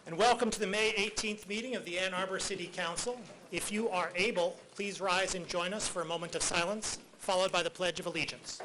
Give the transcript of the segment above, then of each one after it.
And welcome to the May 18th meeting of the Ann Arbor City Council. If you are able, please rise and join us for a moment of silence, followed by the Pledge of Allegiance.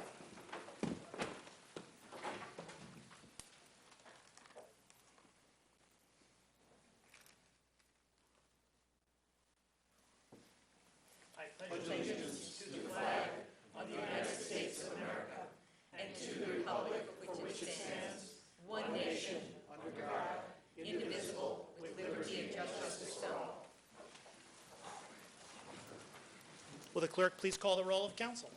Will the clerk please call the roll of council?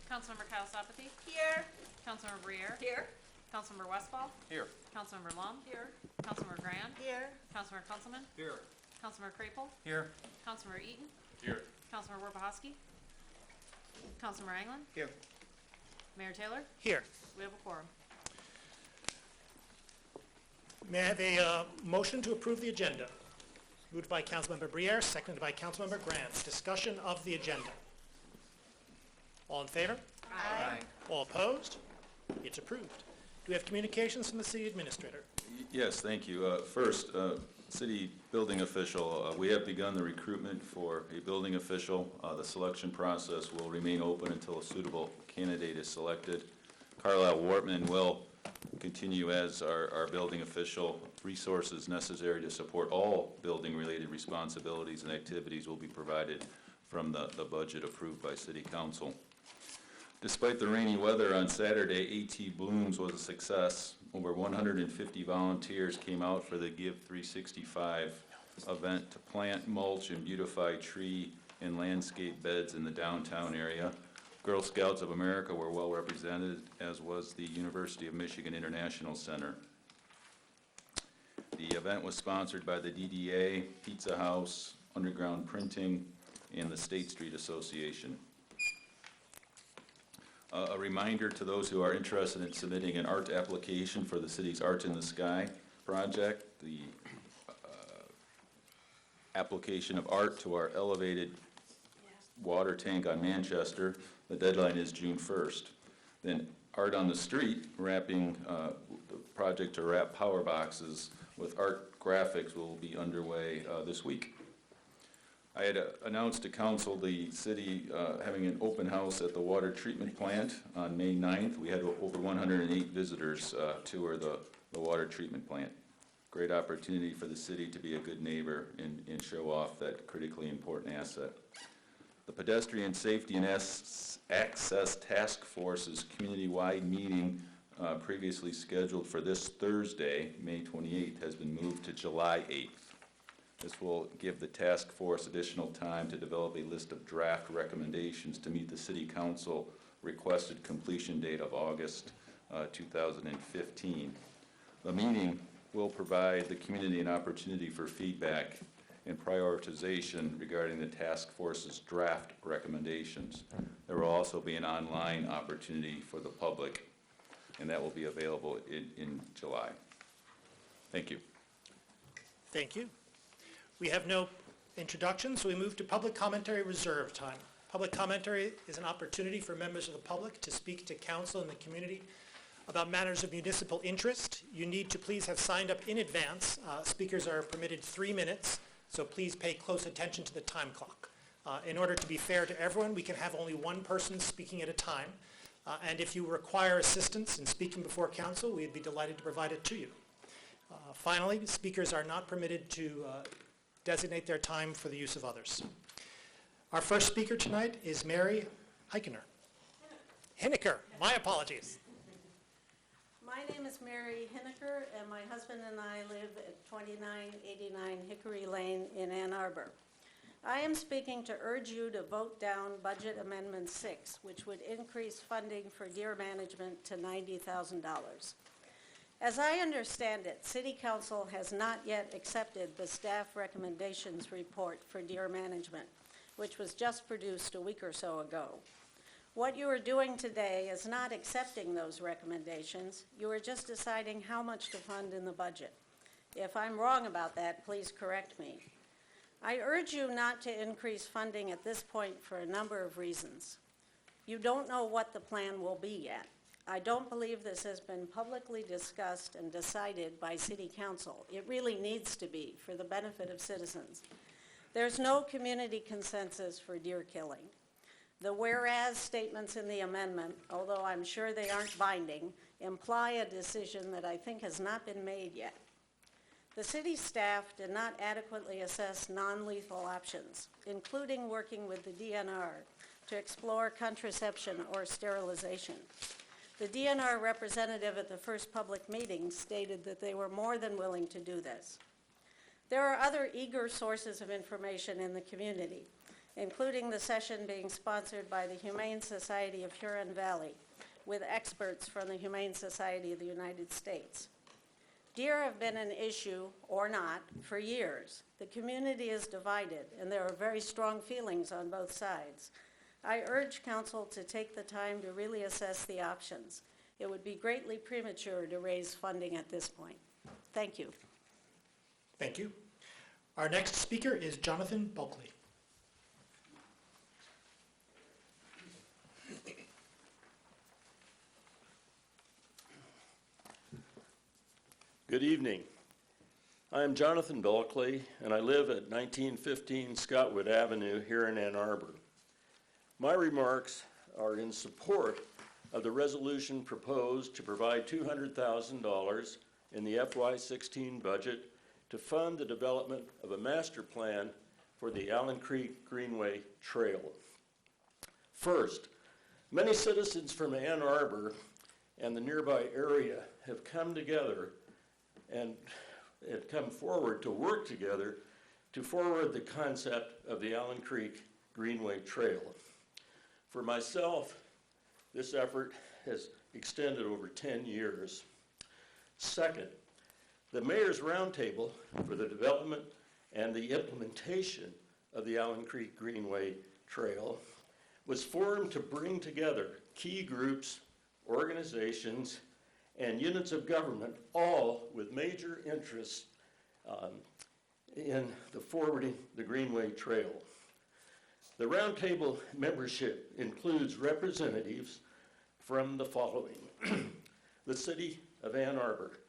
Councilmember Kyle-Sapathy? Here. Councilmember Briere? Here. Councilmember Westphal? Here. Councilmember Lum? Here. Councilmember Grand? Here. Councilmember Kunzelman? Here. Councilmember Crapel? Here. Councilmember Eaton? Here. Councilmember Warpahosky? Councilmember Anglin? Here. Mayor Taylor? Here. We have a quorum. May I have a motion to approve the agenda? Moved by Councilmember Briere, seconded by Councilmember Grant. Discussion of the agenda. All in favor? Aye. All opposed? It's approved. Do we have communications from the city administrator? Yes, thank you. First, city building official, we have begun the recruitment for a building official. The selection process will remain open until a suitable candidate is selected. Carlisle Wortman will continue as our building official. Resources necessary to support all building-related responsibilities and activities will be provided from the budget approved by City Council. Despite the rainy weather on Saturday, AT Blooms was a success. Over 150 volunteers came out for the Give 365 event to plant, mulch, and beautify tree and landscape beds in the downtown area. Girl Scouts of America were well represented, as was the University of Michigan International Center. The event was sponsored by the DDA, Pizza House, Underground Printing, and the State Street Association. A reminder to those who are interested in submitting an art application for the city's Art in the Sky project, the application of art to our elevated water tank on Manchester, the deadline is June 1st. Then Art on the Street, wrapping the project to wrap power boxes with art graphics will be underway this week. I had announced to council the city having an open house at the water treatment plant on May 9th. We had over 108 visitors tour the water treatment plant. Great opportunity for the city to be a good neighbor and show off that critically important asset. The Pedestrian Safety and Access Task Force's community-wide meeting previously scheduled for this Thursday, May 28th, has been moved to July 8th. This will give the task force additional time to develop a list of draft recommendations to meet the City Council requested completion date of August 2015. The meeting will provide the community an opportunity for feedback and prioritization regarding the task force's draft recommendations. There will also be an online opportunity for the public, and that will be available in July. Thank you. Thank you. We have no introductions, so we move to public commentary reserve time. Public commentary is an opportunity for members of the public to speak to council and the community about matters of municipal interest. You need to please have signed up in advance. Speakers are permitted 3 minutes, so please pay close attention to the time clock. In order to be fair to everyone, we can have only one person speaking at a time. And if you require assistance in speaking before council, we'd be delighted to provide it to you. Finally, speakers are not permitted to designate their time for the use of others. Our first speaker tonight is Mary Hineker. My apologies. My name is Mary Hineker, and my husband and I live at 2989 Hickory Lane in Ann Arbor. I am speaking to urge you to vote down Budget Amendment 6, which would increase funding for deer management to $90,000. As I understand it, City Council has not yet accepted the staff recommendations report for deer management, which was just produced a week or so ago. What you are doing today is not accepting those recommendations. You are just deciding how much to fund in the budget. If I'm wrong about that, please correct me. I urge you not to increase funding at this point for a number of reasons. You don't know what the plan will be yet. I don't believe this has been publicly discussed and decided by City Council. It really needs to be for the benefit of citizens. There's no community consensus for deer killing. The whereas statements in the amendment, although I'm sure they aren't binding, imply a decision that I think has not been made yet. The city staff did not adequately assess non-lethal options, including working with the DNR to explore contraception or sterilization. The DNR representative at the first public meeting stated that they were more than willing to do this. There are other eager sources of information in the community, including the session being sponsored by the Humane Society of Huron Valley, with experts from the Humane Society of the United States. Deer have been an issue, or not, for years. The community is divided, and there are very strong feelings on both sides. I urge council to take the time to really assess the options. It would be greatly premature to raise funding at this point. Thank you. Thank you. Our next speaker is Jonathan Bulkley. Good evening. I am Jonathan Bulkley, and I live at 1915 Scottwood Avenue here in Ann Arbor. My remarks are in support of the resolution proposed to provide $200,000 in the FY16 budget to fund the development of a master plan for the Allen Creek Greenway Trail. First, many citizens from Ann Arbor and the nearby area have come together and have come forward to work together to forward the concept of the Allen Creek Greenway Trail. For myself, this effort has extended over 10 years. Second, the Mayor's Roundtable for the development and the implementation of the Allen Creek Greenway Trail was formed to bring together key groups, organizations, and units of government, all with major interests in the forwarding the Greenway Trail. The Roundtable membership includes representatives from the following: the City of Ann Arbor,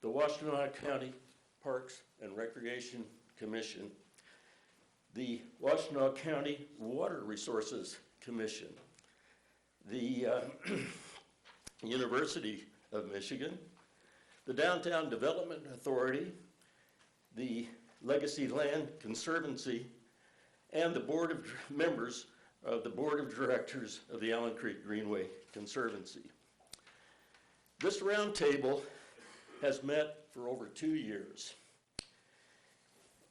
the Washtenaw County Parks and Recreation Commission, the Washtenaw County Water Resources Commission, the University of Michigan, the Downtown Development Authority, the Legacy Land Conservancy, and the members of the Board of Directors of the Allen Creek Greenway Conservancy. This roundtable has met for over 2 years.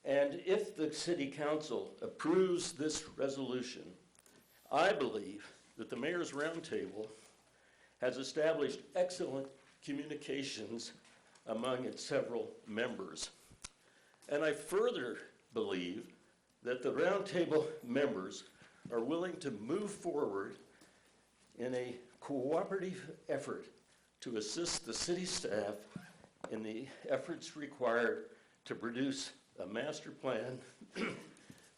And if the City Council approves this resolution, I believe that the Mayor's Roundtable has established excellent communications among its several members. And I further believe that the Roundtable members are willing to move forward in a cooperative effort to assist the city staff in the efforts required to produce a master plan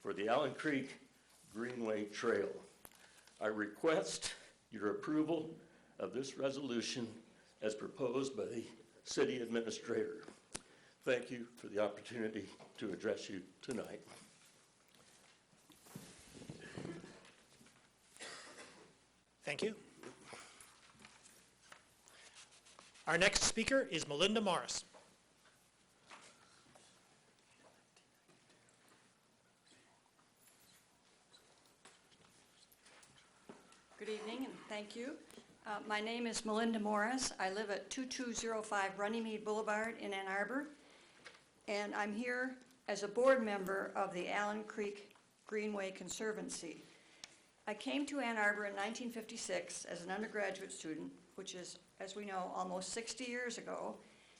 for the Allen Creek Greenway Trail. I request your approval of this resolution as proposed by the city administrator. Thank you for the opportunity to address you tonight. Thank you. Our next speaker is Melinda Morris. Good evening, and thank you. My name is Melinda Morris. I live at 2205 Runnymede Boulevard in Ann Arbor, and I'm here as a board member of the Allen Creek Greenway Conservancy. I came to Ann Arbor in 1956 as an undergraduate student, which is, as we know, almost 60 years ago,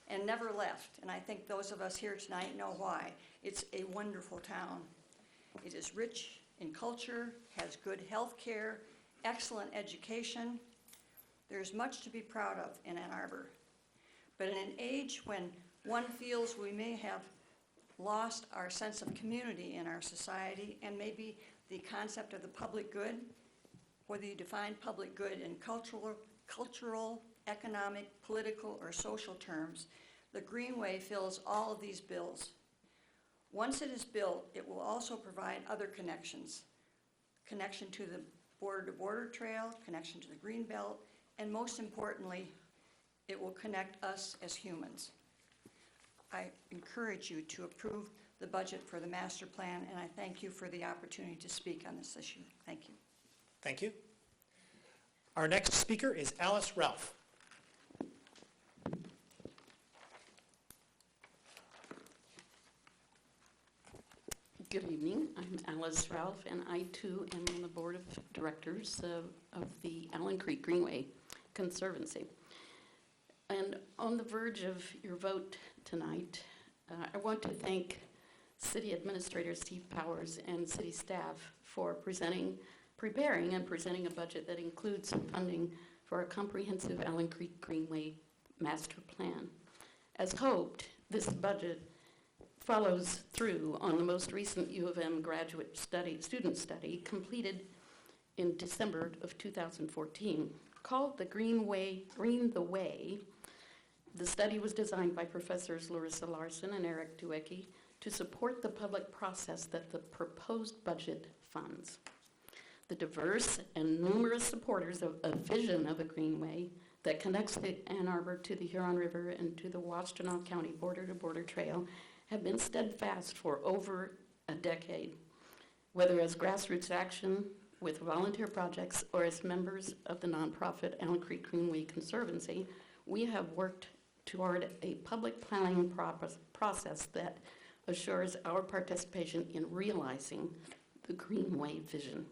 and never left. And I think those of us here tonight know why. It's a wonderful town. It is rich in culture, has good health care, excellent education. There's much to be proud of in Ann Arbor. But in an age when one feels we may have lost our sense of community in our society, and maybe the concept of the public good, whether you define public good in cultural economic, political, or social terms, the Greenway fills all of these bills. Once it is built, it will also provide other connections. Connection to the border-to-border trail, connection to the Greenbelt, and most importantly, it will connect us as humans. I encourage you to approve the budget for the master plan, and I thank you for the opportunity to speak on this issue. Thank you. Thank you. Our next speaker is Alice Ralph. Good evening. I'm Alice Ralph, and I too am on the board of directors of the Allen Creek Greenway Conservancy. And on the verge of your vote tonight, I want to thank City Administrator Steve Powers and city staff for preparing and presenting a budget that includes funding for a comprehensive Allen Creek Greenway master plan. As hoped, this budget follows through on the most recent U of M student study completed in December of 2014, called the Green the Way. The study was designed by Professors Larissa Larson and Eric Duecki to support the public process that the proposed budget funds. The diverse and numerous supporters of a vision of a greenway that connects the Ann Arbor to the Huron River and to the Washtenaw County border-to-border trail have been steadfast for over a decade, whether as grassroots action with volunteer projects or as members of the nonprofit Allen Creek Greenway Conservancy. We have worked toward a public planning process that assures our participation in realizing the Greenway vision.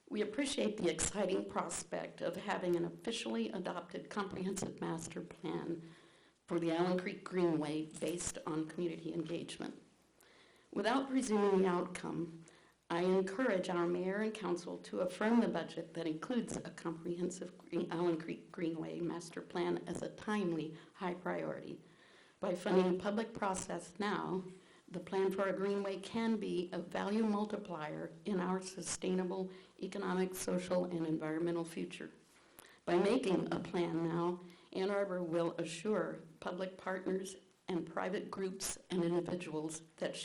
We appreciate the exciting prospect of having an officially adopted comprehensive master plan for the Allen Creek Greenway based on community engagement. Without presuming the outcome, I encourage our mayor and council to affirm the budget that includes a comprehensive Allen Creek Greenway master plan as a timely, high priority. By funding a public process now, the plan for a greenway can be a value multiplier in our sustainable economic, social, and environmental future. By making a plan now, Ann Arbor will assure public partners and private groups and individuals that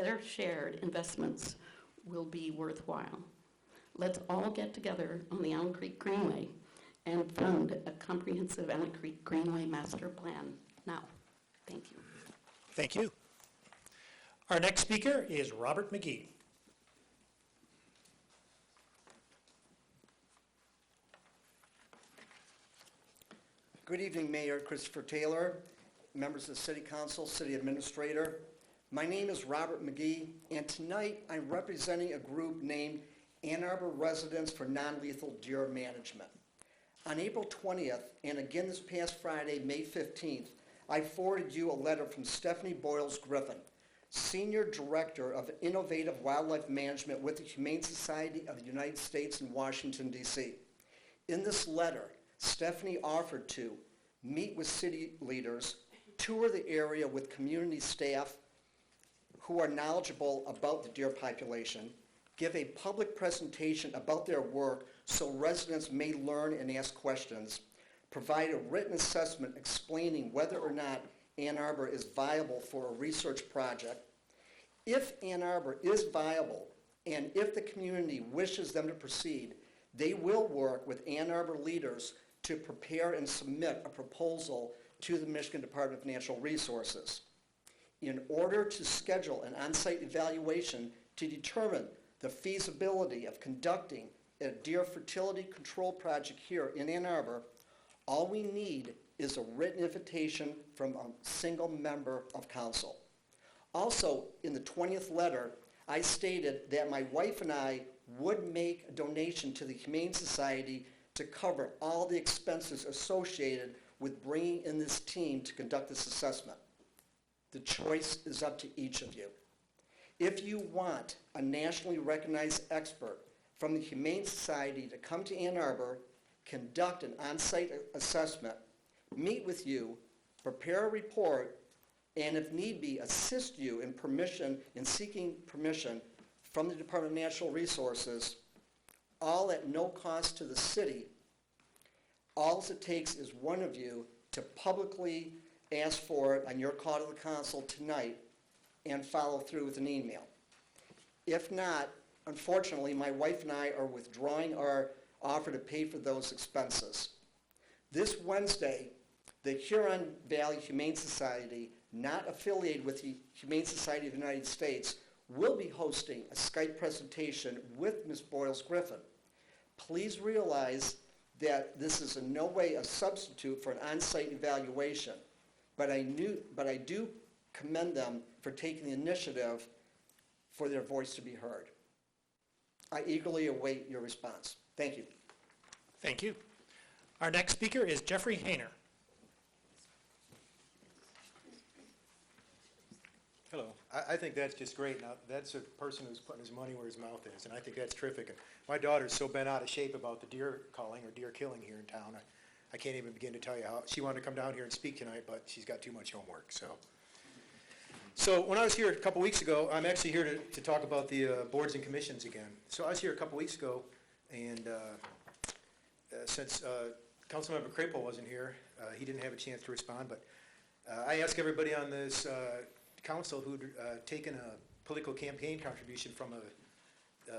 our shared investments will be worthwhile. Let's all get together on the Allen Creek Greenway and fund a comprehensive Allen Creek Greenway master plan now. Thank you. Thank you. Our next speaker is Robert McGee. Good evening, Mayor Christopher Taylor, members of the City Council, City Administrator. My name is Robert McGee, and tonight I'm representing a group named Ann Arbor Residents for Non-Lethal Deer Management. On April 20th, and again this past Friday, May 15th, I forwarded you a letter from Stephanie Boyles Griffin, Senior Director of Innovative Wildlife Management with the Humane Society of the United States in Washington, D.C. In this letter, Stephanie offered to meet with city leaders, tour the area with community staff who are knowledgeable about the deer population, give a public presentation about their work so residents may learn and ask questions, provide a written assessment explaining whether or not Ann Arbor is viable for a research project. If Ann Arbor is viable and if the community wishes them to proceed, they will work with Ann Arbor leaders to prepare and submit a proposal to the Michigan Department of Natural Resources. In order to schedule an on-site evaluation to determine the feasibility of conducting a deer fertility control project here in Ann Arbor, all we need is a written invitation from a single member of council. Also, in the 20th letter, I stated that my wife and I would make a donation to the Humane Society to cover all the expenses associated with bringing in this team to conduct this assessment. The choice is up to each of you. If you want a nationally recognized expert from the Humane Society to come to Ann Arbor, conduct an on-site assessment, meet with you, prepare a report, and if need be, assist you in seeking permission from the Department of Natural Resources, all at no cost to the city, All it takes is one of you to publicly ask for it on your call to the council tonight and follow through with an email. If not, unfortunately, my wife and I are withdrawing our offer to pay for those expenses. This Wednesday, the Huron Valley Humane Society, not affiliated with the Humane Society of the United States, will be hosting a Skype presentation with Ms. Boyles-Griffin. Please realize that this is in no way a substitute for an on-site evaluation, but I do commend them for taking the initiative for their voice to be heard. I eagerly await your response. Thank you. Thank you. Our next speaker is Jeffrey Hayner. Hello. I think that's just great. Now, that's a person who's putting his money where his mouth is, and I think that's terrific. And my daughter's so bent out of shape about the deer calling or deer killing here in town. I can't even begin to tell you how. She wanted to come down here and speak tonight, but she's got too much homework. So when I was here a couple weeks ago, I'm actually here to talk about the boards and commissions again. So I was here a couple weeks ago, and since Councilmember Crapo wasn't here, he didn't have a chance to respond, but I asked everybody on this council who'd taken a political campaign contribution from a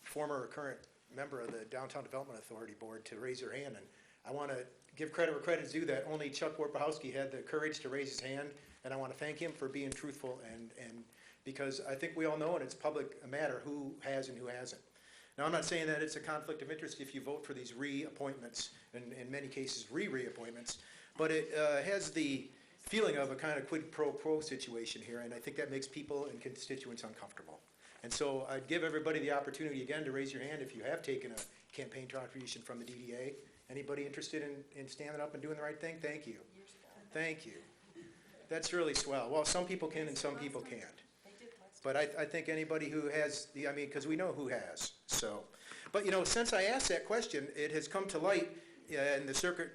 former or current member of the Downtown Development Authority Board to raise their hand. And I want to give credit where credit's due that only Chuck Warpahowski had the courage to raise his hand, and I want to thank him for being truthful and because I think we all know, and it's public a matter, who has and who hasn't. Now, I'm not saying that it's a conflict of interest if you vote for these reappointments, and in many cases reappointments, but it has the feeling of a kind of quid pro quo situation here, and I think that makes people and constituents uncomfortable. And so I'd give everybody the opportunity again to raise your hand if you have taken a campaign contribution from the DDA. Anybody interested in standing up and doing the right thing? Thank you. Thank you. That's really swell. Well, some people can and some people can't. But I think anybody who has, because we know who has. So, but since I asked that question, it has come to light in the circuit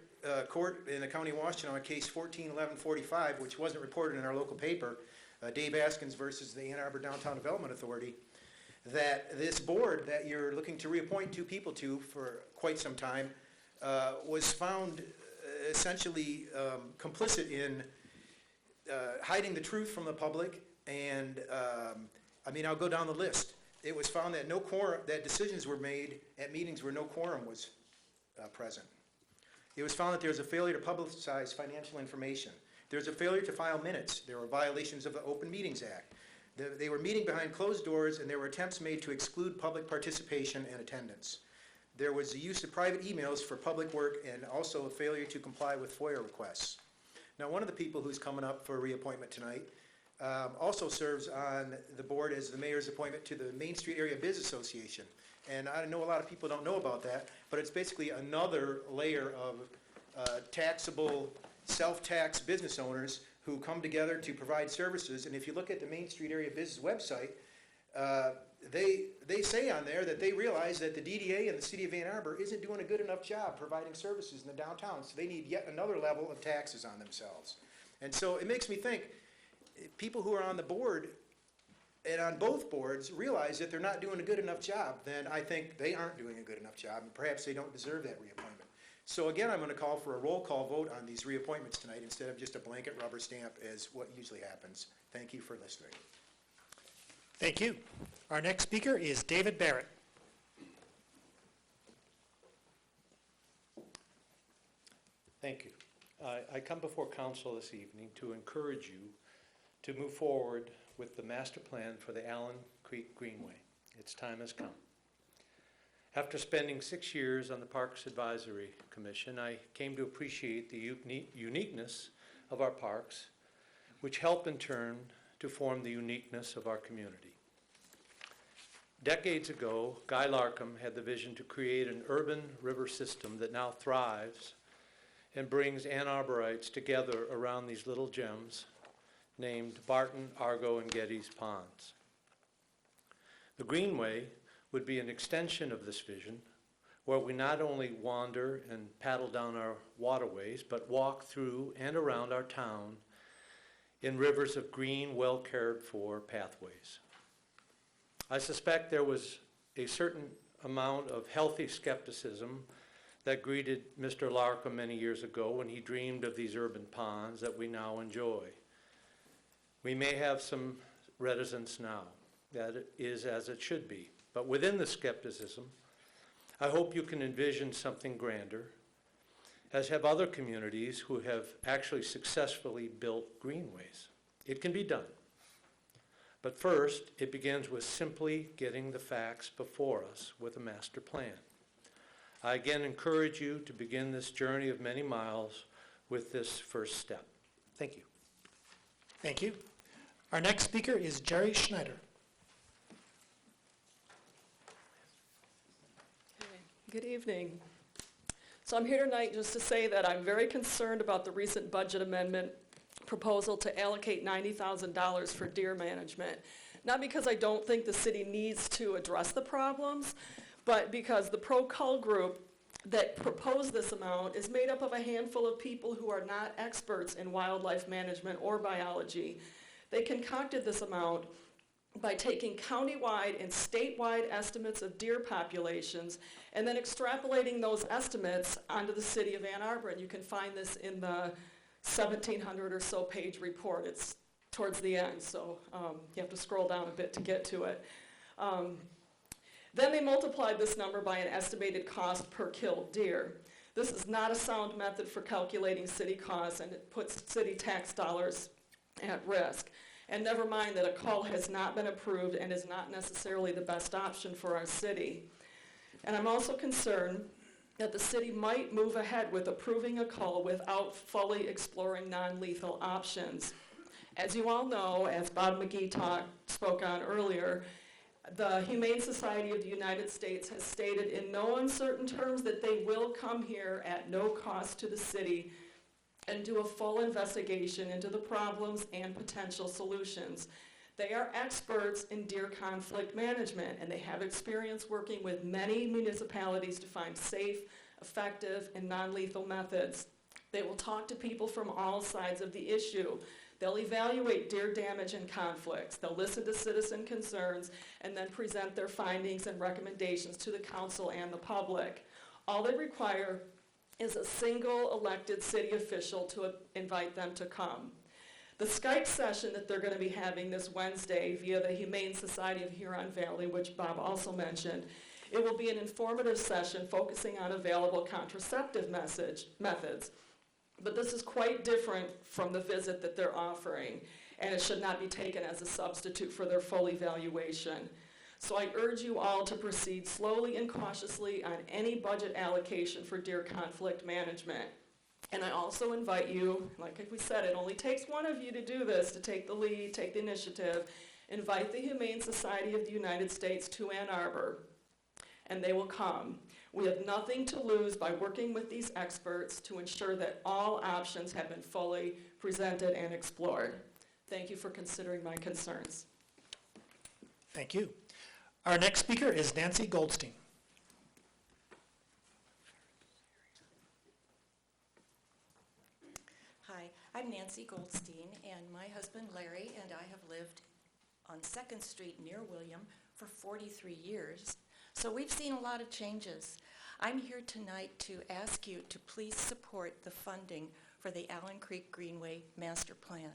court in the County of Washington on case 14-1145, which wasn't reported in our local paper, Dave Askins versus the Ann Arbor Downtown Development Authority, that this board that you're looking to reappoint two people to for quite some time was found essentially complicit in hiding the truth from the public. And I'll go down the list. It was found that no quorum, that decisions were made at meetings where no quorum was present. It was found that there was a failure to publicize financial information. There was a failure to file minutes. There were violations of the Open Meetings Act. They were meeting behind closed doors, and there were attempts made to exclude public participation and attendance. There was the use of private emails for public work and also a failure to comply with FOIA requests. Now, one of the people who's coming up for reappointment tonight also serves on the board as the mayor's appointment to the Main Street Area Biz Association. And I know a lot of people don't know about that, but it's basically another layer of taxable, self-tax business owners who come together to provide services. And if you look at the Main Street Area Business website, they say on there that they realize that the DDA and the City of Ann Arbor isn't doing a good enough job providing services in the downtown, so they need yet another level of taxes on themselves. And so it makes me think, people who are on the board and on both boards realize that they're not doing a good enough job, then I think they aren't doing a good enough job, and perhaps they don't deserve that reappointment. So again, I'm going to call for a roll call vote on these reappointments tonight instead of just a blanket rubber stamp as what usually happens. Thank you for listening. Thank you. Our next speaker is David Barrett. Thank you. I come before council this evening to encourage you to move forward with the master plan for the Allen Creek Greenway. Its time has come. After spending 6 years on the Parks Advisory Commission, I came to appreciate the uniqueness of our parks, which help in turn to form the uniqueness of our community. Decades ago, Guy Larkham had the vision to create an urban river system that now thrives and brings Ann Arborites together around these little gems named Barton, Argo, and Geddes Ponds. The Greenway would be an extension of this vision, where we not only wander and paddle down our waterways, but walk through and around our town in rivers of green, well-cared-for pathways. I suspect there was a certain amount of healthy skepticism that greeted Mr. Larkham many years ago when he dreamed of these urban ponds that we now enjoy. We may have some reticence now. That is as it should be. But within the skepticism, I hope you can envision something grander, as have other communities who have actually successfully built greenways. It can be done. But first, it begins with simply getting the facts before us with a master plan. I again encourage you to begin this journey of many miles with this first step. Thank you. Thank you. Our next speaker is Jerry Schneider. Good evening. So I'm here tonight just to say that I'm very concerned about the recent budget amendment proposal to allocate $90,000 for deer management. Not because I don't think the city needs to address the problems, but because the pro-cull group that proposed this amount is made up of a handful of people who are not experts in wildlife management or biology. They concocted this amount by taking countywide and statewide estimates of deer populations and then extrapolating those estimates onto the city of Ann Arbor. And you can find this in the 1,700 or so page report. It's towards the end, so you have to scroll down a bit to get to it. Then they multiplied this number by an estimated cost per killed deer. This is not a sound method for calculating city costs, and it puts city tax dollars at risk. And never mind that a cull has not been approved and is not necessarily the best option for our city. And I'm also concerned that the city might move ahead with approving a cull without fully exploring non-lethal options. As you all know, as Bob McGee spoke on earlier, the Humane Society of the United States has stated in no uncertain terms that they will come here at no cost to the city and do a full investigation into the problems and potential solutions. They are experts in deer conflict management, and they have experience working with many municipalities to find safe, effective, and non-lethal methods. They will talk to people from all sides of the issue. They'll evaluate deer damage and conflicts. They'll listen to citizen concerns and then present their findings and recommendations to the council and the public. All they require is a single elected city official to invite them to come. The Skype session that they're going to be having this Wednesday via the Humane Society of Huron Valley, which Bob also mentioned, it will be an informative session focusing on available contraceptive methods. But this is quite different from the visit that they're offering, and it should not be taken as a substitute for their full evaluation. So I urge you all to proceed slowly and cautiously on any budget allocation for deer conflict management. And I also invite you, like we said, it only takes one of you to do this, to take the lead, take the initiative. Invite the Humane Society of the United States to Ann Arbor, and they will come. We have nothing to lose by working with these experts to ensure that all options have been fully presented and explored. Thank you for considering my concerns. Thank you. Our next speaker is Nancy Goldstein. Hi, I'm Nancy Goldstein, and my husband Larry and I have lived on 2nd Street near William for 43 years. So we've seen a lot of changes. I'm here tonight to ask you to please support the funding for the Allen Creek Greenway Master Plan.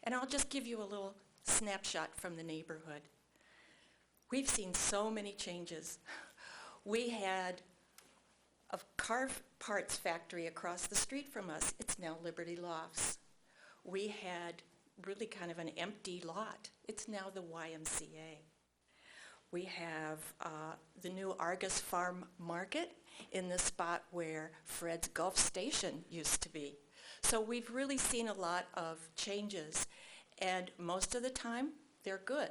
And I'll just give you a little snapshot from the neighborhood. We've seen so many changes. We had a car parts factory across the street from us. It's now Liberty Lofts. We had really kind of an empty lot. It's now the YMCA. We have the new Argus Farm Market in the spot where Fred's Gulf Station used to be. So we've really seen a lot of changes, and most of the time, they're good.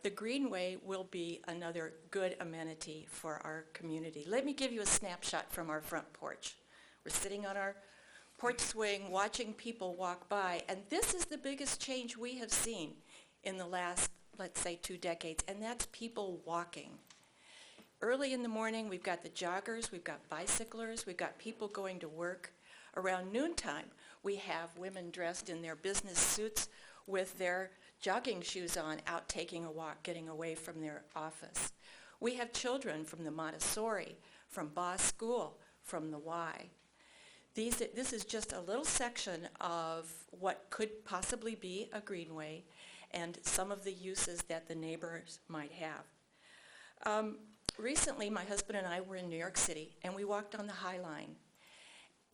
The Greenway will be another good amenity for our community. Let me give you a snapshot from our front porch. We're sitting on our porch swing watching people walk by, and this is the biggest change we have seen in the last, let's say, 2 decades, and that's people walking. Early in the morning, we've got the joggers, we've got bicyclers, we've got people going to work. Around noontime, we have women dressed in their business suits with their jogging shoes on, out taking a walk, getting away from their office. We have children from the Montessori, from Boss School, from the Y. This is just a little section of what could possibly be a greenway and some of the uses that the neighbors might have. Recently, my husband and I were in New York City, and we walked on the High Line.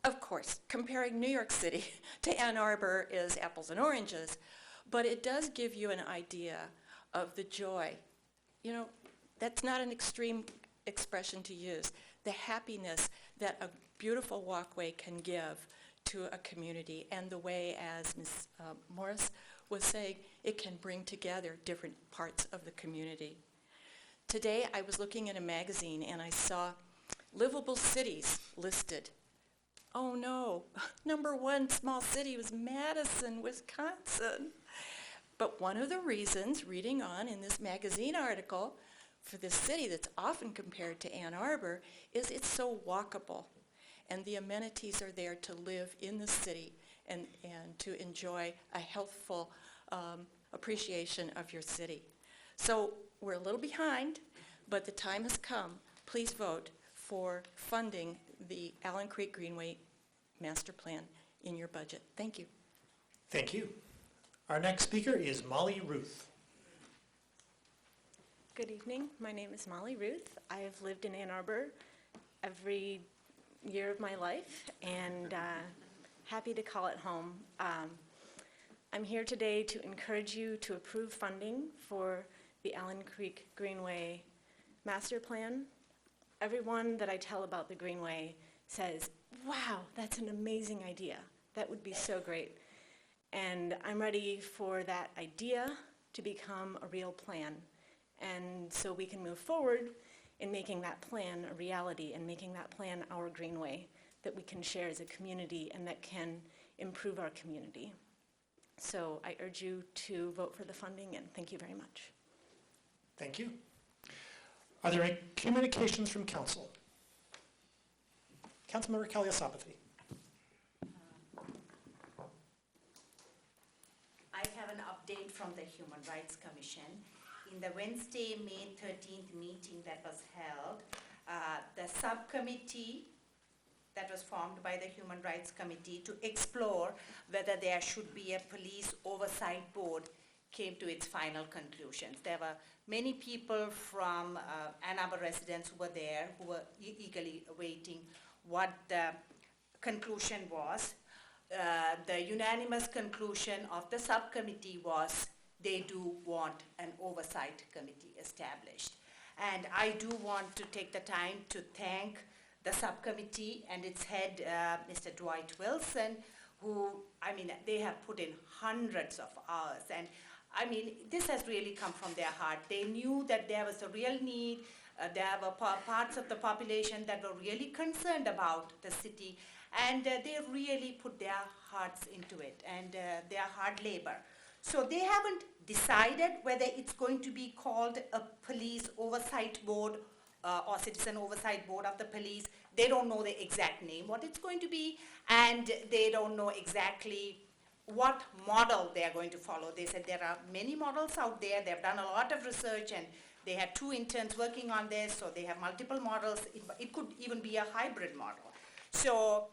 Of course, comparing New York City to Ann Arbor is apples and oranges, but it does give you an idea of the joy. You know, that's not an extreme expression to use. The happiness that a beautiful walkway can give to a community, and the way, as Ms. Morris was saying, it can bring together different parts of the community. Today, I was looking in a magazine and I saw livable cities listed. Oh no, number one small city was Madison, Wisconsin. But one of the reasons, reading on in this magazine article, for this city that's often compared to Ann Arbor, is it's so walkable. And the amenities are there to live in the city and to enjoy a healthful appreciation of your city. So we're a little behind, but the time has come. Please vote for funding the Allen Creek Greenway Master Plan in your budget. Thank you. Thank you. Our next speaker is Molly Ruth. Good evening. My name is Molly Ruth. I have lived in Ann Arbor every year of my life, and happy to call it home. I'm here today to encourage you to approve funding for the Allen Creek Greenway Master Plan. Everyone that I tell about the Greenway says, wow, that's an amazing idea. That would be so great. And I'm ready for that idea to become a real plan. And so we can move forward in making that plan a reality and making that plan our Greenway that we can share as a community and that can improve our community. So I urge you to vote for the funding, and thank you very much. Thank you. Are there any communications from council? Councilmember Kaliasapathy. I have an update from the Human Rights Commission. In the Wednesday, May 13th meeting that was held, the subcommittee that was formed by the Human Rights Committee to explore whether there should be a police oversight board came to its final conclusions. There were many people from Ann Arbor residents who were there, who were eagerly awaiting what the conclusion was. The unanimous conclusion of the subcommittee was they do want an oversight committee established. And I do want to take the time to thank the subcommittee and its head, Mr. Dwight Wilson, who, I mean, they have put in hundreds of hours. And I mean, this has really come from their heart. They knew that there was a real need. There were parts of the population that were really concerned about the city, and they really put their hearts into it and their hard labor. So they haven't decided whether it's going to be called a police oversight board or citizen oversight board of the police. They don't know the exact name, what it's going to be, and they don't know exactly what model they are going to follow. They said there are many models out there. They've done a lot of research, and they had 2 interns working on this, so they have multiple models. It could even be a hybrid model. So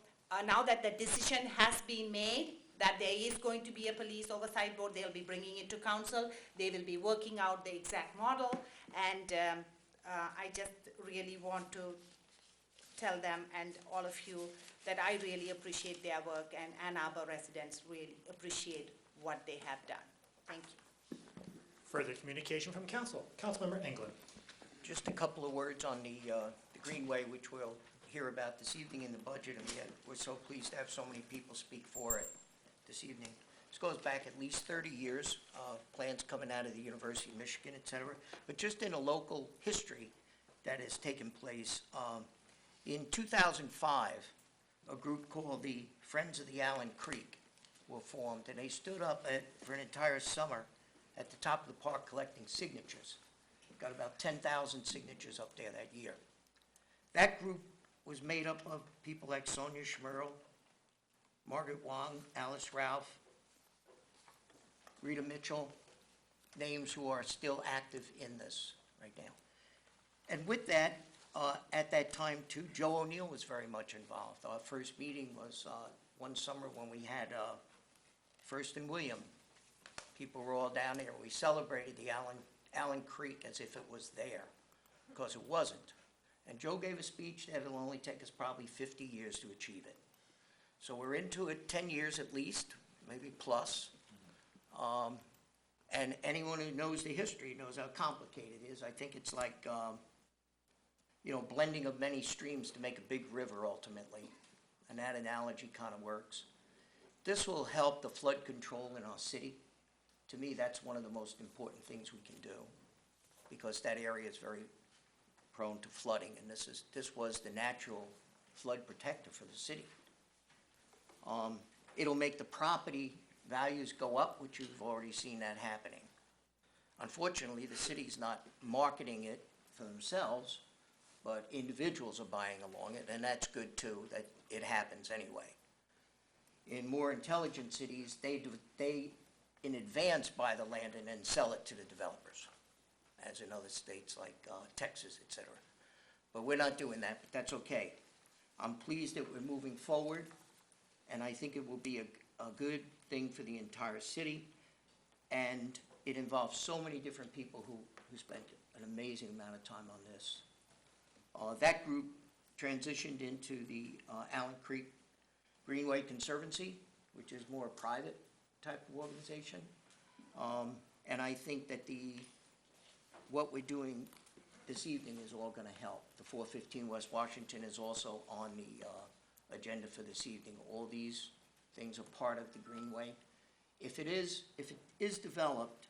now that the decision has been made, that there is going to be a police oversight board, they'll be bringing it to council. They will be working out the exact model, and I just really want to tell them and all of you that I really appreciate their work, and Ann Arbor residents really appreciate what they have done. Thank you. Further communication from council. Councilmember Englund. Just a couple of words on the Greenway, which we'll hear about this evening in the budget, and yet we're so pleased to have so many people speak for it this evening. This goes back at least 30 years, plans coming out of the University of Michigan, et cetera, but just in a local history that has taken place. In 2005, a group called the Friends of the Allen Creek were formed, and they stood up for an entire summer at the top of the park collecting signatures. Got about 10,000 signatures up there that year. That group was made up of people like Sonia Schmerl, Margaret Wong, Alice Ralph, Rita Mitchell, names who are still active in this right now. And with that, At that time, too, Joe O'Neill was very much involved. Our first meeting was one summer when we had First and William. People were all down there. We celebrated the Allen Creek as if it was there, because it wasn't. And Joe gave a speech that it'll only take us probably 50 years to achieve it. So we're into it 10 years at least, maybe plus. And anyone who knows the history knows how complicated it is. I think it's like, blending of many streams to make a big river ultimately. And that analogy kind of works. This will help the flood control in our city. To me, that's one of the most important things we can do, because that area is very prone to flooding, and this was the natural flood protector for the city. It'll make the property values go up, which you've already seen that happening. Unfortunately, the city's not marketing it for themselves, but individuals are buying along it, and that's good too, that it happens anyway. In more intelligent cities, they in advance buy the land and then sell it to the developers, as in other states like Texas, et cetera. But we're not doing that, but that's okay. I'm pleased that we're moving forward, and I think it will be a good thing for the entire city. And it involves so many different people who spent an amazing amount of time on this. That group transitioned into the Allen Creek Greenway Conservancy, which is more a private type of organization. And I think that what we're doing this evening is all going to help. The 415 West Washington is also on the agenda for this evening. All these things are part of the Greenway. If it is developed,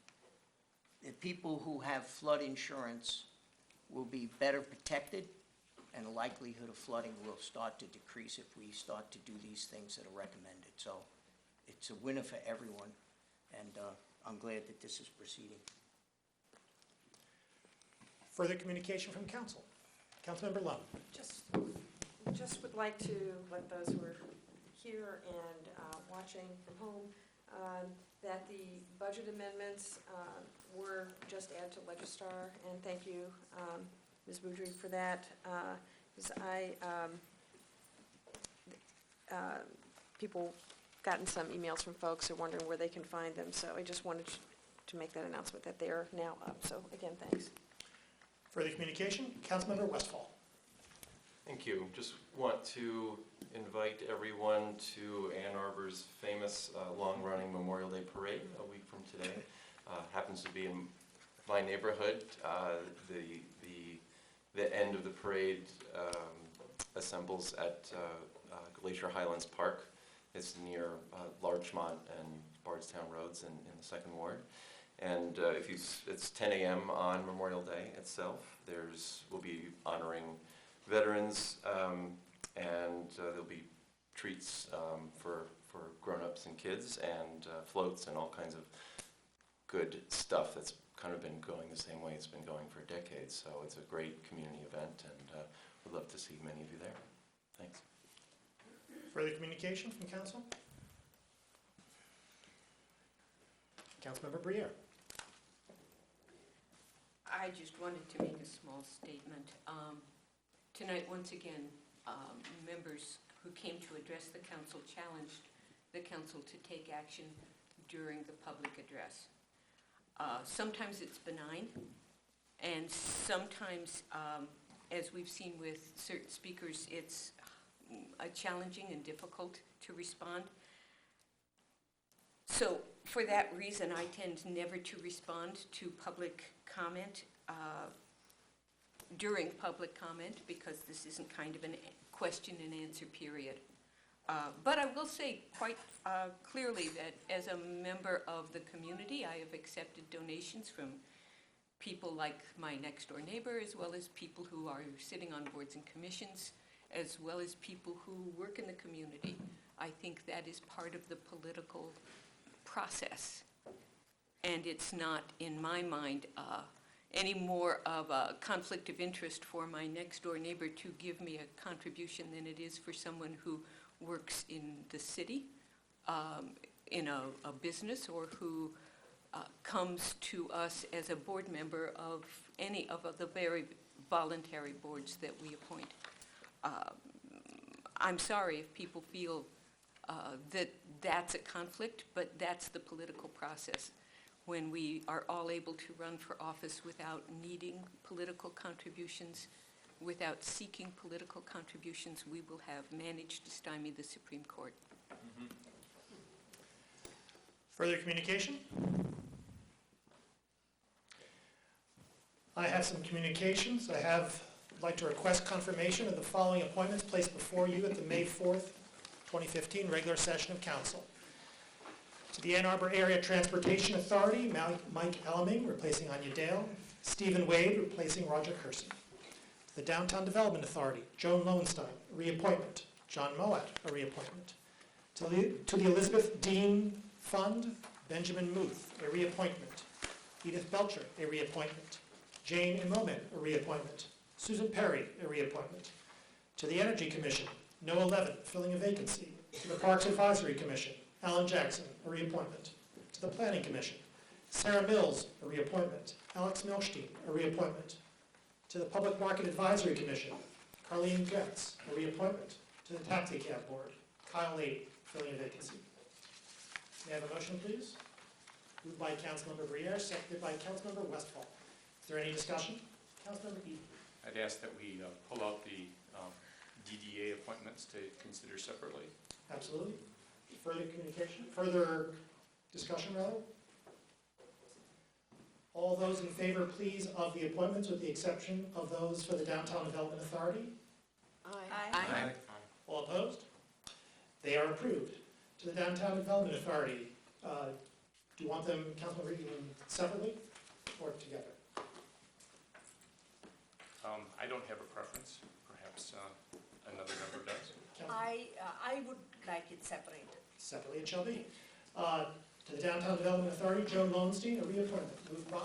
the people who have flood insurance will be better protected, and the likelihood of flooding will start to decrease if we start to do these things that are recommended. So it's a winner for everyone, and I'm glad that this is proceeding. Further communication from council. Councilmember Love. Just would like to let those who are here and watching from home that the budget amendments were just added to Legistar, and thank you, Ms. Boudry, for that. People gotten some emails from folks who are wondering where they can find them, so I just wanted to make that announcement that they are now up. So again, thanks. Further communication, Councilmember Westfall. Thank you. Just want to invite everyone to Ann Arbor's famous long-running Memorial Day Parade a week from today. Happens to be in my neighborhood. The end of the parade assembles at Glacier Highlands Park. It's near Larchmont and Bardstown Roads in the 2nd Ward. And it's 10 a.m. on Memorial Day itself. We'll be honoring veterans, and there'll be treats for grown-ups and kids, and floats and all kinds of good stuff that's kind of been going the same way it's been going for decades. So it's a great community event, and we'd love to see many of you there. Thanks. Further communication from council? Councilmember Briere. I just wanted to make a small statement. Tonight, once again, members who came to address the council challenged the council to take action during the public address. Sometimes it's benign, and sometimes, as we've seen with certain speakers, it's challenging and difficult to respond. So for that reason, I tend never to respond to public comment during public comment, because this isn't kind of a question and answer period. But I will say quite clearly that as a member of the community, I have accepted donations from people like my next door neighbor, as well as people who are sitting on boards and commissions, as well as people who work in the community. I think that is part of the political process. And it's not, in my mind, any more of a conflict of interest for my next door neighbor to give me a contribution than it is for someone who works in the city, in a business, or who comes to us as a board member of any of the very voluntary boards that we appoint. I'm sorry if people feel that that's a conflict, but that's the political process. When we are all able to run for office without needing political contributions, without seeking political contributions, we will have managed to stymie the Supreme Court. Further communication? I have some communications. I'd like to request confirmation of the following appointments placed before you at the May 4th, 2015 regular session of council. To the Ann Arbor Area Transportation Authority, Mike Elming, replacing Anya Dale. Stephen Wade, replacing Roger Curson. To the Downtown Development Authority, Joan Lowenstein, reappointment. John Moat, a reappointment. To the Elizabeth Dean Fund, Benjamin Muth, a reappointment. Edith Belcher, a reappointment. Jane Imomen, a reappointment. Susan Perry, a reappointment. To the Energy Commission, Noah Levin, filling a vacancy. To the Parks Advisory Commission, Alan Jackson, a reappointment. To the Planning Commission, Sarah Mills, a reappointment. Alex Milstein, a reappointment. To the Public Market Advisory Commission, Carlene Getz, a reappointment. To the Taxi Cab Board, Kyle Lady, filling a vacancy. May I have a motion, please? Moved by Councilmember Briere, seconded by Councilmember Westphal. Is there any discussion? Councilmember Eden. I'd ask that we pull out the DDA appointments to consider separately. Absolutely. Further discussion, rather? All those in favor, please, of the appointments with the exception of those for the Downtown Development Authority? Aye. All opposed? They are approved. To the Downtown Development Authority, do you want them, Councilman Regan, separately or together? I don't have a preference. Perhaps another member does. I would like it separated. Separately it shall be. To the Downtown Development Authority, Joan Lowenstein, a reappointment. Moved by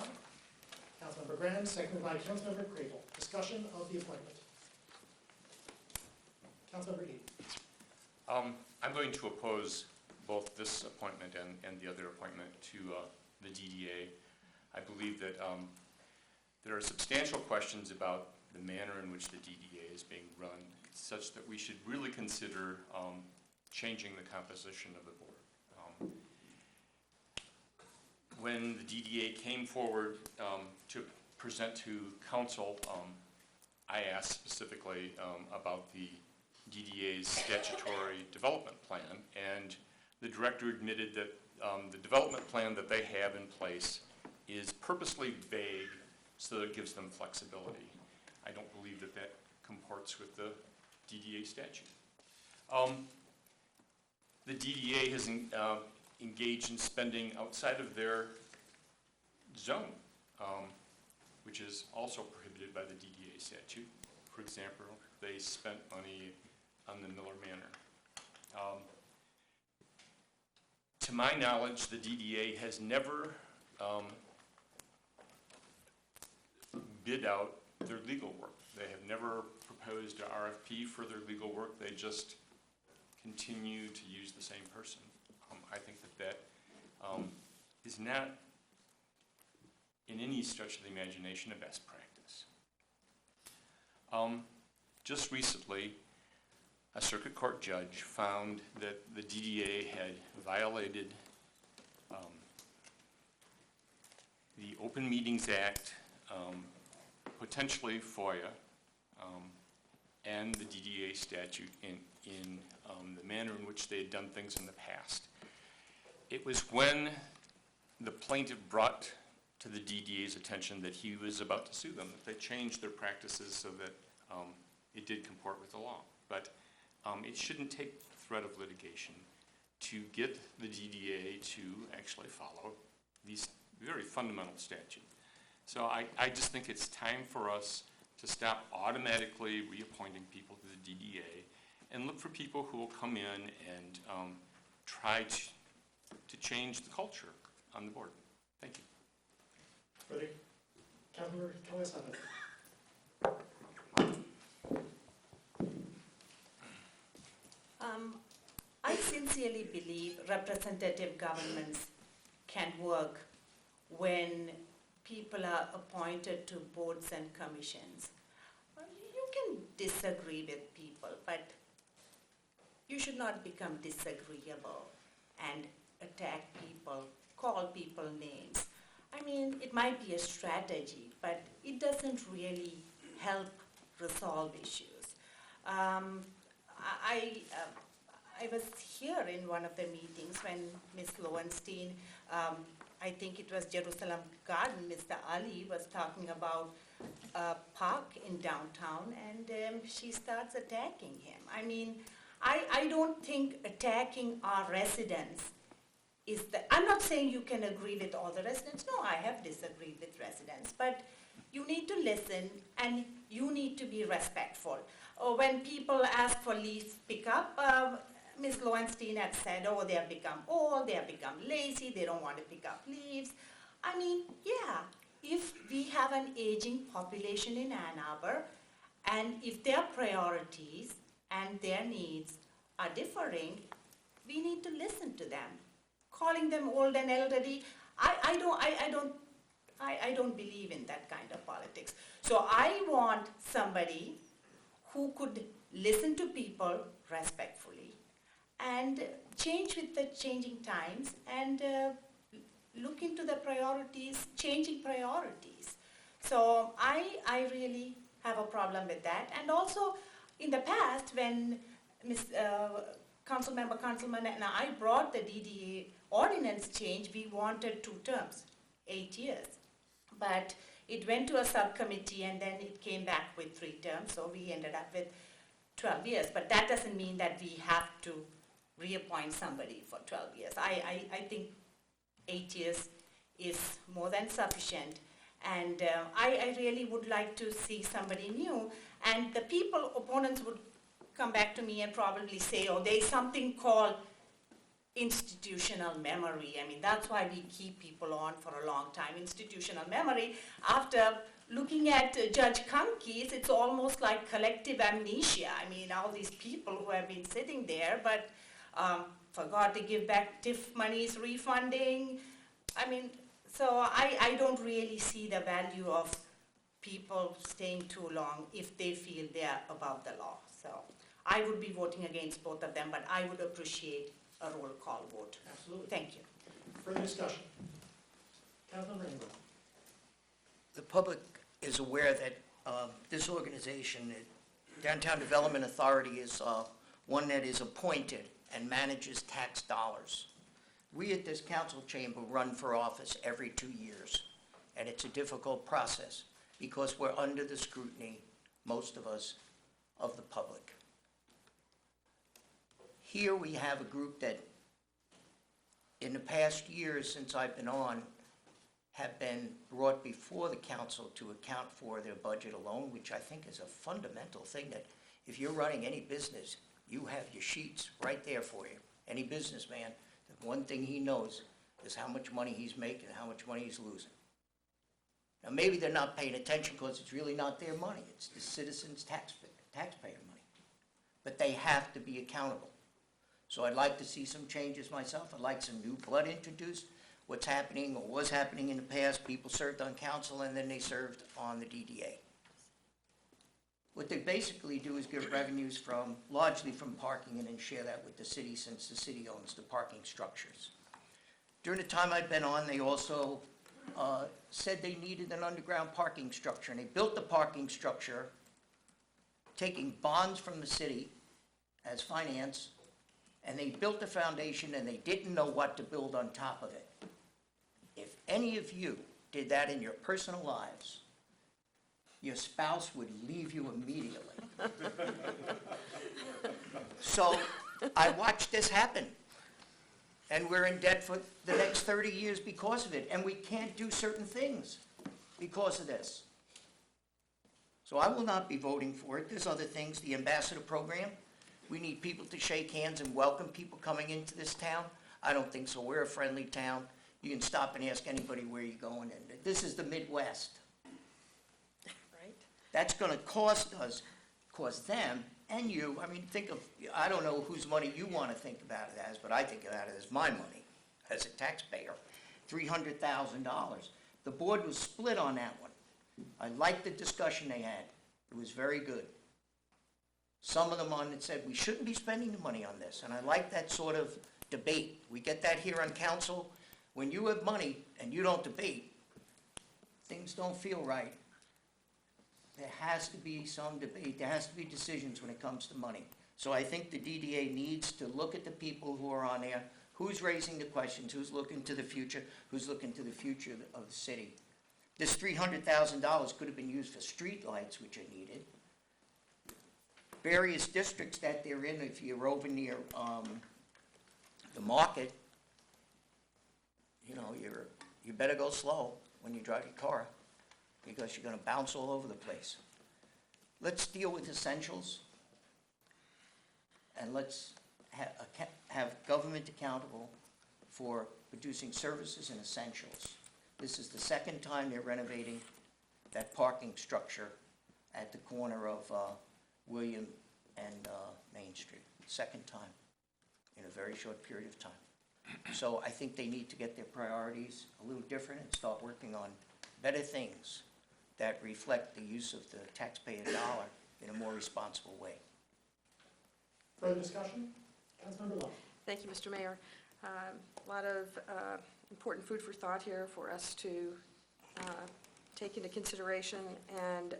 Councilmember Graham, seconded by Councilmember Crable. Discussion of the appointment. Councilmember Eden. I'm going to oppose both this appointment and the other appointment to the DDA. I believe that there are substantial questions about the manner in which the DDA is being run, such that we should really consider changing the composition of the board. When the DDA came forward to present to council, I asked specifically about the DDA's statutory development plan, and the director admitted that the development plan that they have in place is purposely vague so that it gives them flexibility. I don't believe that that comports with the DDA statute. The DDA has engaged in spending outside of their zone, which is also prohibited by the DDA statute. For example, they spent money on the Miller Manor. To my knowledge, the DDA has never bid out their legal work. They have never proposed an RFP for their legal work. They just continue to use the same person. I think that is not, in any stretch of the imagination, a best practice. Just recently, a circuit court judge found that the DDA had violated the Open Meetings Act, potentially FOIA, and the DDA statute in the manner in which they had done things in the past. It was when the plaintiff brought to the DDA's attention that he was about to sue them that they changed their practices so that it did comport with the law. But it shouldn't take threat of litigation to get the DDA to actually follow these very fundamental statutes. So I just think it's time for us to stop automatically reappointing people to the DDA and look for people who will come in and try to change the culture on the board. Thank you. Ready? Councilmember Kelly-Sutton. I sincerely believe representative governments can work when people are appointed to boards and commissions. You can disagree with people, but you should not become disagreeable and attack people, call people names. I mean, it might be a strategy, but it doesn't really help resolve issues. I was here in one of the meetings when Ms. Lowenstein, I think it was Jerusalem Garden, Mr. Ali was talking about a park in downtown, and she starts attacking him. I mean, I don't think attacking our residents is I'm not saying you can agree with all the residents. No, I have disagreed with residents, but you need to listen and you need to be respectful. When people ask for leaf pickup, Ms. Lowenstein had said, oh, they have become old, they have become lazy, they don't want to pick up leaves. I mean, yeah, if we have an aging population in Ann Arbor, and if their priorities and their needs are differing, we need to listen to them. Calling them old and elderly, I don't believe in that kind of politics. So I want somebody who could listen to people respectfully and change with the changing times and look into the priorities, changing priorities. So I really have a problem with that. And also in the past when Councilman and I brought the DDA ordinance change, we wanted 2 terms, 8 years. But it went to a subcommittee and then it came back with 3 terms, so we ended up with 12 years. But that doesn't mean that we have to reappoint somebody for 12 years. I think 8 years is more than sufficient. And I really would like to see somebody new. And the opponents would come back to me and probably say, oh, there's something called institutional memory. I mean, that's why we keep people on for a long time. Institutional memory, after looking at Judge Kamkis, it's almost like collective amnesia. I mean, all these people who have been sitting there, but forgot to give back TIF monies, refunding. I mean, so I don't really see the value of people staying too long if they feel they're above the law. So I would be voting against both of them, but I would appreciate a roll call vote. Absolutely. Thank you. Further discussion? Councilman Rainbow. The public is aware that this organization, Downtown Development Authority, is one that is appointed and manages tax dollars. We at this council chamber run for office every 2 years, and it's a difficult process because we're under the scrutiny, most of us, of the public. Here we have a group that, in the past years since I've been on, have been brought before the council to account for their budget alone, which I think is a fundamental thing that if you're running any business, you have your sheets right there for you. Any businessman, the one thing he knows is how much money he's making and how much money he's losing. Now, maybe they're not paying attention because it's really not their money. It's the citizens' taxpayer money. But they have to be accountable. So I'd like to see some changes myself. I'd like some new blood introduced. What's happening or was happening in the past, people served on council and then they served on the DDA. What they basically do is get revenues largely from parking and then share that with the city since the city owns the parking structures. During the time I've been on, they also said they needed an underground parking structure, and they built the parking structure taking bonds from the city as finance, and they built the foundation and they didn't know what to build on top of it. If any of you did that in your personal lives, your spouse would leave you immediately. So I watched this happen. And we're in debt for the next 30 years because of it. And we can't do certain things because of this. So I will not be voting for it. There's other things, the ambassador program. We need people to shake hands and welcome people coming into this town. I don't think so. We're a friendly town. You can stop and ask anybody where you're going. And this is the Midwest. Right. That's going to cost them and you. I mean, I don't know whose money you want to think about it as, but I think about it as my money as a taxpayer. $300,000. The board was split on that one. I liked the discussion they had. It was very good. Some of them on it said, we shouldn't be spending the money on this, and I like that sort of debate. We get that here on council. When you have money and you don't debate, things don't feel right. There has to be some debate. There has to be decisions when it comes to money. So I think the DDA needs to look at the people who are on there, who's raising the questions, who's looking to the future, who's looking to the future of the city. This $300,000 could have been used for street lights, which are needed. Various districts that they're in, if you're over near the market, you know, you better go slow when you drive your car because you're going to bounce all over the place. Let's deal with essentials, and let's have government accountable for producing services and essentials. This is the second time they're renovating that parking structure at the corner of William and Main Street. Second time in a very short period of time. So I think they need to get their priorities a little different and start working on better things that reflect the use of the taxpayer dollar in a more responsible way. Further discussion? Councilmember Love. Thank you, Mr. Mayor. A lot of important food for thought here for us to take into consideration. And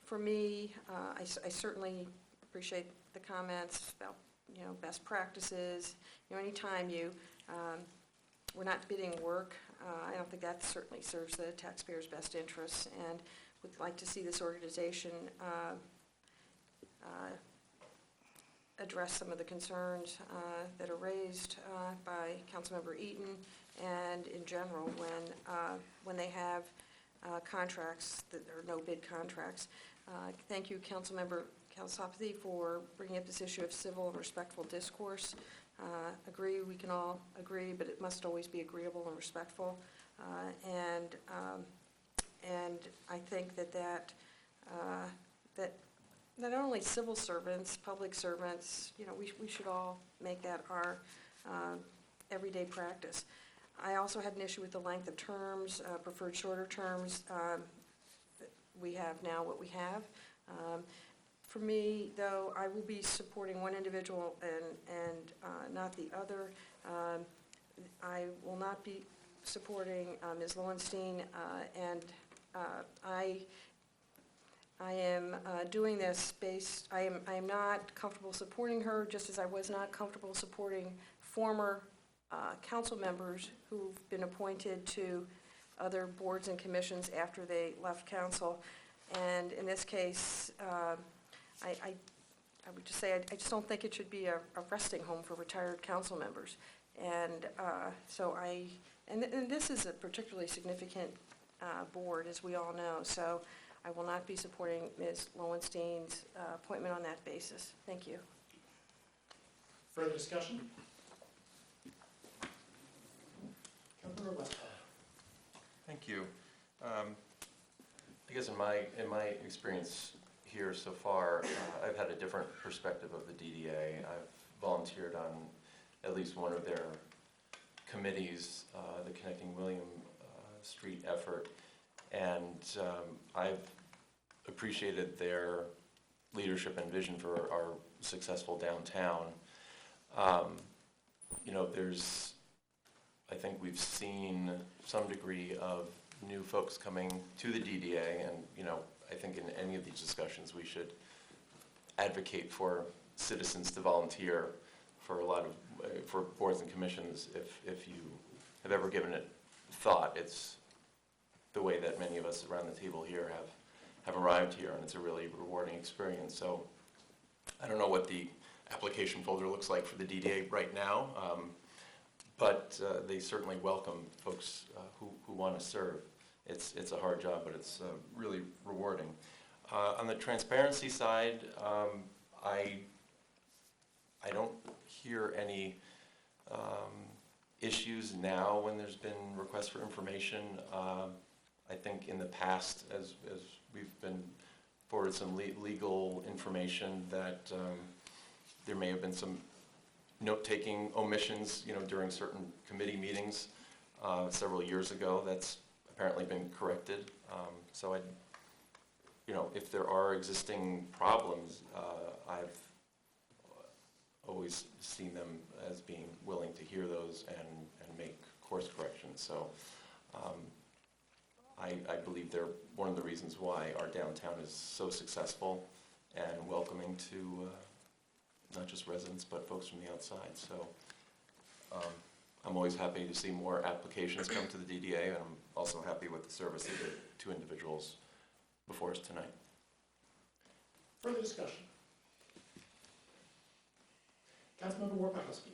for me, I certainly appreciate the comments about, you know, best practices. You know, anytime we're not bidding work, I don't think that certainly serves the taxpayers' best interests, and would like to see this organization address some of the concerns that are raised by Councilmember Eaton and in general when they have contracts that are no bid contracts. Thank you, Councilmember Kalsopathy, for bringing up this issue of civil and respectful discourse. Agree, we can all agree, but it must always be agreeable and respectful. And I think that not only civil servants, public servants, you know, we should all make that our everyday practice. I also had an issue with the length of terms, preferred shorter terms. We have now what we have. For me, though, I will be supporting one individual and not the other. I will not be supporting Ms. Lowenstein, and I am doing this based, I am not comfortable supporting her, just as I was not comfortable supporting former council members who've been appointed to other boards and commissions after they left council. And in this case, I would just say I just don't think it should be a resting home for retired council members. And and this is a particularly significant board, as we all know. So I will not be supporting Ms. Lowenstein's appointment on that basis. Thank you. Further discussion? Councilmember Westphal. Thank you. I guess in my experience here so far, I've had a different perspective of the DDA. I've volunteered on at least one of their committees, the Connecting William Street effort, and I've appreciated their leadership and vision for our successful downtown. You know, I think we've seen some degree of new folks coming to the DDA, and, you know, I think in any of these discussions we should advocate for citizens to volunteer for a lot of, for boards and commissions. If you have ever given it thought, it's the way that many of us around the table here have arrived here, and it's a really rewarding experience. So I don't know what the application folder looks like for the DDA right now, but they certainly welcome folks who want to serve. It's a hard job, but it's really rewarding. On the transparency side, I don't hear any issues now when there's been requests for information. I think in the past, as we've been forwarded some legal information, that there may have been some note-taking omissions, you know, during certain committee meetings. several years ago. That's apparently been corrected. So if there are existing problems, I've always seen them as being willing to hear those and make course corrections. So I believe they're one of the reasons why our downtown is so successful and welcoming to not just residents, but folks from the outside. So I'm always happy to see more applications come to the DDA, and I'm also happy with the service of the two individuals before us tonight. Further discussion? Councilmember Warpahowski.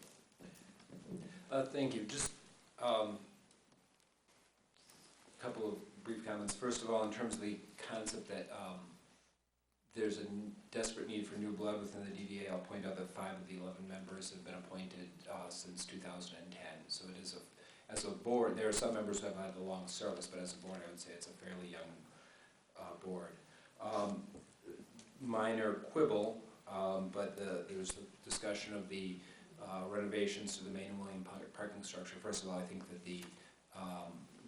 Thank you. Just a couple of brief comments. First of all, in terms of the concept that there's a desperate need for new blood within the DDA, I'll point out that 5 of the 11 members have been appointed since 2010. So it is, as a board, there are some members who have had a long service, but as a board, I would say it's a fairly young board. Minor quibble, but there's the discussion of the renovations to the main and William parking structure. First of all, I think that the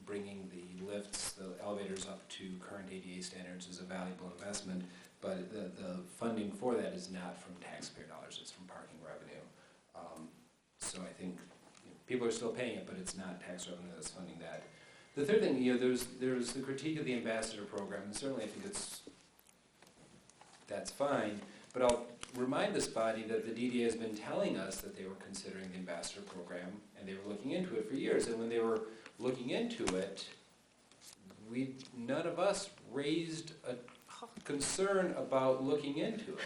bringing the lifts, the elevators up to current ADA standards is a valuable investment, but the funding for that is not from taxpayer dollars, it's from parking revenue. So I think people are still paying it, but it's not tax revenue that's funding that. The third thing, there's the critique of the ambassador program, and certainly I think that's fine, but I'll remind this body that the DDA has been telling us that they were considering the ambassador program, and they were looking into it for years, and when they were looking into it, none of us raised a concern about looking into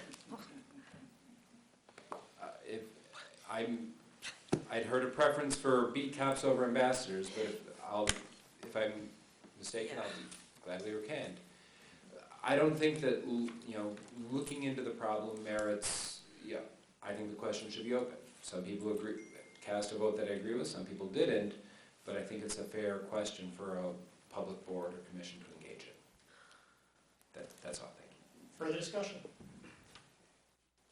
it. I'd heard a preference for beat cops over ambassadors, but if I'm mistaken, I'll gladly recant. I don't think that looking into the problem merits. I think the question should be open. Some people cast a vote that I agree with. Some people didn't. But I think it's a fair question for a public board or commission to engage in. That's all. Thank you. Further discussion?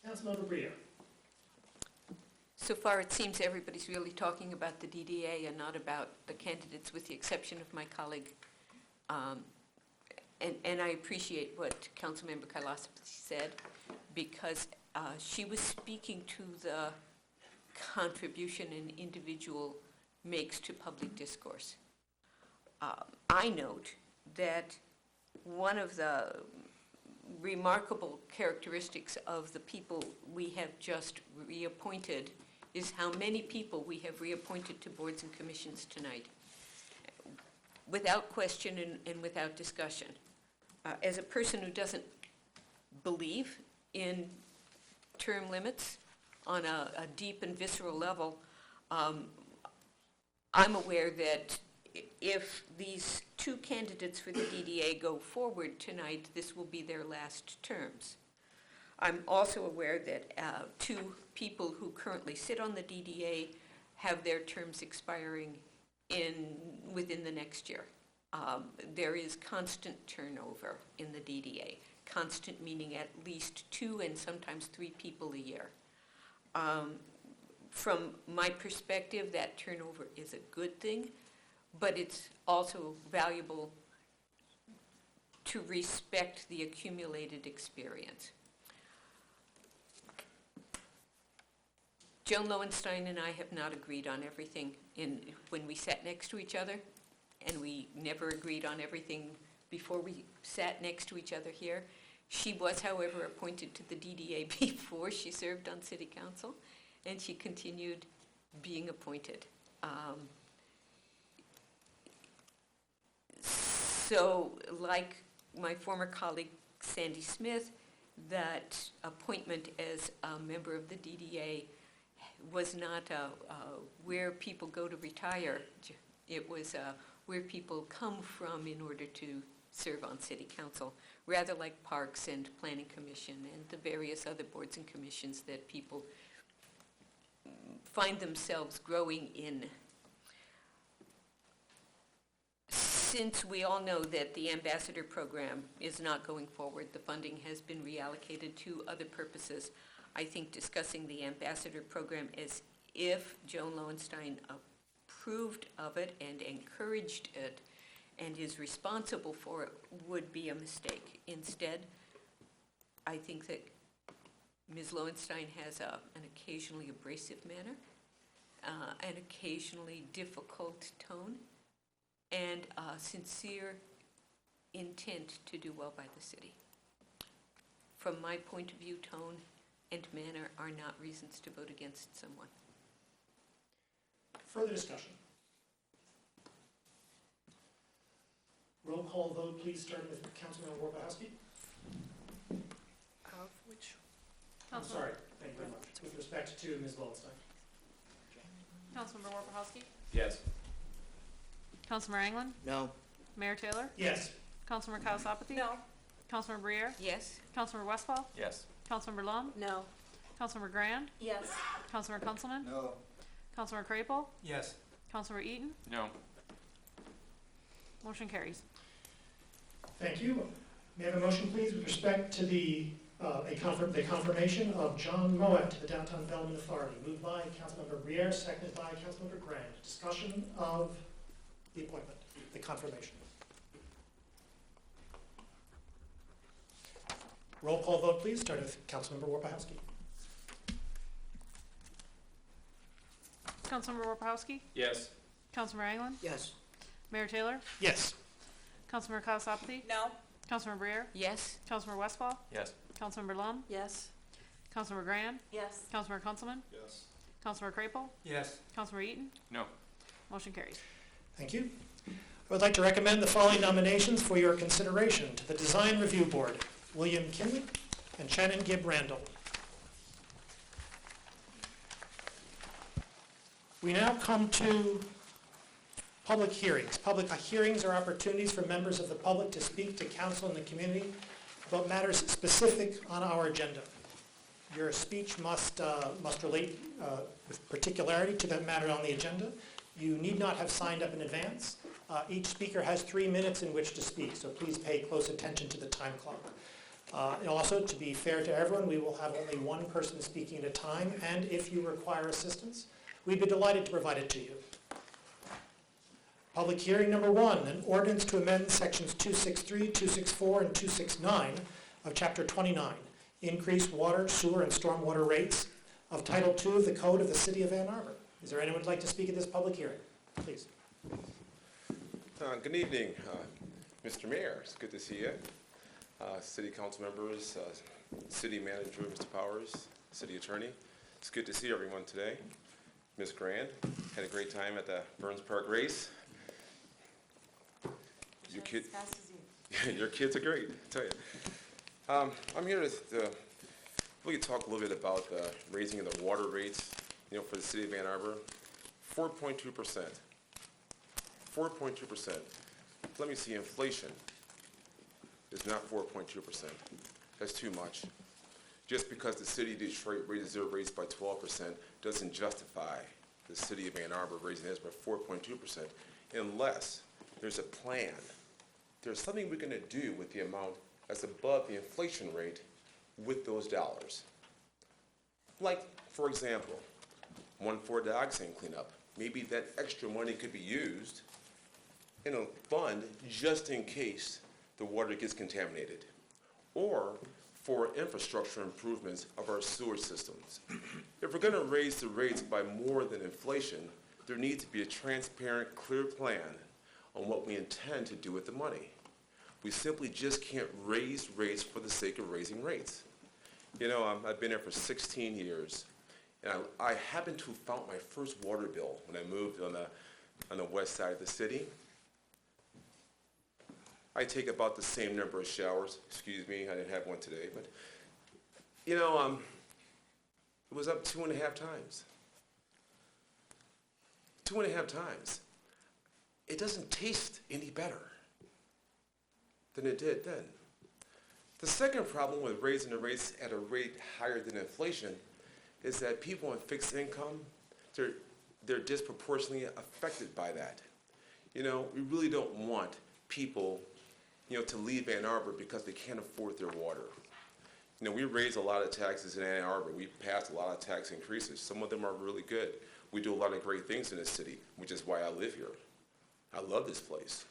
Councilmember Brier. So far, it seems everybody's really talking about the DDA and not about the candidates, with the exception of my colleague. And I appreciate what Councilmember Kailasopoulos said, because she was speaking to the contribution an individual makes to public discourse. I note that one of the remarkable characteristics of the people we have just reappointed is how many people we have reappointed to boards and commissions tonight, without question and without discussion. As a person who doesn't believe in term limits on a deep and visceral level, I'm aware that if these two candidates for the DDA go forward tonight, this will be their last terms. I'm also aware that 2 people who currently sit on the DDA have their terms expiring within the next year. There is constant turnover in the DDA, constant meaning at least 2 and sometimes 3 people a year. From my perspective, that turnover is a good thing, but it's also valuable to respect the accumulated experience. Joan Lowenstein and I have not agreed on everything when we sat next to each other, and we never agreed on everything before we sat next to each other here. She was, however, appointed to the DDA before she served on City Council, and she continued being appointed. So, like my former colleague Sandy Smith, that appointment as a member of the DDA was not where people go to retire. It was where people come from in order to serve on City Council, rather like Parks and Planning Commission and the various other boards and commissions that people find themselves growing in. Since we all know that the ambassador program is not going forward, the funding has been reallocated to other purposes. I think discussing the ambassador program as if Joan Lowenstein approved of it and encouraged it and is responsible for it would be a mistake. Instead, I think that Ms. Lowenstein has an occasionally abrasive manner, an occasionally difficult tone, and a sincere intent to do well by the city. From my point of view, tone and manner are not reasons to vote against someone. Further discussion? Roll call vote, please, starting with Councilmember Warpahowski. Of which? I'm sorry, thank you very much. With respect to Ms. Lowenstein. Councilmember Warpahowski? Yes. Councilmember Anglin? No. Mayor Taylor? Yes. Councilmember Cavasoppati? No. Councilmember Briere? Yes? Councilmember Westphal? Yes. Councilmember Lum? No. Councilmember Grand? Yes. Councilmember Kunzelman? No. Councilmember Crapel? Yes. Councilmember Eaton? No. Motion carries. Thank you. May I have a motion, please, with respect to the confirmation of John Moet to the Downtown Development Authority, moved by Councilmember Briere, seconded by Councilmember Grand. Discussion of the appointment, the confirmation. Roll call vote, please, starting with Councilmember Warpahowski. Councilmember Warpahowski? Yes. Councilmember Anglin? Yes. Mayor Taylor? Yes. Councilmember Cavasoppati? No. Councilmember Briere? Yes? Councilmember Westphal? Yes. Councilmember Lum? Yes. Councilmember Grand? Yes. Councilmember Kunzelman? Yes. Councilmember Crapel? Yes. Councilmember Eaton? No. Motion carries. Thank you. I would like to recommend the following nominations for your consideration to the Design Review Board: William Kinley and Shannon Gibb Randall. We now come to public hearings. Public hearings are opportunities for members of the public to speak to council and the community about matters specific on our agenda. Your speech must relate with particularity to that matter on the agenda. You need not have signed up in advance. Each speaker has 3 minutes in which to speak, so please pay close attention to the time clock. And also, to be fair to everyone, we will have only one person speaking at a time, and if you require assistance, we'd be delighted to provide it to you. Public hearing number 1, an ordinance to amend sections 263, 264, and 269 of Chapter 29, increase water, sewer, and stormwater rates of Title II of the Code of the City of Ann Arbor. Is there anyone who'd like to speak at this public hearing? Please. Good evening, Mr. Mayor. It's good to see you. City council members, city manager, Mr. Powers, city attorney. It's good to see everyone today. Ms. Grand, had a great time at the Burns Park race. Your kids are great, I tell you. I'm here to really talk a little bit about the raising of the water rates, for the city of Ann Arbor. 4.2%. 4.2%. Let me see, inflation is not 4.2%. That's too much. Just because the city of Detroit raises their rates by 12% doesn't justify the city of Ann Arbor raising theirs by 4.2% unless there's a plan. There's something we're going to do with the amount that's above the inflation rate with those dollars. Like, for example, one for dioxin cleanup. Maybe that extra money could be used in a fund just in case the water gets contaminated, or for infrastructure improvements of our sewer systems. If we're going to raise the rates by more than inflation, there needs to be a transparent, clear plan on what we intend to do with the money. We simply just can't raise rates for the sake of raising rates. I've been here for 16 years, and I happened to have found my first water bill when I moved on the west side of the city. I take about the same number of showers. Excuse me, I didn't have one today, but it was up 2.5 times. 2.5 times. It doesn't taste any better than it did then. The second problem with raising the rates at a rate higher than inflation is that people on fixed income, they're disproportionately affected by that. We really don't want people to leave Ann Arbor because they can't afford their water. We raise a lot of taxes in Ann Arbor. We passed a lot of tax increases. Some of them are really good. We do a lot of great things in this city, which is why I live here. I love this place.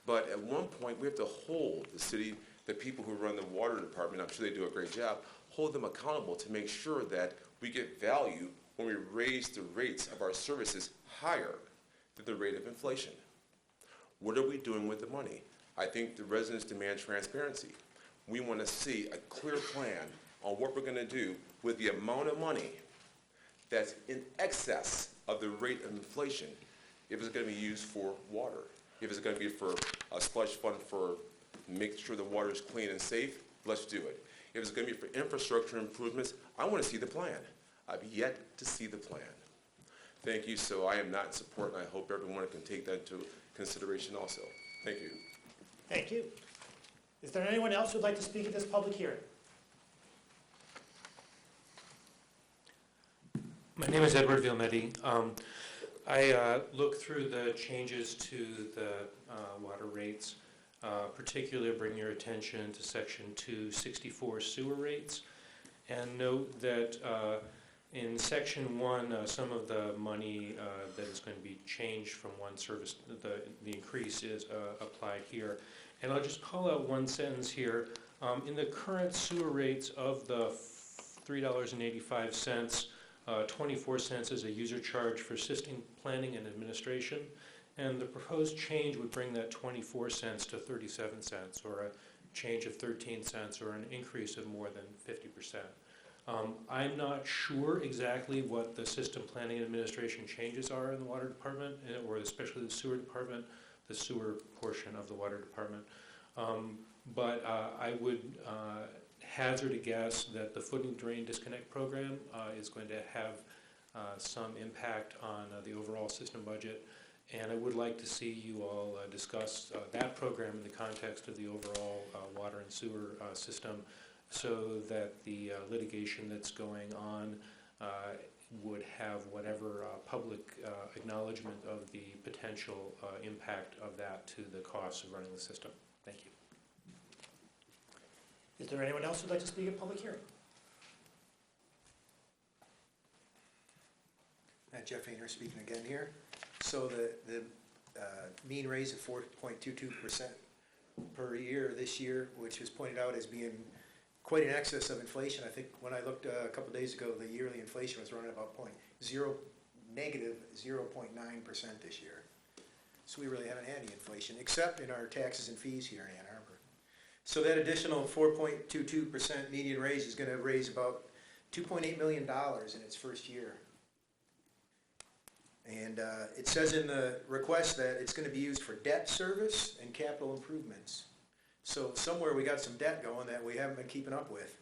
But at one point, we have to hold the city, the people who run the water department, I'm sure they do a great job, hold them accountable to make sure that we get value when we raise the rates of our services higher than the rate of inflation. What are we doing with the money? I think the residents demand transparency. We want to see a clear plan on what we're going to do with the amount of money that's in excess of the rate of inflation, if it's going to be used for water, if it's going to be for a slush fund for making sure the water is clean and safe, let's do it. If it's going to be for infrastructure improvements, I want to see the plan. I've yet to see the plan. Thank you. So I am not in support, and I hope everyone can take that into consideration also. Thank you. Thank you. Is there anyone else who would like to speak at this public hearing? My name is Edward Vilmetti. I looked through the changes to the water rates, particularly bring your attention to Section 264 sewer rates, and note that in Section 1, some of the money that is going to be changed from one service, the increase is applied here. And I'll just call out one sentence here. In the current sewer rates of the $3.85, 24 cents is a user charge for system planning and administration, and the proposed change would bring that 24 cents to 37 cents, or a change of 13 cents, or an increase of more than 50%. I'm not sure exactly what the system planning and administration changes are in the water department, or especially the sewer department, the sewer portion of the water department. But I would hazard a guess that the foot and drain disconnect program is going to have some impact on the overall system budget. And I would like to see you all discuss that program in the context of the overall water and sewer system, so that the litigation that's going on would have whatever public acknowledgement of the potential impact of that to the costs of running the system. Thank you. Is there anyone else who would like to speak at public hearing? Jeff Hayner speaking again here. So the mean raise of 4.22% per year this year, which was pointed out as being quite in excess of inflation. I think when I looked a couple days ago, the yearly inflation was running about negative 0.9% this year. So we really haven't had any inflation, except in our taxes and fees here in Ann Arbor. So that additional 4.22% median raise is going to raise about $2.8 million in its first year. And it says in the request that it's going to be used for debt service and capital improvements. So somewhere we got some debt going that we haven't been keeping up with.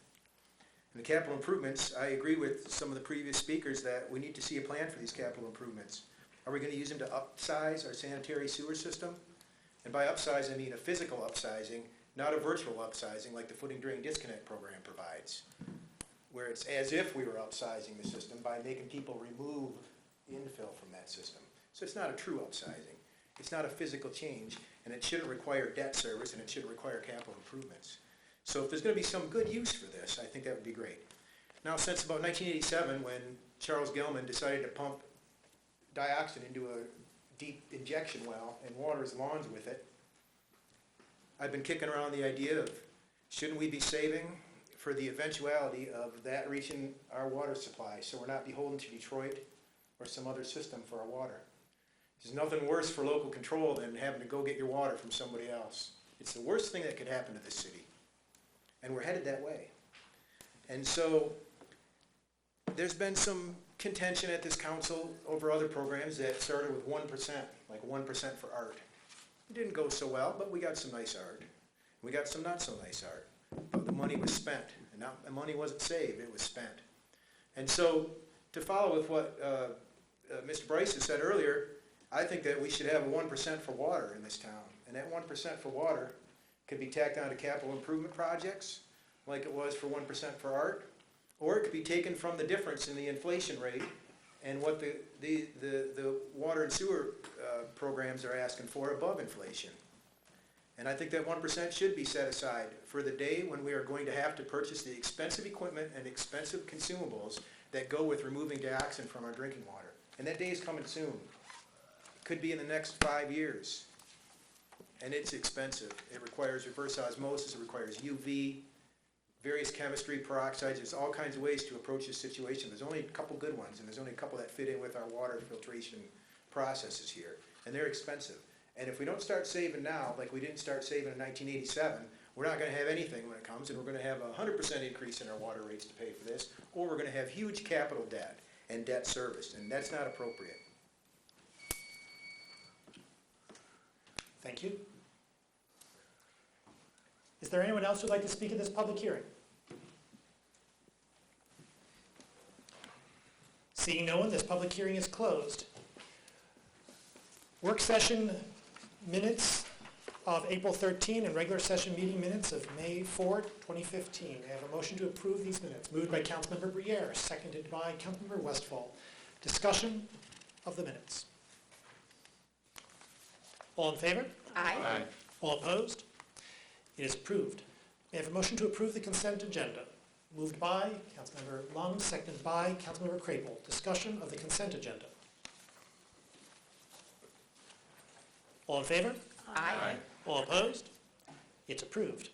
And the capital improvements, I agree with some of the previous speakers that we need to see a plan for these capital improvements. Are we going to use them to upsize our sanitary sewer system? And by upsize, I mean a physical upsizing, not a virtual upsizing like the footing drain disconnect program provides, where it's as if we were upsizing the system by making people remove infill from that system. So it's not a true upsizing. It's not a physical change, and it shouldn't require debt service, and it shouldn't require capital improvements. So if there's going to be some good use for this, I think that would be great. Now, since about 1987, when Charles Gilman decided to pump dioxin into a deep injection well and water his lawns with it, I've been kicking around the idea of, shouldn't we be saving for the eventuality of that reaching our water supply, so we're not beholden to Detroit or some other system for our water. There's nothing worse for local control than having to go get your water from somebody else. It's the worst thing that could happen to this city. And we're headed that way. And so there's been some contention at this council over other programs that started with 1%, like 1% for art. It didn't go so well, but we got some nice art. We got some not so nice art. But the money was spent. And not, the money wasn't saved, it was spent. And so to follow with what Mr. Bryce has said earlier, I think that we should have a 1% for water in this town. And that 1% for water could be tacked on to capital improvement projects, like it was for 1% for art, or it could be taken from the difference in the inflation rate and what the water and sewer programs are asking for above inflation. And I think that 1% should be set aside for the day when we are going to have to purchase the expensive equipment and expensive consumables that go with removing dioxin from our drinking water. And that day is coming soon. It could be in the next 5 years. And it's expensive. It requires reverse osmosis, it requires UV, various chemistry, peroxides, there's all kinds of ways to approach this situation. There's only a couple good ones, and there's only a couple that fit in with our water filtration processes here, and they're expensive. And if we don't start saving now, like we didn't start saving in 1987, we're not gonna have anything when it comes, and we're gonna have a 100% increase in our water rates to pay for this, or we're gonna have huge capital debt and debt service, and that's not appropriate. Thank you. Is there anyone else who'd like to speak at this public hearing? Seeing no one, this public hearing is closed. Work session minutes of April 13 and regular session meeting minutes of May 4, 2015. I have a motion to approve these minutes. Moved by Councilmember Briere, seconded by Councilmember Westfall. Discussion of the minutes. All in favor? Aye. All opposed? It is approved. May I have a motion to approve the consent agenda? Moved by Councilmember Lund, seconded by Councilmember Crapel. Discussion of the consent agenda. All in favor? Aye. All opposed? It's approved.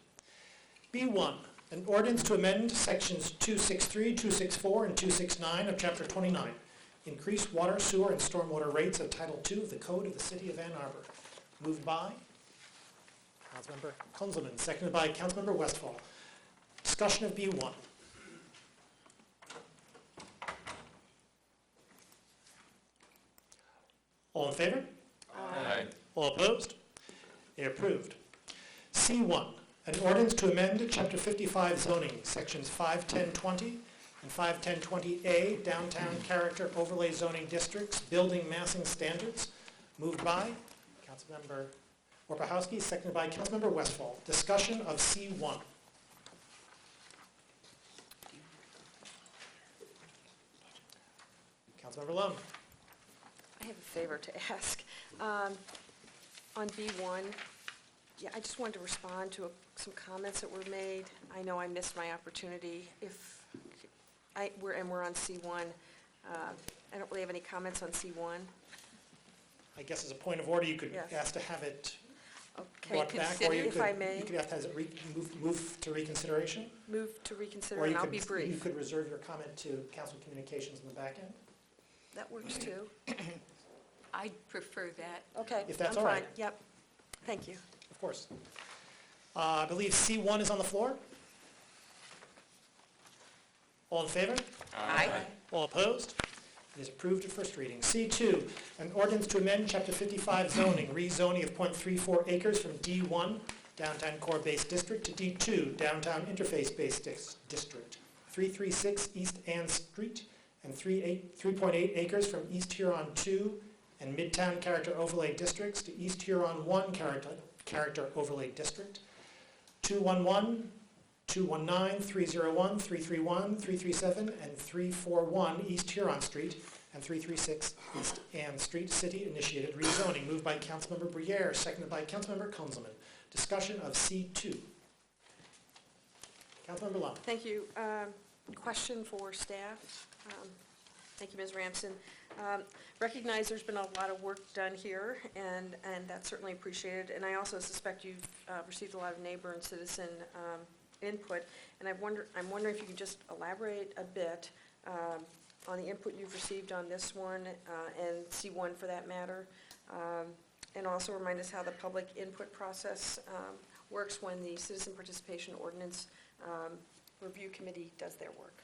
B1, an ordinance to amend sections 263, 264, and 269 of Chapter 29, increase water, sewer, and stormwater rates of Title II of the Code of the City of Ann Arbor. Moved by Councilmember Kunzelman, seconded by Councilmember Westfall. Discussion of B1. All in favor? Aye. All opposed? They are approved. C1, an ordinance to amend Chapter 55 zoning, Sections 51020 and 51020A, downtown character overlay zoning districts, building massing standards. Moved by Councilmember Orpahowski, seconded by Councilmember Westfall. Discussion of C1. Councilmember Lund. I have a favor to ask. On B1, yeah, I just wanted to respond to some comments that were made. I know I missed my opportunity. We're on C1. I don't really have any comments on C1. I guess as a point of order, you could Yes. ask to have it Okay, brought back, or you if I could, may. you could have to have it move to reconsideration. Move to reconsider, Or and you I'll could, be you brief. could reserve your comment to council communications in the back end. That works too. I'd prefer that. Okay. If that's I'm all right. fine. Yep. Thank you. Of course. I believe C1 is on the floor. All in favor? Aye. All opposed? It is approved at first reading. C2, an ordinance to amend Chapter 55 zoning, rezoning of .34 acres from D1, downtown core-based district, to D2, downtown interface-based district. 336 East Ann Street, and 3.8 acres from East Huron 2 and Midtown Character Overlay Districts to East Huron 1 Character Overlay District. 211, 219, 301, 331, 337, and 341 East Huron Street, and 336 East Ann Street, city-initiated rezoning. Moved by Councilmember Briere, seconded by Councilmember Kunzelman. Discussion of C2. Councilmember Lund. Thank you. Question for staff. Thank you, Ms. Ramson. Recognize there's been a lot of work done here, and that's certainly appreciated. And I also suspect you've received a lot of neighbor and citizen input. And I'm wondering if you could just elaborate a bit on the input you've received on this one and C1 for that matter. And also remind us how the public input process works when the Citizen Participation Ordinance Review Committee does their work.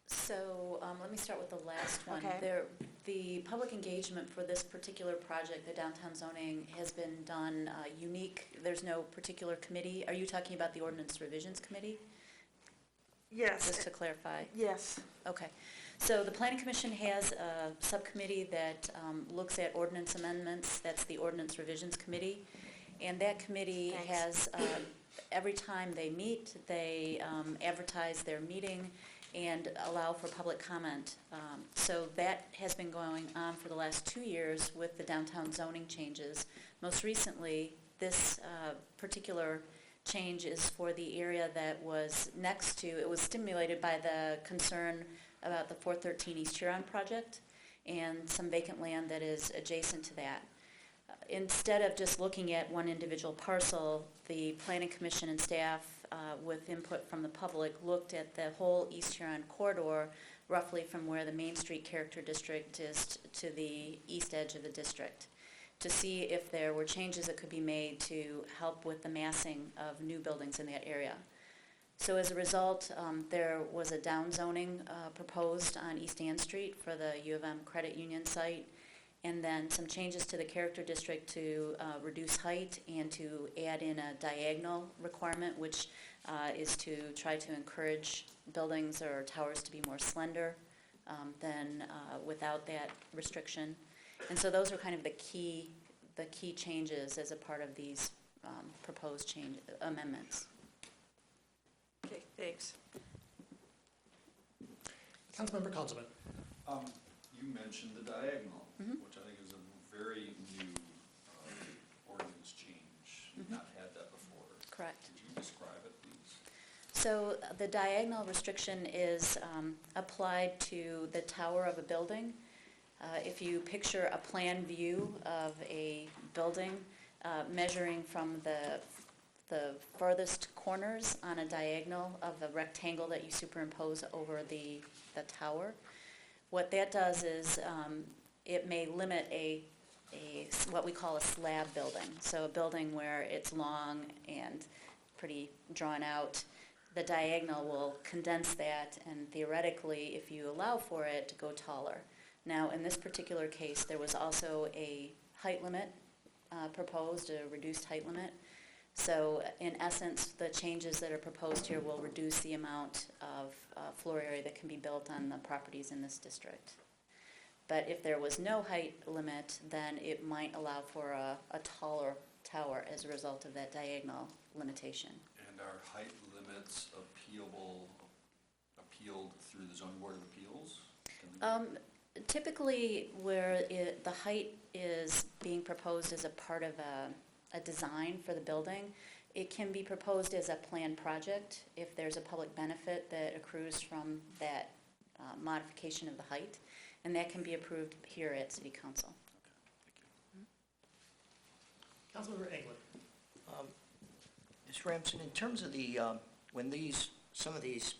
So let me start with the last one. Okay. The public engagement for this particular project, the downtown zoning, has been done unique. There's no particular committee. Are you talking about the Ordinance Revisions Committee? Yes. Just to clarify. Yes. Okay. So the Planning Commission has a subcommittee that looks at ordinance amendments. That's the Ordinance Revisions Committee. And that committee has, every time they meet, they advertise their meeting and allow for public comment. So that has been going on for the last 2 years with the downtown zoning changes. Most recently, this particular change is for the area that was next to, it was stimulated by the concern about the 413 East Huron project and some vacant land that is adjacent to that. Instead of just looking at one individual parcel, the Planning Commission and staff, with input from the public, looked at the whole East Huron corridor, roughly from where the Main Street Character District is to the east edge of the district, to see if there were changes that could be made to help with the massing of new buildings in that area. So as a result, there was a downzoning proposed on East Ann Street for the U of M Credit Union site, and then some changes to the character district to reduce height and to add in a diagonal requirement, which is to try to encourage buildings or towers to be more slender than without that restriction. And so those are kind of the key changes as a part of these proposed amendments. Okay, thanks. Councilmember Conzelman. You mentioned the diagonal, which I think is a very new ordinance change. Not had that before. Correct. Could you describe it, please? So the diagonal restriction is applied to the tower of a building. If you picture a plan view of a building measuring from the furthest corners on a diagonal of the rectangle that you superimpose over the tower, what that does is it may limit what we call a slab building. So a building where it's long and pretty drawn out. The diagonal will condense that, and theoretically, if you allow for it, to go taller. Now, in this particular case, there was also a height limit proposed, a reduced height limit. So in essence, the changes that are proposed here will reduce the amount of floor area that can be built on the properties in this district. But if there was no height limit, then it might allow for a taller tower as a result of that diagonal limitation. And are height limits appealed through the zoning board of appeals? Typically, where the height is being proposed as a part of a design for the building, it can be proposed as a planned project if there's a public benefit that accrues from that modification of the height, and that can be approved here at City Council. Councilmember England. Ms. Ramson, in terms of the, when some of these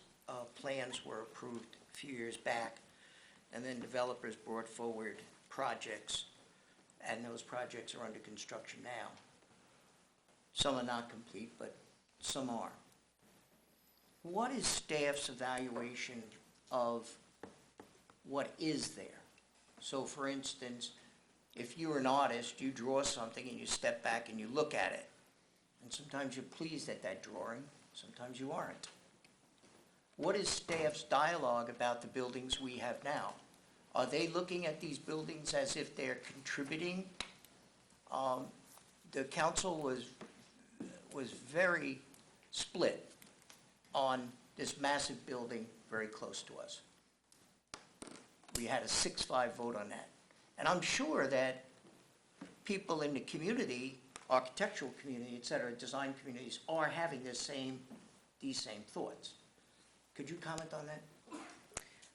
plans were approved a few years back, and then developers brought forward projects, and those projects are under construction now. Some are not complete, but some are. What is staff's evaluation of what is there? So for instance, if you're an artist, you draw something and you step back and you look at it. And sometimes you're pleased at that drawing, sometimes you aren't. What is staff's dialogue about the buildings we have now? Are they looking at these buildings as if they're contributing? The council was very split on this massive building very close to us. We had a 6-5 vote on that. And I'm sure that people in the community, architectural community, et cetera, design communities, are having these same thoughts. Could you comment on that?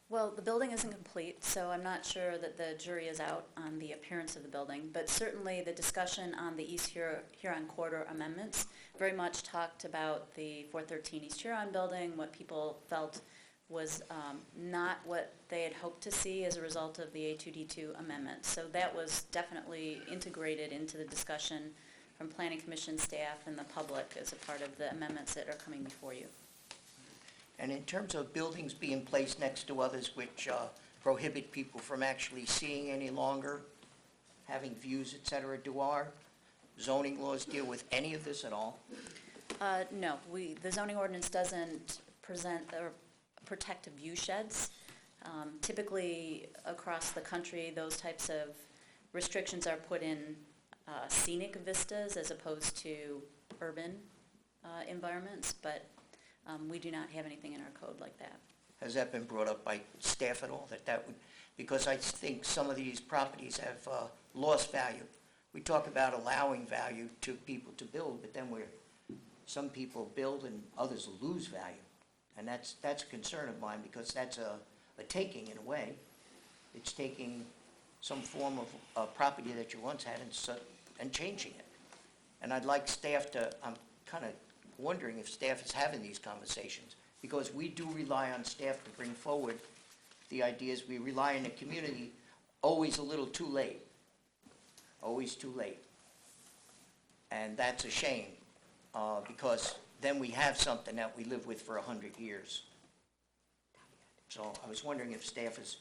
Well, the building isn't complete, so I'm not sure that the jury is out on the appearance of the building, but certainly the discussion on the East Huron Corridor amendments very much talked about the 413 East Huron building, what people felt was not what they had hoped to see as a result of the A2D2 amendment. So that was definitely integrated into the discussion from Planning Commission staff and the public as a part of the amendments that are coming before you. And in terms of buildings being placed next to others which prohibit people from actually seeing any longer, having views, et cetera, do our zoning laws deal with any of this at all? No, the zoning ordinance doesn't present or protect view sheds. Typically, across the country, those types of restrictions are put in scenic vistas as opposed to urban environments, but we do not have anything in our code like that. Has that been brought up by staff at all, that would, because I think some of these properties have lost value. We talk about allowing value to people to build, but then some people build and others lose value. And that's a concern of mine, because that's a a taking in a way. It's taking some form of property that you once had and changing it. And I'd like staff to, I'm kind of wondering if staff is having these conversations, because we do rely on staff to bring forward the ideas. We rely on the community, always a little too late. Always too late. And that's a shame, because then we have something that we live with for 100 years. So I was wondering if staff is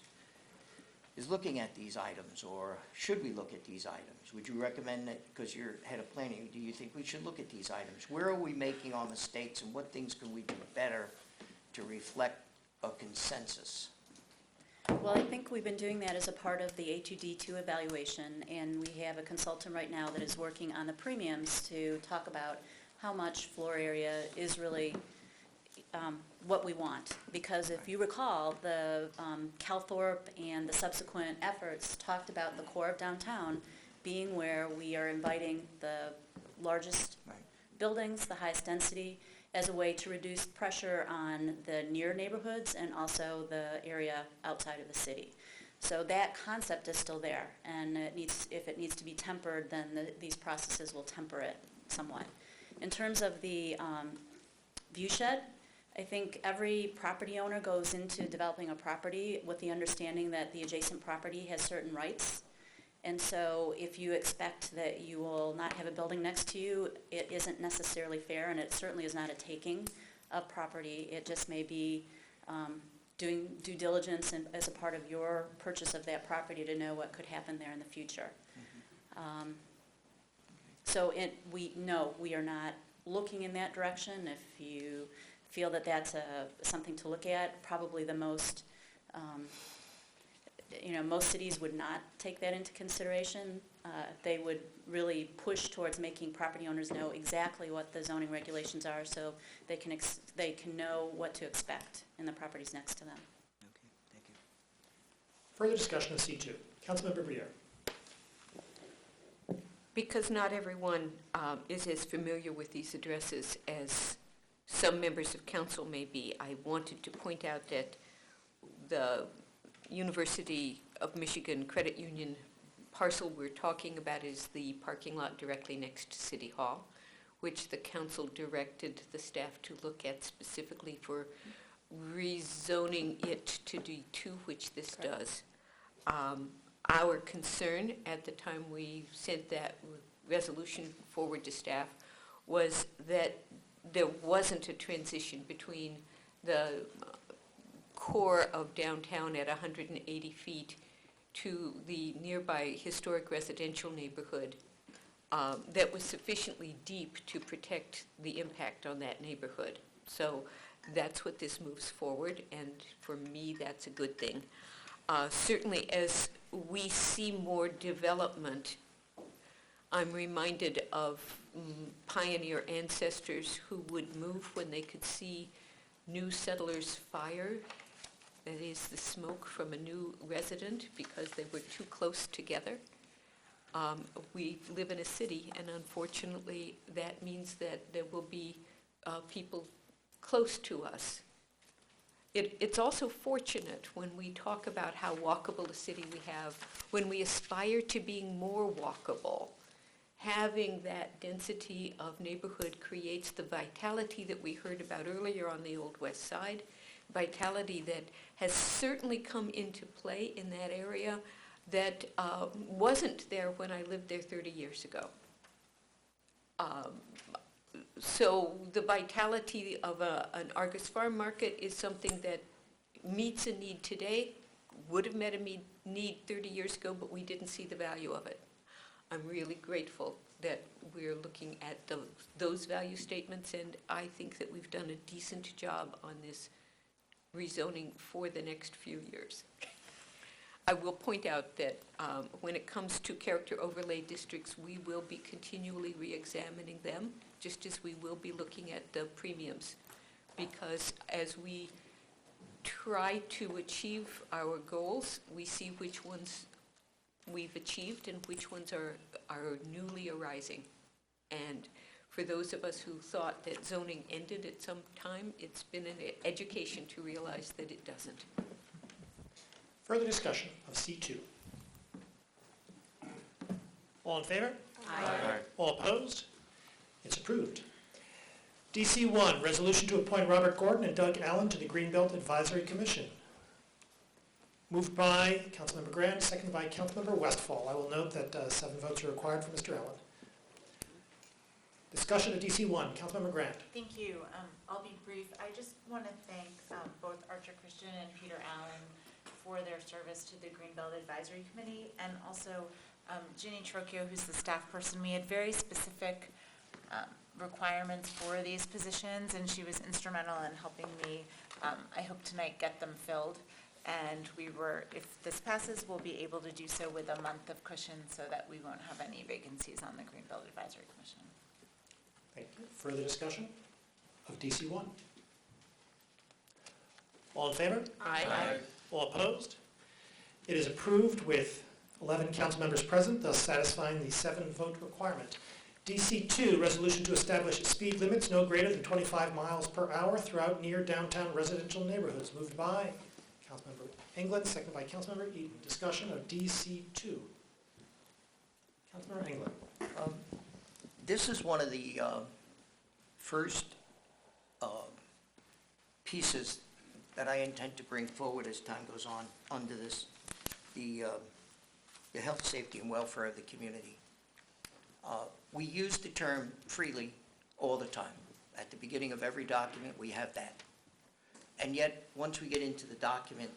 looking at these items, or should we look at these items? Would you recommend that, because you're head of planning, do you think we should look at these items? Where are we making our mistakes, and what things can we do better to reflect a consensus? Well, I think we've been doing that as a part of the HUD2 evaluation, and we have a consultant right now that is working on the premiums to talk about how much floor area is really what we want. Because if you recall, the Calthorpe and the subsequent efforts talked about the core of downtown being where we are inviting the largest buildings, the highest density, as a way to reduce pressure on the near neighborhoods and also the area outside of the city. So that concept is still there, and if it needs to be tempered, then these processes will temper it somewhat. In terms of the view shed, I think every property owner goes into developing a property with the understanding that the adjacent property has certain rights. And so if you expect that you will not have a building next to you, it isn't necessarily fair, and it certainly is not a taking of property. It just may be doing due diligence as a part of your purchase of that property to know what could happen there in the future. So we are not looking in that direction. If you feel that that's something to look at, probably the most most cities would not take that into consideration. They would really push towards making property owners know exactly what the zoning regulations are, so they can know what to expect in the properties next to them. Okay, thank you. Further discussion of C2. Councilmember Briere. Because not everyone is as familiar with these addresses as some members of council may be, I wanted to point out that the University of Michigan Credit Union parcel we're talking about is the parking lot directly next to City Hall, which the council directed the staff to look at specifically for rezoning it to D2, which this does. Our concern at the time we sent that resolution forward to staff was that there wasn't a transition between the core of downtown at 180 feet to the nearby historic residential neighborhood that was sufficiently deep to protect the impact on that neighborhood. So that's what this moves forward, and for me, that's a good thing. Certainly, as we see more development, I'm reminded of pioneer ancestors who would move when they could see new settlers' fire, that is the smoke from a new resident, because they were too close together. We live in a city, and unfortunately, that means that there will be people close to us. It's also fortunate when we talk about how walkable a city we have, when we aspire to being more walkable. Having that density of neighborhood creates the vitality that we heard about earlier on the Old West Side, vitality that has certainly come into play in that area that wasn't there when I lived there 30 years ago. So the vitality of an Argus Farm Market is something that meets a need today, would have met a need 30 years ago, but we didn't see the value of it. I'm really grateful that we're looking at those value statements, and I think that we've done a decent job on this rezoning for the next few years. I will point out that when it comes to character overlay districts, we will be continually re-examining them, just as we will be looking at the premiums, because as we try to achieve our goals, we see which ones we've achieved and which ones are newly arising. And for those of us who thought that zoning ended at some time, it's been an education to realize that it doesn't. Further discussion of C2? All in favor? Aye. All opposed? It's approved. DC1, resolution to appoint Robert Gordon and Doug Allen to the Greenbelt Advisory Commission. Moved by Councilmember Grant, seconded by Councilmember Westfall. I will note that 7 votes are required for Mr. Allen. Discussion of DC1, Councilmember Grant. Thank you. I'll be brief. I just want to thank both Archer Christian and Peter Allen for their service to the Greenbelt Advisory Committee, and also Ginny Trocchio, who's the staff person. We had very specific requirements for these positions, and she was instrumental in helping me, I hope tonight, get them filled. And if this passes, we'll be able to do so with a month of cushion so that we won't have any vacancies on the Greenbelt Advisory Commission. Thank you. Further discussion of DC1? All in favor? Aye. All opposed? It is approved with 11 council members present, thus satisfying the 7-vote requirement. DC2, resolution to establish speed limits no greater than 25 miles per hour throughout near downtown residential neighborhoods. Moved by Councilmember England, seconded by Councilmember Eaton. Discussion of DC2. Councilmember England. This is one of the first pieces that I intend to bring forward as time goes on under this, the health, safety, and welfare of the community. We use the term freely all the time. At the beginning of every document, we have that. And yet, once we get into the document,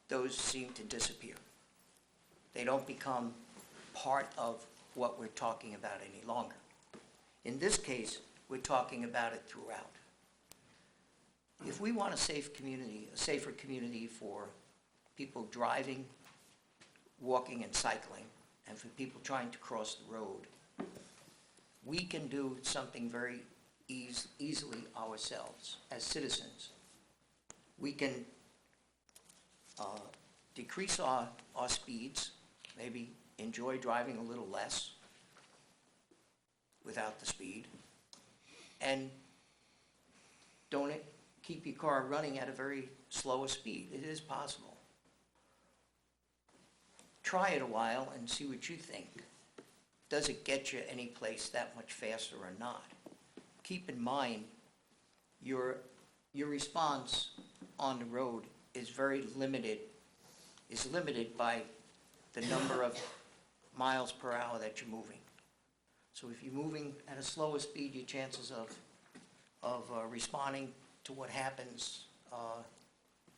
those seem to disappear. They don't become part of what we're talking about any longer. In this case, we're talking about it throughout. If we want a safe community, a safer community for people driving, walking, and cycling, and for people trying to cross the road, we can do something very easily ourselves as citizens. We can decrease our speeds, maybe enjoy driving a little less without the speed, and don't keep your car running at a very slow speed. It is possible. Try it a while and see what you think. Does it get you any place that much faster or not? Keep in mind, your response on the road is very limited, is limited by the number of miles per hour that you're moving. So if you're moving at a slower speed, your chances of responding to what happens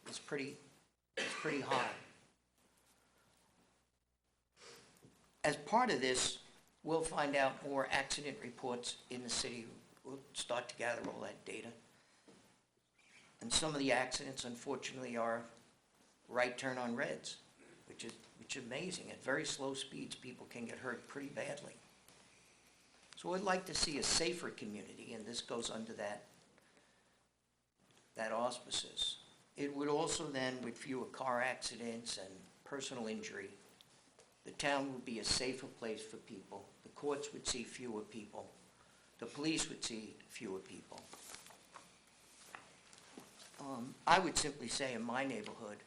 is pretty high. As part of this, we'll find out more accident reports in the city. We'll start to gather all that data. And some of the accidents, unfortunately, are right turn on reds, which is amazing. At very slow speeds, people can get hurt pretty badly. So we'd like to see a safer community, and this goes under that auspices. It would also then, with fewer car accidents and personal injury, the town would be a safer place for people. The courts would see fewer people. The police would see fewer people. I would simply say in my neighborhood,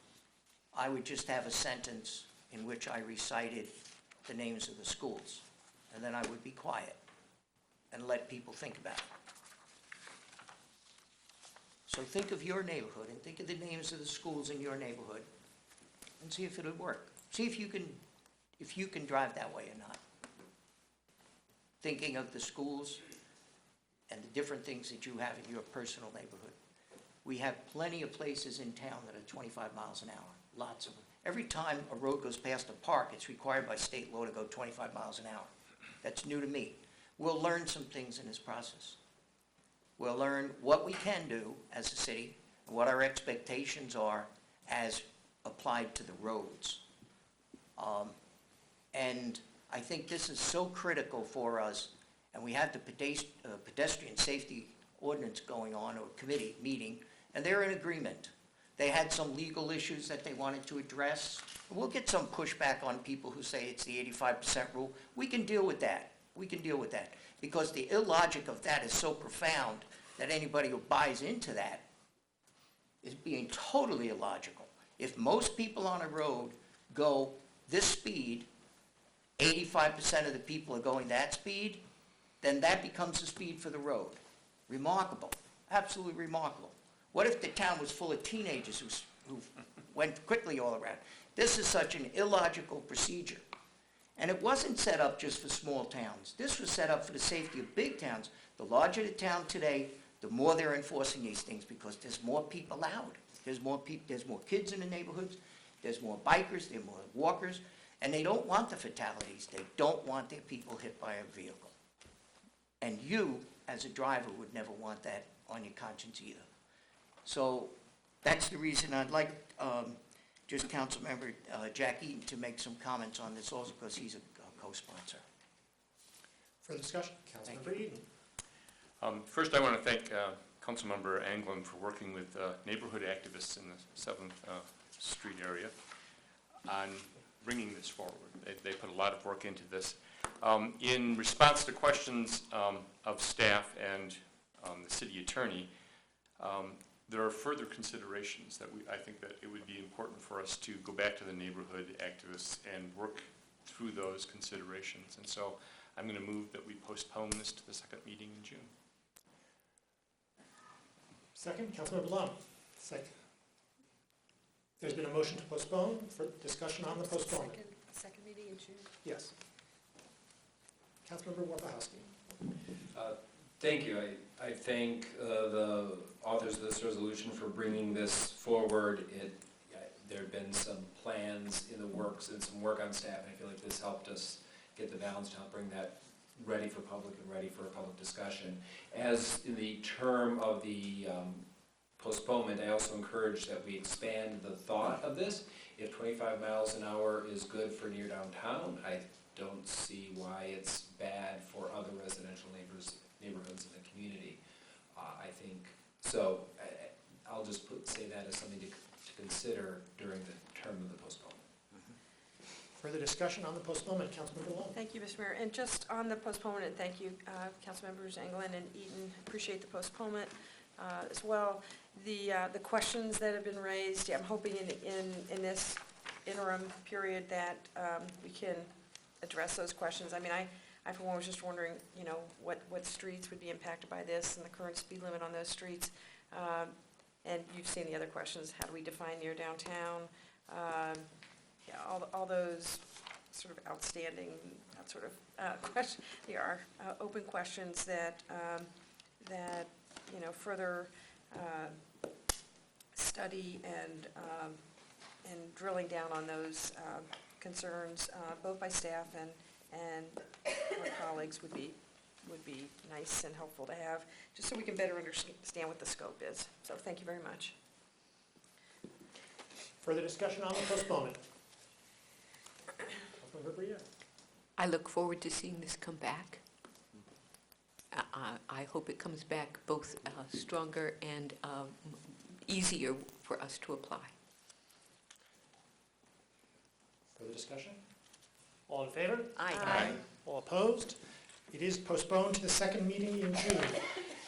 I would just have a sentence in which I recited the names of the schools, and then I would be quiet and let people think about it. So think of your neighborhood and think of the names of the schools in your neighborhood and see if it'll work. See if you can drive that way or not. Thinking of the schools and the different things that you have in your personal neighborhood. We have plenty of places in town that are 25 miles an hour, lots of them. Every time a road goes past a park, it's required by state law to go 25 miles an hour. That's new to me. We'll learn some things in this process. We'll learn what we can do as a city, and what our expectations are as applied to the roads. And I think this is so critical for us, and we had the pedestrian safety ordinance going on, or committee meeting, and they're in agreement. They had some legal issues that they wanted to address. We'll get some pushback on people who say it's the 85% rule. We can deal with that. We can deal with that. Because the illogic of that is so profound that anybody who buys into that is being totally illogical. If most people on a road go this speed, 85% of the people are going that speed, then that becomes the speed for the road. Remarkable, absolutely remarkable. What if the town was full of teenagers who went quickly all around? This is such an illogical procedure. And it wasn't set up just for small towns. This was set up for the safety of big towns. The larger the town today, the more they're enforcing these things because there's more people out. There's more kids in the neighborhoods, there's more bikers, there's more walkers, and they don't want the fatalities. They don't want their people hit by a vehicle. And you, as a driver, would never want that on your conscience either. So that's the reason I'd like just Councilmember Jack Eaton to make some comments on this also because he's a co-sponsor. Further discussion? Councilmember Eden. First, I want to thank Councilmember Anglin for working with neighborhood activists in the 7th Street area on bringing this forward. They put a lot of work into this. In response to questions of staff and the city attorney, there are further considerations that I think that it would be important for us to go back to the neighborhood activists and work through those considerations. And so I'm going to move that we postpone this to the second meeting in June. Second, Councilmember Lum. Second. There's been a motion to postpone for discussion on the postponement. Second meeting in June? Yes. Councilmember Warpahowski. Thank you. I thank the authors of this resolution for bringing this forward. There have been some plans in the works and some work on staff, and I feel like this helped us get the balance to help bring that ready for public and ready for a public discussion. As in the term of the postponement, I also encourage that we expand the thought of this. If 25 miles an hour is good for near downtown, I don't see why it's bad for other residential neighborhoods in the community. I think, so I'll just say that as something to consider during the term of the postponement. Further discussion on the postponement, Councilmember Lum. Thank you, Mr. Mayor. And just on the postponement, and thank you, Councilmembers Anglin and Eaton, appreciate the postponement as well. The questions that have been raised, I'm hoping in this interim period that we can address those questions. I mean, I for one was just wondering, you know, what streets would be impacted by this and the current speed limit on those streets. And you've seen the other questions. How do we define near downtown? Yeah, all those sort of outstanding sort of questions. There are open questions that you know, further study and drilling down on those concerns, both by staff and our colleagues would be nice and helpful to have, just so we can better understand what the scope is. So thank you very much. Further discussion on the postponement. Councilmember Bria. I look forward to seeing this come back. I hope it comes back both stronger and easier for us to apply. Further discussion? All in favor? Aye. Aye. All opposed? It is postponed to the second meeting in June.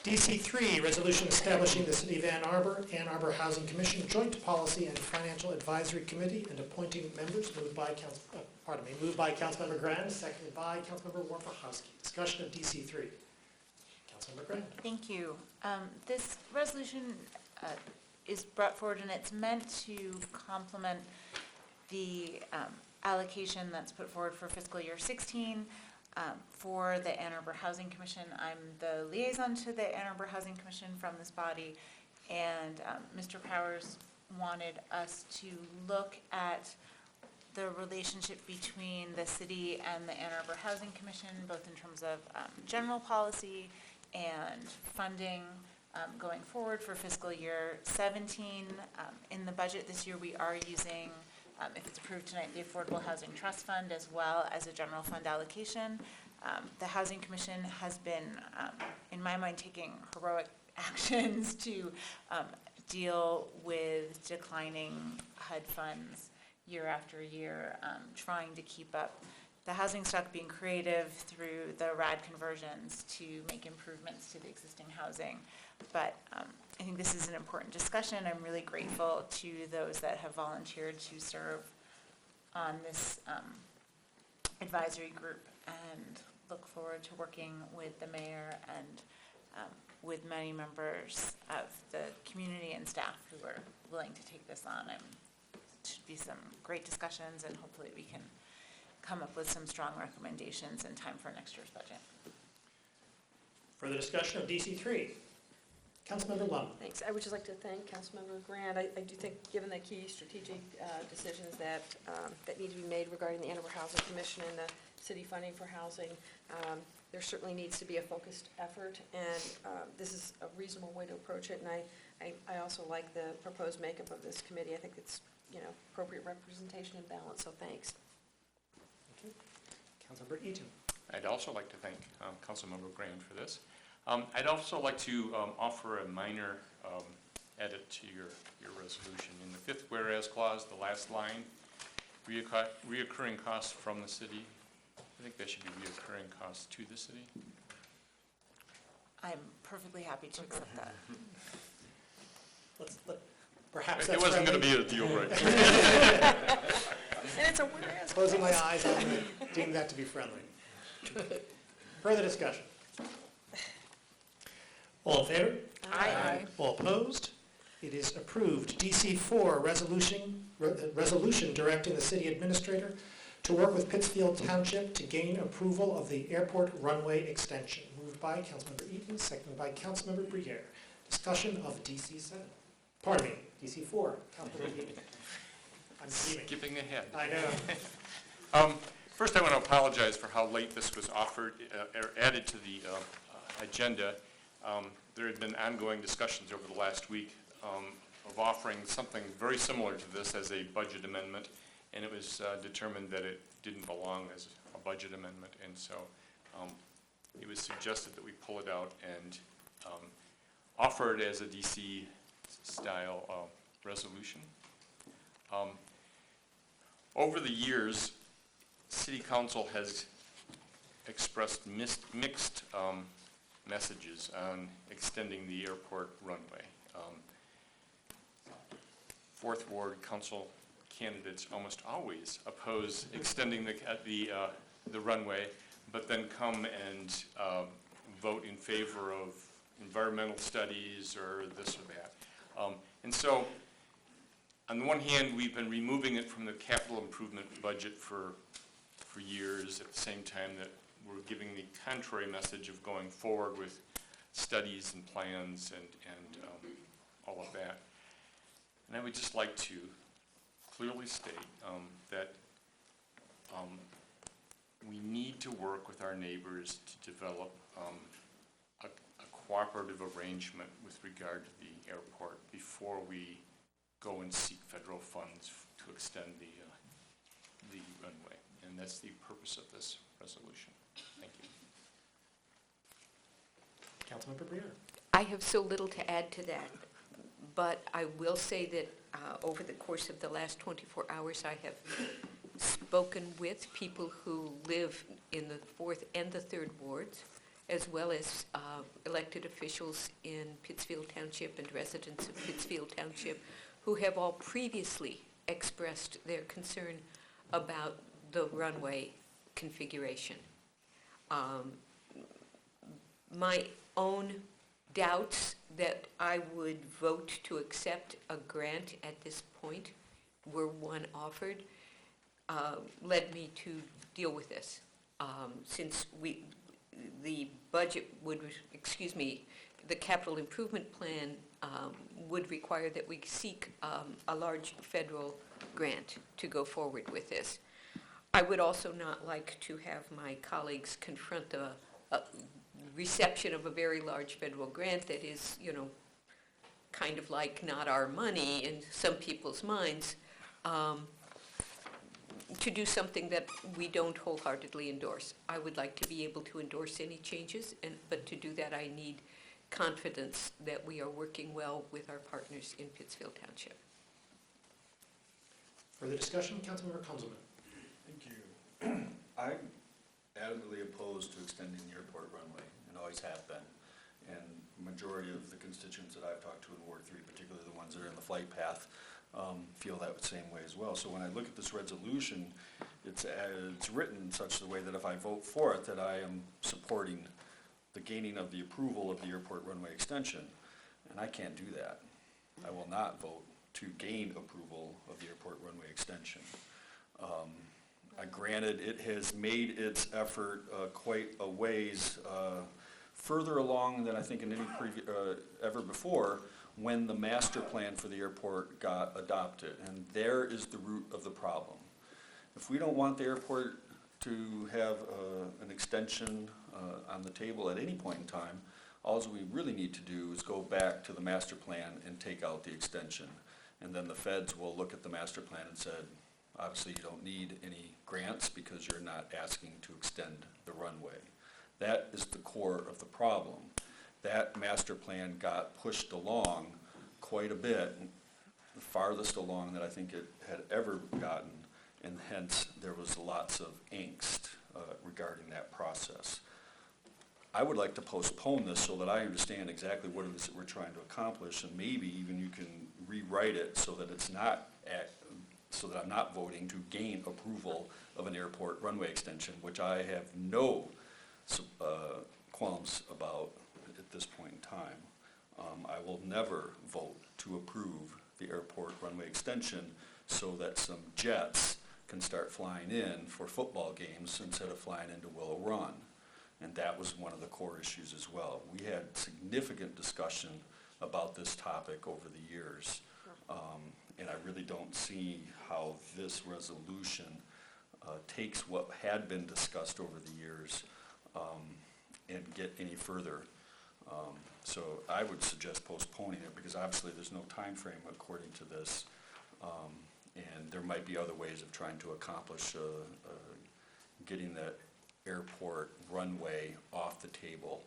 DC3, resolution establishing the City of Ann Arbor Housing Commission Joint Policy and Financial Advisory Committee and appointing members, moved by Councilmember Grand, seconded by Councilmember Warpahowski. Discussion of DC3. Councilmember Grand. Thank you. This resolution is brought forward and it's meant to complement the allocation that's put forward for fiscal year 16 for the Ann Arbor Housing Commission. I'm the liaison to the Ann Arbor Housing Commission from this body, and Mr. Powers wanted us to look at the relationship between the city and the Ann Arbor Housing Commission, both in terms of general policy and funding going forward for fiscal year 17. In the budget this year, we are using, if it's approved tonight, the Affordable Housing Trust Fund as well as a general fund allocation. The Housing Commission has been, in my mind, taking heroic actions to deal with declining HUD funds year after year, trying to keep up the housing stock being creative through the RAD conversions to make improvements to the existing housing. But I think this is an important discussion. I'm really grateful to those that have volunteered to serve on this advisory group, and look forward to working with the mayor and with many members of the community and staff who are willing to take this on. Should be some great discussions, and hopefully we can come up with some strong recommendations in time for next year's budget. Further discussion of DC3? Councilmember Lum. Thanks. I would just like to thank Councilmember Grant. I do think, given the key strategic decisions that need to be made regarding the Ann Arbor Housing Commission and the city funding for housing, there certainly needs to be a focused effort, and this is a reasonable way to approach it. And I also like the proposed makeup of this committee. I think it's, appropriate representation and balance. So thanks. Thank you. Councilmember Eaton. I'd also like to thank Councilmember Graham for this. I'd also like to offer a minor edit to your resolution. In the fifth whereas clause, the last line, reoccurring costs from the city. I think that should be reoccurring costs to the city. I'm perfectly happy to accept that. Perhaps it that's wasn't going to friendly. be a deal breaker. And it's a whereas. Closing my eyes, I'm going to deem that to be friendly. Further discussion? All in favor? Aye. All opposed? It is approved. DC4, resolution directing the city administrator to work with Pittsfield Township to gain approval of the airport runway extension. Moved by Councilmember Eaton, seconded by Councilmember Briere. Discussion of DC7. Pardon me, DC4. Councilmember Eaton. I'm scheming. Skipping ahead. I know. First, I want to apologize for how late this was offered, or added to the agenda. There had been ongoing discussions over the last week of offering something very similar to this as a budget amendment, and it was determined that it didn't belong as a budget amendment, and so it was suggested that we pull it out and offer it as a DC-style resolution. Over the years, City Council has expressed mixed messages on extending the airport runway. Fourth Ward Council candidates almost always oppose extending the runway, but then come and vote in favor of environmental studies or this or that. And so, on the one hand, we've been removing it from the capital improvement budget for years, at the same time that we're giving the contrary message of going forward with studies and plans and all of that. And I would just like to clearly state that we need to work with our neighbors to develop a cooperative arrangement with regard to the airport before we go and seek federal funds to extend the runway. And that's the purpose of this resolution. Thank you. Councilmember Briere. I have so little to add to that, but I will say that over the course of the last 24 hours, I have spoken with people who live in the 4th and the 3rd wards, as well as elected officials in Pittsfield Township and residents of Pittsfield Township who have all previously expressed their concern about the runway configuration. My own doubts that I would vote to accept a grant at this point, were one offered, led me to deal with this. Since the budget would, the capital improvement plan would require that we seek a large federal grant to go forward with this. I would also not like to have my colleagues confront the reception of a very large federal grant that is, kind of like not our money in some people's minds, to do something that we don't wholeheartedly endorse. I would like to be able to endorse any changes, but to do that I need confidence that we are working well with our partners in Pittsfield Township. Further discussion? Councilmember Kunzelman. Thank you. I'm adamantly opposed to extending the airport runway, and always have been. And majority of the constituents that I've talked to in Ward 3, particularly the ones that are in the flight path, feel that same way as well. So when I look at this resolution, it's written in such a way that if I vote for it, that I am supporting the gaining of the approval of the airport runway extension. And I can't do that. I will not vote to gain approval of the airport runway extension. Granted, it has made its effort quite a ways further along than I think in any ever before when the master plan for the airport got adopted. And there is the root of the problem. If we don't want the airport to have an extension on the table at any point in time, all we really need to do is go back to the master plan and take out the extension. And then the feds will look at the master plan and said, obviously you don't need any grants because you're not asking to extend the runway. That is the core of the problem. That master plan got pushed along quite a bit, the farthest along that I think it had ever gotten, and hence there was lots of angst regarding that process. I would like to postpone this so that I understand exactly what it is that we're trying to accomplish, and maybe even you can rewrite it so that it's not so that I'm not voting to gain approval of an airport runway extension, which I have no qualms about at this point in time. I will never vote to approve the airport runway extension so that some jets can start flying in for football games instead of flying into Willow Run. And that was one of the core issues as well. We had significant discussion about this topic over the years. And I really don't see how this resolution takes what had been discussed over the years and get any further. So I would suggest postponing it because obviously there's no time frame according to this. And there might be other ways of trying to accomplish getting that airport runway off the table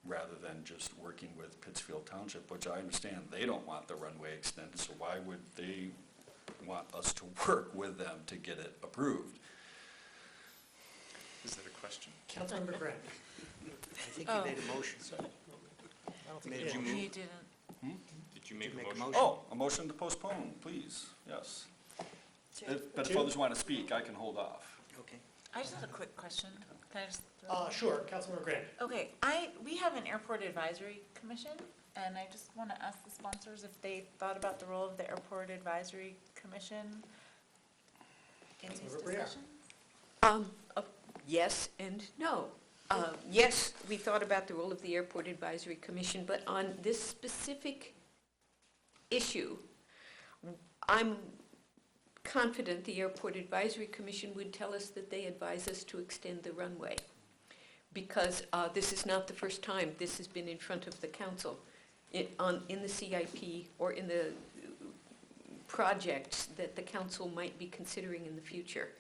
rather than just working with Pittsfield Township, which I understand they don't want the runway extended, so why would they want us to work with them to get it approved? Is that a question? Councilmember Grant. I think you made a motion. I don't think Did you you did. move? You didn't. Did you make a Make a motion? motion. Oh, a motion to postpone, please, yes. But if others want to speak, I can hold off. Okay. I just had a quick question. Can I just Sure, Councilmember Grant. Okay, we have an airport advisory commission, and I just want to ask the sponsors if they thought about the role of the airport advisory commission in these Councilmember Briere. discussions? Yes and no. Yes, we thought about the role of the Airport Advisory Commission, but on this specific issue, I'm confident the Airport Advisory Commission would tell us that they advise us to extend the runway, because this is not the first time this has been in front of the council in the CIP or in the projects that the council might be considering in the future.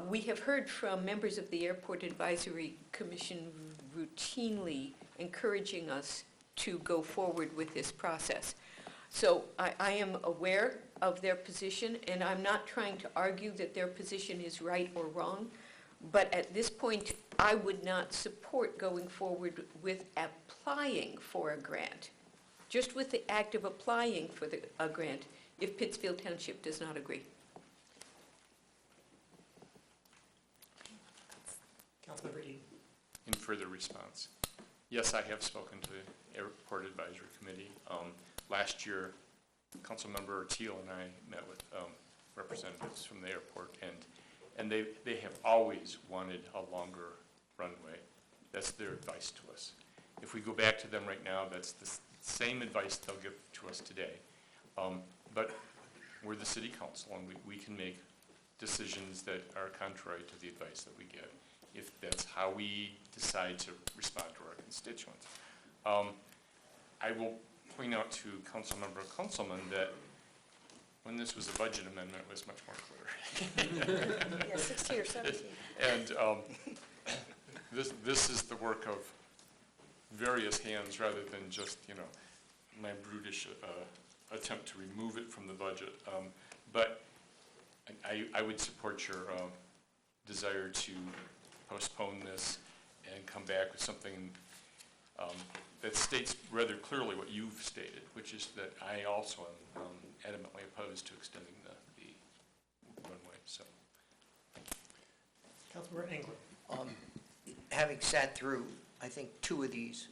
We have heard from members of the Airport Advisory Commission routinely encouraging us to go forward with this process. So I am aware of their position, and I'm not trying to argue that their position is right or wrong, but at this point, I would not support going forward with applying for a grant, just with the act of applying for a grant, if Pittsfield Township does not agree. Councilmember Eden. In further response, yes, I have spoken to the Airport Advisory Committee. Last year, Councilmember Teal and I met with representatives from the airport, and they have always wanted a longer runway. That's their advice to us. If we go back to them right now, that's the same advice they'll give to us today. But we're the city council, and we can make decisions that are contrary to the advice that we get, if that's how we decide to respond to our constituents. I will point out to Councilman that when this was a budget amendment, it was much more clear. Yeah, 16 or 17. And this is the work of various hands rather than just, my brutish attempt to remove it from the budget. But I would support your desire to postpone this and come back with something that states rather clearly what you've stated, which is that I also am adamantly opposed to extending the runway, so. Councilmember England. Having sat through, I think, 2 of these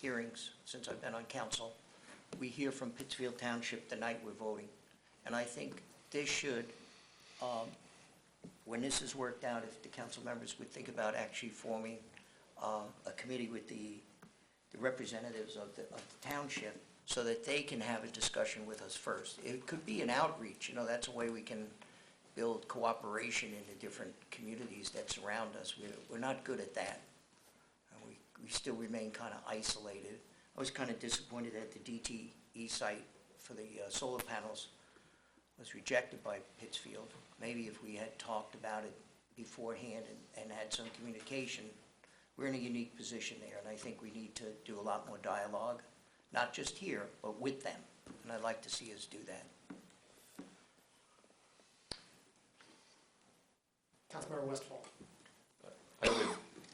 hearings since I've been on council, we hear from Pittsfield Township the night we're voting. And I think this should, when this is worked out, if the council members would think about actually forming a committee with the representatives of the township so that they can have a discussion with us first. It could be an outreach, that's a way we can build cooperation in the different communities that surround us. We're not good at that. We still remain kind of isolated. I was kind of disappointed that the DTE site for the solar panels was rejected by Pittsfield. Maybe if we had talked about it beforehand and had some communication, we're in a unique position there, and I think we need to do a lot more dialogue, not just here, but with them. And I'd like to see us do that. Councilmember Westfall. I would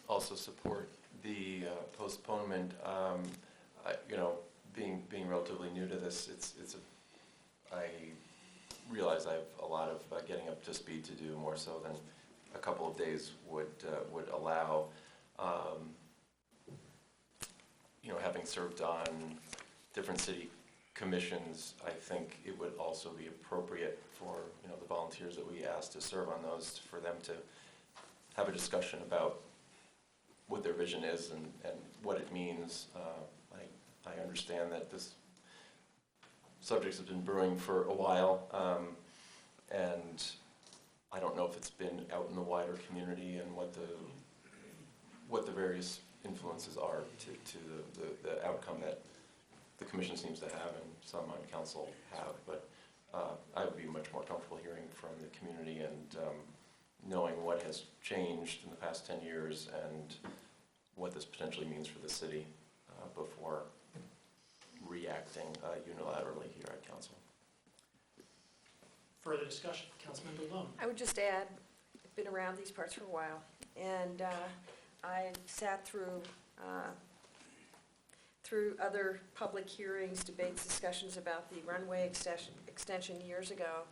also support the postponement. Being relatively new to this, I realize I have a lot of getting up to speed to do, more so than a couple of days would allow. Having served on different city commissions, I think it would also be appropriate for the volunteers that we asked to serve on those, for them to have a discussion about what their vision is and what it means. I understand that this subject has been brewing for a while, and I don't know if it's been out in the wider community and what the various influences are to the outcome that the commission seems to have and some on council have. But I would be much more comfortable hearing from the community and knowing what has changed in the past 10 years and what this potentially means for the city before reacting unilaterally here at council. Further discussion, Councilmember Lum. I would just add, I've been around these parts for a while, and I've sat through other public hearings, debates, discussions about the runway extension years ago.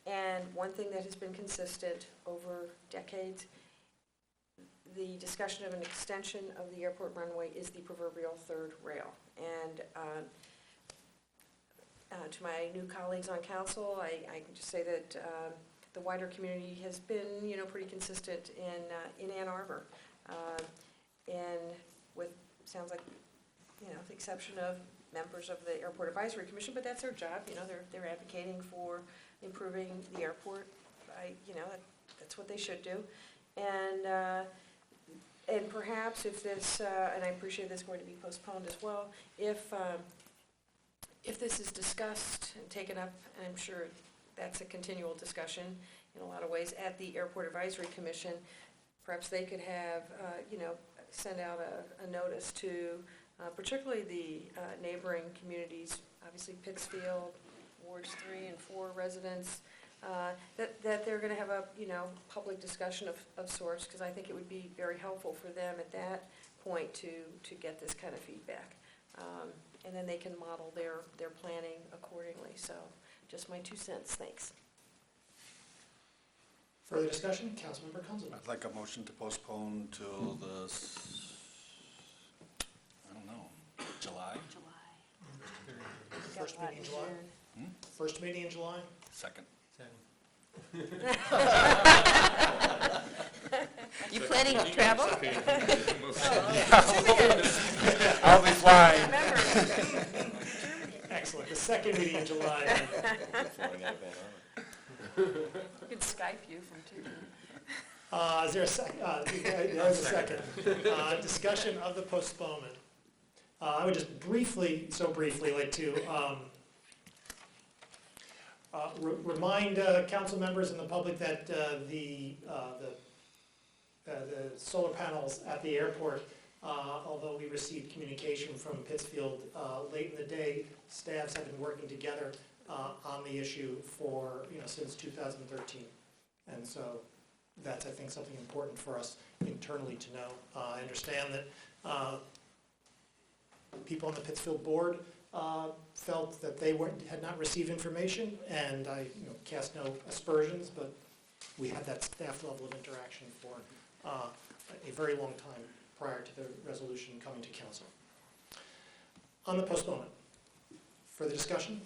And one thing that has been consistent over decades, the discussion of an extension of the airport runway is the proverbial third rail. And to my new colleagues on council, I can just say that the wider community has been, pretty consistent in Ann Arbor. And with, sounds like, with the exception of members of the Airport Advisory Commission, but that's their job, they're advocating for improving the airport. That's what they should do. And perhaps if this, and I appreciate this going to be postponed as well, if this is discussed and taken up, and I'm sure that's a continual discussion in a lot of ways at the Airport Advisory Commission, perhaps they could have, send out a notice to particularly the neighboring communities, obviously Pittsfield, Wards 3 and 4 residents, that they're going to have a, public discussion of sorts, because I think it would be very helpful for them at that point to get this kind of feedback. And then they can model their planning accordingly. So just my 2 cents, thanks. Further discussion, Councilmember Kunzelman. I'd like a motion to postpone till the, July? First meeting in July? First meeting in July? Second. You planning to travel? I'll be flying. Excellent. The second meeting in July. You could Skype you from TV. Is there a second? There is a second. Discussion of the postponement. I would just briefly like to remind council members and the public that the solar panels at the airport, although we received communication from Pittsfield late in the day, staffs have been working together on the issue for since 2013, and so That's, I think, something important for us internally to know. I understand that people on the Pittsfield board felt that they had not received information, and I cast no aspersions, but we had that staff level of interaction for a very long time prior to the resolution coming to council. On the postponement, further discussion?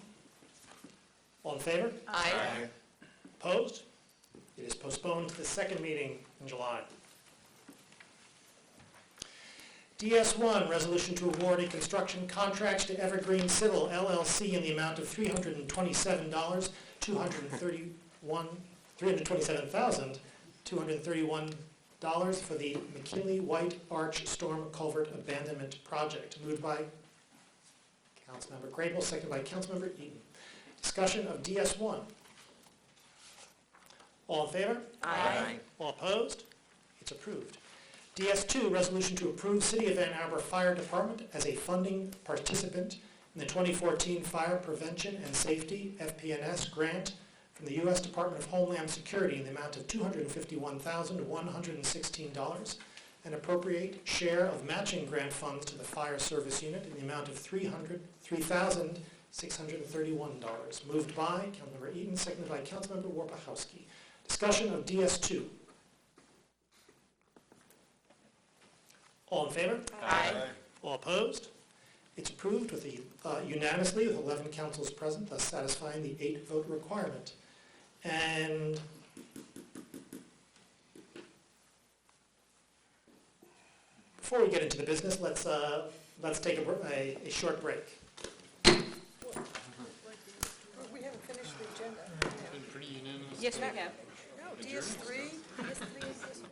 All in favor? Aye. Opposed? It is postponed to the second meeting in July. DS1, resolution to award a construction contract to Evergreen Civil LLC in the amount of $327,231 for the McKinley White Arch Storm Culvert Abandonment Project. Moved by Councilmember Grable, seconded by Councilmember Eaton. Discussion of DS1. All in favor? Aye. All opposed? It's approved. DS2, resolution to approve City of Ann Arbor Fire Department as a funding participant in the 2014 Fire Prevention and Safety FP&S grant from the U.S. Department of Homeland Security in the amount of $251,116, and appropriate share of matching grant funds to the Fire Service Unit in the amount of $303,631. Moved by Councilmember Eaton, seconded by Councilmember Warpachowski. Discussion of DS2. All in favor? Aye. All opposed? It's approved with unanimously with 11 councils present, thus satisfying the 8-vote requirement. And before we get into the business, let's take a short break. We haven't finished the agenda. Yes, we have. No, DS3, DS3 is this one.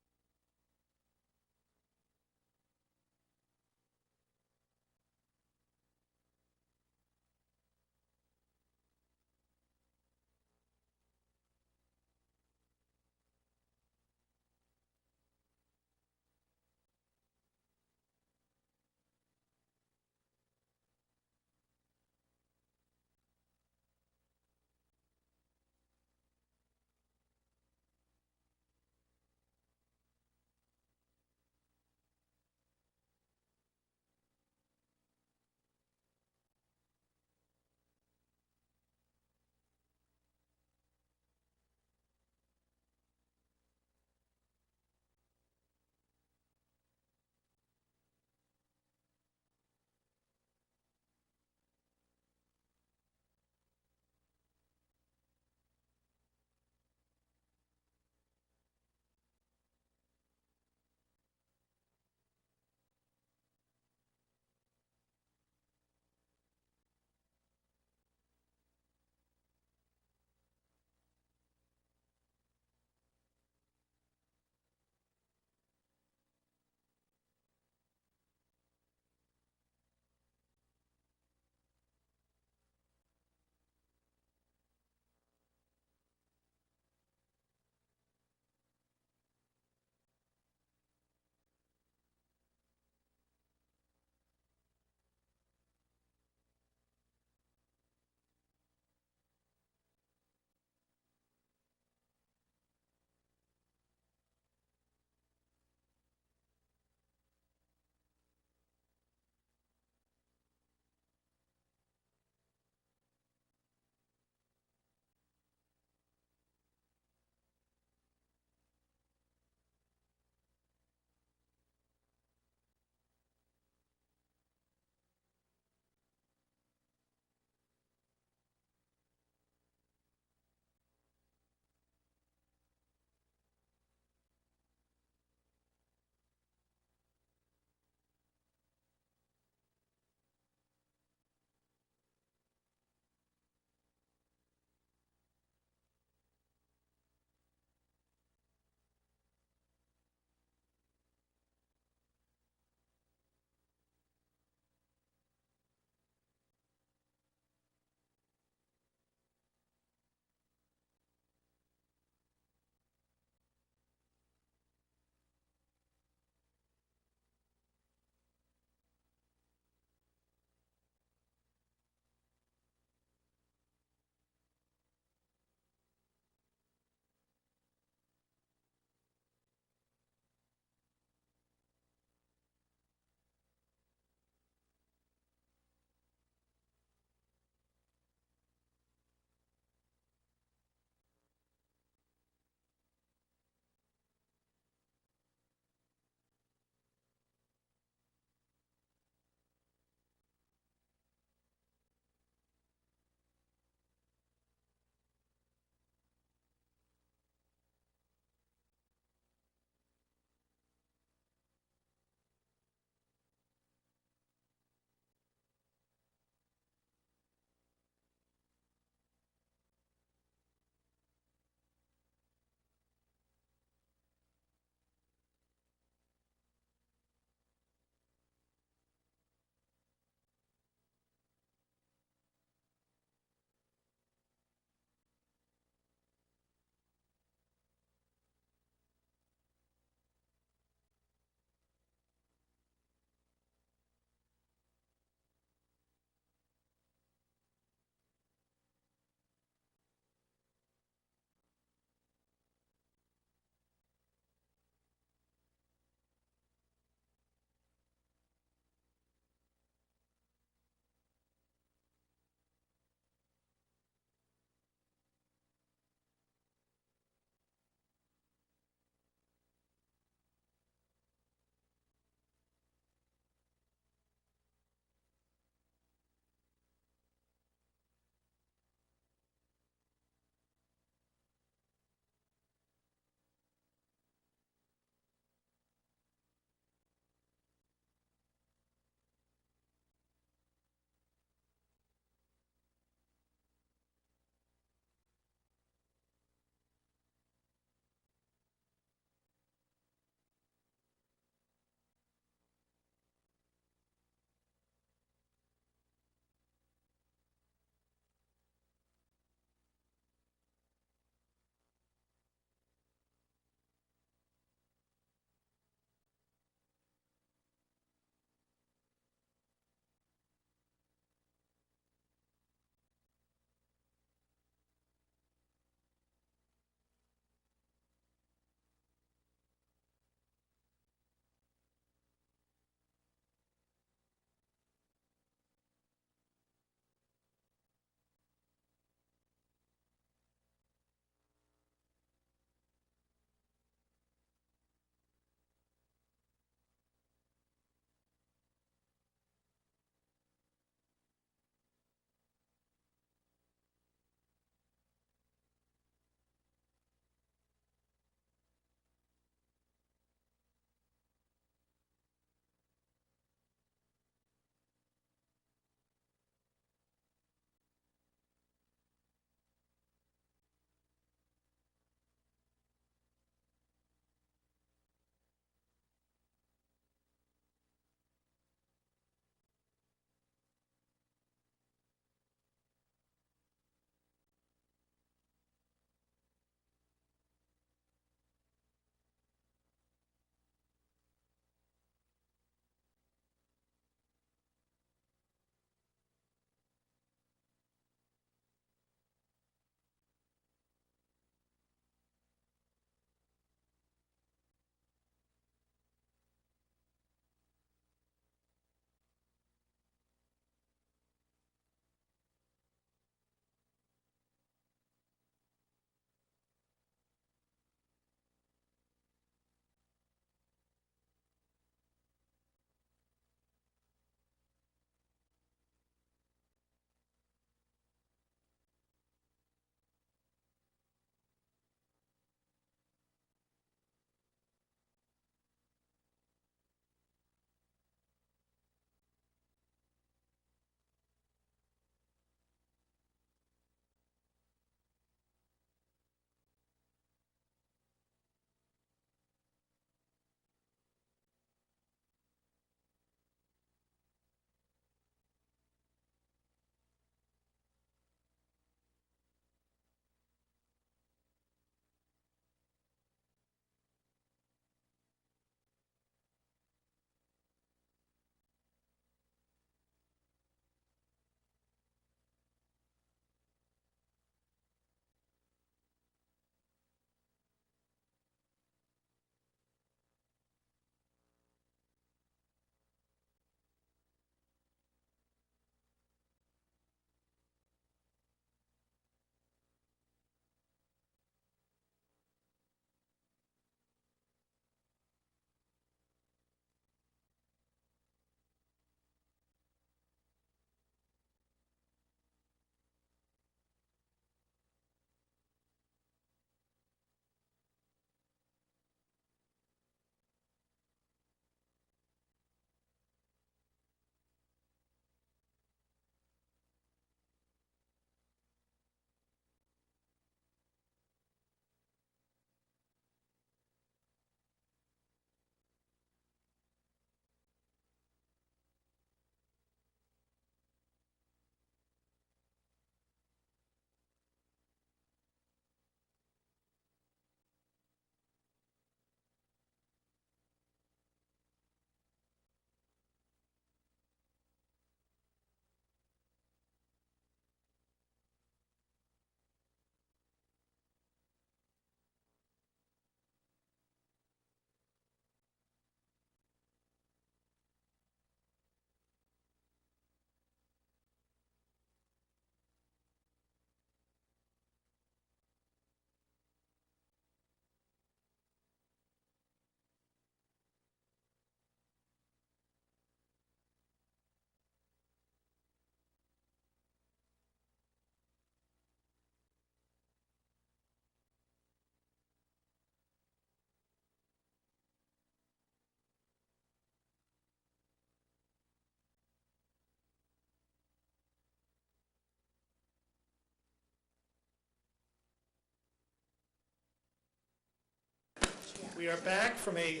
We are back from a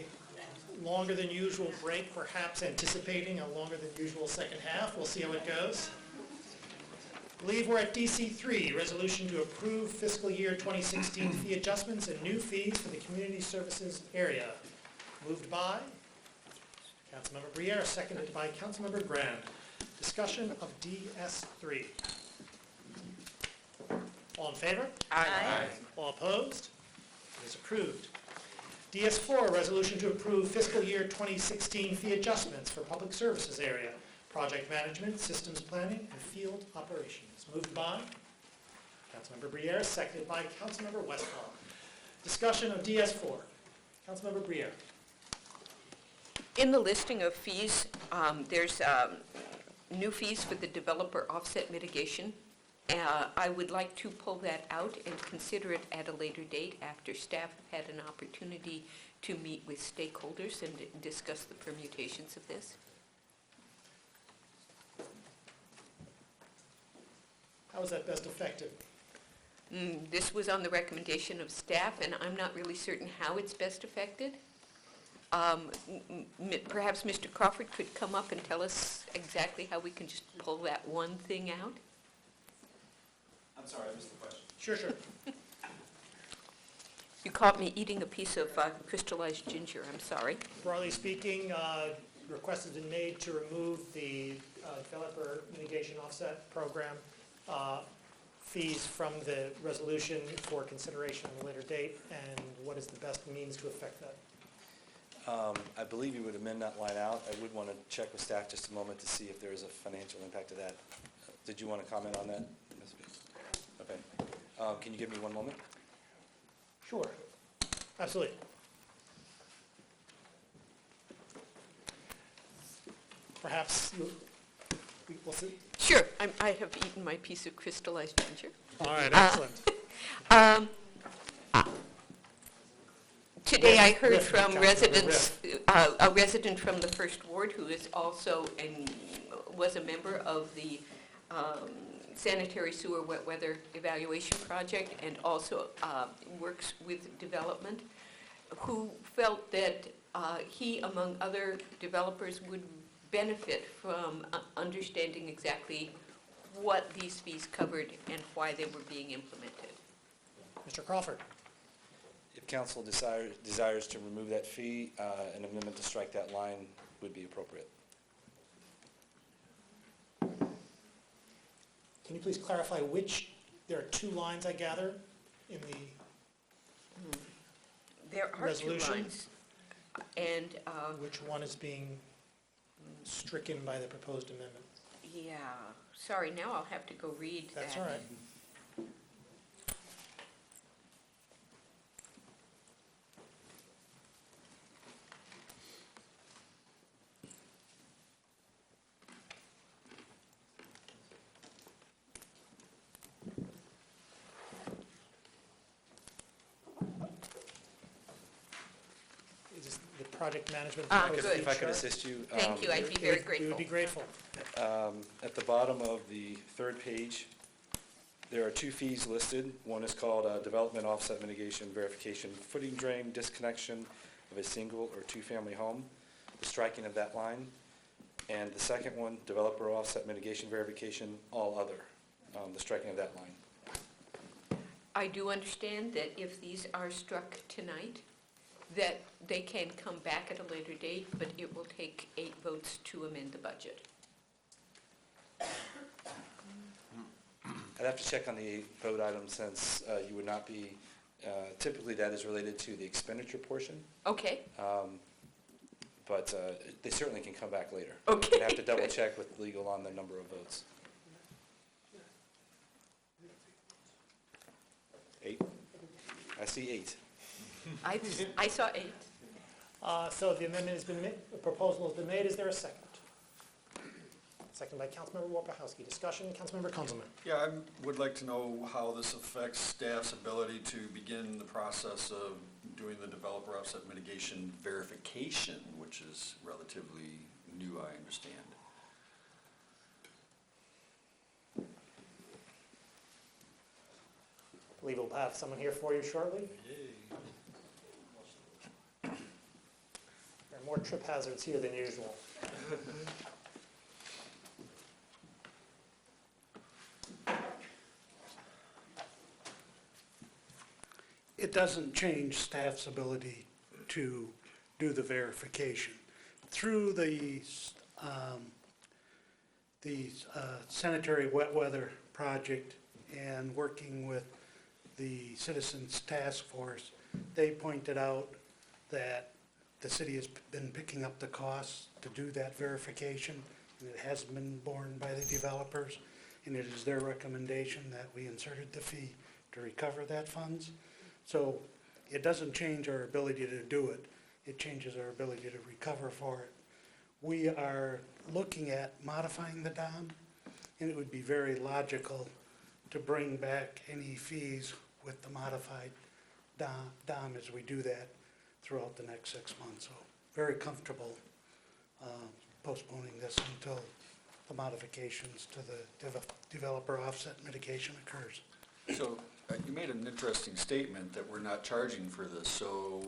longer than usual break, perhaps anticipating a longer than usual second half. We'll see how it goes. I believe we're at DC 3, resolution to approve fiscal year 2016 fee adjustments and new fees for the community services area. Moved by Councilmember Briere, seconded by Councilmember Grand. Discussion of DS3. All in favor? Aye. All opposed? It is approved. DS4, resolution to approve fiscal year 2016 fee adjustments for public services area, project management, systems planning, and field operations. Moved by Councilmember Briere, seconded by Councilmember Westphal. Discussion of DS4. Councilmember Briere. In the listing of fees, there's new fees for the developer offset mitigation. I would like to pull that out and consider it at a later date after staff had an opportunity to meet with stakeholders and discuss the permutations of this. How is that best effective? This was on the recommendation of staff, and I'm not really certain how it's best affected. Perhaps Mr. Crawford could come up and tell us exactly how we can just pull that one thing out. I'm sorry, I missed the question. Sure. You caught me eating a piece of crystallized ginger, I'm sorry. Broadly speaking, request has been made to remove the developer mitigation offset program fees from the resolution for consideration at a later date, and what is the best means to effect that? I believe you would amend that line out. I would want to check with staff just a moment to see if there is a financial impact of that. Did you want to comment on that, Ms. B? Okay. Can you give me one moment? Sure. Absolutely. Perhaps we'll see. Sure, I have eaten my piece of crystallized ginger. All right, excellent. Today I heard from residents, a resident from the First Ward who is also was a member of the sanitary sewer wet weather evaluation project and also works with development, who felt that he, among other developers, would benefit from understanding exactly what these fees covered and why they were being implemented. Mr. Crawford. If council desires to remove that fee, an amendment to strike that line would be appropriate. Can you please clarify which, there are two lines, I gather, in the There are resolution? two lines. And which one is being stricken by the proposed amendment? yeah, sorry, now I'll have to go read that. That's all right. Is this the project management? Good. If I could assist you. Thank you, I'd be very grateful. We would be grateful. At the bottom of the third page, there are two fees listed. One is called Development Offset Mitigation Verification Footing Drain Disconnection of a Single or Two-Family Home, the striking of that line. And the second one, Developer Offset Mitigation Verification, All Other, the striking of that line. I do understand that if these are struck tonight, that they can come back at a later date, but it will take 8 votes to amend the budget. I'd have to check on the vote item since you would not be, typically that is related to the expenditure portion, Okay, but they certainly can come back later. Okay, You'd have to double check with legal on the number of votes. 8? I see 8. I saw 8. So the amendment has been made, the proposal has been made. Is there a second? Second by Councilmember Wapachowski. Discussion, Councilmember Kunzelman. Yeah, I would like to know how this affects staff's ability to begin the process of doing the developer offset mitigation verification, which is relatively new, I understand. I believe we'll have someone here for you shortly. There are more trip hazards here than usual. It doesn't change staff's ability to do the verification. Through the sanitary wet weather project and working with the Citizens Task Force, they pointed out that the city has been picking up the costs to do that verification, and it hasn't been borne by the developers, and it is their recommendation that we inserted the fee to recover that funds. So it doesn't change our ability to do it. It changes our ability to recover for it. We are looking at modifying the DOM, and it would be very logical to bring back any fees with the modified DOM as we do that throughout the next 6 months. So very comfortable postponing this until the modifications to the developer offset mitigation occurs. So you made an interesting statement that we're not charging for this. So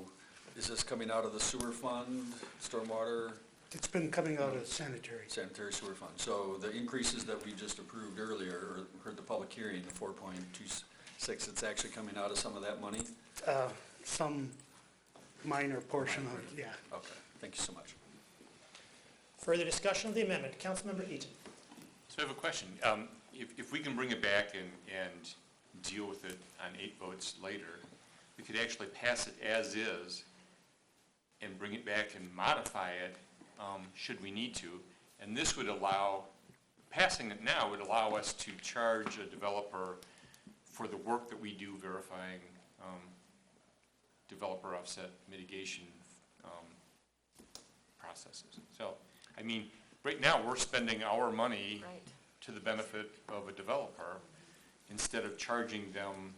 is this coming out of the sewer fund, stormwater? It's been coming out of sanitary. Sanitary sewer fund. So the increases that we just approved earlier, or heard the public hearing, the 4.26, it's actually coming out of some of that money? Some minor portion of it, yeah. Okay, thank you so much. Further discussion of the amendment. Councilmember Eaton. So I have a question. If we can bring it back and deal with it on 8 votes later, we could actually pass it as is and bring it back and modify it should we need to. And this would allow, passing it now would allow us to charge a developer for the work that we do verifying developer offset mitigation processes. So, I mean, right now we're spending our money to the benefit of a developer instead of charging them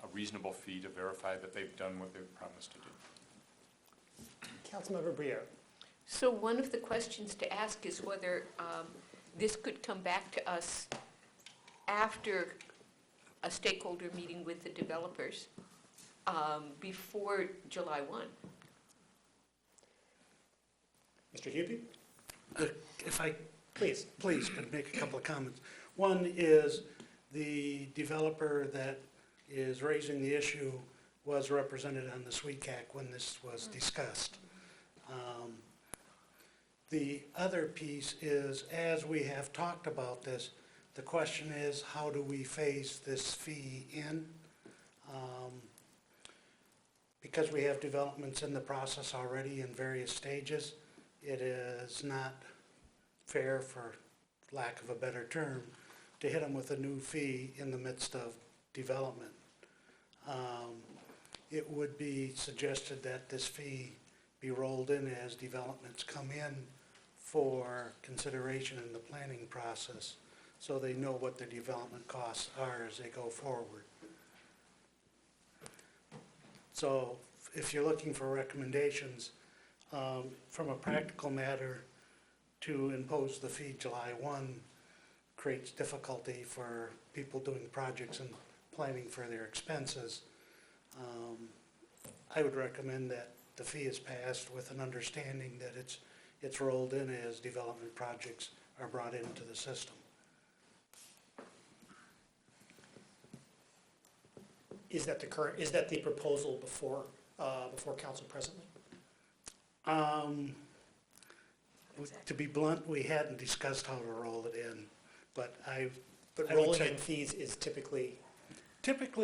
a reasonable fee to verify that they've done what they've promised to do. Councilmember Briere. So one of the questions to ask is whether this could come back to us after a stakeholder meeting with the developers before July 1. Mr. Hupy? If I please could make a couple of comments. One is the developer that is raising the issue was represented on the SWECAC when this was discussed. The other piece is, as we have talked about this, the question is, how do we phase this fee in? Because we have developments in the process already in various stages, it is not fair, for lack of a better term, to hit them with a new fee in the midst of development. It would be suggested that this fee be rolled in as developments come in for consideration in the planning process, so they know what the development costs are as they go forward. So if you're looking for recommendations, from a practical matter, to impose the fee July 1 creates difficulty for people doing projects and planning for their expenses. I would recommend that the fee is passed with an understanding that it's rolled in as development projects are brought into the system. Is that the proposal before council presently? To be blunt, we hadn't discussed how to roll it in, but But rolling in fees is typically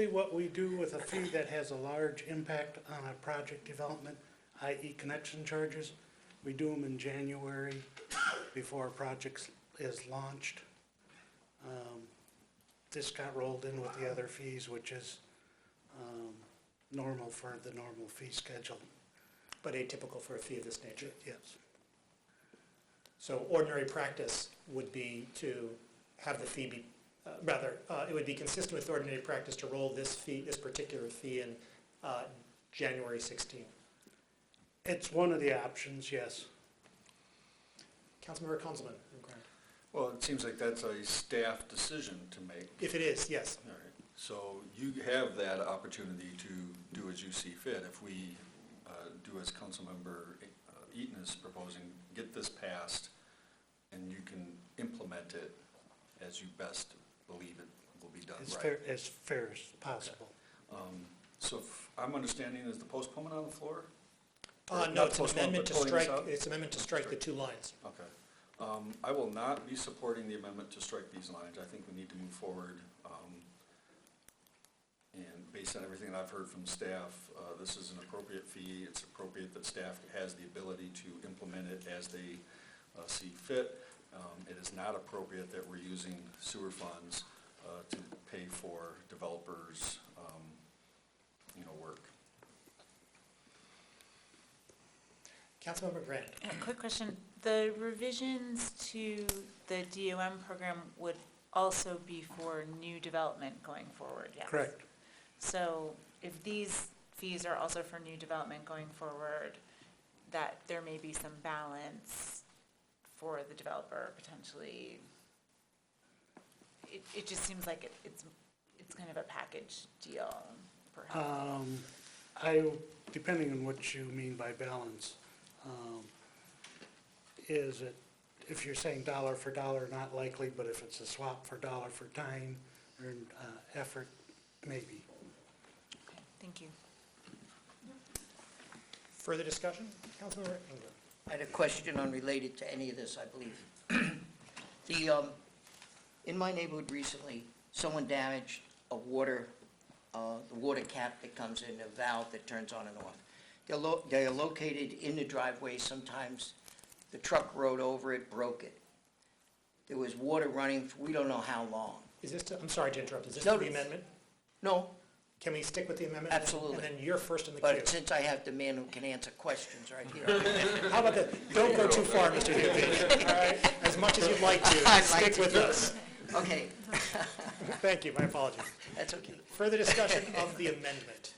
what we do with a fee that has a large impact on a project development, i.e. connection charges, we do them in January before a project is launched. This got rolled in with the other fees, which is normal for the normal fee schedule. but atypical for a fee of this nature. Yes. So ordinary practice would be to have the fee be, it would be consistent with ordinary practice to roll this particular fee in January 16th. It's one of the options, yes. Councilmember Conzelman. Well, it seems like that's a staff decision to make. If it is, yes. All right. So you have that opportunity to do as you see fit. If we do as Councilmember Eaton is proposing, get this passed, and you can implement it as you best believe it will be done right. As fair as possible. So if I'm understanding, is the postponement on the floor? No, Not it's an postponement, amendment to but pulling this strike, out? it's an amendment to strike the two lines. Okay. I will not be supporting the amendment to strike these lines. I think we need to move forward. And based on everything that I've heard from staff, this is an appropriate fee. It's appropriate that staff has the ability to implement it as they see fit. It is not appropriate that we're using sewer funds to pay for developers' work. Councilmember Grant. A quick question. The revisions to the DOM program would also be for new development going forward, yes? Correct. So if these fees are also for new development going forward, that there may be some balance for the developer potentially. It just seems like it's kind of a package deal, perhaps. Depending on what you mean by balance, is it, if you're saying dollar for dollar, not likely, but if it's a swap for dollar for time or effort, maybe. Okay, thank you. Further discussion? Councilmember Engler. I had a question unrelated to any of this, I believe. In my neighborhood recently, someone damaged the water cap that comes in, a valve that turns on and off. They are located in the driveway. Sometimes the truck rode over it, broke it. There was water running for we don't know how long. Is this, I'm sorry to interrupt, is this No, the amendment? No, Can we stick with the amendment? Absolutely. And then you're first in the queue. but since I have the man who can answer questions right here. How about that? Don't go too far, Mr. Dupie, all right? As much as you'd like to, I'd like stick to with do it. us. Okay, Thank you, my apologies. that's okay. Further discussion of the amendment.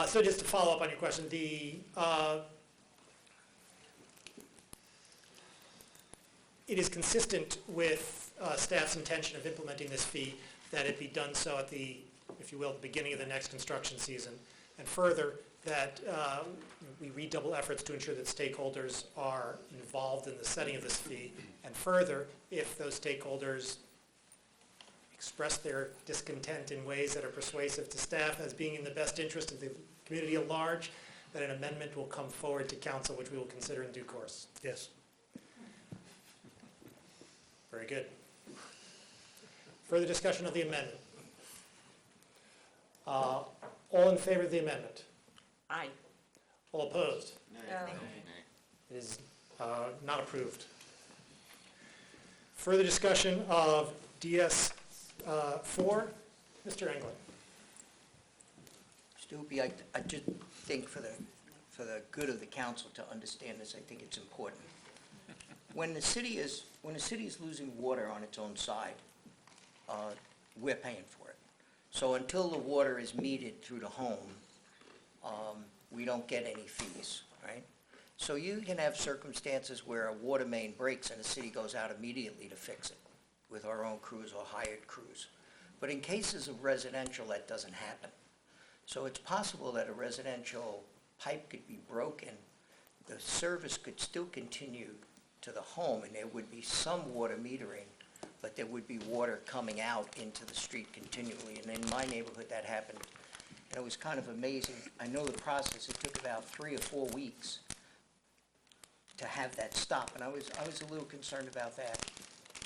So just to follow up on your question, it is consistent with staff's intention of implementing this fee that it be done so at the, if you will, the beginning of the next construction season. And further, that we redouble efforts to ensure that stakeholders are involved in the setting of this fee. And further, if those stakeholders express their discontent in ways that are persuasive to staff as being in the best interest of the community at large, that an amendment will come forward to council, which we will consider in due course. Yes. Very good. Further discussion of the amendment? All in favor of the amendment? Aye. All opposed? No. It is not approved. Further discussion of DS 4? Mr. England. Stoopy, I just think for the good of the council to understand this, I think it's important. When the city is losing water on its own side, we're paying for it. So until the water is metered through the home, we don't get any fees, right? So you can have circumstances where a water main breaks and the city goes out immediately to fix it with our own crews or hired crews. But in cases of residential, that doesn't happen. So it's possible that a residential pipe could be broken, the service could still continue to the home, and there would be some water metering, but there would be water coming out into the street continually. And in my neighborhood, that happened. And it was kind of amazing. I know the process, it took about 3 or 4 weeks to have that stop, and I was a little concerned about that.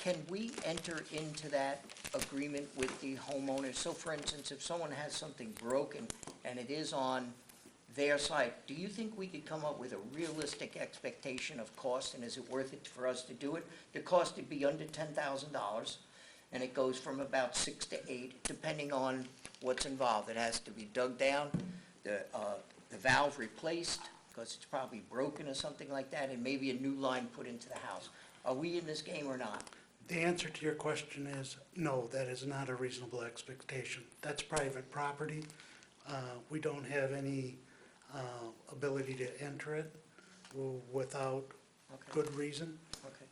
Can we enter into that agreement with the homeowners? So for instance, if someone has something broken and it is on their side, do you think we could come up with a realistic expectation of cost, and is it worth it for us to do it? The cost would be under $10,000, and it goes from about 6 to 8, depending on what's involved. It has to be dug down, the valve replaced, because it's probably broken or something like that, and maybe a new line put into the house. Are we in this game or not? The answer to your question is no, that is not a reasonable expectation. That's private property. We don't have any ability to enter it without good reason. Okay.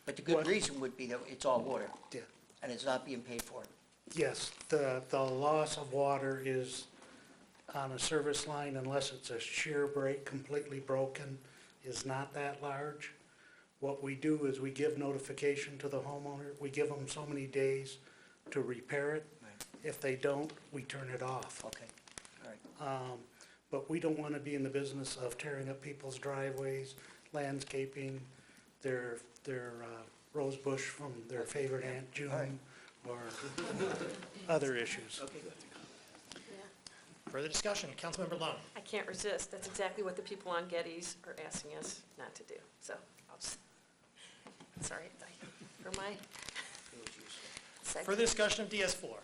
But the good reason would be that it's all water. Yeah. And it's not being paid for. Yes, the loss of water is on a service line, unless it's a shear break, completely broken, is not that large. What we do is we give notification to the homeowner. We give them so many days to repair it. If they don't, we turn it off. Okay, all right. But we don't want to be in the business of tearing up people's driveways, landscaping, their rose bush from their favorite Aunt June, or other issues. Further discussion, Councilmember Lone. I can't resist. That's exactly what the people on Getty's are asking us not to do. So, sorry for my second. Further discussion of DS4.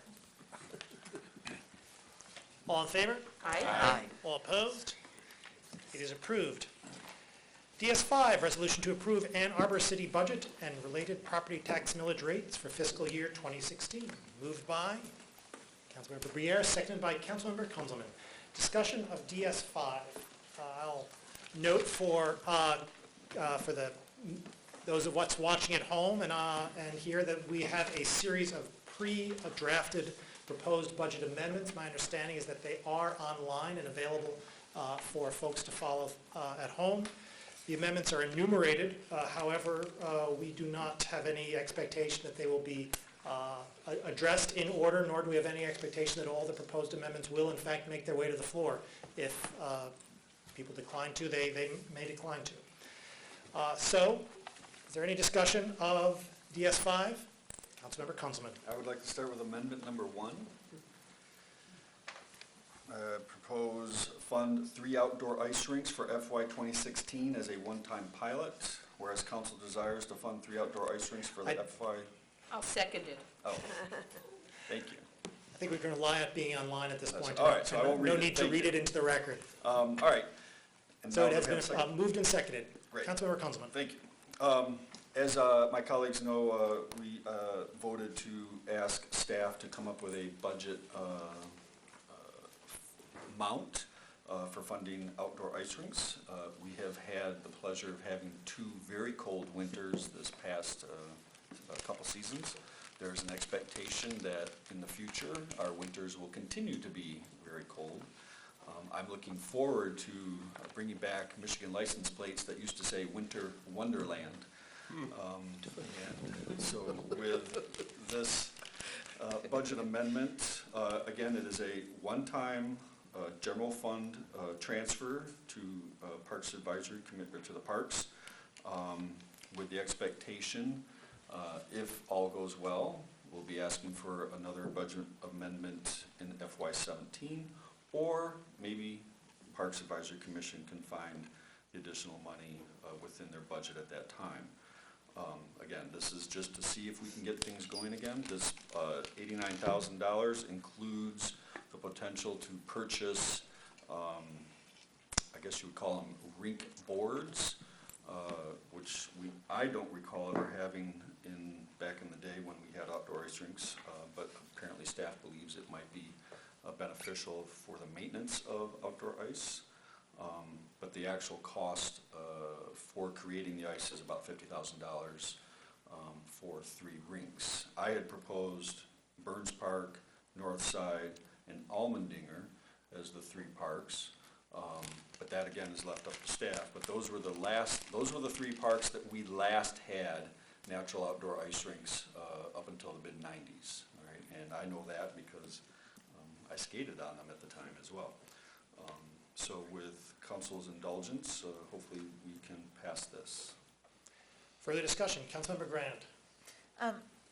All in favor? Aye. All opposed? It is approved. DS5, resolution to approve Ann Arbor City budget and related property tax millage rates for fiscal year 2016. Moved by Councilmember Briere, seconded by Councilmember Kunzelman. Discussion of DS5. I'll note for those of us watching at home and here that we have a series of pre-drafted proposed budget amendments. My understanding is that they are online and available for folks to follow at home. The amendments are enumerated. However, we do not have any expectation that they will be addressed in order, nor do we have any expectation that all the proposed amendments will in fact make their way to the floor. If people decline to, they may decline to. So, is there any discussion of DS5? Councilmember Kunzelman. I would like to start with amendment number 1. Propose fund 3 outdoor ice rinks for FY 2016 as a one-time pilot, whereas council desires to fund 3 outdoor ice rinks for the FY. I'll second it. Oh, thank you. I think we're going to rely on being online at this point. All right, so I won't read it. No need to read it into the record. All right. And So now it has we have a been second. moved and seconded. Great. Councilmember Kunzelman. Thank you. As my colleagues know, we voted to ask staff to come up with a budget amount for funding outdoor ice rinks. We have had the pleasure of having 2 very cold winters this past couple seasons. There's an expectation that in the future, our winters will continue to be very cold. I'm looking forward to bringing back Michigan license plates that used to say Winter Wonderland. And so with this budget amendment, again, it is a one-time general fund transfer to Parks Advisory Committee, to the Parks, with the expectation, if all goes well, we'll be asking for another budget amendment in FY17, or maybe Parks Advisory Commission can find the additional money within their budget at that time. Again, this is just to see if we can get things going again. This $89,000 includes the potential to purchase, I guess you would call them rink boards, which I don't recall ever having back in the day when we had outdoor ice rinks, but apparently staff believes it might be beneficial for the maintenance of outdoor ice. But the actual cost for creating the ice is about $50,000 for 3 rinks. I had proposed Burns Park, Northside, and Almendinger as the 3 parks, but that again is left up to staff. But those were the 3 parks that we last had natural outdoor ice rinks up until the mid-90s. Right? And I know that because I skated on them at the time as well. So with council's indulgence, hopefully we can pass this. Further discussion, Councilmember Grant.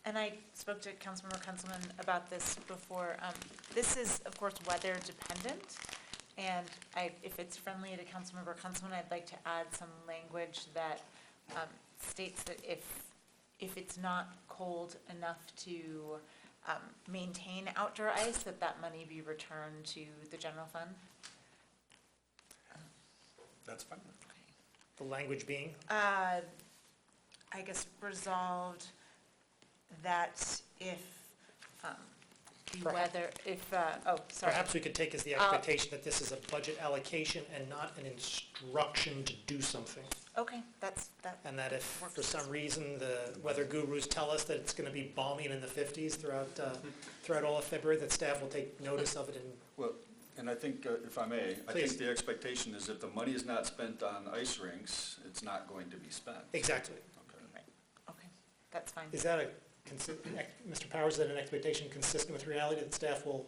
And I spoke to Councilmember Kunzelman about this before. This is, of course, weather dependent, and if it's friendly to Councilmember Kunzelman, I'd like to add some language that states that if it's not cold enough to maintain outdoor ice, that money be returned to the general fund. That's fine. The language being? I guess resolved that if the weather, sorry. Perhaps we could take as the expectation that this is a budget allocation and not an instruction to do something. Okay, that. And that if for some reason the weather gurus tell us that it's going to be balmy and in the 50s throughout all of February, that staff will take notice of it and And I think, if I may, I Please. think the expectation is if the money is not spent on ice rinks, it's not going to be spent. Exactly. Okay. Okay, that's fine. Is that Mr. Powers, is that an expectation consistent with reality that staff will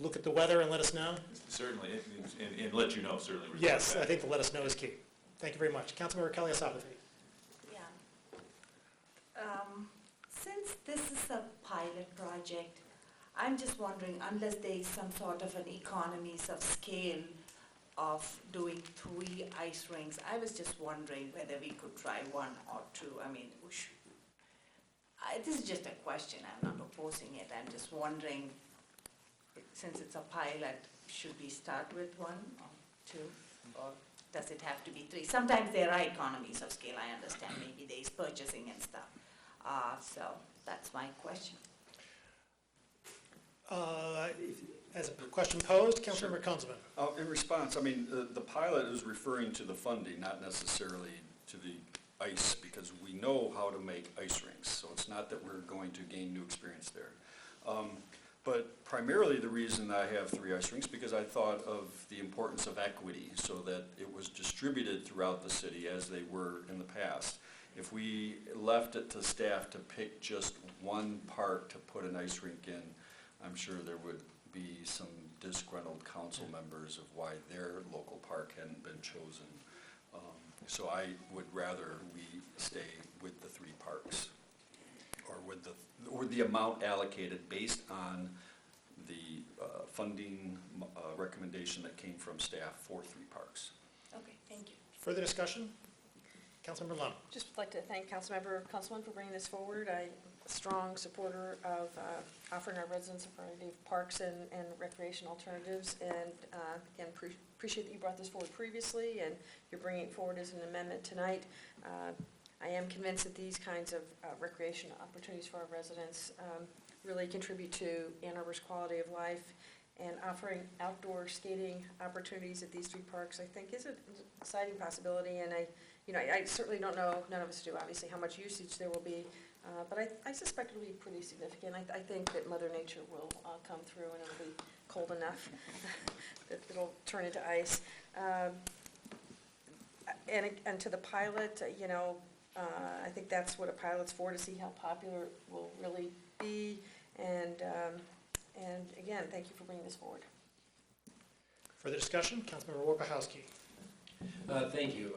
look at the weather and let us know? Certainly, and let you know, certainly. Yes, I think the let us know is key. Thank you very much. Councilmember Kelly Asafethy. Yeah. Since this is a pilot project, I'm just wondering, unless there is some sort of an economies of scale of doing 3 ice rinks, I was just wondering whether we could try 1 or 2. I mean, this is just a question, I'm not opposing it. I'm just wondering, since it's a pilot, should we start with 1 or 2? Or does it have to be 3? Sometimes there are economies of scale, I understand. Maybe there is purchasing and stuff. So that's my question. As a question posed, Councilmember Kunzman. In response, I mean, the pilot is referring to the funding, not necessarily to the ice, because we know how to make ice rinks, so it's not that we're going to gain new experience there. But primarily the reason I have 3 ice rinks, because I thought of the importance of equity, so that it was distributed throughout the city as they were in the past. If we left it to staff to pick just one park to put an ice rink in, I'm sure there would be some disgruntled council members of why their local park hadn't been chosen. So I would rather we stay with the 3 parks, or the amount allocated based on the funding recommendation that came from staff for 3 parks. Okay, thank you. Further discussion? Councilmember Lund. Just would like to thank Councilman for bringing this forward. I'm a strong supporter of offering our residents a variety of parks and recreation alternatives, and again, appreciate that you brought this forward previously, and you're bringing it forward as an amendment tonight. I am convinced that these kinds of recreation opportunities for our residents really contribute to Ann Arbor's quality of life, and offering outdoor skating opportunities at these 3 parks, I think, is an exciting possibility. And I certainly don't know, none of us do, obviously, how much usage there will be, but I suspect it'll be pretty significant. I think that Mother Nature will come through, and it'll be cold enough that it'll turn into ice. And to the pilot, I think that's what a pilot's for, to see how popular it will really be. And again, thank you for bringing this forward. Further discussion? Councilmember Warpahowski. Thank you.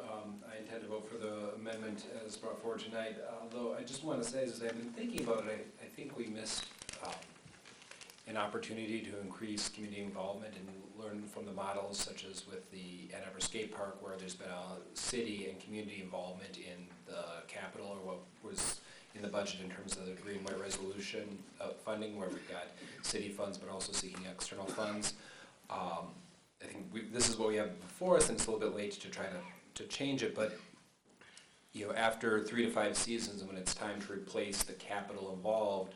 I intend to vote for the amendment as brought forward tonight, although I just want to say, as I've been thinking about it, I think we missed an opportunity to increase community involvement and learn from the models, such as with the Ann Arbor Skate Park, where there's been a city and community involvement in the capital, or what was in the budget in terms of the Greenway resolution funding, where we've got city funds but also seeking external funds. I think this is what we have before us, and it's a little bit late to try to change it, but after 3 to 5 seasons, and when it's time to replace the capital involved,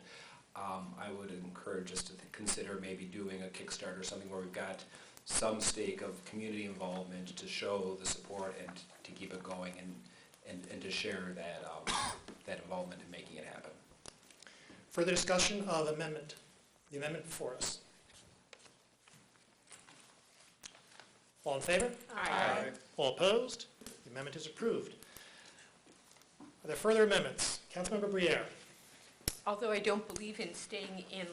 I would encourage us to consider maybe doing a Kickstarter, something where we've got some stake of community involvement to show the support and to keep it going, and to share that involvement in making it happen. Further discussion of the amendment before us? All in favor? Aye. All opposed? The amendment is approved. Are there further amendments? Councilmember Briere. Although I don't believe in staying in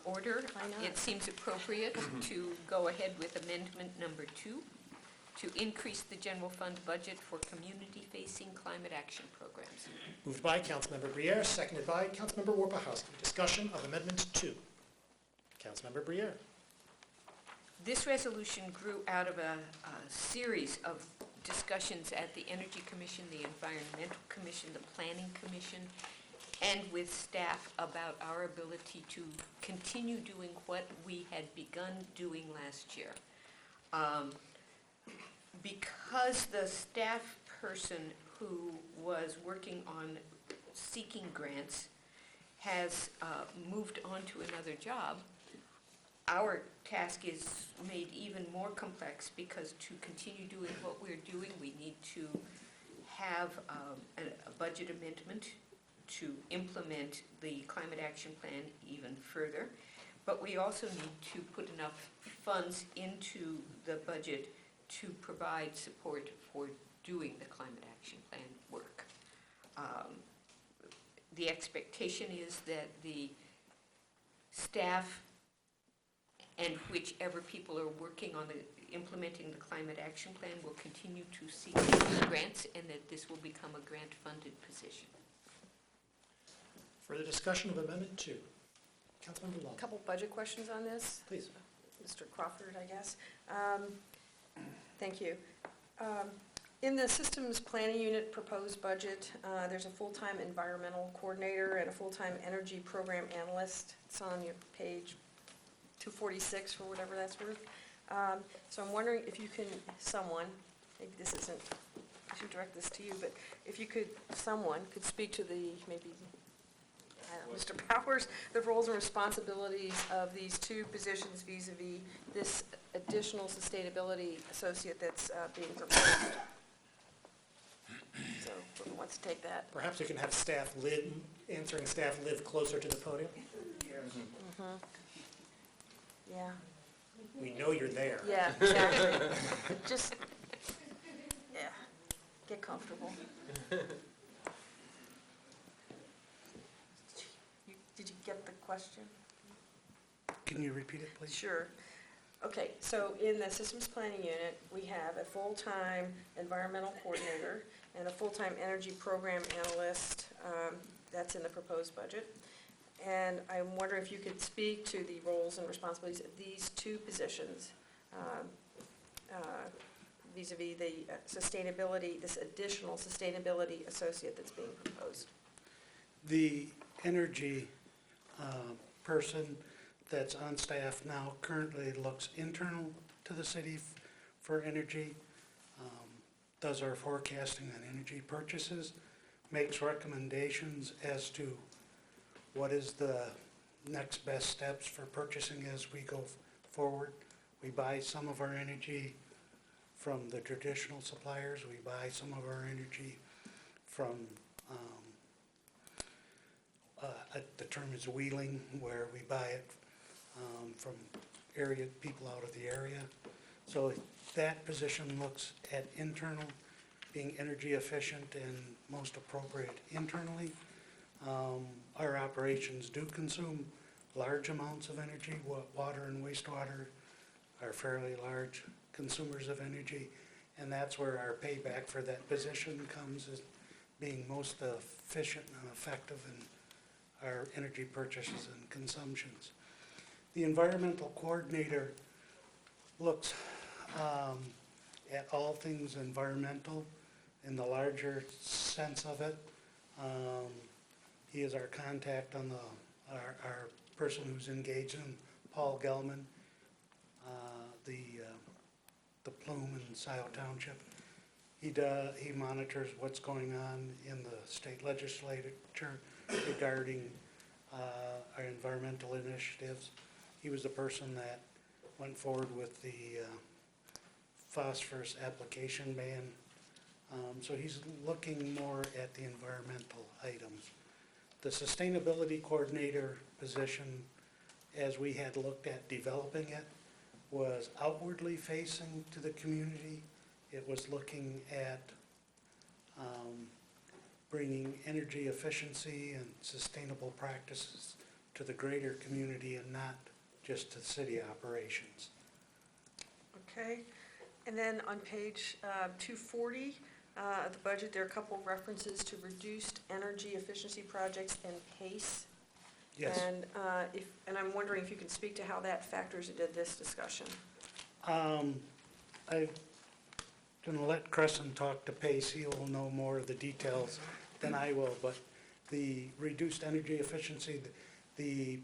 order, Why not? it seems appropriate to go ahead with amendment number 2, to increase the general fund budget for community-facing climate action programs. Moved by Councilmember Briere, seconded by Councilmember Warpahowski. Discussion of Amendment 2. Councilmember Briere. This resolution grew out of a series of discussions at the Energy Commission, the Environmental Commission, the Planning Commission, and with staff about our ability to continue doing what we had begun doing last year. Because the staff person who was working on seeking grants has moved on to another job, our task is made even more complex, because to continue doing what we're doing, we need to have a budget amendment to implement the climate action plan even further. But we also need to put enough funds into the budget to provide support for doing the climate action plan work. The expectation is that the staff and whichever people are working on implementing the climate action plan will continue to seek grants, and that this will become a grant-funded position. Further discussion of Amendment 2? Councilmember Long. A couple budget questions on this. Please. Mr. Crawford, I guess. Thank you. In the Systems Planning Unit proposed budget, there's a full-time environmental coordinator and a full-time energy program analyst. It's on your page 246 for whatever that's worth. So I'm wondering if you can, maybe this isn't, I should direct this to you, but if you could, someone could speak to the, maybe, I don't know, Mr. Powers, the roles and responsibilities of these two positions vis-a-vis this additional sustainability associate that's being proposed. So, whoever wants to take that. Perhaps we can have answering staff live closer to the podium. Mm-hmm. Yeah. We know you're there. Yeah, exactly. Just, yeah, get comfortable. Did you get the question? Can you repeat it, please? Sure. Okay, so in the Systems Planning Unit, we have a full-time environmental coordinator and a full-time energy program analyst. That's in the proposed budget. And I'm wondering if you could speak to the roles and responsibilities of these two positions vis-a-vis the sustainability, this additional sustainability associate that's being proposed. The energy person that's on staff now currently looks internal to the city for energy, does our forecasting on energy purchases, makes recommendations as to what is the next best steps for purchasing as we go forward. We buy some of our energy from the traditional suppliers. We buy some of our energy from, the term is wheeling, where we buy it from people out of the area. So that position looks at internal, being energy efficient and most appropriate internally. Our operations do consume large amounts of energy. Water and wastewater are fairly large consumers of energy, and that's where our payback for that position comes, as being most efficient and effective in our energy purchases and consumptions. The environmental coordinator looks at all things environmental in the larger sense of it. He is our contact on our person who's engaged in Paul Gelman, the plume in Scioto Township. He monitors what's going on in the state legislature regarding our environmental initiatives. He was the person that went forward with the phosphorus application ban. So he's looking more at the environmental items. The sustainability coordinator position, as we had looked at developing it, was outwardly facing to the community. It was looking at bringing energy efficiency and sustainable practices to the greater community and not just to city operations. Okay, and then on page 240 of the budget, there are a couple references to reduced energy efficiency projects and PACE. Yes. And I'm wondering if you can speak to how that factors into this discussion. I'm going to let Crescent talk to Pace. He will know more of the details than I will, but the reduced energy efficiency, the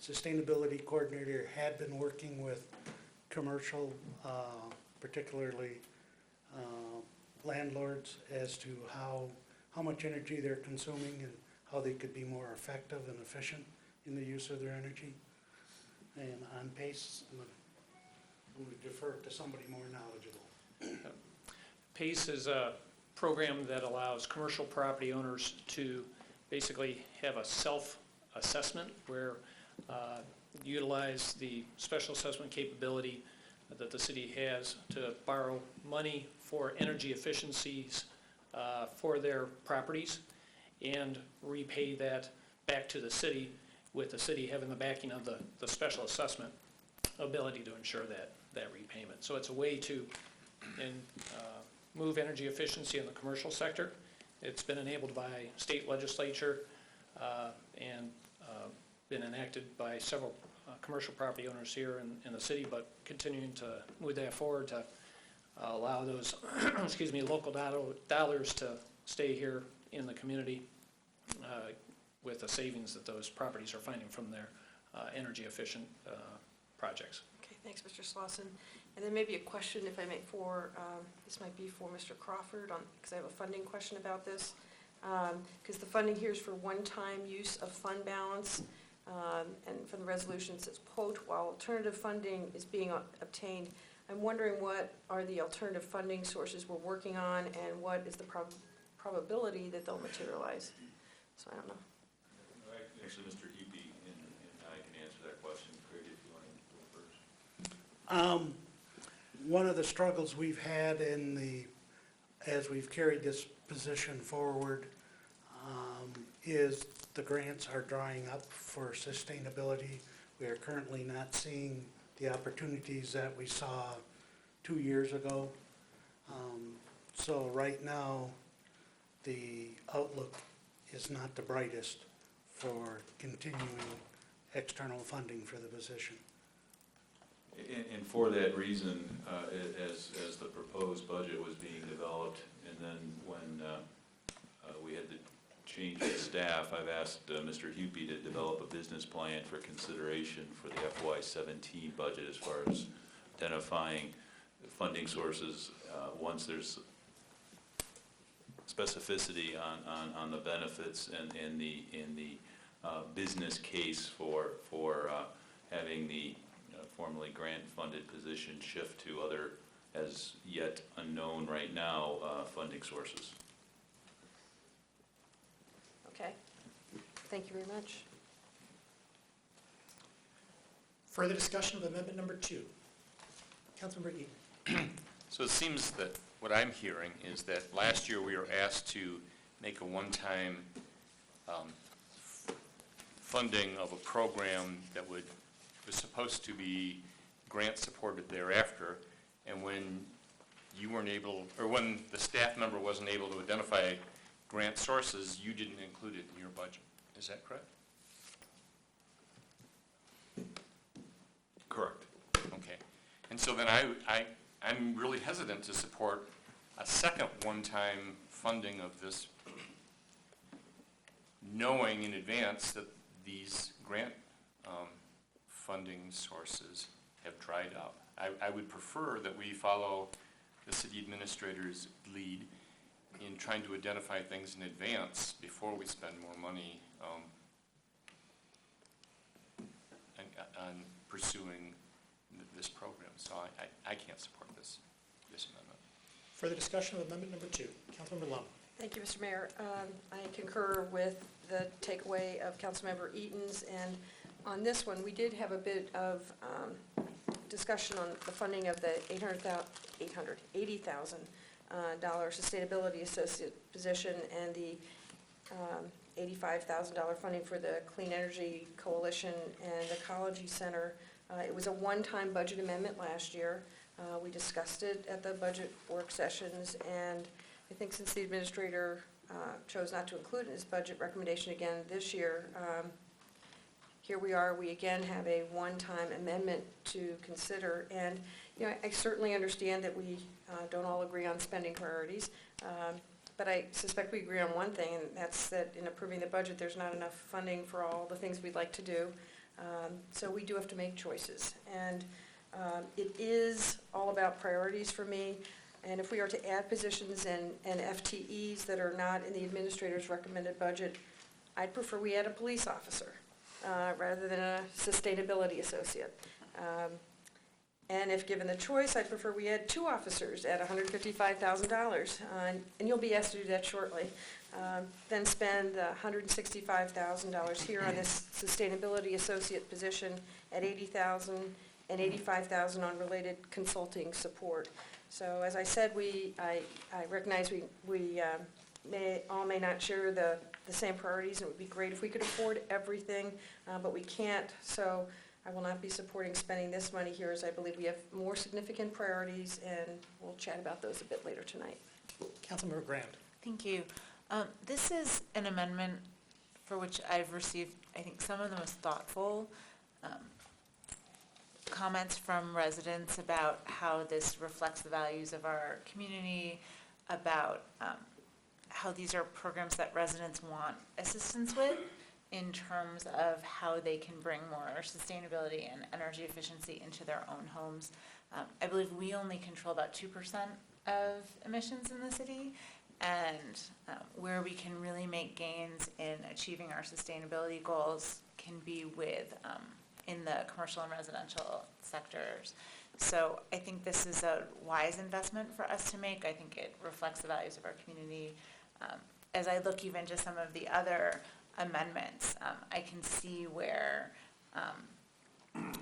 sustainability coordinator had been working with commercial, particularly landlords, as to how much energy they're consuming and how they could be more effective and efficient in the use of their energy. And on PACE, I'm going to defer to somebody more knowledgeable. PACE is a program that allows commercial property owners to basically have a self-assessment where utilize the special assessment capability that the city has to borrow money for energy efficiencies for their properties and repay that back to the city, with the city having the backing of the special assessment ability to ensure that repayment. So it's a way to move energy efficiency in the commercial sector. It's been enabled by state legislature and been enacted by several commercial property owners here in the city, but continuing to move that forward to allow those excuse me, local dollars to stay here in the community with the savings that those properties are finding from their energy efficient projects. Okay, thanks, Mr. Slauson. And then maybe a question, if I may, this might be for Mr. Crawford, because I have a funding question about this. Because the funding here is for one-time use of fund balance, and from the resolution it says, quote, while alternative funding is being obtained. I'm wondering what are the alternative funding sources we're working on, and what is the probability that they'll materialize? So I don't know. Actually, Mr. Heapy and I can answer that question. Craig, if you want to go first. One of the struggles we've had as we've carried this position forward, is the grants are drying up for sustainability. We are currently not seeing the opportunities that we saw 2 years ago. So right now, the outlook is not the brightest for continuing external funding for the position. And for that reason, as the proposed budget was being developed, and then when we had to change the staff, I've asked Mr. Hupy to develop a business plan for consideration for the FY17 budget as far as identifying funding sources once there's specificity on the benefits and in the business case for having the formerly grant-funded position shift to other, as yet unknown right now, funding sources. Okay. Thank you very much. Further discussion of amendment number 2. Councilmember Eaton. So it seems that what I'm hearing is that last year we were asked to make a one-time funding of a program that was supposed to be grant supported thereafter, and when you weren't able, or when the staff member wasn't able to identify grant sources, you didn't include it in your budget. Is that correct? Correct. Okay. And so then I'm really hesitant to support a second one-time funding of this, knowing in advance that these grant funding sources have dried up. I would prefer that we follow the city administrator's lead in trying to identify things in advance before we spend more money on pursuing this program. So I can't support this amendment. Further discussion of amendment number 2. Councilmember Lum. Thank you, Mr. Mayor. I concur with the takeaway of Councilmember Eaton's, and on this one, we did have a bit of discussion on the funding of the $80,000 sustainability associate position and the $85,000 funding for the Clean Energy Coalition and Ecology Center. It was a one-time budget amendment last year. We discussed it at the budget work sessions, and I think since the administrator chose not to include it in his budget recommendation again this year, here we are, we again have a one-time amendment to consider. And I certainly understand that we don't all agree on spending priorities, but I suspect we agree on one thing, and that's that in approving the budget, there's not enough funding for all the things we'd like to do. So we do have to make choices. And it is all about priorities for me. And if we are to add positions and FTEs that are not in the administrator's recommended budget, I'd prefer we add a police officer rather than a sustainability associate. And if given the choice, I'd prefer we had 2 officers at $155,000, and you'll be asked to do that shortly. Then spend $165,000 here on this sustainability associate position at $80,000 and $85,000 on related consulting support. So as I said, I recognize we may not share the same priorities. It would be great if we could afford everything, but we can't. So I will not be supporting spending this money here, as I believe we have more significant priorities, and we'll chat about those a bit later tonight. Councilmember Grand. Thank you. This is an amendment for which I've received, I think, some of the most thoughtful comments from residents about how this reflects the values of our community, about how these are programs that residents want assistance with in terms of how they can bring more sustainability and energy efficiency into their own homes. I believe we only control about 2% of emissions in the city, and where we can really make gains in achieving our sustainability goals can be with in the commercial and residential sectors. So I think this is a wise investment for us to make. I think it reflects the values of our community. As I look even to some of the other amendments, I can see where,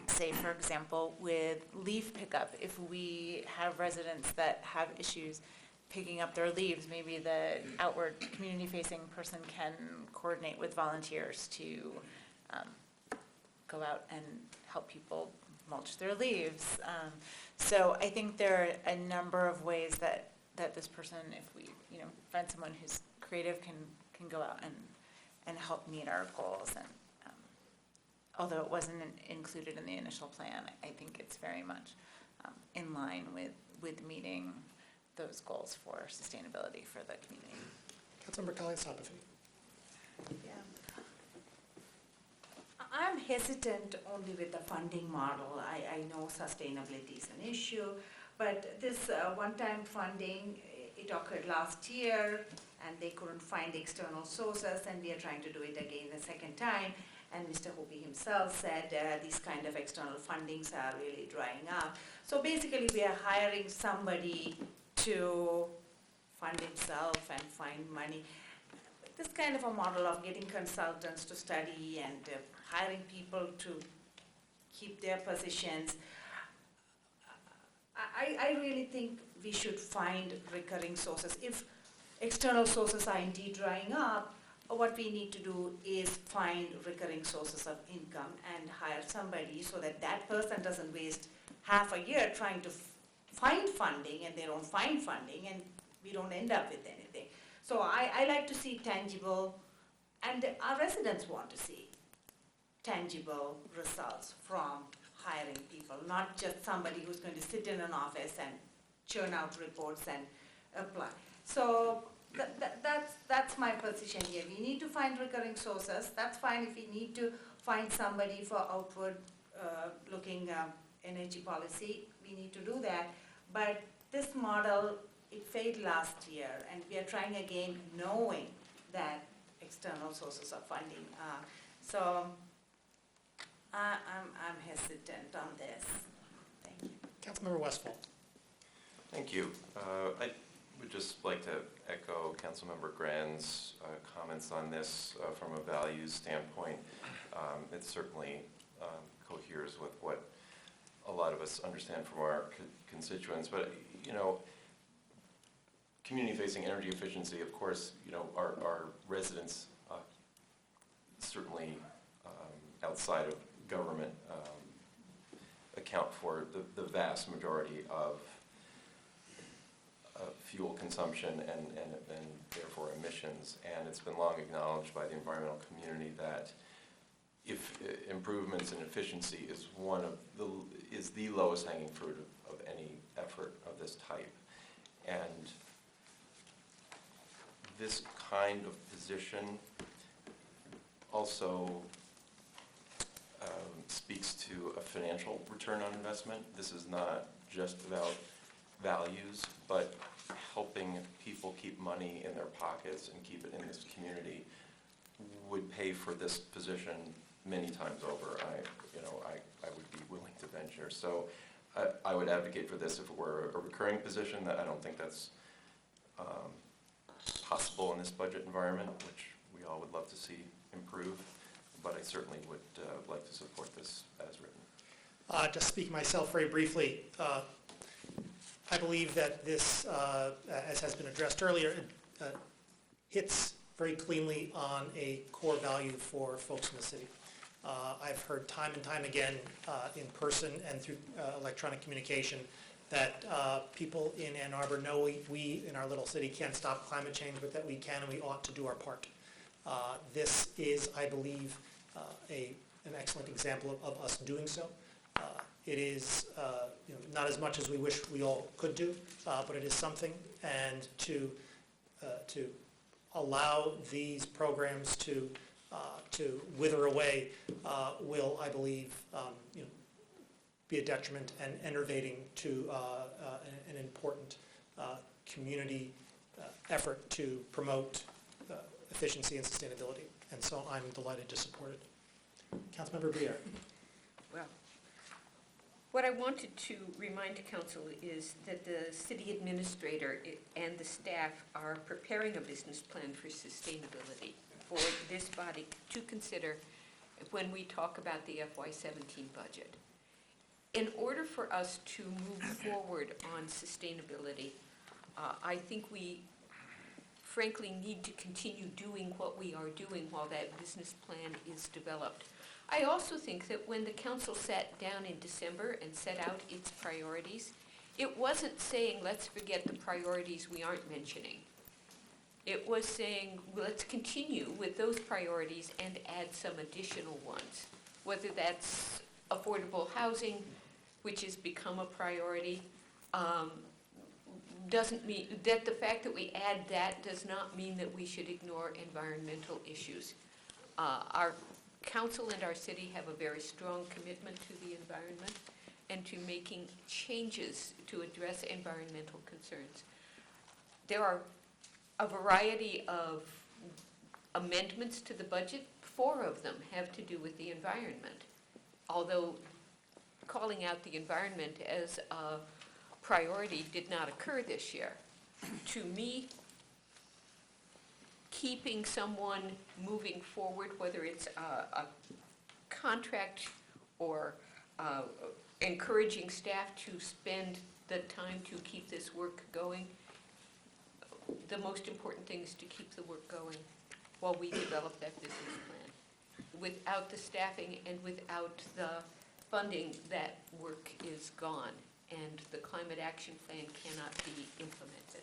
say for example, with leaf pickup, if we have residents that have issues picking up their leaves, maybe the outward community-facing person can coordinate with volunteers to go out and help people mulch their leaves. So I think there are a number of ways that this person, if we find someone who's creative, can go out and help meet our goals. And although it wasn't included in the initial plan, I think it's very much in line with meeting those goals for sustainability for the community. Councilmember Kalia-Sapathy. Yeah. I'm hesitant only with the funding model. I know sustainability is an issue, but this one-time funding, it occurred last year, and they couldn't find external sources, and we are trying to do it again the second time. And Mr. Hopi himself said these kind of external fundings are really drying up. So basically, we are hiring somebody to fund himself and find money. This kind of a model of getting consultants to study and hiring people to keep their positions, I really think we should find recurring sources. If external sources are indeed drying up, what we need to do is find recurring sources of income and hire somebody so that that person doesn't waste half a year trying to find funding, and they don't find funding, and we don't end up with anything. So I like to see tangible, and our residents want to see tangible results from hiring people, not just somebody who's going to sit in an office and churn out reports and apply. So that's my position here. We need to find recurring sources. That's fine if we need to find somebody for outward looking energy policy. We need to do that. But this model, it failed last year, and we are trying again knowing that external sources of funding. So I'm hesitant on this. Thank you. Councilmember Westfall. Thank you. I would just like to echo Councilmember Grand's comments on this from a values standpoint. It certainly coheres with what a lot of us understand from our constituents. But, community-facing energy efficiency, of course, our residents certainly outside of government account for the vast majority of fuel consumption and therefore emissions. And it's been long acknowledged by the environmental community that if improvements in efficiency is the lowest hanging fruit of any effort of this type. And this kind of position also speaks to a financial return on investment. This is not just about values, but helping people keep money in their pockets and keep it in this community would pay for this position many times over. I would be willing to venture. So I would advocate for this if it were a recurring position. I don't think that's possible in this budget environment, which we all would love to see improve, but I certainly would like to support this as written. Just speak myself very briefly. I believe that this, as has been addressed earlier, hits very cleanly on a core value for folks in the city. I've heard time and time again in person and through electronic communication that people in Ann Arbor know we in our little city can't stop climate change, but that we can and we ought to do our part. This is, I believe, an excellent example of us doing so. It is not as much as we wish we all could do, but it is something, and to allow these programs to wither away will, I believe, be a detriment and enervating to an important community effort to promote efficiency and sustainability. And so I'm delighted to support it. Councilmember Briere. Well, what I wanted to remind council is that the city administrator and the staff are preparing a business plan for sustainability for this body to consider when we talk about the FY17 budget. In order for us to move forward on sustainability, I think we frankly need to continue doing what we are doing while that business plan is developed. I also think that when the council sat down in December and set out its priorities, it wasn't saying, let's forget the priorities we aren't mentioning. It was saying, let's continue with those priorities and add some additional ones, whether that's affordable housing, which has become a priority. Doesn't mean that the fact that we add that does not mean that we should ignore environmental issues. Our council and our city have a very strong commitment to the environment and to making changes to address environmental concerns. There are a variety of amendments to the budget. 4 of them have to do with the environment. Although calling out the environment as a priority did not occur this year. To me, keeping someone moving forward, whether it's a contract or encouraging staff to spend the time to keep this work going, the most important thing is to keep the work going while we develop that business plan. Without the staffing and without the funding, that work is gone, and the climate action plan cannot be implemented.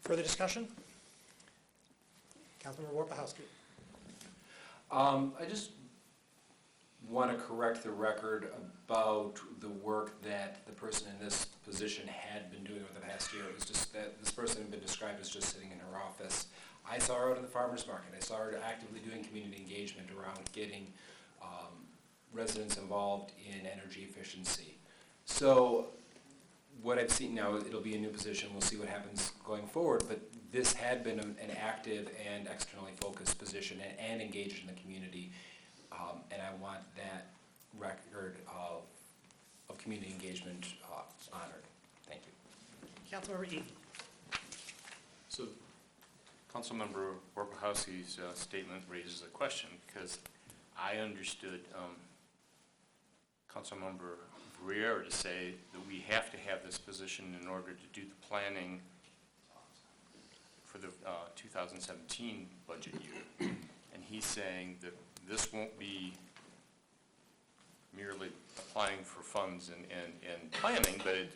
Further discussion? Councilmember Warpahowski. I just want to correct the record about the work that the person in this position had been doing over the past year. It was just that this person had been described as just sitting in her office. I saw her out in the farmer's market. I saw her actively doing community engagement around getting residents involved in energy efficiency. So what I've seen now, it'll be a new position. We'll see what happens going forward. But this had been an active and externally focused position and engaged in the community. And I want that record of community engagement honored. Thank you. Councilmember Eaton. So Councilmember Warpahowski's statement raises a question, because I understood Councilmember Briere to say that we have to have this position in order to do the planning for the 2017 budget year. And he's saying that this won't be merely applying for funds and planning, but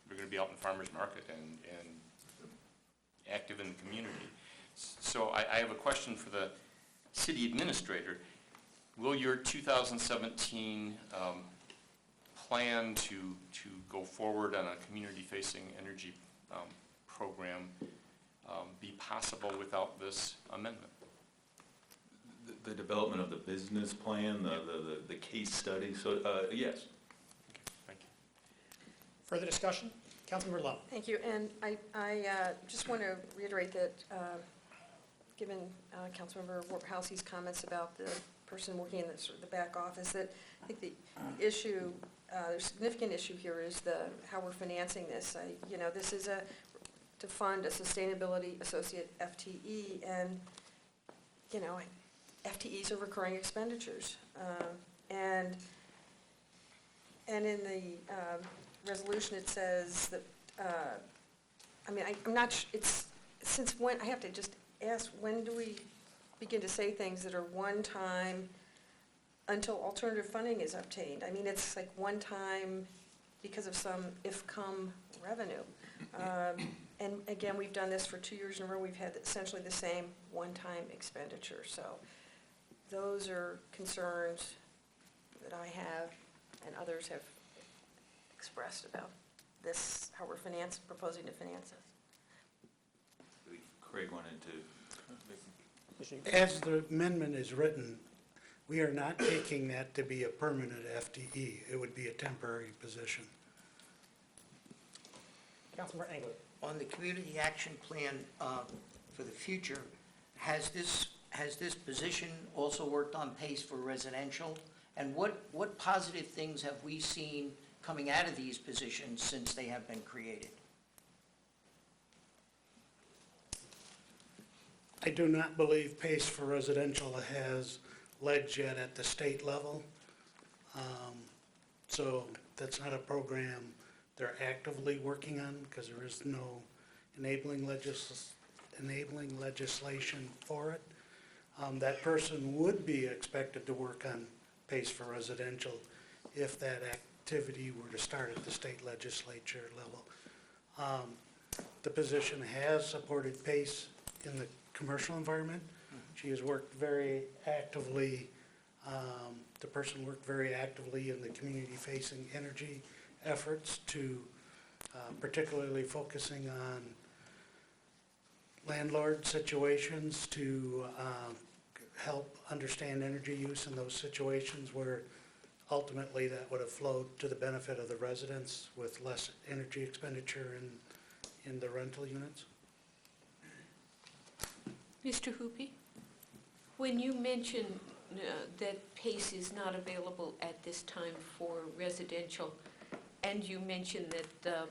we're going to be out in the farmer's market and active in the community. So I have a question for the city administrator. Will your 2017 plan to go forward on a community-facing energy program be possible without this amendment? The development of the business plan, the case study, so yes. Thank you. Further discussion? Councilmember Love. Thank you, and I just want to reiterate that, given Councilmember Warpahowski's comments about the person working in the back office, that I think the issue the significant issue here is how we're financing this. This is to fund a sustainability associate FTE, and, FTEs are recurring expenditures. And in the resolution, it says that, I'm not, it's, since when, I have to just ask, when do we begin to say things that are one-time until alternative funding is obtained? It's like one-time because of some if-come revenue. And again, we've done this for 2 years in a row. We've had essentially the same one-time expenditure. So those are concerns that I have and others have expressed about this, how we're proposing to finance this. Craig wanted to. As the amendment is written, we are not taking that to be a permanent FTE. It would be a temporary position. Councilmember Engler. On the community action plan for the future, has this position also worked on PACE for residential? And what positive things have we seen coming out of these positions since they have been created? I do not believe PACE for residential has legs yet at the state level. So that's not a program they're actively working on because there is no enabling legislation for it. That person would be expected to work on PACE for residential if that activity were to start at the state legislature level. The position has supported PACE in the commercial environment. She has worked very actively, the person worked very actively in the community-facing energy efforts to particularly focusing on landlord situations to help understand energy use in those situations where ultimately that would have flowed to the benefit of the residents with less energy expenditure in the rental units. Mr. Hoopy, when you mention that PACE is not available at this time for residential, and you mentioned that the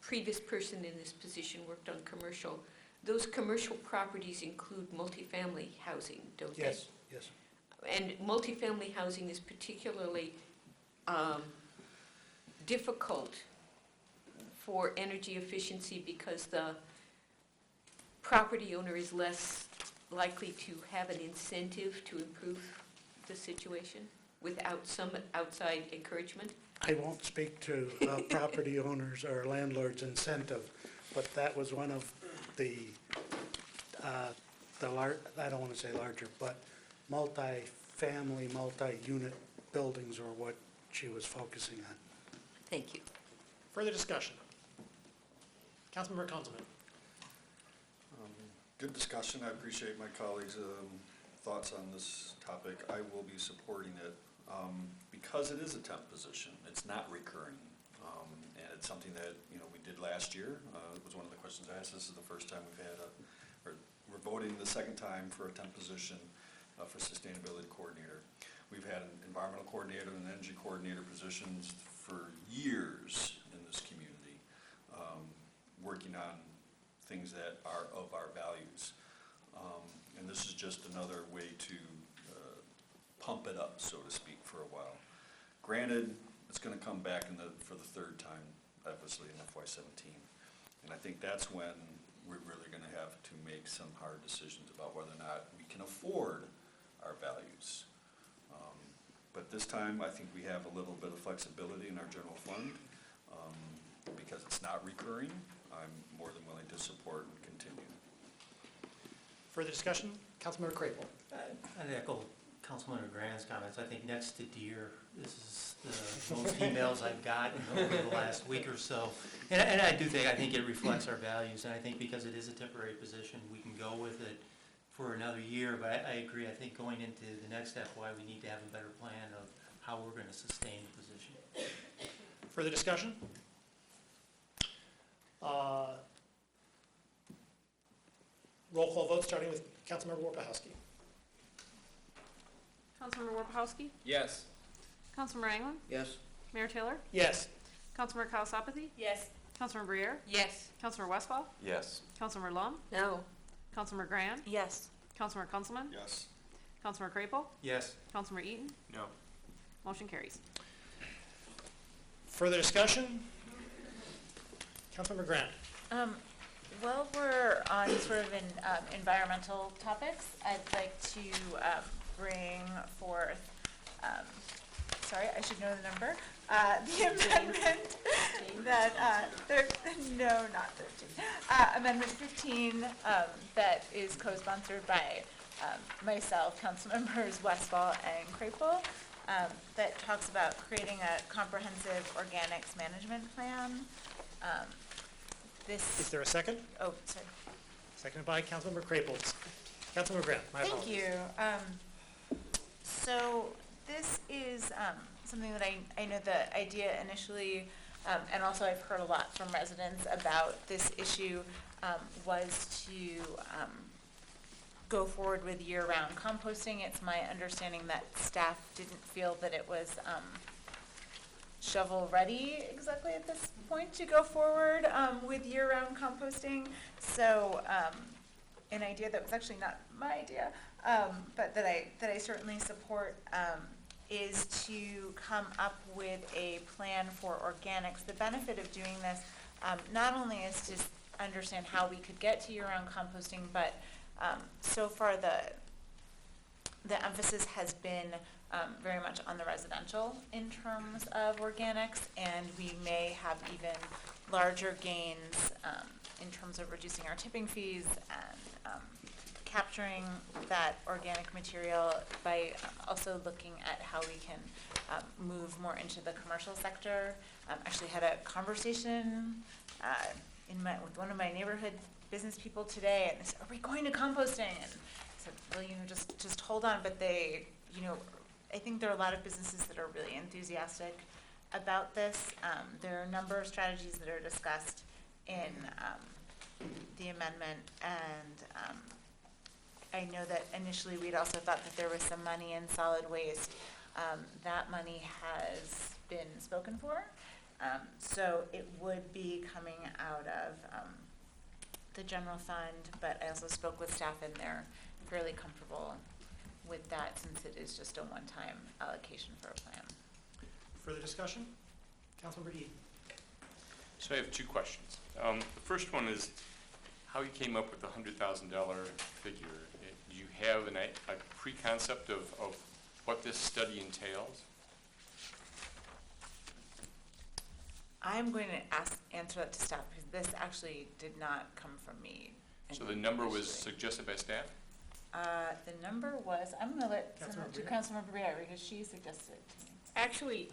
previous person in this position worked on commercial, those commercial properties include multifamily housing, don't they? Yes, yes. And multifamily housing is particularly difficult for energy efficiency because the property owner is less likely to have an incentive to improve the situation without some outside encouragement? I won't speak to property owners or landlords' incentive, but that was one of the I don't want to say larger, but multi-family, multi-unit buildings are what she was focusing on. Thank you. Further discussion? Councilmember Konzelman. Good discussion. I appreciate my colleagues' thoughts on this topic. I will be supporting it because it is a temp position. It's not recurring. And it's something that, we did last year. It was one of the questions I asked. This is the first time we've had we're voting the second time for a temp position for sustainability coordinator. We've had an environmental coordinator and an energy coordinator positions for years in this community, working on things that are of our values. And this is just another way to pump it up, so to speak, for a while. Granted, it's going to come back for the third time, obviously, in FY17. And I think that's when we're really going to have to make some hard decisions about whether or not we can afford our values. But this time, I think we have a little bit of flexibility in our general fund. Because it's not recurring, I'm more than willing to support and continue. Further discussion? Councilmember Crable. I'd echo Councilmember Grant's comments. I think next to deer, this is the most emails I've gotten over the last week or so. And I think it reflects our values, and I think because it is a temporary position, we can go with it for another year. But I agree, I think going into the next FY, we need to have a better plan of how we're going to sustain the position. Further discussion? Roll call vote, starting with Councilmember Warpahowski. Councilmember Warpahowski? Yes. Councilmember Anglin? Yes? Mayor Taylor? Yes. Councilmember Cosapathy? Yes. Councilmember Briere? Yes. Councilmember Westphal? Yes. Councilmember Lum? No. Councilmember Grand? Yes. Councilmember Kunzelman? Yes. Councilmember Crapo? Yes. Councilmember Eaton? No. Motion carries. Further discussion? Councilmember Grant. While we're on sort of environmental topics, I'd like to bring forth, sorry, I should know the number, the amendment that, no, not 13, Amendment 15 that is co-sponsored by myself, Councilmembers Westphal and Crapo, that talks about creating a comprehensive organics management plan. Is there a second? Oh, sorry. Seconded by Councilmember Craples. Councilmember Grant, my Thank apologies. you. So this is something that I know the idea initially, and also I've heard a lot from residents about this issue, was to go forward with year-round composting. It's my understanding that staff didn't feel that it was shovel-ready exactly at this point to go forward with year-round composting. So an idea that was actually not my idea, but that I certainly support, is to come up with a plan for organics. The benefit of doing this not only is to understand how we could get to year-round composting, but so far the emphasis has been very much on the residential in terms of organics, and we may have even larger gains in terms of reducing our tipping fees and capturing that organic material by also looking at how we can move more into the commercial sector. Actually had a conversation with one of my neighborhood business people today, and they said, "Are we going to composting?" And I said, "Well, just hold on." But they, I think there are a lot of businesses that are really enthusiastic about this. There are a number of strategies that are discussed in the amendment, and I know that initially we'd also thought that there was some money in solid waste. That money has been spoken for, so it would be coming out of the general fund, but I also spoke with staff and they're fairly comfortable with that since it is just a one-time allocation for a plan. Further discussion? Councilmember Eaton. So I have two questions. The first one is how you came up with the $100,000 figure. Do you have a pre-concept of what this study entails? I'm going to answer that to staff because this actually did not come from me. So the number was suggested by staff? The number was, I'm going to let Councilmember Briere because she suggested it to me. Actually,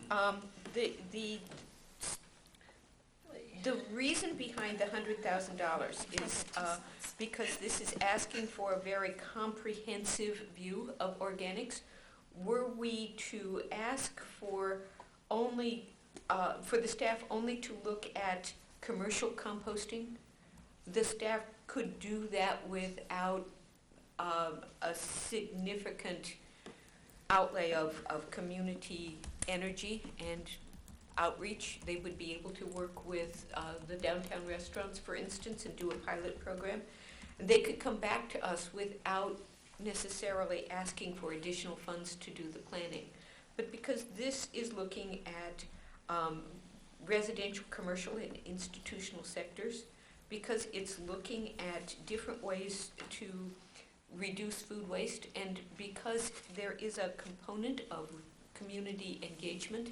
the reason behind the $100,000 is because this is asking for a very comprehensive view of organics. Were we to ask for the staff only to look at commercial composting, the staff could do that without a significant outlay of community energy and outreach. They would be able to work with the downtown restaurants, for instance, and do a pilot program. They could come back to us without necessarily asking for additional funds to do the planning. But because this is looking at residential, commercial, and institutional sectors, because it's looking at different ways to reduce food waste, and because there is a component of community engagement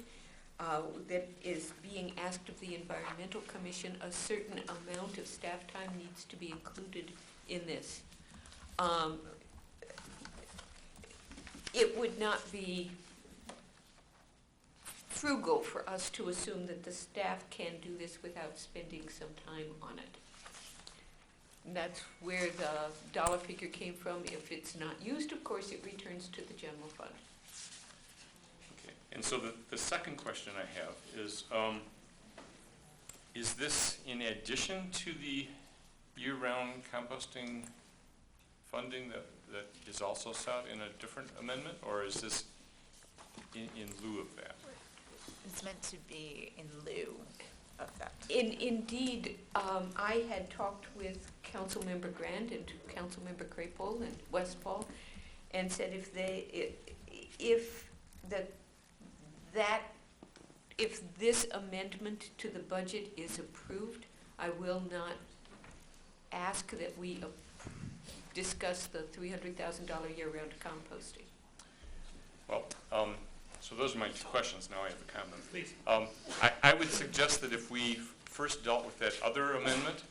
that is being asked of the Environmental Commission, a certain amount of staff time needs to be included in this. It would not be frugal for us to assume that the staff can do this without spending some time on it. And that's where the dollar figure came from. If it's not used, of course, it returns to the general fund. Okay. And so the second question I have is this in addition to the year-round composting funding that is also sought in a different amendment, or is this in lieu of that? It's meant to be in lieu of that. Indeed, I had talked with Councilmember Grand and Councilmember Craypole and Westfall, and said if this amendment to the budget is approved, I will not ask that we discuss the $300,000 year-round composting. Well, so those are my two questions. Now I have a comment. Please. I would suggest that if we first dealt with that other amendment,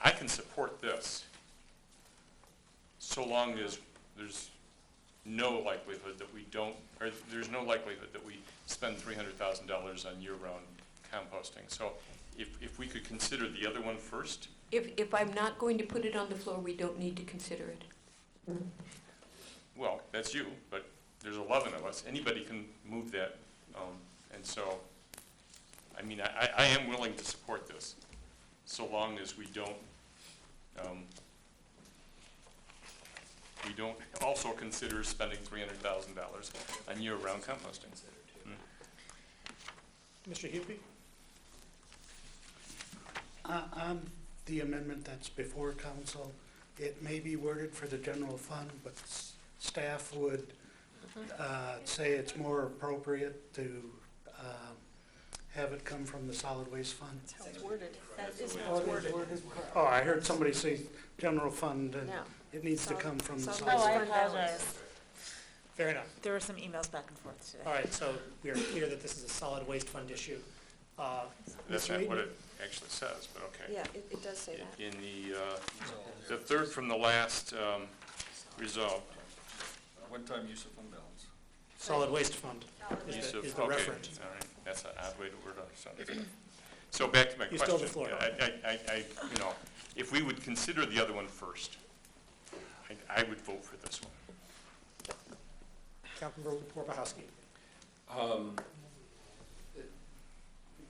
I can support this, so long as there's no likelihood that we don't, or there's no likelihood that we spend $300,000 on year-round composting. So if we could consider the other one first. If I'm not going to put it on the floor, we don't need to consider it. Well, that's you, but there's 11 of us. Anybody can move that. And so, I mean, I am willing to support this, so long as we don't also consider spending $300,000 on year-round composting. Mr. Hupy? On the amendment that's before council, it may be worded for the general fund, but staff would say it's more appropriate to have it come from the solid waste fund. That's how it's worded. That is how it's worded. Oh, I heard somebody say general fund, and No. it needs to come from the Solid solid waste waste. fund balance. Fair enough. There were some emails back and forth today. All right, so we are clear that this is a solid waste fund issue. That's Ms. not Reed? what it actually says, but okay. Yeah, it does say that. In the third from the last resolve. One-time use of fund balance. Solid waste fund Use is of- the okay, reference. all right, that's an odd way to word it. So back to my You question. still have the floor. You know, if we would consider the other one first, I would vote for this one. Councilmember Worbachowski.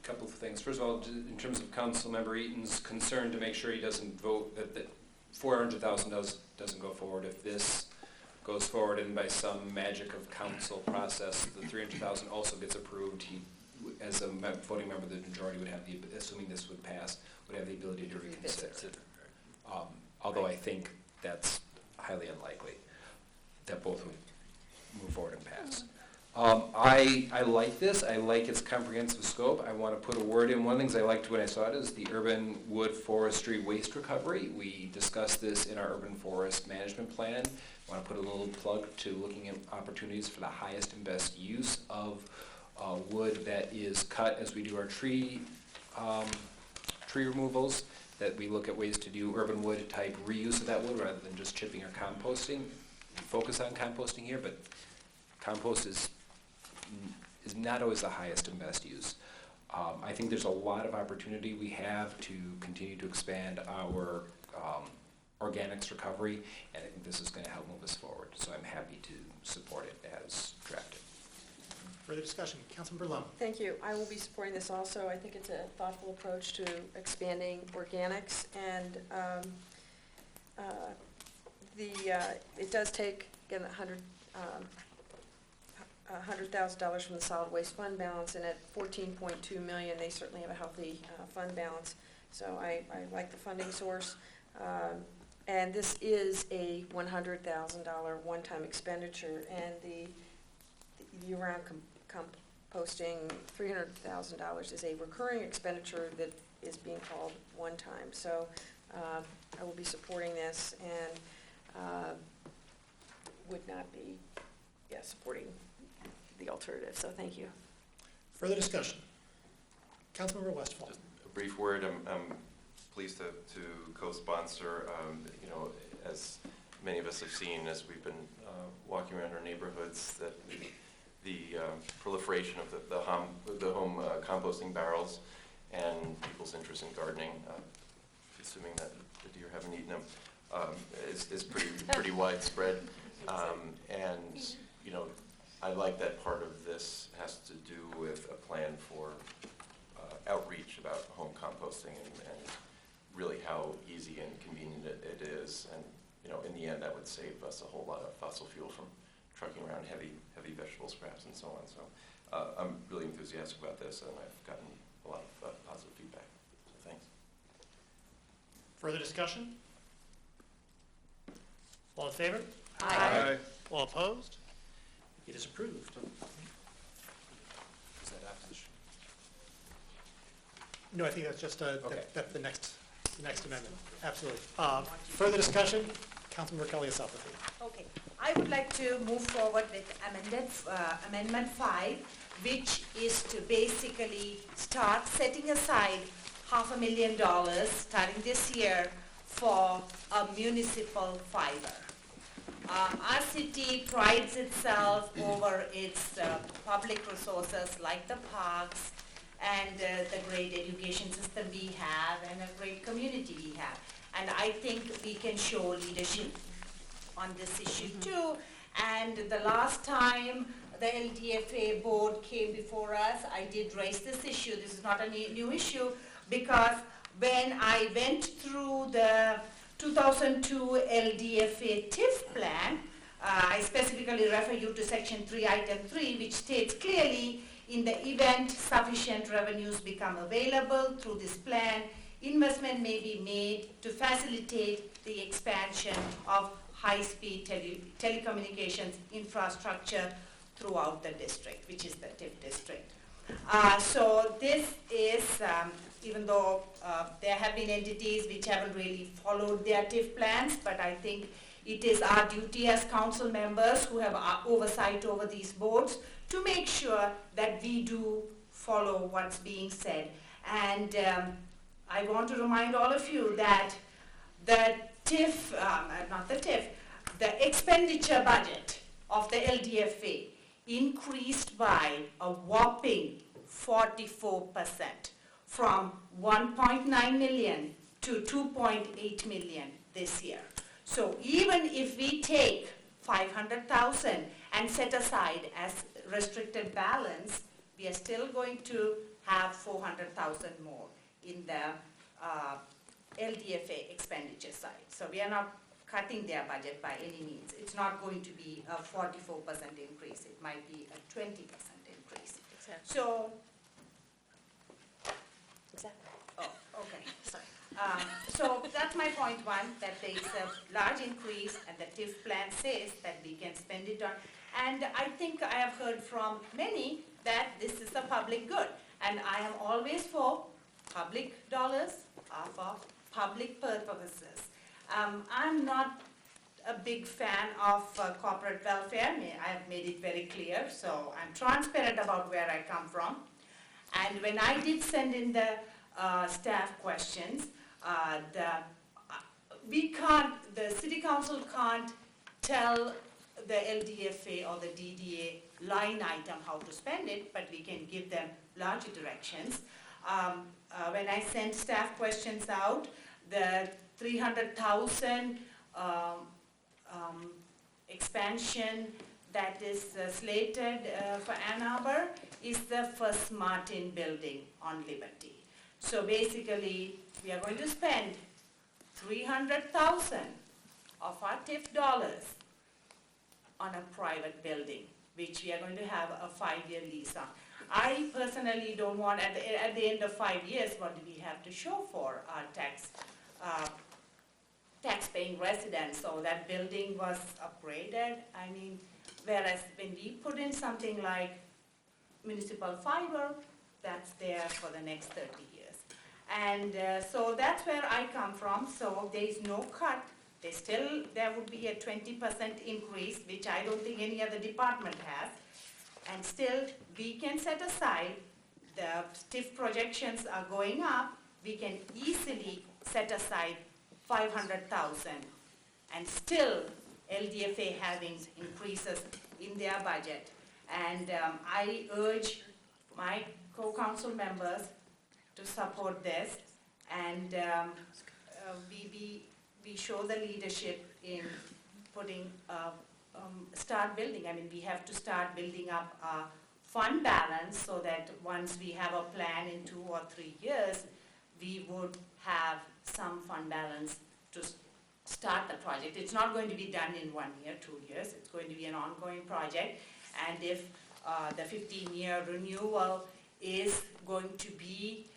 Couple of things. First of all, in terms of Councilmember Eaton's concern to make sure he doesn't vote, that $400,000 doesn't go forward. If this goes forward and by some magic of council process, the $300,000 also gets approved, he, as a voting member, the majority would have the, assuming this would pass, would have the ability to reconsider. Although I think that's highly unlikely that both would move forward and pass. I like this. I like its comprehensive scope. I want to put a word in. One of the things I liked when I saw it is the urban wood forestry waste recovery. We discussed this in our urban forest management plan. I want to put a little plug to looking at opportunities for the highest and best use of wood that is cut as we do our tree removals, that we look at ways to do urban wood type reuse of that wood rather than just chipping or composting. We focus on composting here, but compost is not always the highest and best use. I think there's a lot of opportunity we have to continue to expand our organics recovery, and I think this is going to help move us forward. So I'm happy to support it as drafted. Further discussion. Councilmember Lum. Thank you. I will be supporting this also. I think it's a thoughtful approach to expanding organics, and it does take, again, $100,000 from the solid waste fund balance, and at $14.2 million, they certainly have a healthy fund balance. So I like the funding source. And this is a $100,000 one-time expenditure, and the year-round composting, $300,000 is a recurring expenditure that is being called one-time. So I will be supporting this, and would not be, supporting the alternative. So thank you. Further discussion. Councilmember Westfall. Just a brief word. I'm pleased to co-sponsor. You know, as many of us have seen as we've been walking around our neighborhoods, that the proliferation of the home composting barrels and people's interest in gardening, assuming that the deer haven't eaten them, is pretty widespread. And you know, I like that part of this has to do with a plan for outreach about home composting and really how easy and convenient it is. And you know, in the end, that would save us a whole lot of fossil fuel from trucking around heavy vegetable scraps and so on. So I'm really enthusiastic about this, and I've gotten a lot of positive feedback, so thanks. Further discussion? All in favor? Aye. All opposed? It is approved. Is that after the No, I think that's just, Okay. that's the next amendment. Absolutely. Further discussion? Councilmember Kelly Asafafi. Okay, I would like to move forward with Amendment 5, which is to basically start setting aside $500,000 starting this year for a municipal fiber. Our city prides itself over its public resources like the parks and the great education system we have and a great community we have. And I think we can show leadership on this issue too. And the last time the LDFA board came before us, I did raise this issue. This is not a new issue, because when I went through the 2002 LDFA TIF plan, I specifically refer you to section 3, item 3, which states clearly, in the event sufficient revenues become available through this plan, investment may be made to facilitate the expansion of high-speed telecommunications infrastructure throughout the district, which is the TIF district. So this is, even though there have been entities which haven't really followed their TIF plans, but I think it is our duty as council members who have oversight over these boards to make sure that we do follow what's being said. And I want to remind all of you that the TIF, the expenditure budget of the LDFA increased by a whopping 44%, from 1.9 million to 2.8 million this year. So even if we take 500,000 and set aside as restricted balance, we are still going to have 400,000 more in the LDFA expenditure side. So we are not cutting their budget by any means. It's not going to be a 44% increase. It might be a 20% increase. Exactly. So, Exactly. oh, okay, sorry. So that's my point one, that there is a large increase and the TIF plan says that we can spend it on. And I think I have heard from many that this is a public good. And I am always for public dollars are for public purposes. I'm not a big fan of corporate welfare. I have made it very clear, so I'm transparent about where I come from. And when I did send in the staff questions, the city council can't tell the LDFA or the DDA line item how to spend it, but we can give them larger directions. When I sent staff questions out, the 300,000 expansion that is slated for Ann Arbor is the First Martin building on Liberty. So basically, we are going to spend 300,000 of our TIF dollars on a private building, which we are going to have a 5-year lease on. I personally don't want, at the end of 5 years, what do we have to show for our tax-paying residents? So that building was upgraded. I mean, whereas when we put in something like municipal fiber, that's there for the next 30 years. And so that's where I come from. So there is no cut. There would be a 20% increase, which I don't think any other department has. And still, we can set aside, the TIF projections are going up, we can easily set aside 500,000, and still LDFA having increases in their budget. And I urge my co-council members to support this, and we show the leadership in putting, start building. I mean, we have to start building up a fund balance so that once we have a plan in 2 or 3 years, we would have some fund balance to start the project. It's not going to be done in 1 year, 2 years. It's going to be an ongoing project. And if the 15-year renewal is going to be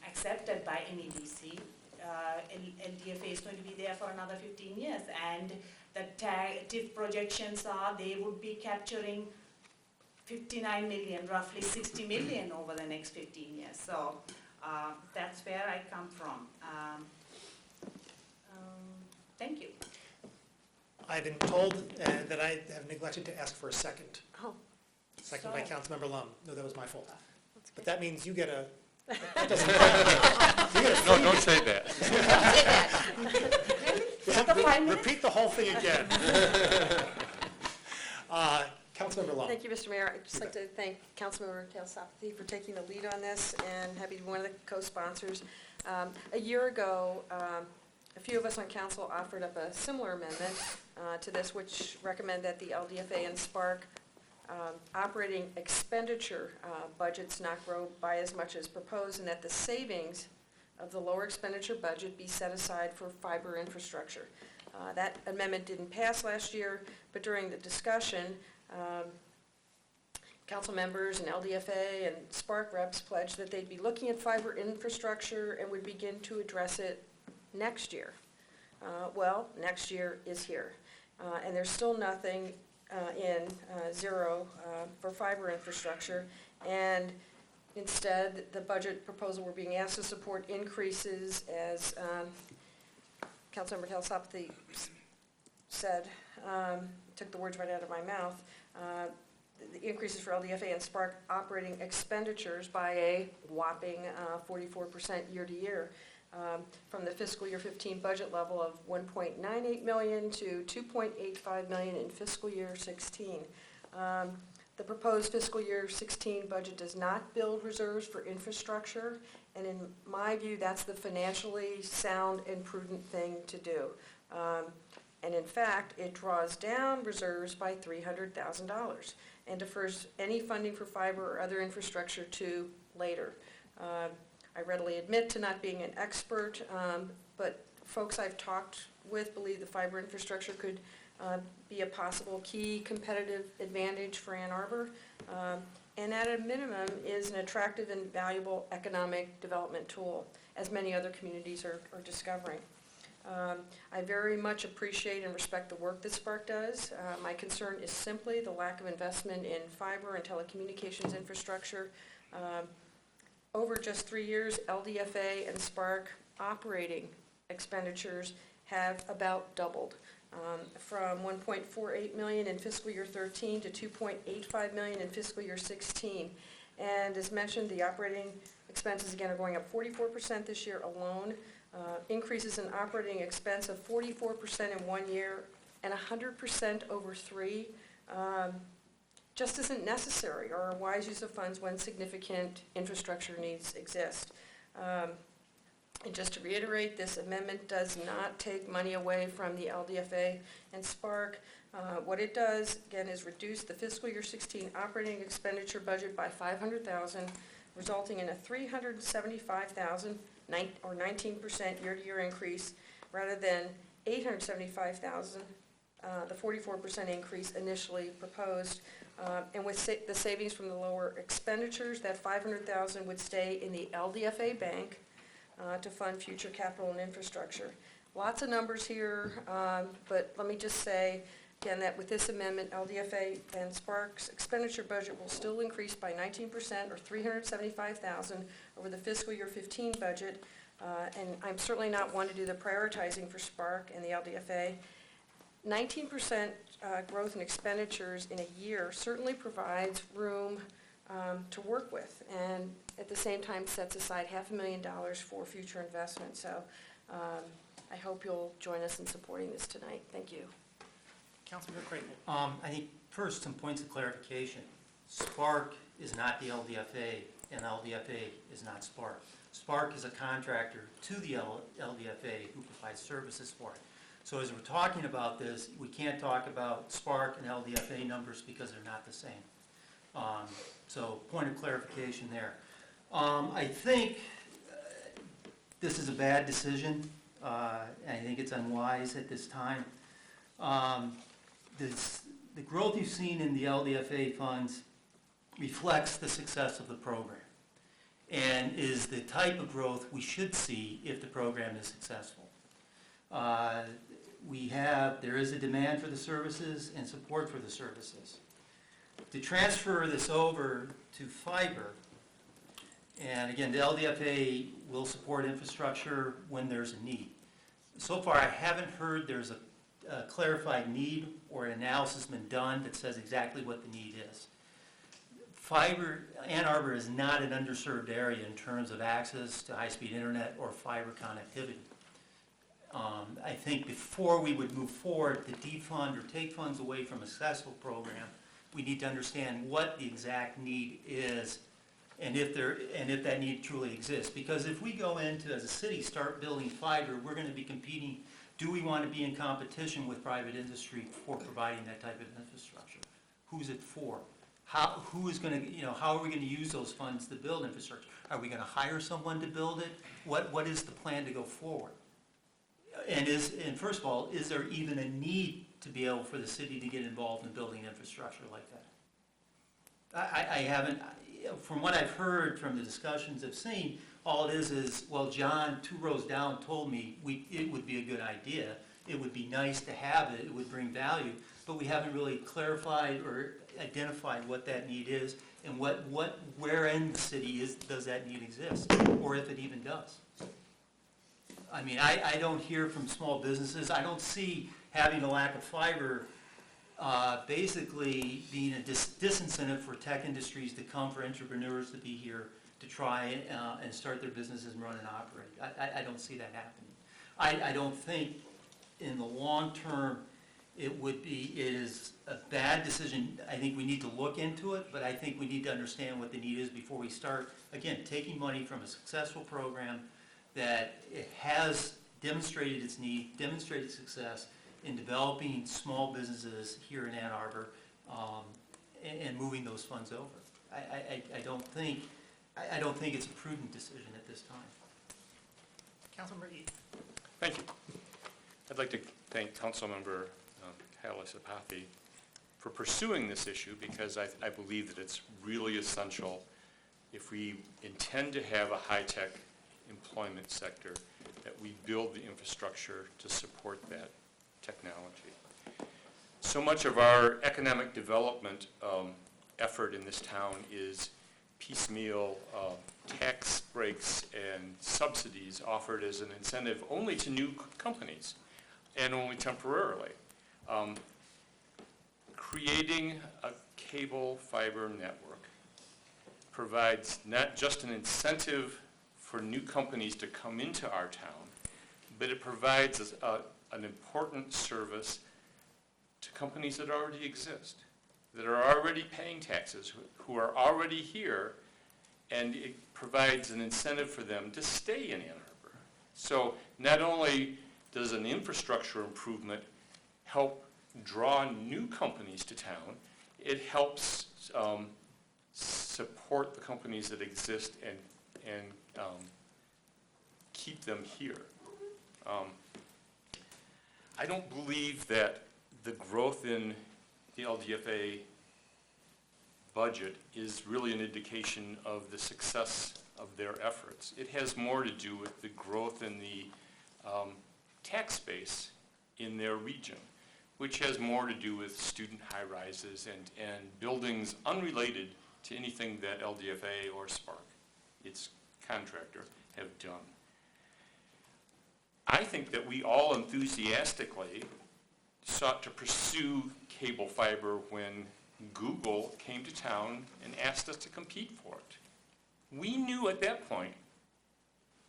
accepted by NEDC. LDFA is going to be there for another 15 years, and the TIF projections are they would be capturing 59 million, roughly 60 million over the next 15 years. So that's where I come from. Thank you. I've been told that I have neglected to ask for a second. Oh. Second by Sorry. Councilmember Lum. No, that was my fault. That's But okay. that means you get a, that doesn't count. You get a No, free- don't say that. Just the 5 minutes? Repeat the whole thing again. Councilmember Lum. Thank you, Mr. Mayor. I'd just like to thank Councilmember Kalsapathy for taking the lead on this and happy to be one of the co-sponsors. A year ago, a few of us on council offered up a similar amendment to this, which recommend that the LDFA and Spark operating expenditure budgets not grow by as much as proposed, and that the savings of the lower expenditure budget be set aside for fiber infrastructure. That amendment didn't pass last year, but during the discussion, council members and LDFA and Spark reps pledged that they'd be looking at fiber infrastructure and would begin to address it next year. Well, next year is here, and there's still nothing in zero for fiber infrastructure, and instead, the budget proposal we're being asked to support increases, as Councilmember Kalsapathy said, took the words right out of my mouth, the increases for LDFA and Spark operating expenditures by a whopping 44% year to year, from the fiscal year 15 budget level of $1.98 million to $2.85 million in fiscal year 16. The proposed fiscal year 16 budget does not build reserves for infrastructure, and in my view, that's the financially sound and prudent thing to do. And in fact, it draws down reserves by $300,000 and defers any funding for fiber or other infrastructure to later. I readily admit to not being an expert, but folks I've talked with believe the fiber infrastructure could be a possible key competitive advantage for Ann Arbor, and at a minimum is an attractive and valuable economic development tool, as many other communities are discovering. I very much appreciate and respect the work that Spark does. My concern is simply the lack of investment in fiber and telecommunications infrastructure. Over just 3 years, LDFA and Spark operating expenditures have about doubled, from $1.48 million in fiscal year 13 to $2.85 million in fiscal year 16. And as mentioned, the operating expenses again are going up 44% this year alone. Increases in operating expense of 44% in 1 year and 100% over 3 just isn't necessary or a wise use of funds when significant infrastructure needs exist. And just to reiterate, this amendment does not take money away from the LDFA and Spark. What it does, again, is reduce the fiscal year 16 operating expenditure budget by $500,000, resulting in a $375,000 or 19% year-to-year increase, rather than $875,000, the 44% increase initially proposed. And with the savings from the lower expenditures, that $500,000 would stay in the LDFA bank to fund future capital and infrastructure. Lots of numbers here, but let me just say, again, that with this amendment, LDFA and Spark's expenditure budget will still increase by 19% or $375,000 over the fiscal year 15 budget. And I'm certainly not one to do the prioritizing for Spark and the LDFA. 19% growth in expenditures in a year certainly provides room to work with, and at the same time sets aside $500,000 for future investment. So I hope you'll join us in supporting this tonight. Thank you. Councilmember Creighton. I think first some points of clarification. Spark is not the LDFA, and LDFA is not Spark. Spark is a contractor to the LDFA who provides services for it. So as we're talking about this, we can't talk about Spark and LDFA numbers because they're not the same. So point of clarification there. I think this is a bad decision. I think it's unwise at this time. the growth you've seen in the LDFA funds reflects the success of the program and is the type of growth we should see if the program is successful. There is a demand for the services and support for the services. To transfer this over to fiber, and again, the LDFA will support infrastructure when there's a need. So far, I haven't heard there's a clarified need or an analysis been done that says exactly what the need is. Fiber, Ann Arbor is not an underserved area in terms of access to high-speed internet or fiber connectivity. I think before we would move forward to defund or take funds away from a successful program, we need to understand what the exact need is and if that need truly exists. Because if we go into, as a city, start building fiber, we're going to be competing. Do we want to be in competition with private industry for providing that type of infrastructure? Who's it for? How are we going to use those funds to build infrastructure? Are we going to hire someone to build it? What is the plan to go forward? And first of all, is there even a need to be able for the city to get involved in building infrastructure like that? I haven't, from what I've heard from the discussions I've seen, all it is, well, John, 2 rows down, told me it would be a good idea. It would be nice to have it. It would bring value. But we haven't really clarified or identified what that need is and where in the city does that need exist, or if it even does. I mean, I don't hear from small businesses. I don't see having a lack of fiber basically being a disincentive for tech industries to come, for entrepreneurs to be here to try and start their businesses and run and operate. I don't see that happening. I don't think in the long term it is a bad decision. I think we need to look into it, but I think we need to understand what the need is before we start, again, taking money from a successful program that it has demonstrated its need, demonstrated success in developing small businesses here in Ann Arbor and moving those funds over. I don't think it's a prudent decision at this time. Councilmember Ede. Thank you. I'd like to thank Councilmember Halis Apathi for pursuing this issue, because I believe that it's really essential if we intend to have a high-tech employment sector that we build the infrastructure to support that technology. So much of our economic development effort in this town is piecemeal tax breaks and subsidies offered as an incentive only to new companies and only temporarily. Creating a cable fiber network provides not just an incentive for new companies to come into our town, but it provides an important service to companies that already exist, that are already paying taxes, who are already here, and it provides an incentive for them to stay in Ann Arbor. So not only does an infrastructure improvement help draw new companies to town, it helps support the companies that exist and keep them here. I don't believe that the growth in the LDFA budget is really an indication of the success of their efforts. It has more to do with the growth in the tax base in their region, which has more to do with student high-rises and buildings unrelated to anything that LDFA or Spark, its contractor, have done. I think that we all enthusiastically sought to pursue cable fiber when Google came to town and asked us to compete for it. We knew at that point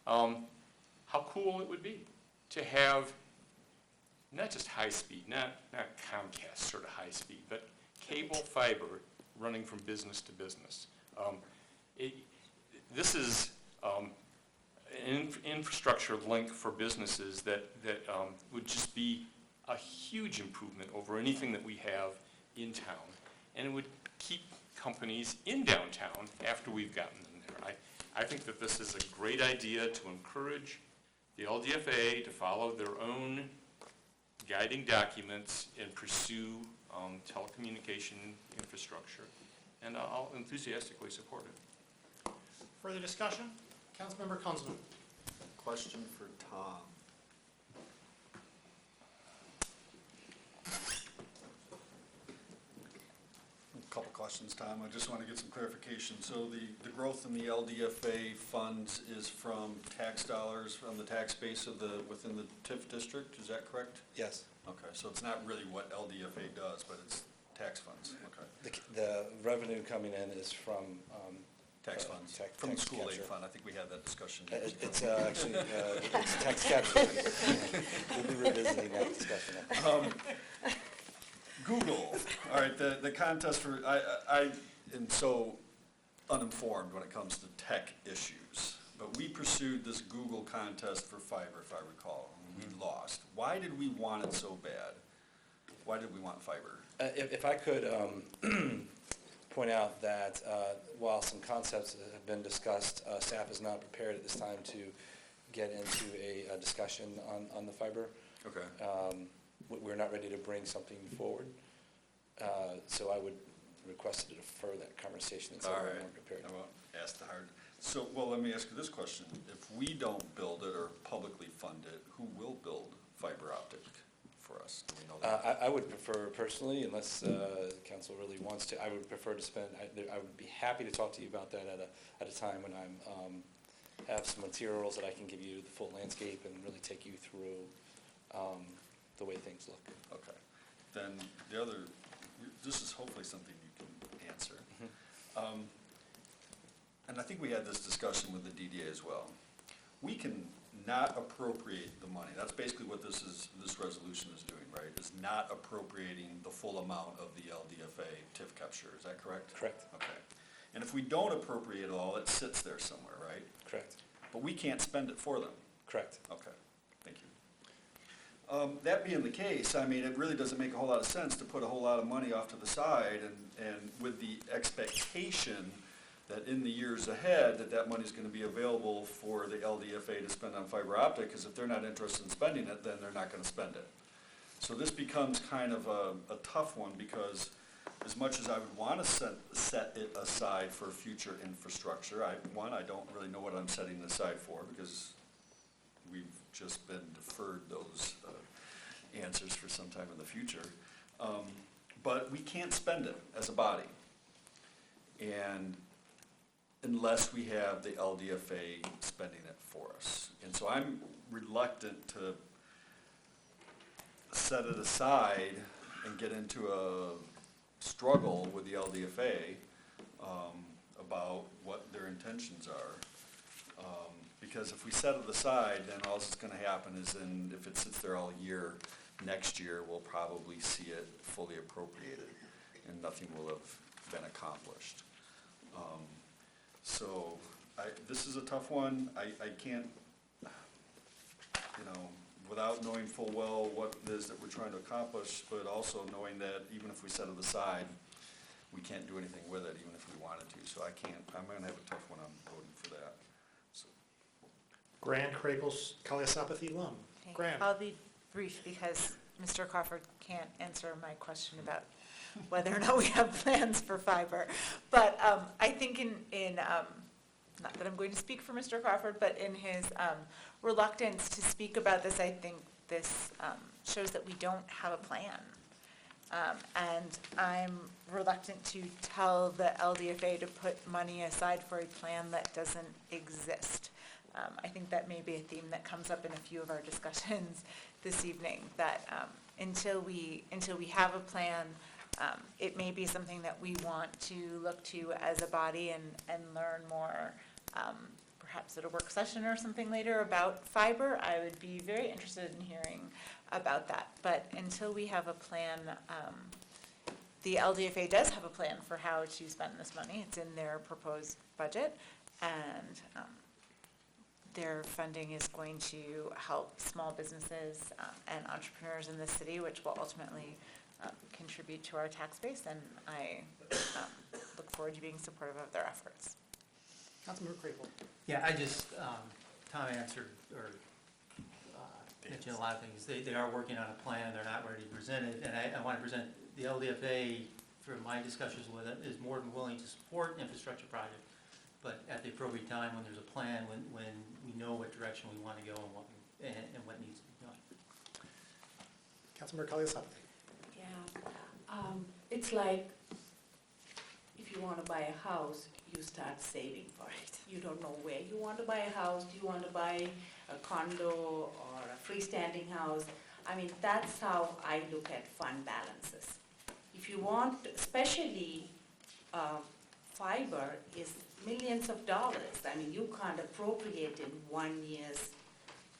how cool it would be to have not just high speed, not Comcast sort of high speed, but cable fiber running from business to business. This is an infrastructure link for businesses that would just be a huge improvement over anything that we have in town, and it would keep companies in downtown after we've gotten them there. I think that this is a great idea to encourage the LDFA to follow their own guiding documents and pursue telecommunication infrastructure, and I'll enthusiastically support it. Further discussion? Councilmember Kunzman. Question for Tom. A couple questions, Tom. I just want to get some clarification. So the growth in the LDFA funds is from tax dollars from the tax base of within the TIF district, is that correct? Yes. Okay, so it's not really what LDFA does, but it's tax funds, okay. The revenue coming in is from. Tax funds, from the tax school aid capture. fund, I think we had that discussion. It's actually, it's tax capture. We'll be revisiting that discussion. Google, all right, the contest for, I am so uninformed when it comes to tech issues, but we pursued this Google contest for fiber, if I recall, and we lost. Why did we want it so bad? Why did we want fiber? If I could point out that while some concepts have been discussed, staff is not prepared at this time to get into a discussion on the fiber. Okay. We're not ready to bring something forward, so I would request to defer that conversation until All we're right. more prepared. I won't ask the hard. So, well, let me ask you this question. If we don't build it or publicly fund it, who will build fiber optic for us? Do we know that? I would prefer personally, unless council really wants to, I would prefer to spend, I would be happy to talk to you about that at a time when I'm, have some materials that I can give you the full landscape and really take you through the way things look. Okay. Then the other, this is hopefully something you can answer. And I think we had this discussion with the DDA as well. We can not appropriate the money. That's basically what this resolution is doing, right? Is not appropriating the full amount of the LDFA TIF capture. Is that correct? Correct. Okay. And if we don't appropriate it all, it sits there somewhere, right? Correct. But we can't spend it for them. Correct. Okay. Thank you. That being the case, I mean, it really doesn't make a whole lot of sense to put a whole lot of money off to the side and with the expectation that in the years ahead, that money's gonna be available for the LDFA to spend on fiber optic, because if they're not interested in spending it, then they're not gonna spend it. So this becomes kind of a tough one, because as much as I would wanna set it aside for future infrastructure, I don't really know what I'm setting it aside for, because we've just been deferred those answers for some time in the future. But we can't spend it as a body. And unless we have the LDFA spending it for us. And so I'm reluctant to set it aside and get into a struggle with the LDFA about what their intentions are. Because if we set it aside, then all that's gonna happen is then if it sits there all year, next year we'll probably see it fully appropriated and nothing will have been accomplished. So this is a tough one. I can't, without knowing full well what it is that we're trying to accomplish, but also knowing that even if we set it aside, we can't do anything with it, even if we wanted to. So I'm gonna have a tough one on voting for that. So. Grand Cragles Kaliasapathy Lum. Okay. Grand. I'll be brief because Mr. Crawford can't answer my question about whether or not we have plans for fiber. But I think not that I'm going to speak for Mr. Crawford, but in his reluctance to speak about this, I think this shows that we don't have a plan. And I'm reluctant to tell the LDFA to put money aside for a plan that doesn't exist. I think that may be a theme that comes up in a few of our discussions this evening, that until we have a plan, it may be something that we want to look to as a body and learn more, perhaps at a work session or something later about fiber. I would be very interested in hearing about that. But until we have a plan, the LDFA does have a plan for how to spend this money. It's in their proposed budget, and their funding is going to help small businesses and entrepreneurs in the city, which will ultimately contribute to our tax base, and I look forward to being supportive of their efforts. Councilmember Crable. Yeah, I just, Tom answered, or mention a lot of things. They are working on a plan, they're not ready to present it, and I want to present, the LDFA, from my discussions with it, is more than willing to support infrastructure projects, but at the appropriate time, when there's a plan, when we know what direction we want to go and what needs to be done. Councilmember Kaliasappi. Yeah, it's like if you want to buy a house, you start saving for it. You don't know where you want to buy a house. Do you want to buy a condo or a freestanding house? I mean, that's how I look at fund balances. If you want, especially fiber is millions of dollars. I mean, you can't appropriate in 1 year's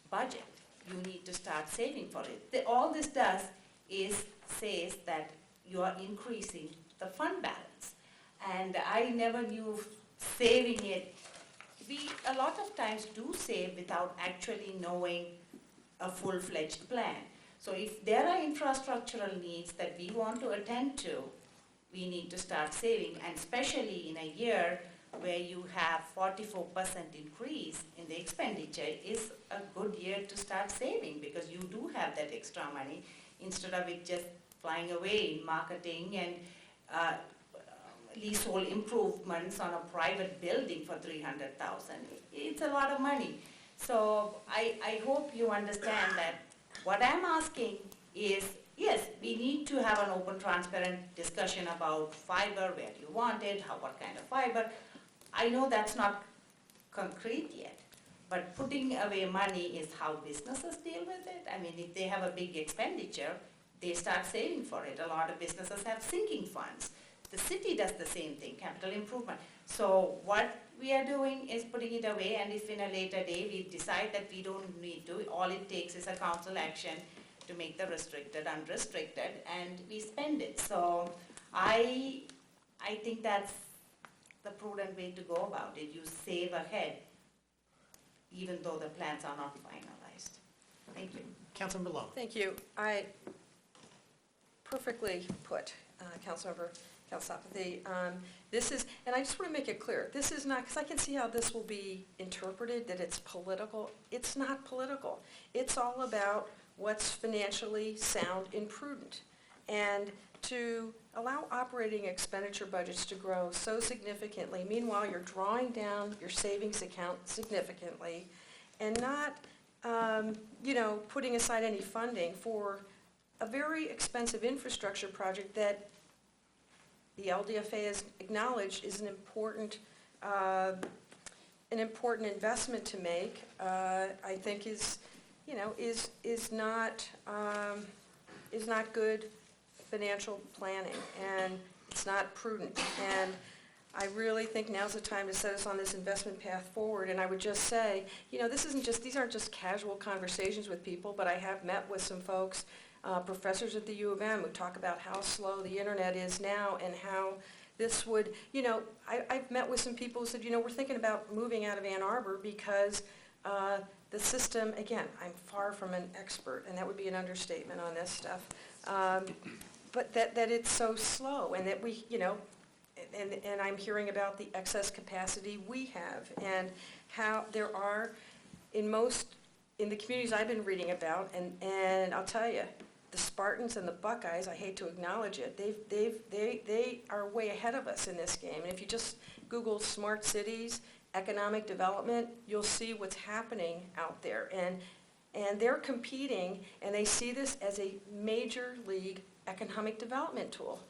budget. You need to start saving for it. All this does is says that you are increasing the fund balance. And I never knew saving it. We a lot of times do save without actually knowing a full-fledged plan. So if there are infrastructural needs that we want to attend to, we need to start saving, and especially in a year where you have 44% increase in the expenditure is a good year to start saving, because you do have that extra money instead of it just flying away in marketing and leasehold improvements on a private building for $300,000. It's a lot of money. So I hope you understand that what I'm asking is, yes, we need to have an open, transparent discussion about fiber, where do you want it, what kind of fiber. I know that's not concrete yet, but putting away money is how businesses deal with it. I mean, if they have a big expenditure, they start saving for it. A lot of businesses have sinking funds. The city does the same thing, capital improvement. So what we are doing is putting it away, and if in a later day we decide that we don't need to, all it takes is a council action to make the restricted unrestricted, and we spend it. So I think that's the prudent way to go about it. You save ahead, even though the plans are not finalized. Thank you. Councilmember Long. Thank you. Perfectly put, Councilmember Kaliasappi. This is, and I just want to make it clear, this is not, because I can see how this will be interpreted, that it's political. It's not political. It's all about what's financially sound and prudent. And to allow operating expenditure budgets to grow so significantly, meanwhile you're drawing down your savings account significantly, and not, putting aside any funding for a very expensive infrastructure project that the LDFA has acknowledged is an important investment to make. I think is not good financial planning, and it's not prudent. And I really think now's the time to set us on this investment path forward. And I would just say, these aren't just casual conversations with people, but I have met with some folks, professors at the U of M, who talk about how slow the internet is now and how this would, I've met with some people who said, we're thinking about moving out of Ann Arbor because the system, again, I'm far from an expert, and that would be an understatement on this stuff, but that it's so slow, and that we, and I'm hearing about the excess capacity we have, and how there are, in the communities I've been reading about, and I'll tell you, the Spartans and the Buckeyes, I hate to acknowledge it, they are way ahead of us in this game. And if you just Google smart cities, economic development, you'll see what's happening out there. And they're competing, and they see this as a major league economic development tool.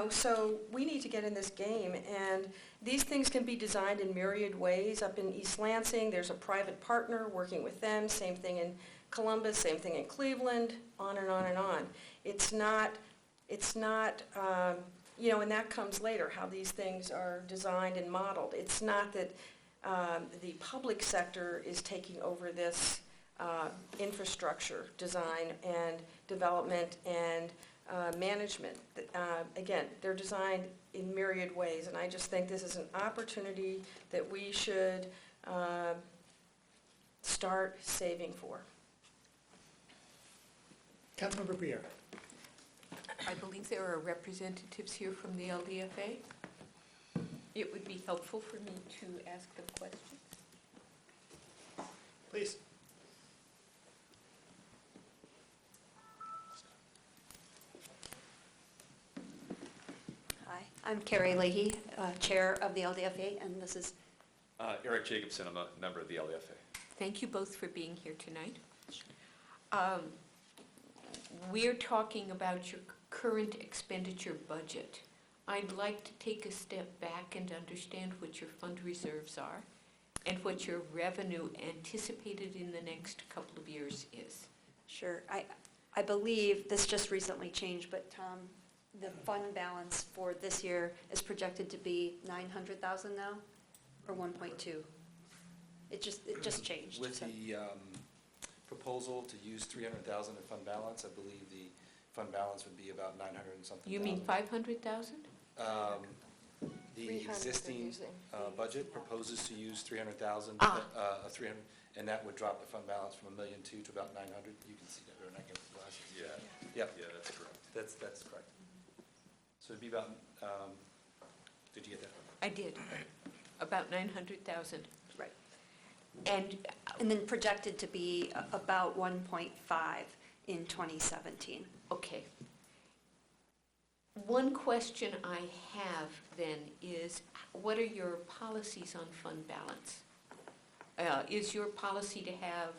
So we need to get in this game, and these things can be designed in myriad ways. Up in East Lansing, there's a private partner working with them, same thing in Columbus, same thing in Cleveland, on and on and on. It's not, and that comes later, how these things are designed and modeled. It's not that the public sector is taking over this infrastructure design and development and management. Again, they're designed in myriad ways, and I just think this is an opportunity that we should start saving for. Councilmember Briere. I believe there are representatives here from the LDFA. It would be helpful for me to ask them questions. Please. I'm Carrie Leahy, Chair of the LDFA, and this is Eric Jacobson, I'm a member of the LDFA. Thank you both for being here tonight. We're talking about your current expenditure budget. I'd like to take a step back and understand what your fund reserves are and what your revenue anticipated in the next couple of years is. Sure. I believe this just recently changed, but Tom, the fund balance for this year is projected to be 900,000 now, or 1.2? It just changed. With so. the proposal to use 300,000 in fund balance, I believe the fund balance would be about 900 and something. You mean 500,000? The 300 existing they're using. budget proposes to use 300,000, 300, and that would drop the fund balance from $1.2 million to about 900. You can see that, or not get the glasses. Yeah, that's correct. That's correct. So it'd be about, did you get that? I did. About 900,000. Right. And then projected to be about 1.5 in 2017. Okay. One question I have then is, what are your policies on fund balance? Is your policy to have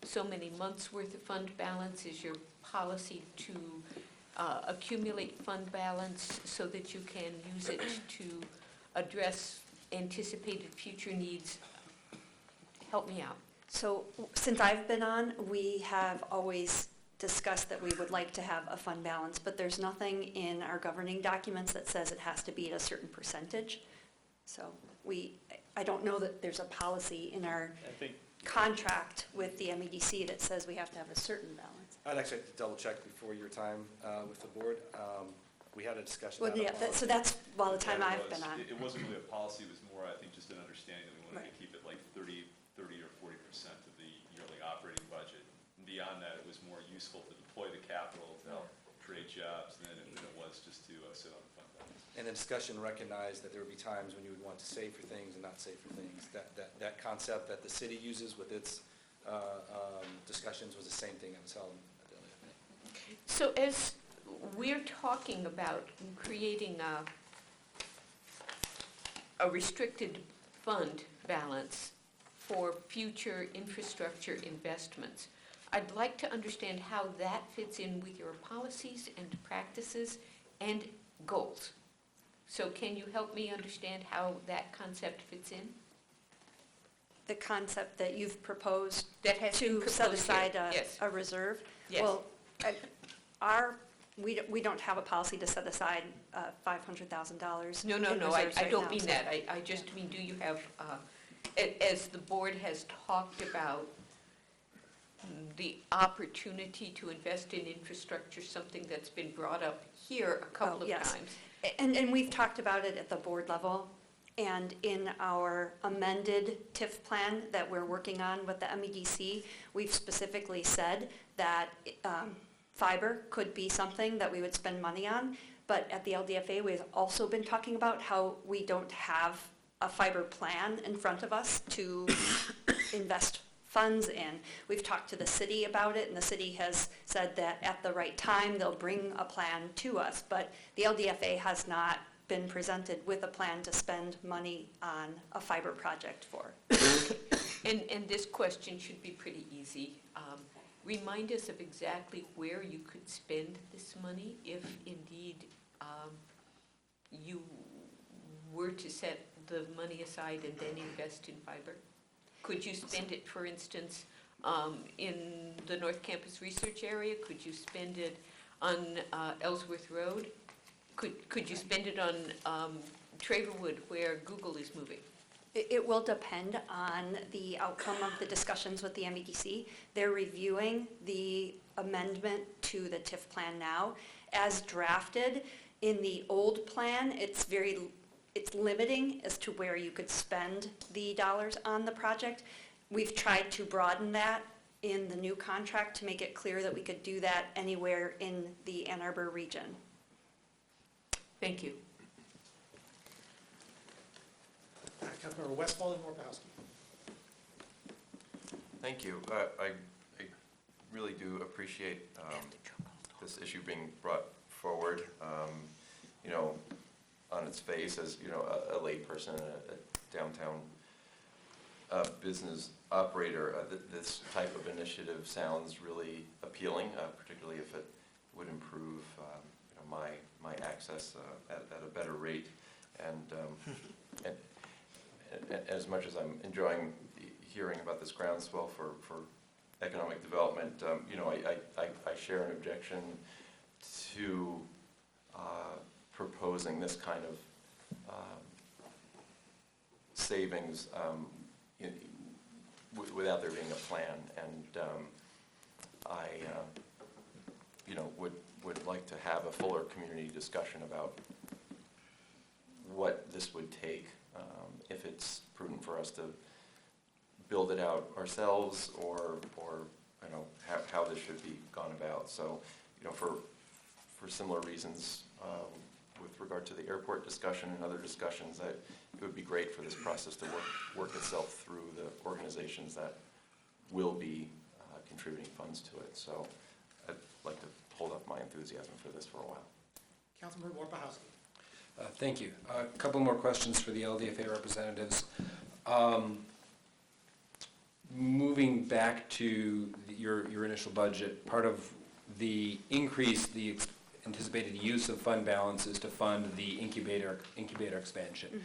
so many months' worth of fund balance? Is your policy to accumulate fund balance so that you can use it to address anticipated future needs? Help me out. So since I've been on, we have always discussed that we would like to have a fund balance, but there's nothing in our governing documents that says it has to be at a certain percentage. So I don't know that there's a policy in our contract with the MEDC that says we have to have a certain balance. I'd actually have to double check before your time with the board. We had a discussion. Well, yeah, so that's all the time I've been on. It wasn't really a policy, it was more, I think, just an understanding that we wanted to keep it like 30 or 40% of the yearly operating budget. And beyond that, it was more useful to deploy the capital to help create jobs than it was just to sit on the fund balance. And the discussion recognized that there would be times when you would want to save for things and not save for things. That concept that the city uses with its discussions was the same thing that was held at the LFA. So as we're talking about creating a restricted fund balance for future infrastructure investments, I'd like to understand how that fits in with your policies and practices and goals. So can you help me understand how that concept fits in? The concept that you've proposed That has been to set proposed here, aside yes. a reserve? Yes. Well, we don't have a policy to set aside $500,000. No, in I reserves right don't now, mean so- that. I just mean, do you have, as the board has talked about the opportunity to invest in infrastructure, something that's been brought up here a couple of yes. times. And we've talked about it at the board level, and in our amended TIF plan that we're working on with the MEDC, we've specifically said that fiber could be something that we would spend money on, but at the LDFA, we've also been talking about how we don't have a fiber plan in front of us to invest funds in. We've talked to the city about it, and the city has said that at the right time, they'll bring a plan to us, but the LDFA has not been presented with a plan to spend money on a fiber project for. And this question should be pretty easy. Remind us of exactly where you could spend this money if indeed you were to set the money aside and then invest in fiber. Could you spend it, for instance, in the North Campus Research Area? Could you spend it on Ellsworth Road? Could you spend it on Traverwood where Google is moving? It will depend on the outcome of the discussions with the MEDC. They're reviewing the amendment to the TIF plan now. As drafted in the old plan, it's limiting as to where you could spend the dollars on the project. We've tried to broaden that in the new contract to make it clear that we could do that anywhere in the Ann Arbor region. Thank you. Councilmember Westfall and Morpowski. Thank you. I really do appreciate this issue being brought forward. on its face as, you know, a layperson, a downtown business operator, this type of initiative sounds really appealing, particularly if it would improve, you know, my access at a better rate. And as much as I'm enjoying hearing about this groundswell for economic development, you know, I share an objection to proposing this kind of savings without there being a plan. And I, you know, would like to have a fuller community discussion about what this would take, if it's prudent for us to build it out ourselves, or you know, how this should be gone about. So, you know, for similar reasons, with regard to the airport discussion and other discussions, that it would be great for this process to work itself through the organizations that will be contributing funds to it. So I'd like to hold up my enthusiasm for this for a while. Councilmember Warpahowski. Thank you. A couple more questions for the LDFA representatives. Moving back to your initial budget, part of the increase, the anticipated use of fund balances to fund the incubator expansion.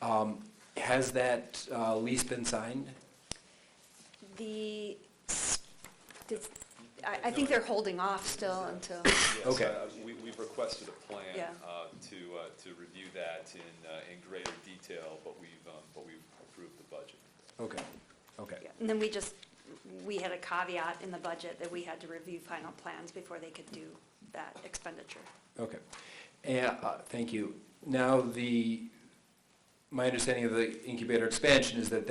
Mm-hmm. Has that lease been signed? I think they're holding off still until. Yes, Okay. We've requested a plan Yeah. to review that in greater detail, but we've approved the budget. Okay, okay. Yeah. And then we had a caveat in the budget that we had to review final plans before they could do that expenditure. Okay, and, thank you. Now, my understanding of the incubator expansion is that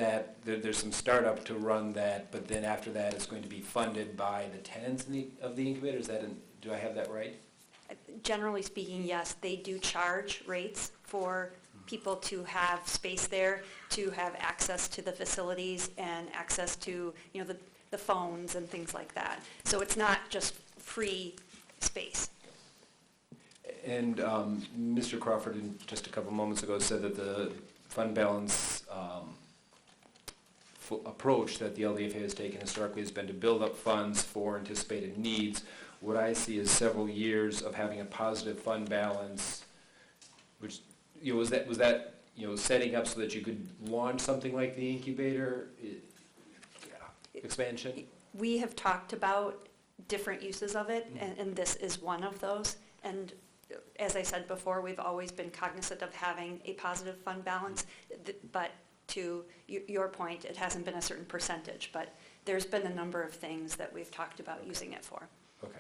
there's some startup to run that, but then after that, it's going to be funded by the tenants of the incubator. Do I have that right? Generally speaking, yes, they do charge rates for people to have space there, to have access to the facilities and access to, you know, the phones and things like that. So it's not just free space. And Mr. Crawford, just a couple moments ago, said that the fund balance approach that the LDFA has taken historically has been to build up funds for anticipated needs. What I see is several years of having a positive fund balance, which, you know, was that you know, setting up so that you could launch something like the incubator expansion? We have talked about different uses of it, and this is one of those. And as I said before, we've always been cognizant of having a positive fund balance, but to your point, it hasn't been a certain percentage, but there's been a number of things that we've talked about using it for. Okay.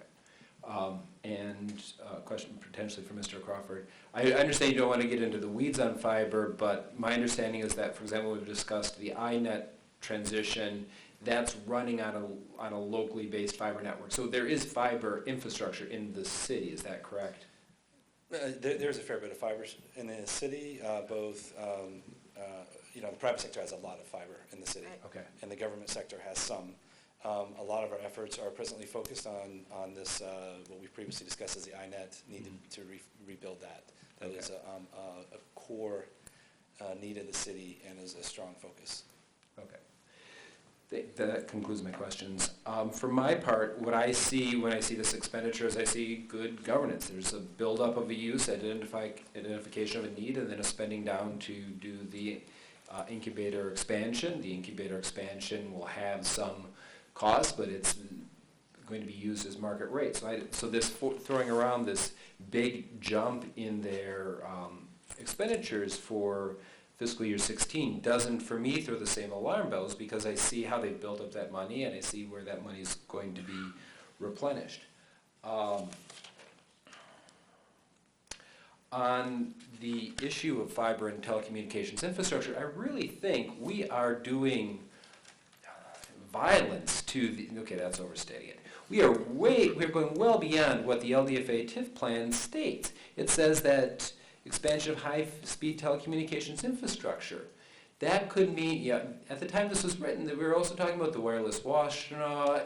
And a question potentially for Mr. Crawford. I understand you don't want to get into the weeds on fiber, but my understanding is that, for example, we've discussed the iNet transition, that's running on a locally based fiber network. So there is fiber infrastructure in the city, is that correct? There's a fair bit of fiber in the city, both, you know, the private sector has a lot of fiber in the city. Okay. And the government sector has some. A lot of our efforts are presently focused on this, what we previously discussed as the iNet, need to rebuild that. That is a core need of the city and is a strong focus. Okay. That concludes my questions. For my part, what I see when I see this expenditure is I see good governance. There's a buildup of a use, identification of a need, and then a spending down to do the incubator expansion. The incubator expansion will have some cost, but it's going to be used as market rate. So this throwing around this big jump in their expenditures for fiscal year 16 doesn't, for me, throw the same alarm bells, because I see how they built up that money and I see where that money is going to be replenished. On the issue of fiber and telecommunications infrastructure, I really think we are doing violence to the, okay, that's overstating it. We're going well beyond what the LDFA TIF plan states. It says that expansion of high-speed telecommunications infrastructure. That could mean, yeah, at the time this was written, that we were also talking about the wireless Washtenaw,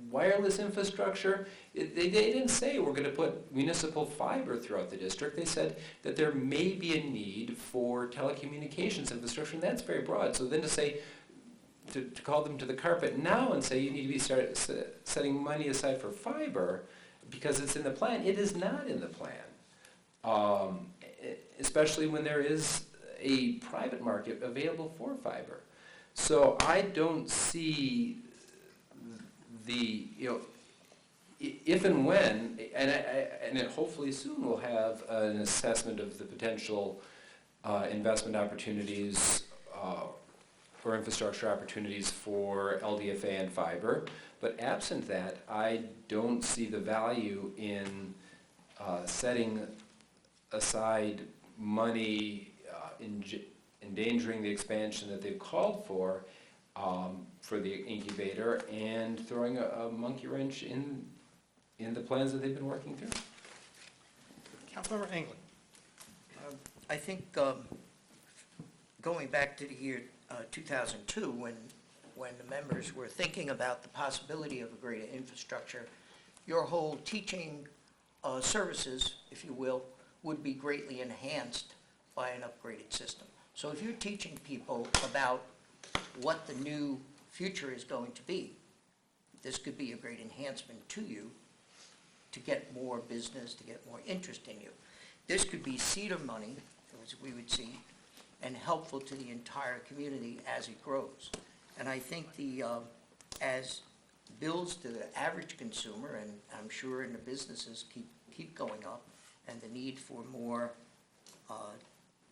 wireless infrastructure. They didn't say we're going to put municipal fiber throughout the district. They said that there may be a need for telecommunications infrastructure, and that's very broad. So then to say, to call them to the carpet now and say you need to be setting money aside for fiber because it's in the plan, it is not in the plan, especially when there is a private market available for fiber. So I don't see the, if and when, and it hopefully soon we'll have an assessment of the potential investment opportunities or infrastructure opportunities for LDFA and fiber. But absent that, I don't see the value in setting aside money, endangering the expansion that they've called for the incubator, and throwing a monkey wrench in the plans that they've been working through. Councilmember Anglin. I think going back to the year 2002, when the members were thinking about the possibility of a greater infrastructure, your whole teaching services, if you will, would be greatly enhanced by an upgraded system. So if you're teaching people about what the new future is going to be, this could be a great enhancement to you to get more business, to get more interest in you. This could be cedar money, as we would see, and helpful to the entire community as it grows. And I think as bills to the average consumer, and I'm sure in the businesses keep going up, and the need for more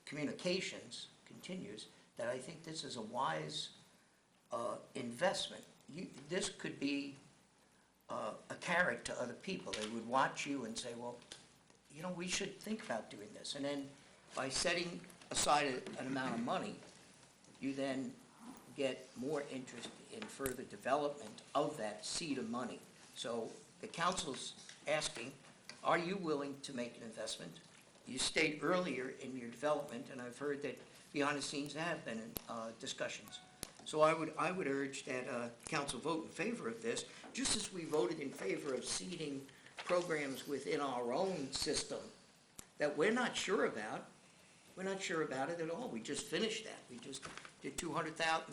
communications continues, that I think this is a wise investment. This could be a carrot to other people. They would watch you and say, well, we should think about doing this. And then by setting aside an amount of money, you then get more interest in further development of that seed of money. So the council's asking, are you willing to make an investment? You stated earlier in your development, and I've heard that behind the scenes there have been discussions. So I would urge that council vote in favor of this, just as we voted in favor of seeding programs within our own system that we're not sure about. We're not sure about it at all. We just finished that. We just did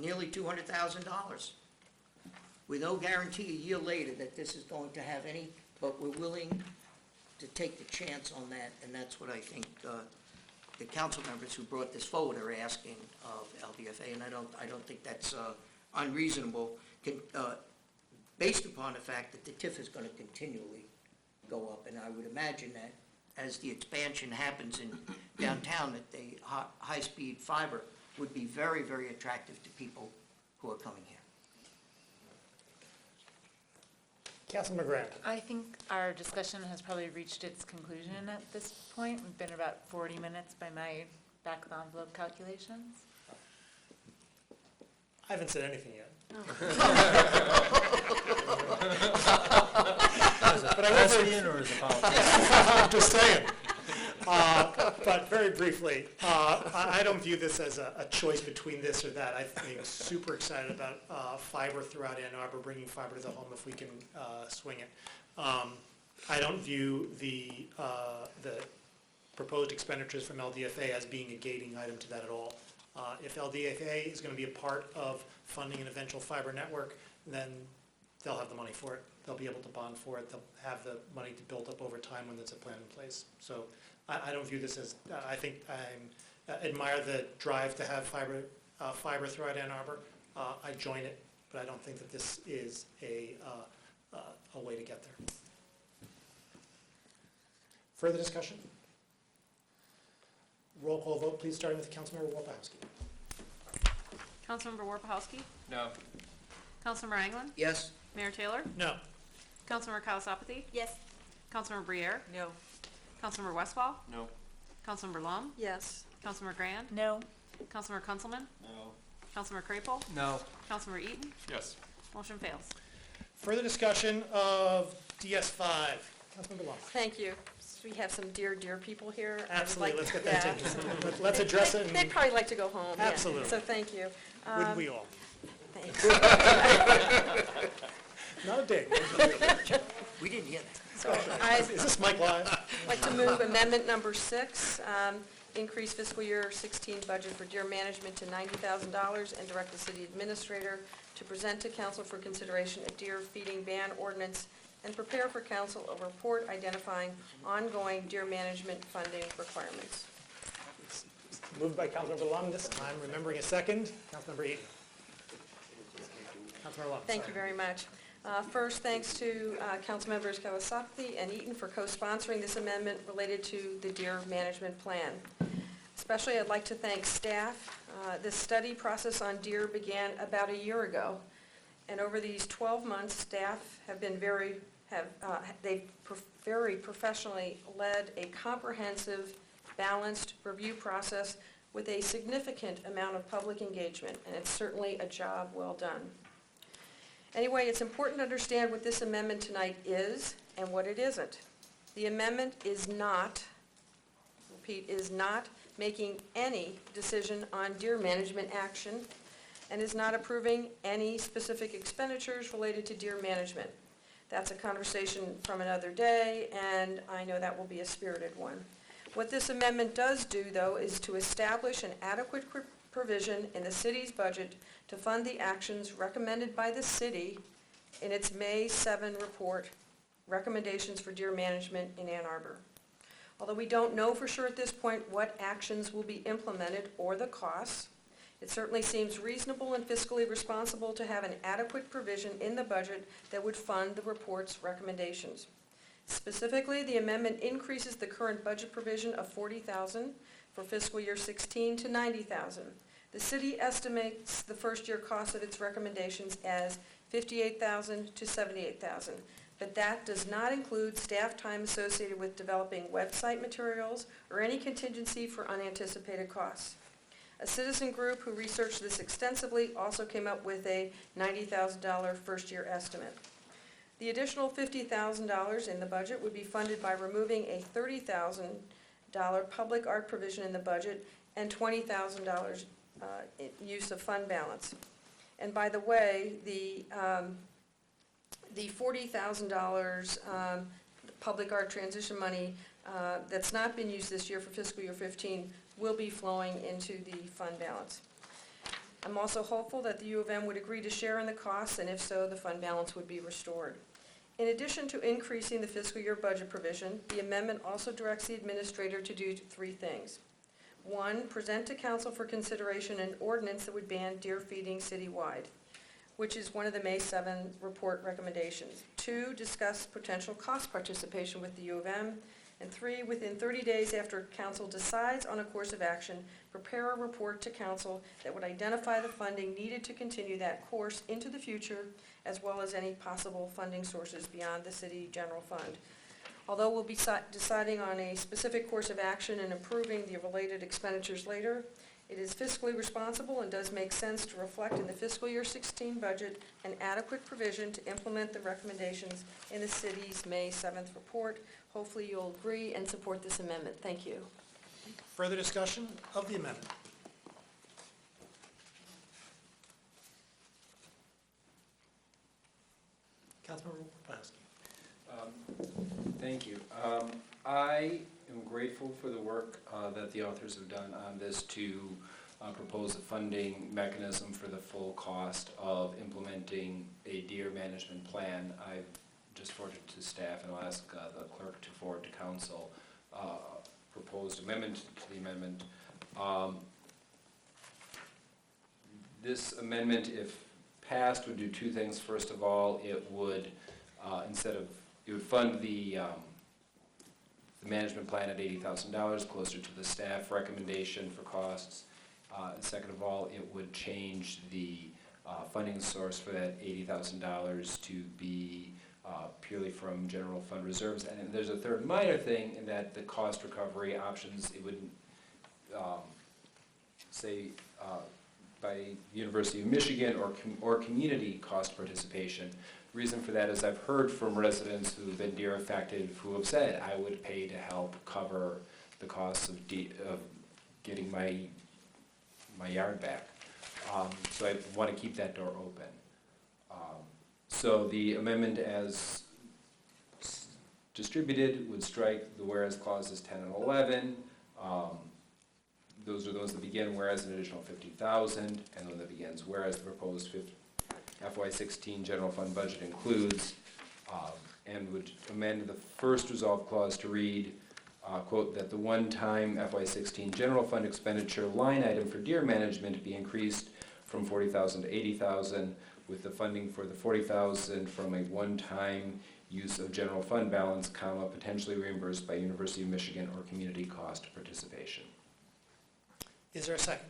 nearly $200,000 with no guarantee a year later that this is going to have any, but we're willing to take the chance on that, and that's what I think the council members who brought this forward are asking of LDFA, and I don't think that's unreasonable, based upon the fact that the TIF is going to continually go up, and I would imagine that as the expansion happens in downtown, that the high-speed fiber would be very, very attractive to people who are coming here. Councilmember Grant. I think our discussion has probably reached its conclusion at this point. We've been about 40 minutes by my back-of-the-envelope calculations. I haven't said anything yet. But I will or is it I'm just saying. But very briefly, I don't view this as a choice between this or that. I'm super excited about fiber throughout Ann Arbor, bringing fiber to the home if we can swing it. I don't view the proposed expenditures from LDFA as being a gating item to that at all. If LDFA is going to be a part of funding an eventual fiber network, then they'll have the money for it. They'll be able to bond for it. They'll have the money to build up over time when there's a plan in place. So I don't view this as, I think I admire the drive to have fiber throughout Ann Arbor. I join it, but I don't think that this is a way to get there. Further discussion? Roll call vote, please, starting with Councilmember Warpahowski. Councilmember Warpahowski? No. Councilmember Anglin? Yes. Mayor Taylor? No. Councilmember Kalasapathy? Yes. Councilmember Briere? No. Councilmember Westphal? No. Councilmember Lum? Yes. Councilmember Grand? No. Councilmember Kunzelman? No. Councilmember Crapo? No. Councilmember Eaton? Yes. Motion fails. Further discussion of DS5. Councilmember Lum. Thank you. we have some dear people here. I would Absolutely, like- let's get that yeah. taken. Let's address it. and- They'd probably like to go home. yeah. Absolutely. So thank you. Wouldn't we all? Thanks. Not a dig. We didn't hear that. So I'd Is this Mike Live? like to move amendment number 6, increase fiscal year 16 budget for deer management to $90,000 and direct the city administrator to present to council for consideration a deer feeding ban ordinance and prepare for council a report identifying ongoing deer management funding requirements. Moved by Councilmember Lum this time, remembering a second. Councilmember Eaton. Councilmember Lum. Thank you very much. First, thanks to council members Kawasaki and Eaton for co-sponsoring this amendment related to the deer management plan. Especially, I'd like to thank staff. This study process on deer began about a year ago, and over these 12 months, staff have been very professionally led a comprehensive, balanced review process with a significant amount of public engagement, and it's certainly a job well done. Anyway, it's important to understand what this amendment tonight is and what it isn't. The amendment is not, repeat, is not making any decision on deer management action and is not approving any specific expenditures related to deer management. That's a conversation from another day, and I know that will be a spirited one. What this amendment does do, though, is to establish an adequate provision in the city's budget to fund the actions recommended by the city in its May 7 report, Recommendations for Deer Management in Ann Arbor. Although we don't know for sure at this point what actions will be implemented or the costs, it certainly seems reasonable and fiscally responsible to have an adequate provision in the budget that would fund the report's recommendations. Specifically, the amendment increases the current budget provision of $40,000 for fiscal year 16 to $90,000. The city estimates the first-year cost of its recommendations as $58,000 to $78,000, but that does not include staff time associated with developing website materials or any contingency for unanticipated costs. A citizen group who researched this extensively also came up with a $90,000 first-year estimate. The additional $50,000 in the budget would be funded by removing a $30,000 public art provision in the budget and $20,000 use of fund balance. And by the way, the $40,000 public art transition money that's not been used this year for fiscal year 15 will be flowing into the fund balance. I'm also hopeful that the U of M would agree to share in the costs, and if so, the fund balance would be restored. In addition to increasing the fiscal year budget provision, the amendment also directs the administrator to do 3 things. 1, present to council for consideration an ordinance that would ban deer feeding citywide, which is one of the May 7 report recommendations. 2, discuss potential cost participation with the U of M. And 3, within 30 days after council decides on a course of action, prepare a report to council that would identify the funding needed to continue that course into the future, as well as any possible funding sources beyond the city general fund. Although we'll be deciding on a specific course of action and approving the related expenditures later, it is fiscally responsible and does make sense to reflect in the fiscal year 16 budget an adequate provision to implement the recommendations in the city's May 7th report. Hopefully you'll agree and support this amendment. Thank you. Further discussion of the amendment? Councilmember Wozzachowski. Thank you. I am grateful for the work that the authors have done on this to propose a funding mechanism for the full cost of implementing a deer management plan. I've just forwarded to staff, and I'll ask the clerk to forward to council proposed amendment to the amendment. This amendment, if passed, would do 2 things. First of all, it would it would fund the management plan at $80,000, closer to the staff recommendation for costs. And second of all, it would change the funding source for that $80,000 to be purely from general fund reserves. And there's a third minor thing in that the cost recovery options, it would say by University of Michigan or community cost participation. Reason for that is I've heard from residents who've been deer affected who have said, I would pay to help cover the costs of getting my yard back. So I want to keep that door open. So the amendment as distributed would strike the whereas clauses 10 and 11. Those are those that begin whereas an additional 50,000, and one that begins whereas the proposed FY16 general fund budget includes, and would amend the first resolve clause to read, quote, that the one-time FY16 general fund expenditure line item for deer management be increased from 40,000 to 80,000, with the funding for the 40,000 from a one-time use of general fund balance, comma, potentially reimbursed by University of Michigan or community cost participation. Is there a second?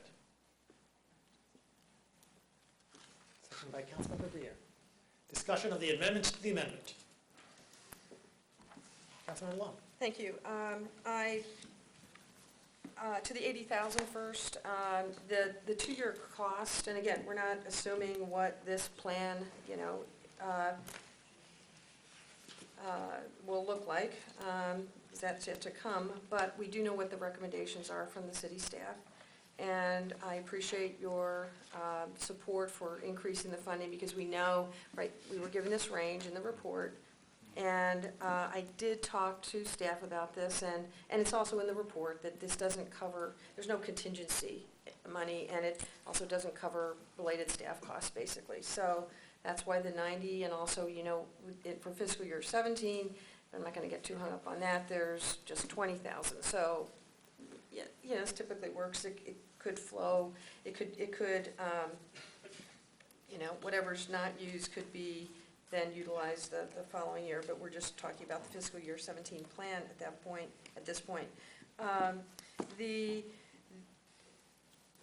Second by Councilmember Briere. Discussion of the amendments to the amendment. Councilmember Long. Thank you. To the 80,000 first, the two-year cost, and again, we're not assuming what this plan, will look like. That's yet to come, but we do know what the recommendations are from the city staff. And I appreciate your support for increasing the funding, because we know, right, we were given this range in the report. And I did talk to staff about this, and it's also in the report that this doesn't cover, there's no contingency money, and it also doesn't cover related staff costs, basically. So that's why the 90, and also, for fiscal year 17, I'm not going to get too hung up on that, there's just 20,000. So, this typically works. It could flow. It could whatever's not used could be then utilized the following year, but we're just talking about the fiscal year 17 plan at this point.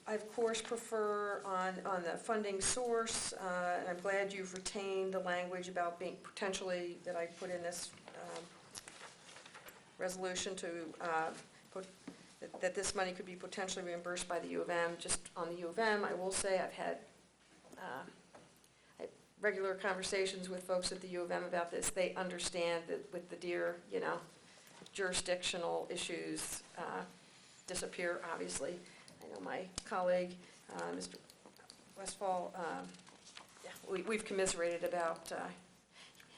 I, of course, prefer on the funding source, and I'm glad you've retained the language about being potentially, that I put in this resolution to that this money could be potentially reimbursed by the U of M. Just on the U of M, I will say I've had regular conversations with folks at the U of M about this. They understand that with the deer, jurisdictional issues disappear, obviously. I know my colleague, Mr. Westfall, we've commiserated about,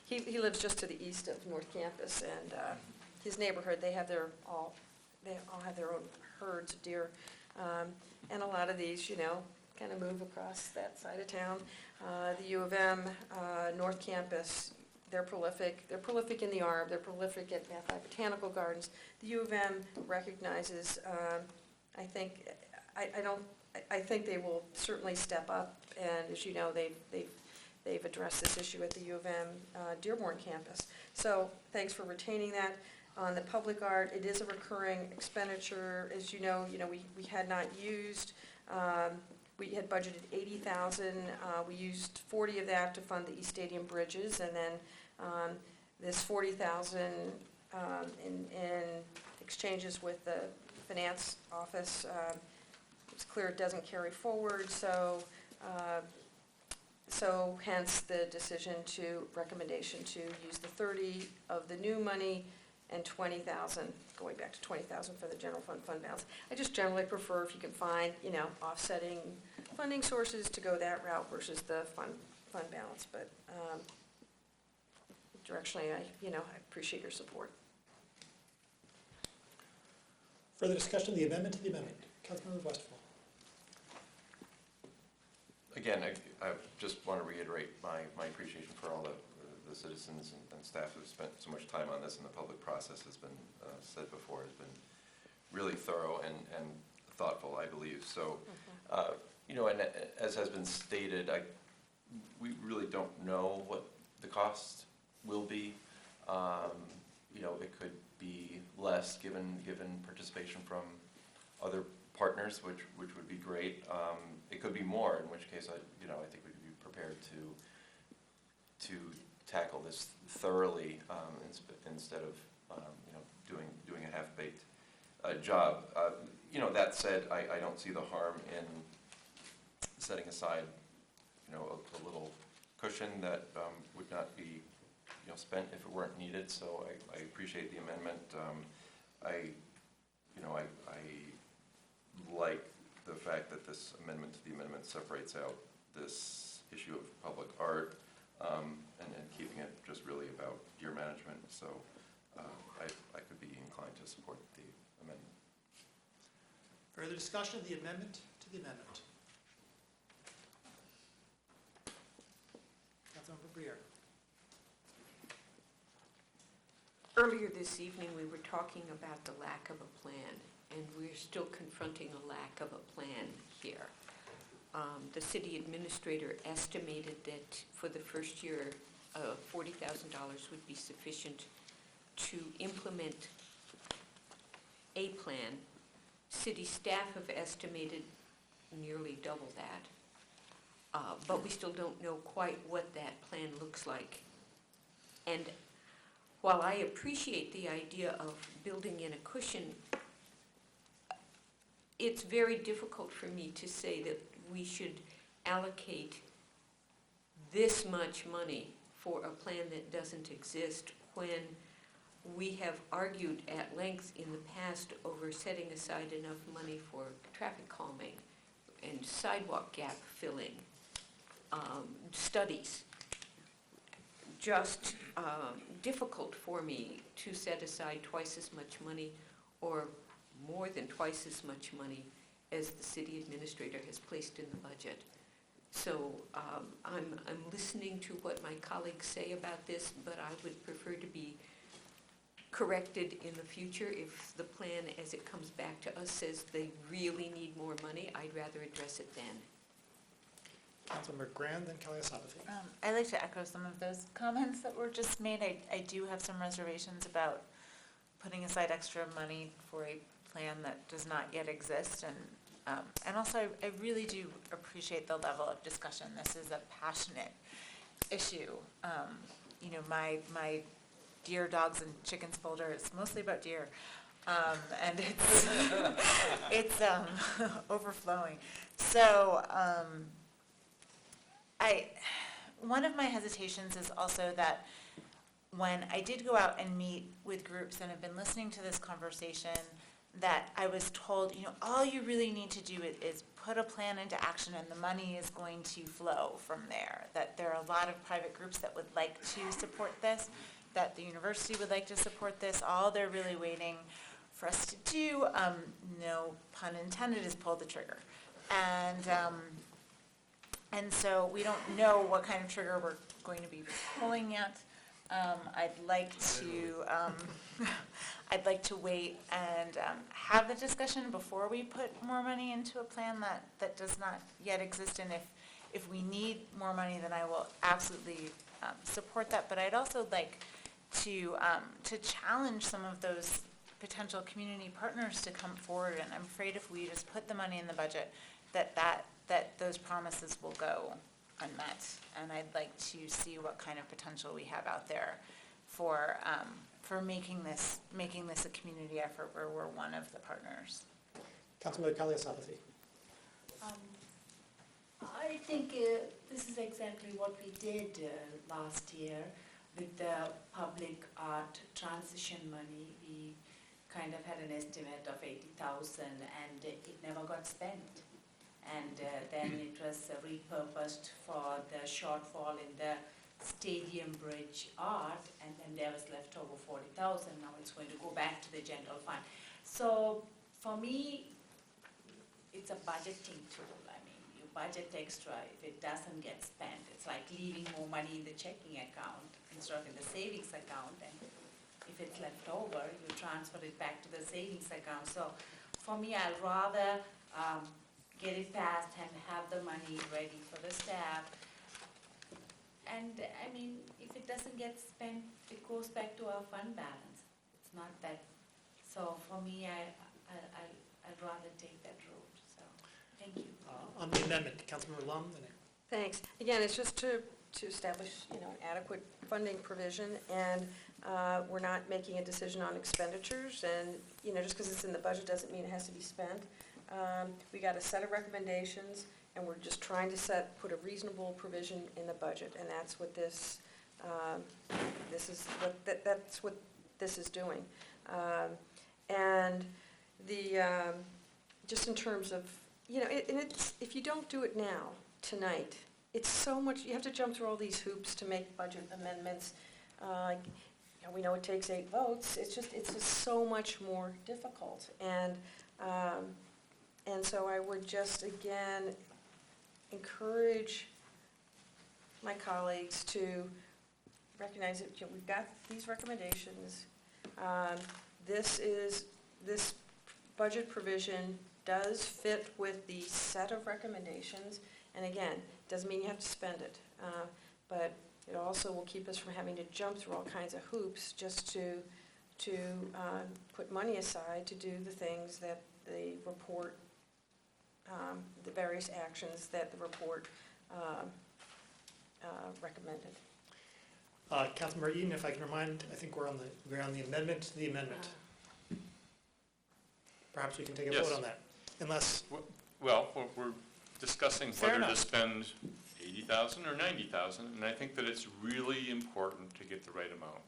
he lives just to the east of North Campus, and his neighborhood, they all have their own herds of deer. And a lot of these, kind of move across that side of town. The U of M, North Campus, they're prolific. They're prolific in the ARB. They're prolific at Mathi Botanical Gardens. The U of M recognizes, I think they will certainly step up. And as you know, they've addressed this issue at the U of M Dearborn campus. So thanks for retaining that. On the public art, it is a recurring expenditure. As you know, we had not used. We had budgeted 80,000. We used 40 of that to fund the East Stadium bridges, and then this 40,000 in exchanges with the finance office. It's clear it doesn't carry forward, so hence the recommendation to use the 30 of the new money and 20,000, going back to 20,000 for the general fund balance. I just generally prefer, if you can find, offsetting funding sources, to go that route versus the fund balance. But directionally, I appreciate your support. Further discussion of the amendment to the amendment. Councilmember Westfall. Again, I just want to reiterate my appreciation for all the citizens and staff who've spent so much time on this, and the public process has been, said before, has been really thorough and thoughtful, I believe. So, and as has been stated, we really don't know what the cost will be. It could be less given participation from other partners, which would be great. It could be more, in which case I think we'd be prepared to tackle this thoroughly instead of doing a half-baked job. That said, I don't see the harm in setting aside a little cushion that would not be, spent if it weren't needed, so I appreciate the amendment. I like the fact that this amendment to the amendment separates out this issue of public art, and keeping it just really about deer management, so I could be inclined to support the amendment. Further discussion of the amendment to the amendment? Councilmember Briere. Earlier this evening, we were talking about the lack of a plan, and we're still confronting a lack of a plan here. The city administrator estimated that for the first year, $40,000 would be sufficient to implement a plan. City staff have estimated nearly double that, but we still don't know quite what that plan looks like. And while I appreciate the idea of building in a cushion, it's very difficult for me to say that we should allocate this much money for a plan that doesn't exist when we have argued at length in the past over setting aside enough money for traffic calming and sidewalk gap filling, studies. Just difficult for me to set aside twice as much money or more than twice as much money as the city administrator has placed in the budget. So I'm listening to what my colleagues say about this, but I would prefer to be corrected in the future. If the plan as it comes back to us says they really need more money, I'd rather address it then. Councilmember Grand, then Kelly Asafati. I'd like to echo some of those comments that were just made. I do have some reservations about putting aside extra money for a plan that does not yet exist, and also I really do appreciate the level of discussion. This is a passionate issue. My deer, dogs, and chickens folder is mostly about deer, and it's overflowing. So. One of my hesitations is also that when I did go out and meet with groups and have been listening to this conversation, that I was told, all you really need to do is put a plan into action and the money is going to flow from there. That there are a lot of private groups that would like to support this, that the university would like to support this. All they're really waiting for us to do, no pun intended, is pull the trigger. And so we don't know what kind of trigger we're going to be pulling yet. I'd like to wait and have the discussion before we put more money into a plan that does not yet exist. And if we need more money, then I will absolutely support that. But I'd also like to challenge some of those potential community partners to come forward. And I'm afraid if we just put the money in the budget, that those promises will go unmet. And I'd like to see what kind of potential we have out there for making this a community effort where we're one of the partners. Councilmember Kelly Asafati. I think this is exactly what we did last year with the public art transition money. We kind of had an estimate of 80,000 and it never got spent. And then it was repurposed for the shortfall in the Stadium Bridge art, and then there was left over 40,000. Now it's going to go back to the general fund. So for me, it's a budgeting tool. I mean, you budget extra. If it doesn't get spent, it's like leaving more money in the checking account instead of in the savings account. And if it's left over, you transfer it back to the savings account. So for me, I'd rather get it passed and have the money ready for the staff. And I mean, if it doesn't get spent, it goes back to our fund balance. It's not that. So for me, I'd rather take that route. So thank you. On the amendment, Councilmember Lum. Thanks. Again, it's just to establish, an adequate funding provision, and we're not making a decision on expenditures, and, just because it's in the budget doesn't mean it has to be spent. We got a set of recommendations, and we're just trying to put a reasonable provision in the budget, and that's what that's what this is doing. And just in terms of, and it's, if you don't do it now, tonight, it's so much, you have to jump through all these hoops to make budget amendments. We know it takes 8 votes, it's just so much more difficult. And so I would just, again, encourage my colleagues to recognize that we've got these recommendations. This budget provision does fit with the set of recommendations, and again, doesn't mean you have to spend it, but it also will keep us from having to jump through all kinds of hoops just to put money aside to do the things that the report, the various actions that the report recommended. Councilmember Eaton, if I can remind, I think we're on the amendment to the amendment. Perhaps we can take a vote on that, unless. Well, we're discussing Fair whether to enough. spend 80,000 or 90,000, and I think that it's really important to get the right amount.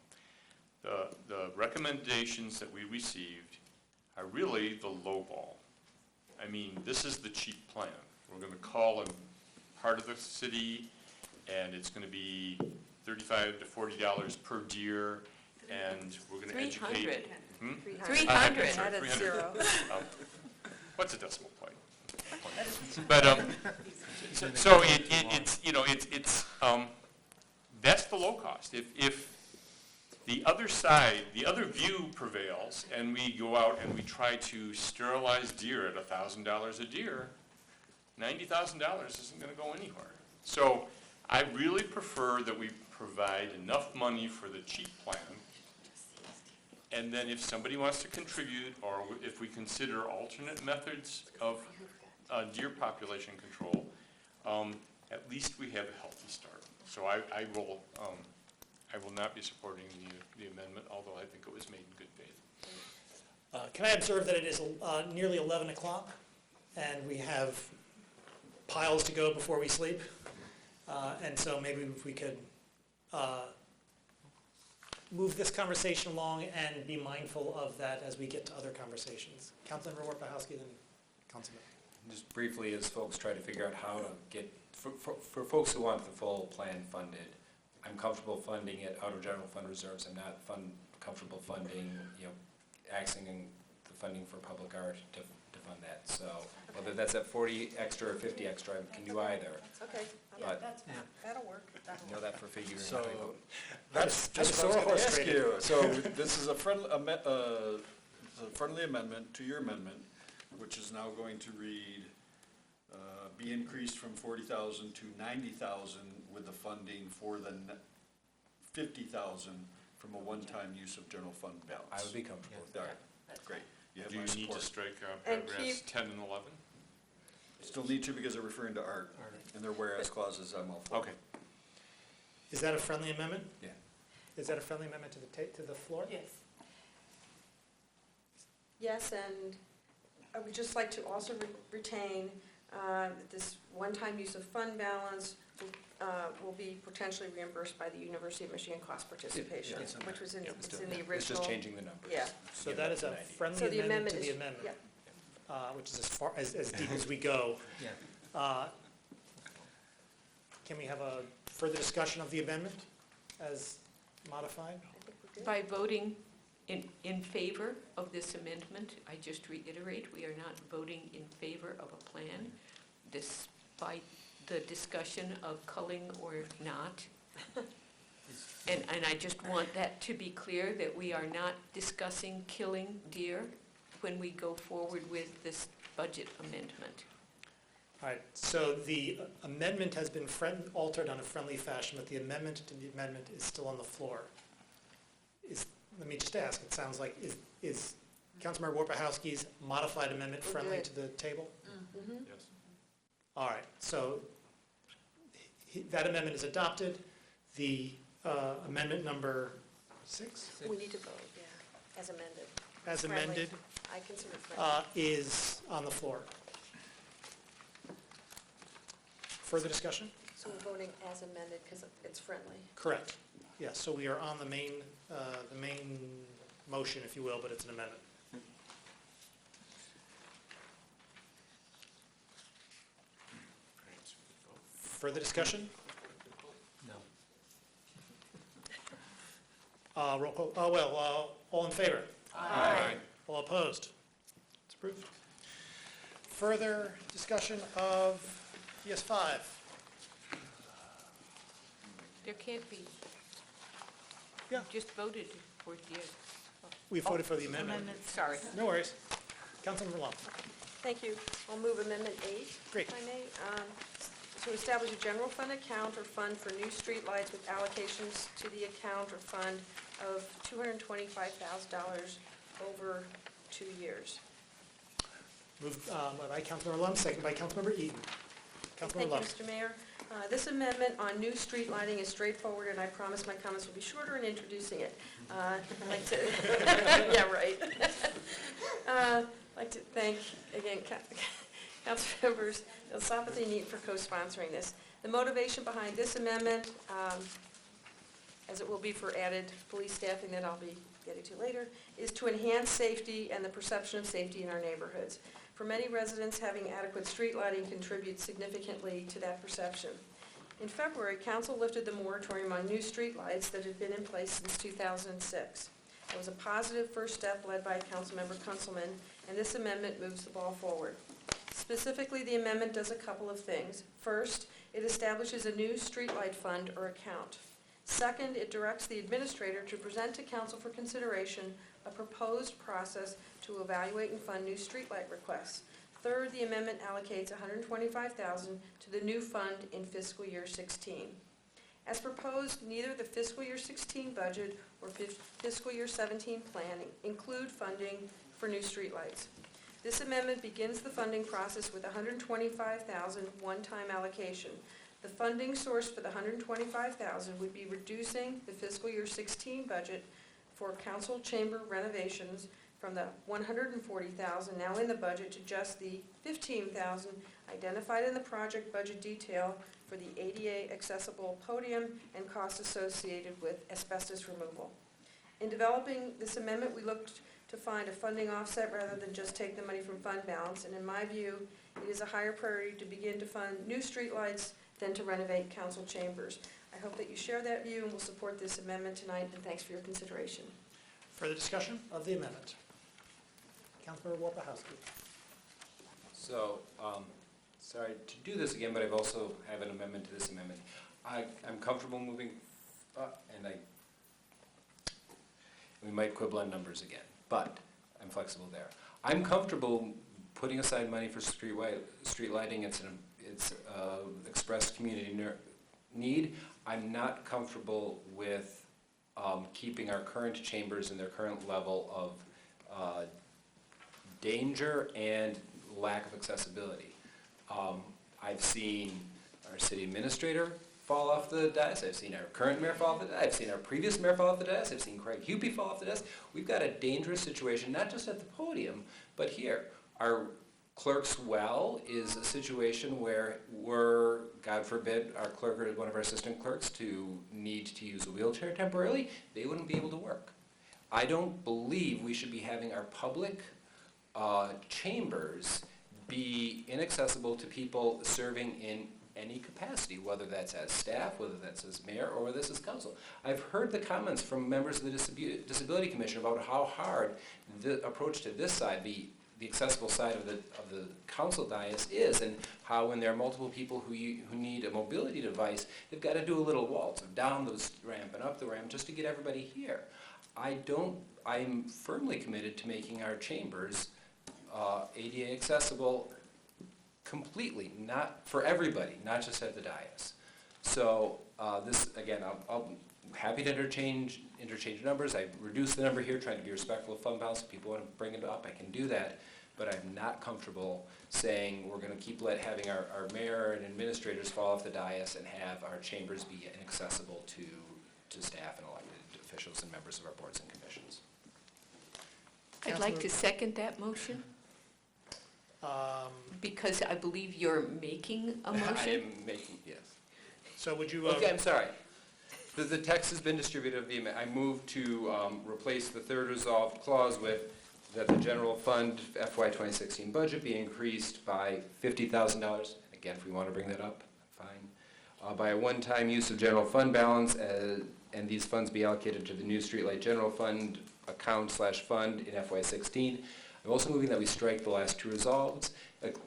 The recommendations that we received are really the low ball. I mean, this is the cheap plan. We're going to call in part of the city, and it's going to be $35 to $40 per deer, and we're going to educate. 300. 300. Add a zero. What's a decimal point? But so it's that's the low cost. If the other side, the other view prevails, and we go out and we try to sterilize deer at $1,000 a deer, $90,000 isn't going to go anywhere. So I really prefer that we provide enough money for the cheap plan. And then if somebody wants to contribute, or if we consider alternate methods of deer population control, at least we have a healthy start. So I will not be supporting the amendment, although I think it was made in good faith. Can I observe that it is nearly 11 o'clock, and we have piles to go before we sleep? And so maybe if we could move this conversation along and be mindful of that as we get to other conversations. Councilmember Warpahowski, then Councilman. Just briefly, as folks try to figure out how to get, for folks who want the full plan funded, I'm comfortable funding it out of general fund reserves. I'm not comfortable funding, accessing the funding for public art to fund that. So whether that's at 40 extra or 50 extra, I can do either. Okay, But that'll work. know that for figuring So, how I vote. that's just what I was going to ask you. So this is a friendly amendment to your amendment, which is now going to read, be increased from 40,000 to 90,000 with the funding for the 50,000 from a one-time use of general fund balance. I would be comfortable with All that. right, great. You have Do my you need to support. strike And paragraphs keep- 10 and 11? Still need to because they're referring to art, and their whereas clauses, I'm all for. Okay. Is that a friendly amendment? Yeah. Is that a friendly amendment to the floor? Yes. Yes, and I would just like to also retain this one-time use of fund balance will be potentially reimbursed by the University of Michigan cost participation, it's in which there. was in the It's original. It's just changing the numbers. Yeah. So Give that it is to a 90. friendly So the amendment to amendment the is, amendment, yeah. which is as deep as we go. Yeah. Can we have a further discussion of the amendment as modified? By voting in favor of this amendment, I just reiterate, we are not voting in favor of a plan, despite the discussion of culling or not. And I just want that to be clear, that we are not discussing killing deer when we go forward with this budget amendment. All right, so the amendment has been altered on a friendly fashion, but the amendment to the amendment is still on the floor. Let me just ask, it sounds like, is Councilmember Warpahowski's modified amendment We're friendly good. to the table? Mhm. Yes. All right, so that amendment is adopted. The amendment number 6? We need to vote, yeah, as amended. As Friendly. amended, I consider it friendly. is on the floor. Further discussion? So we're voting as amended because it's friendly. Correct. Yes, so we are on the main motion, if you will, but it's an amendment. Further discussion? No. Roll call, all in favor? Aye. All opposed? It's approved. Further discussion of PS5? There can't be. Yeah. Just voted for it, yes. We voted for the amendment. Sorry. No worries. Councilmember Lund. Thank you. I'll move Amendment 8. Great. If I may. To establish a general fund account or fund for new streetlights with allocations to the account or fund of $225,000 over 2 years. Moved by Councilmember Lund, second by Councilmember Eaton. Councilmember Thank you, Lund. Mr. Mayor. This amendment on new street lighting is straightforward, and I promise my comments will be shorter in introducing it. I'd like to, yeah, right. I'd like to thank, again, council members Elsopathy and Eaton for co-sponsoring this. The motivation behind this amendment, as it will be for added police staffing that I'll be getting to later, is to enhance safety and the perception of safety in our neighborhoods. For many residents, having adequate street lighting contributes significantly to that perception. In February, council lifted the moratorium on new street lights that had been in place since 2006. It was a positive first step led by Councilmember Kunzelman, and this amendment moves the ball forward. Specifically, the amendment does a couple of things. First, it establishes a new streetlight fund or account. Second, it directs the administrator to present to council for consideration a proposed process to evaluate and fund new streetlight requests. Third, the amendment allocates $125,000 to the new fund in fiscal year 16. As proposed, neither the fiscal year 16 budget or fiscal year 17 plan include funding for new streetlights. This amendment begins the funding process with $125,000 one-time allocation. The funding source for the $125,000 would be reducing the fiscal year 16 budget for council chamber renovations from the $140,000 now in the budget to just the $15,000 identified in the project budget detail for the ADA accessible podium and costs associated with asbestos removal. In developing this amendment, we looked to find a funding offset rather than just take the money from fund balance, and in my view, it is a higher priority to begin to fund new streetlights than to renovate council chambers. I hope that you share that view and will support this amendment tonight, and thanks for your consideration. Further discussion of the amendment? Councilmember Warpahowski. So, sorry to do this again, but I've also have an amendment to this amendment. I'm comfortable moving, and we might quibble on numbers again, but I'm flexible there. I'm comfortable putting aside money for street lighting. It's expressed community need. I'm not comfortable with keeping our current chambers in their current level of danger and lack of accessibility. I've seen our city administrator fall off the dais. I've seen our current mayor fall off the dais. I've seen our previous mayor fall off the dais. I've seen Craig Hupy fall off the dais. We've got a dangerous situation, not just at the podium, but here. Our clerk's well is a situation where we're, God forbid, our clerk or one of our assistant clerks to need to use a wheelchair temporarily, they wouldn't be able to work. I don't believe we should be having our public chambers be inaccessible to people serving in any capacity, whether that's as staff, whether that's as mayor, or whether this is council. I've heard the comments from members of the Disability Commission about how hard the approach to this side, the accessible side of the council dais is, and how when there are multiple people who need a mobility device, they've got to do a little waltz of down the ramp and up the ramp just to get everybody here. I'm firmly committed to making our chambers ADA accessible completely, not for everybody, not just at the dais. So this, again, I'm happy to interchange numbers. I reduced the number here, trying to be respectful of fund balance. If people want to bring it up, I can do that. But I'm not comfortable saying we're going to keep having our mayor and administrators fall off the dais and have our chambers be inaccessible to staff and elected officials and members of our boards and commissions. I'd like to second that motion. Because I believe you're making a motion? I am making, yes. So would you? Okay, I'm sorry. The text has been distributed of the amendment. I move to replace the third resolved clause with that the general fund FY 2016 budget be increased by $50,000. Again, if we want to bring that up, fine. By a one-time use of general fund balance, and these funds be allocated to the new streetlight general fund account/fund in FY 16. I'm also moving that we strike the last two resolves,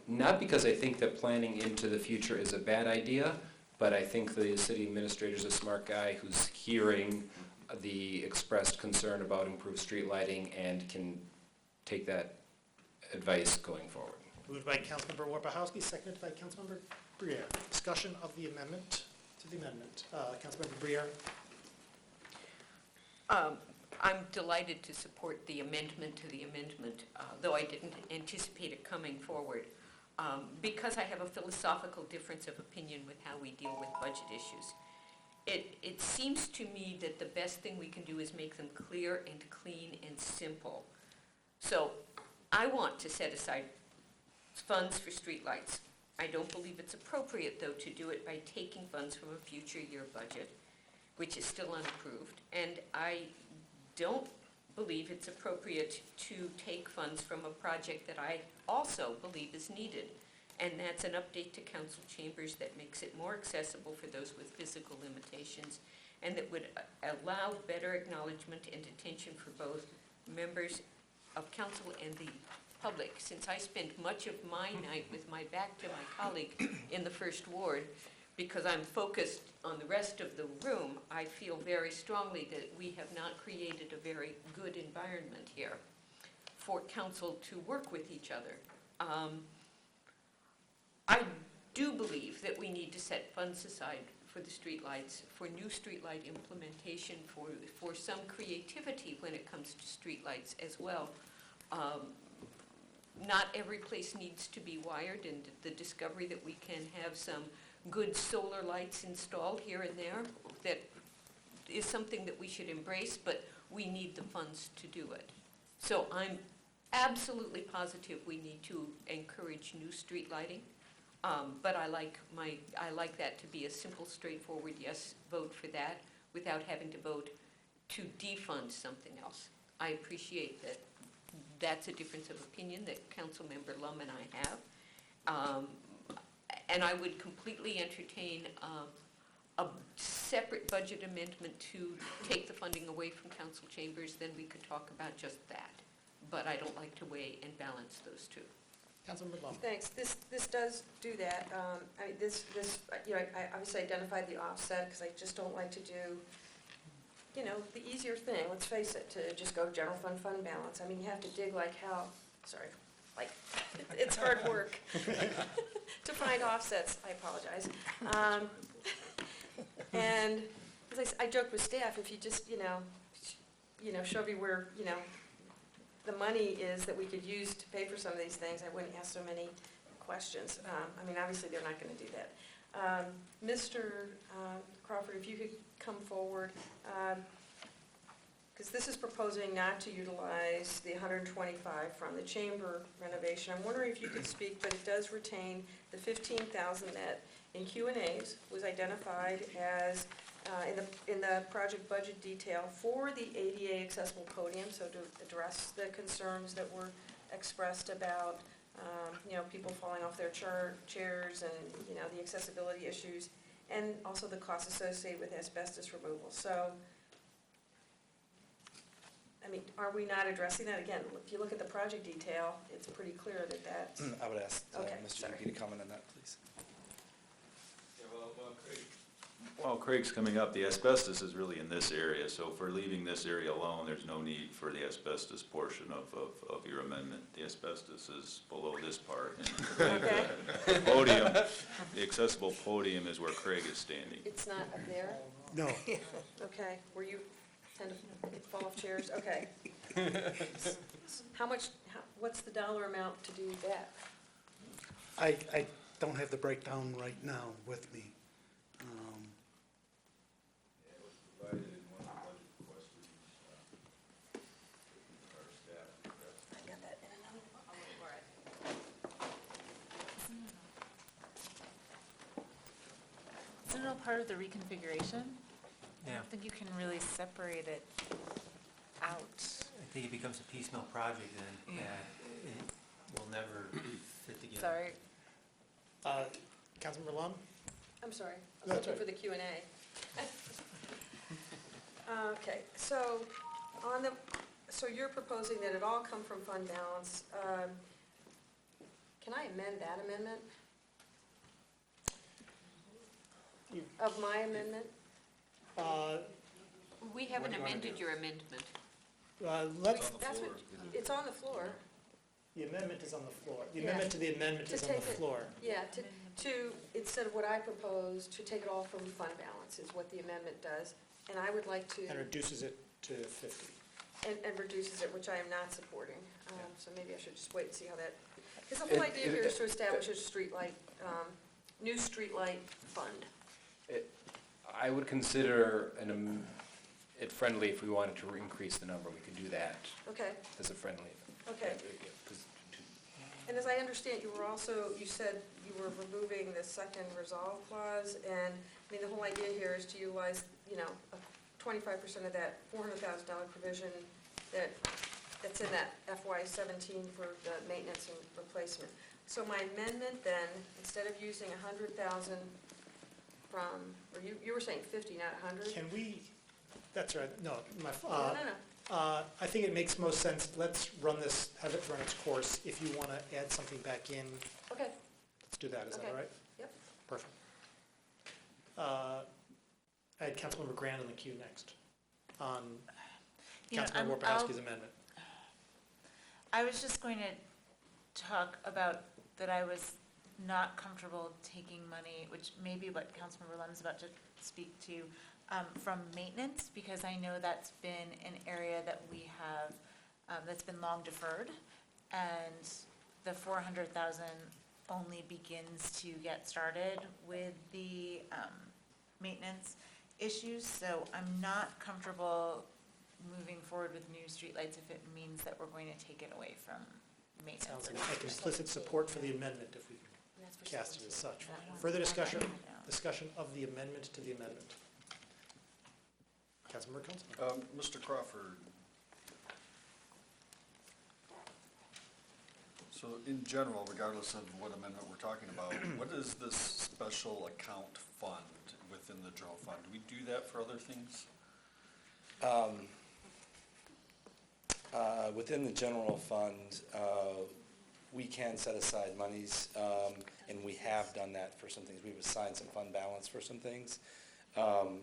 not because I think that planning into the future is a bad idea, but I think the city administrator is a smart guy who's hearing the expressed concern about improved street lighting and can take that advice going forward. Moved by Councilmember Warpahowski, seconded by Councilmember Briere. Discussion of the amendment to the amendment. Councilmember Briere. I'm delighted to support the amendment to the amendment, though I didn't anticipate it coming forward, because I have a philosophical difference of opinion with how we deal with budget issues. It seems to me that the best thing we can do is make them clear and clean and simple. So I want to set aside funds for streetlights. I don't believe it's appropriate, though, to do it by taking funds from a future year budget, which is still unapproved, and I don't believe it's appropriate to take funds from a project that I also believe is needed, and that's an update to council chambers that makes it more accessible for those with physical limitations, and that would allow better acknowledgement and attention for both members of council and the public. Since I spend much of my night with my back to my colleague in the first ward, because I'm focused on the rest of the room, I feel very strongly that we have not created a very good environment here for council to work with each other. I do believe that we need to set funds aside for the streetlights, for new streetlight implementation, for some creativity when it comes to streetlights as well. Not every place needs to be wired, and the discovery that we can have some good solar lights installed here and there, that is something that we should embrace, but we need the funds to do it. So I'm absolutely positive we need to encourage new street lighting, but I like that to be a simple, straightforward yes vote for that without having to vote to defund something else. I appreciate that that's a difference of opinion that Councilmember Lum and I have. And I would completely entertain a separate budget amendment to take the funding away from council chambers, then we could talk about just that. But I don't like to weigh and balance those two. Councilmember Lum. Thanks. This does do that. I obviously identified the offset because I just don't like to do, the easier thing, let's face it, to just go general fund balance. I mean, you have to dig like hell. Sorry. It's hard work to find offsets. I apologize. And as I joked with staff, if you just, show me where, the money is that we could use to pay for some of these things, I wouldn't ask so many questions. Obviously, they're not going to do that. Mr. Crawford, if you could come forward, because this is proposing not to utilize the 125 from the chamber renovation. I'm wondering if you could speak, but it does retain the 15,000 that in Q&As was identified as in the project budget detail for the ADA accessible podium, so to address the concerns that were expressed about people falling off their chairs and the accessibility issues, and also the costs associated with asbestos removal. So, are we not addressing that? Again, if you look at the project detail, it's pretty clear that that's... I would ask Okay, Mr. sorry. Yupi to comment on that, please. While Craig's coming up, the asbestos is really in this area, so if we're leaving this area alone, there's no need for the asbestos portion of your amendment. The asbestos is below this part. And Okay. the podium, the accessible podium is where Craig is standing. It's not up there? No. Okay, where you tend to fall off chairs? Okay. What's the dollar amount to do that? I don't have the breakdown right now with me. Isn't it all part of the reconfiguration? I Yeah. don't think you can really separate it out. I think it becomes a piecemeal project then, that it will never fit together. Sorry. Councilmember Lum? I'm sorry, I No, was that's looking for the Q&A. Okay, so so you're proposing that it all come from fund balance. Can I amend that amendment? Of my amendment? We haven't What do you wanna amended do? your amendment. Let's, That's what, it's on the floor. the amendment is on the floor. The Yeah. amendment to the amendment To is on the take it- floor. Yeah, instead of what I proposed, to take it all from fund balance is what the amendment does. And I would like to, And reduces it to 50. and reduces it, which I am not supporting. So maybe I should just wait and see how that, because the whole idea here is to establish a streetlight, new streetlight fund. I would consider it friendly if we wanted to increase the number, we could do that Okay, as a friendly. okay. And as I understand, you said you were removing the second resolve clause, and, I mean, the whole idea here is to utilize, 25% of that $400,000 provision that's in that FY17 for the maintenance and replacement. So my amendment then, instead of using 100,000 from, or you were saying 50, not 100? Can we, that's right, no, my, No. I think it makes most sense, let's run this, have it run its course. If you want to add something back in, Okay, let's do that, is that Okay. all right? Yep. Perfect. I had Councilmember Grand in the queue next, on You know, Councilmember I'll- Warpowski's amendment. I was just going to talk about that I was not comfortable taking money, which may be what Councilmember Lum's about to speak to, from maintenance, because I know that's been an area that we have, that's been long deferred. And the 400,000 only begins to get started with the maintenance issues. So I'm not comfortable moving forward with new streetlights if it means that we're going to take it away from maintenance. Sounds like implicit support for the amendment, if we can cast it as such. Further discussion of the amendment to the amendment. Councilmember Kunstler. Mr. Crawford. So in general, regardless of what amendment we're talking about, what is this special account fund within the general fund? Do we do that for other things? Within the general fund, we can set aside monies, and we have done that for some things. We've assigned some fund balance for some things.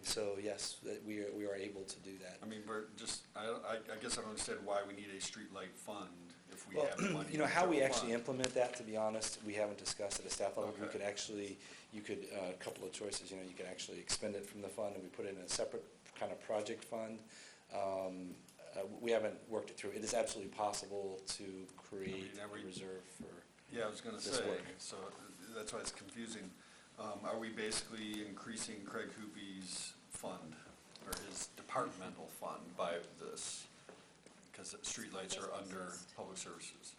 So yes, we are able to do that. I mean, we're just, I guess I don't understand why we need a streetlight fund if we Well, have money. you know, in the how we general actually fund. implement that, to be honest, we haven't discussed at a staff level. We Okay. could actually, a couple of choices, you could actually expend it from the fund and we put it in a separate kind of project fund. We haven't worked it through. It is absolutely possible to create a reserve for Yeah, I was gonna this say, work. so that's why it's confusing. Are we basically increasing Craig Hoopie's fund, or his departmental fund by this? Because streetlights are under public services.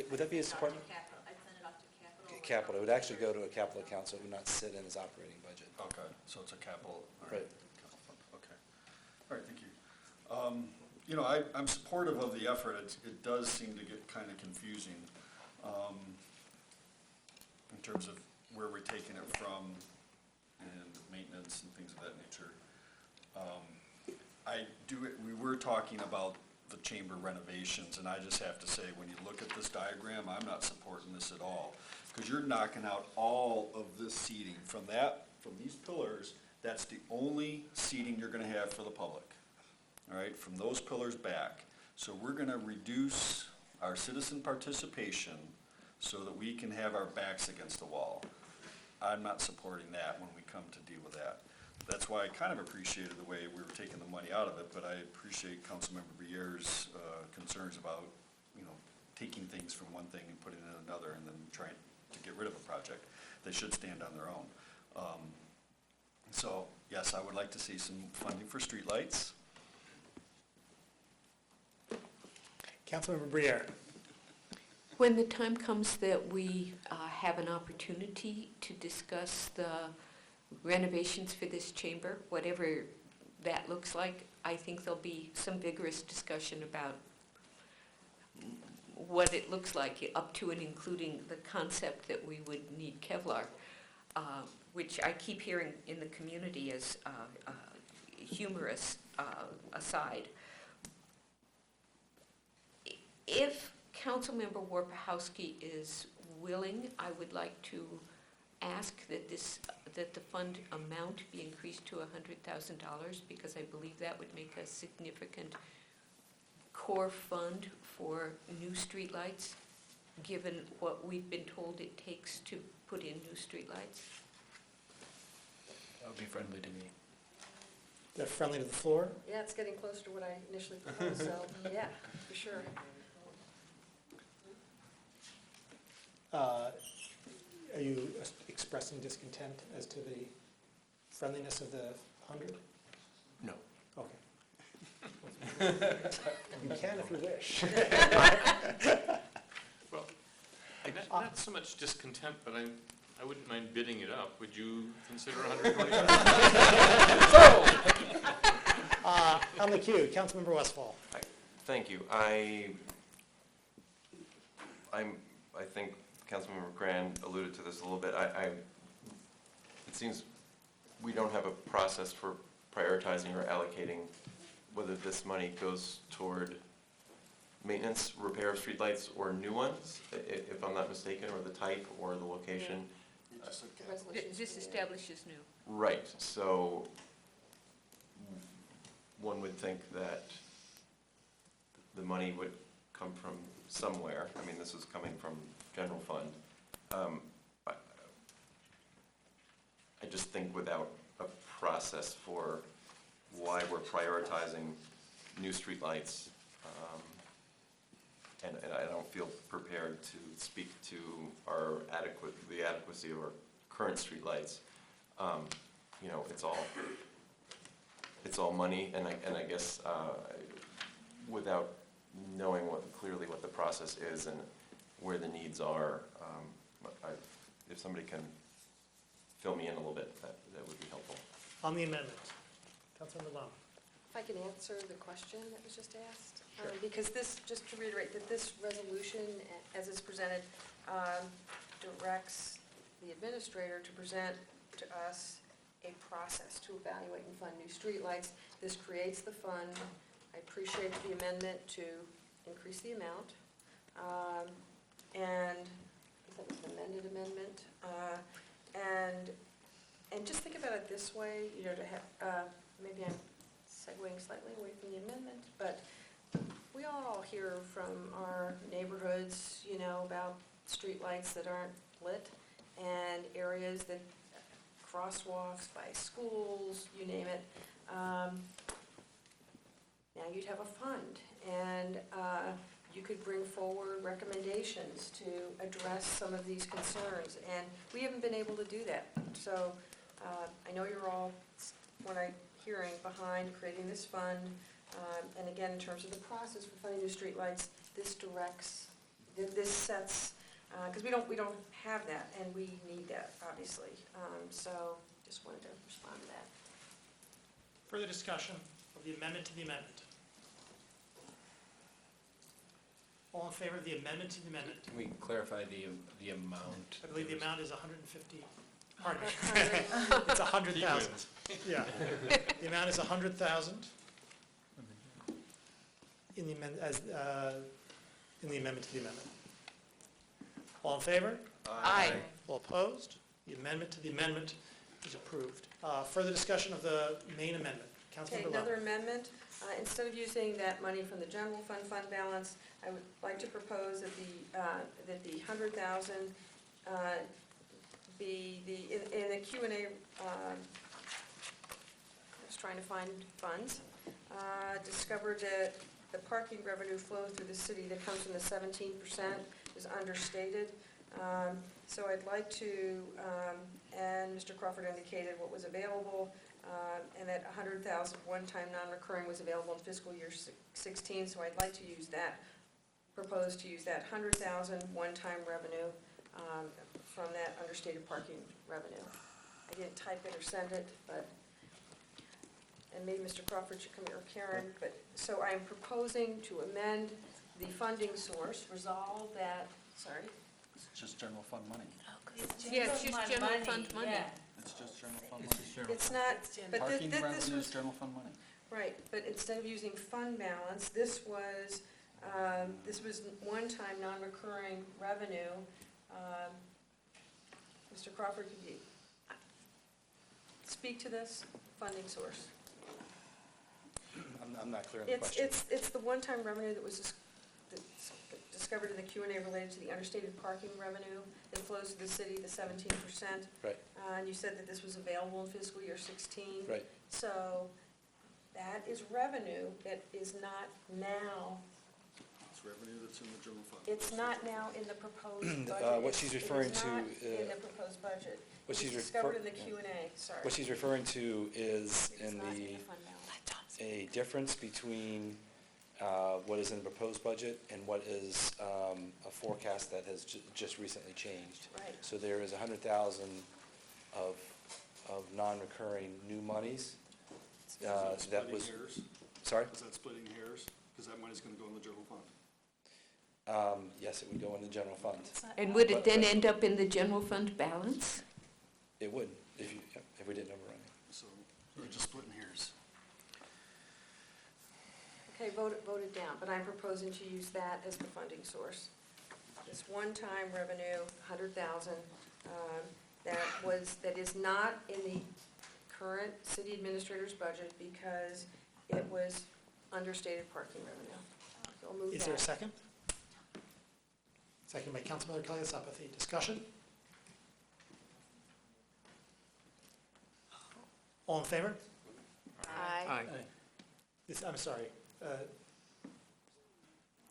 Would that be his department? I'd send it off to capital. Capital. It would actually go to a capital account, so it would not sit in his operating budget. Okay, so it's a capital, all Right. right. Capital fund, okay. All right, thank you. I'm supportive of the effort. It does seem to get kind of confusing in terms of where we're taking it from and maintenance and things of that nature. We were talking about the chamber renovations, and I just have to say, when you look at this diagram, I'm not supporting this at all. Because you're knocking out all of this seating from these pillars, that's the only seating you're gonna have for the public. All right, from those pillars back. So we're gonna reduce our citizen participation so that we can have our backs against the wall. I'm not supporting that when we come to deal with that. That's why I kind of appreciated the way we were taking the money out of it, but I appreciate Councilmember Briere's concerns about, taking things from one thing and putting it in another and then trying to get rid of a project. They should stand on their own. So, yes, I would like to see some funding for streetlights. Councilmember Briere. When the time comes that we have an opportunity to discuss the renovations for this chamber, whatever that looks like. I think there'll be some vigorous discussion about what it looks like, up to and including the concept that we would need Kevlar, which I keep hearing in the community as humorous aside. If Councilmember Warpahowski is willing, I would like to ask that the fund amount be increased to $100,000, because I believe that would make a significant core fund for new streetlights, given what we've been told it takes to put in new streetlights. That would be friendly to me. Is that friendly to the floor? Yeah, it's getting closer to what I initially proposed, so, yeah, for sure. Are you expressing discontent as to the friendliness of the 100? No. Okay. You can if you wish. Well, not so much discontent, but I wouldn't mind bidding it up. Would you consider 125? On the queue, Councilmember Westfall. Thank you. I think Councilmember Grand alluded to this a little bit. It seems we don't have a process for prioritizing or allocating whether this money goes toward maintenance, repair of streetlights, or new ones, if I'm not mistaken, or the type or the location. This establishes new. Right, so one would think that the money would come from somewhere. I mean, this is coming from general fund. I just think without a process for why we're prioritizing new streetlights, and I don't feel prepared to speak to the adequacy of our current streetlights. You know, it's all money, and I guess without knowing clearly what the process is and where the needs are, if somebody can fill me in a little bit, that would be helpful. On the amendment, Councilmember Lum. If I can answer the question that was just asked. Sure. Because this, just to reiterate, that this resolution, as it's presented, directs the administrator to present to us a process to evaluate and fund new streetlights. This creates the fund. I appreciate the amendment to increase the amount. And I think that was an amended amendment. And just think about it this way, you know, to have, maybe I'm segueing slightly away from the amendment, but we all hear from our neighborhoods, you know, about streetlights that aren't lit and areas that, crosswalks by schools, you name it. Now you'd have a fund, and you could bring forward recommendations to address some of these concerns, and we haven't been able to do that. So I know you're all, what I'm hearing, behind creating this fund, and again, in terms of the process for funding new streetlights, this directs, this sets, because we don't have that, and we need that, obviously. So just wanted to respond to that. Further discussion of the amendment to the amendment. All in favor of the amendment to the amendment? Can we clarify the amount? I believe the amount is 150, pardon me. It's 100,000. Yeah. The amount is 100,000 in the amendment, in the amendment to the amendment. All in favor? Aye. All opposed? The amendment to the amendment is approved. Further discussion of the main amendment. Okay, Councilmember Lum. another amendment. Instead of using that money from the general fund balance, I would like to propose that the 100,000 be in the Q&A, I was trying to find funds, discovered that the parking revenue flow through the city that comes from the 17% is understated. So I'd like to, and Mr. Crawford indicated what was available, and that 100,000 one-time non-recurring was available in fiscal year 16, so I'd like to use that, propose to use that 100,000 one-time revenue from that understated parking revenue. I didn't type it or send it, but, and maybe Mr. Crawford should come here, or Karen, but, so I am proposing to amend the funding source, resolve that, sorry, It's just general fund money. Yeah, it's just general fund money. It's just general fund It's money. just general it's fund. not, but Parking this revenue was, is general fund money. right, but instead of using fund balance, this was one-time, non-recurring revenue. Mr. Crawford, could you speak to this funding source? I'm not clear on the question. It's the one-time revenue that was discovered in the Q&A related to the understated parking revenue that flows to the city, the 17%. Right. And you said that this was available in fiscal year 16. Right. So that is revenue that is not now, It's revenue that's in the general fund. it's not now in the proposed budget. What she's referring to, It is not in the proposed budget. what It she's was discovered refer- in the Q&A, sorry. What she's referring to is in It's not the, fund balance. a difference between what is in the proposed budget and what is a forecast that has just recently changed. Right. So there is 100,000 of non-recurring new monies. That Splitting was, hairs? sorry? Is that splitting hairs? Because that money's gonna go in the general fund. Yes, it would go in the general fund. And would it But- then but- end up in the general fund balance? It would, if we didn't overrun it. So you're just splitting hairs. Okay, voted down, but I'm proposing to use that as the funding source. This one-time revenue, 100,000, that is not in the current city administrator's budget because it was understated parking revenue. So I'll move Is there a that. second? Second by Councilmember Kaliasapathy. Discussion? All in favor? Aye. I'm sorry.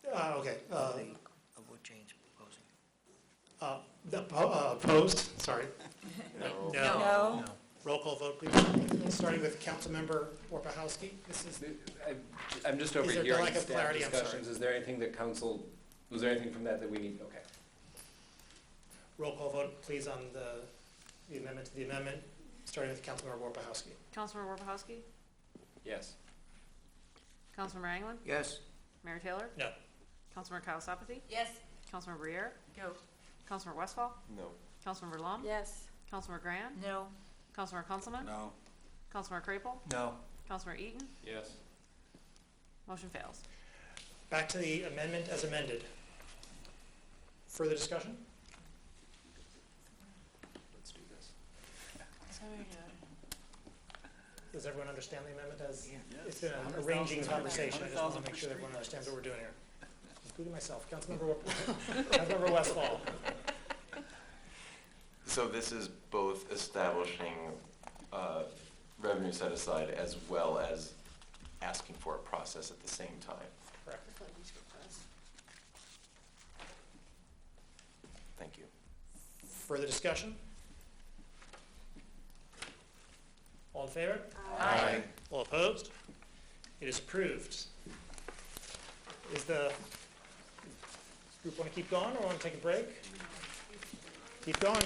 Okay. Of what Jane's proposing. Opposed? Sorry. No. No. Roll call vote, please. Starting with Councilmember Warpahowski. This is, I'm just Is there overhearing lack of staff clarity? I'm sorry. discussions. Is there anything that council, was there anything from that we need? Okay. roll call vote, please, on the amendment to the amendment, starting with Councilmember Warpahowski. Councilmember Warpahowski? Yes. Councilmember Anglin? Yes. Mayor Taylor? No. Councilmember Kawasapati? Yes. Councilmember Briere? No. Councilmember Westfall? No. Councilmember Lum? Yes. Councilmember Grand? No. Councilmember Kunzelman? No. Councilmember Crapel? No. Councilmember Eaton? Yes. Motion fails. Back to the amendment as amended. Further discussion? Let's do this. Does everyone understand the amendment as, it's been a ranging conversation, I just want to make sure that everyone understands what we're doing here, including myself. Councilmember Westfall. So this is both establishing revenue set aside as well as asking for a process at the same time. Correct. Thank you. Further discussion? All in favor? Aye. All opposed? It is approved. Is the group want to keep going or want to take a break? Keep going.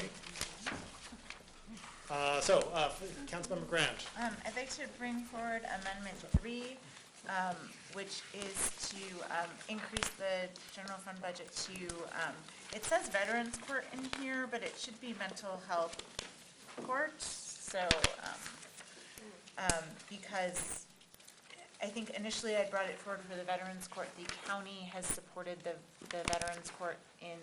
Councilmember Grant. I'd like to bring forward Amendment 3, which is to increase the general fund budget to, it says Veterans Court in here, but it should be Mental Health Court. So, because I think initially I brought it forward for the Veterans Court. The county has supported the Veterans Court in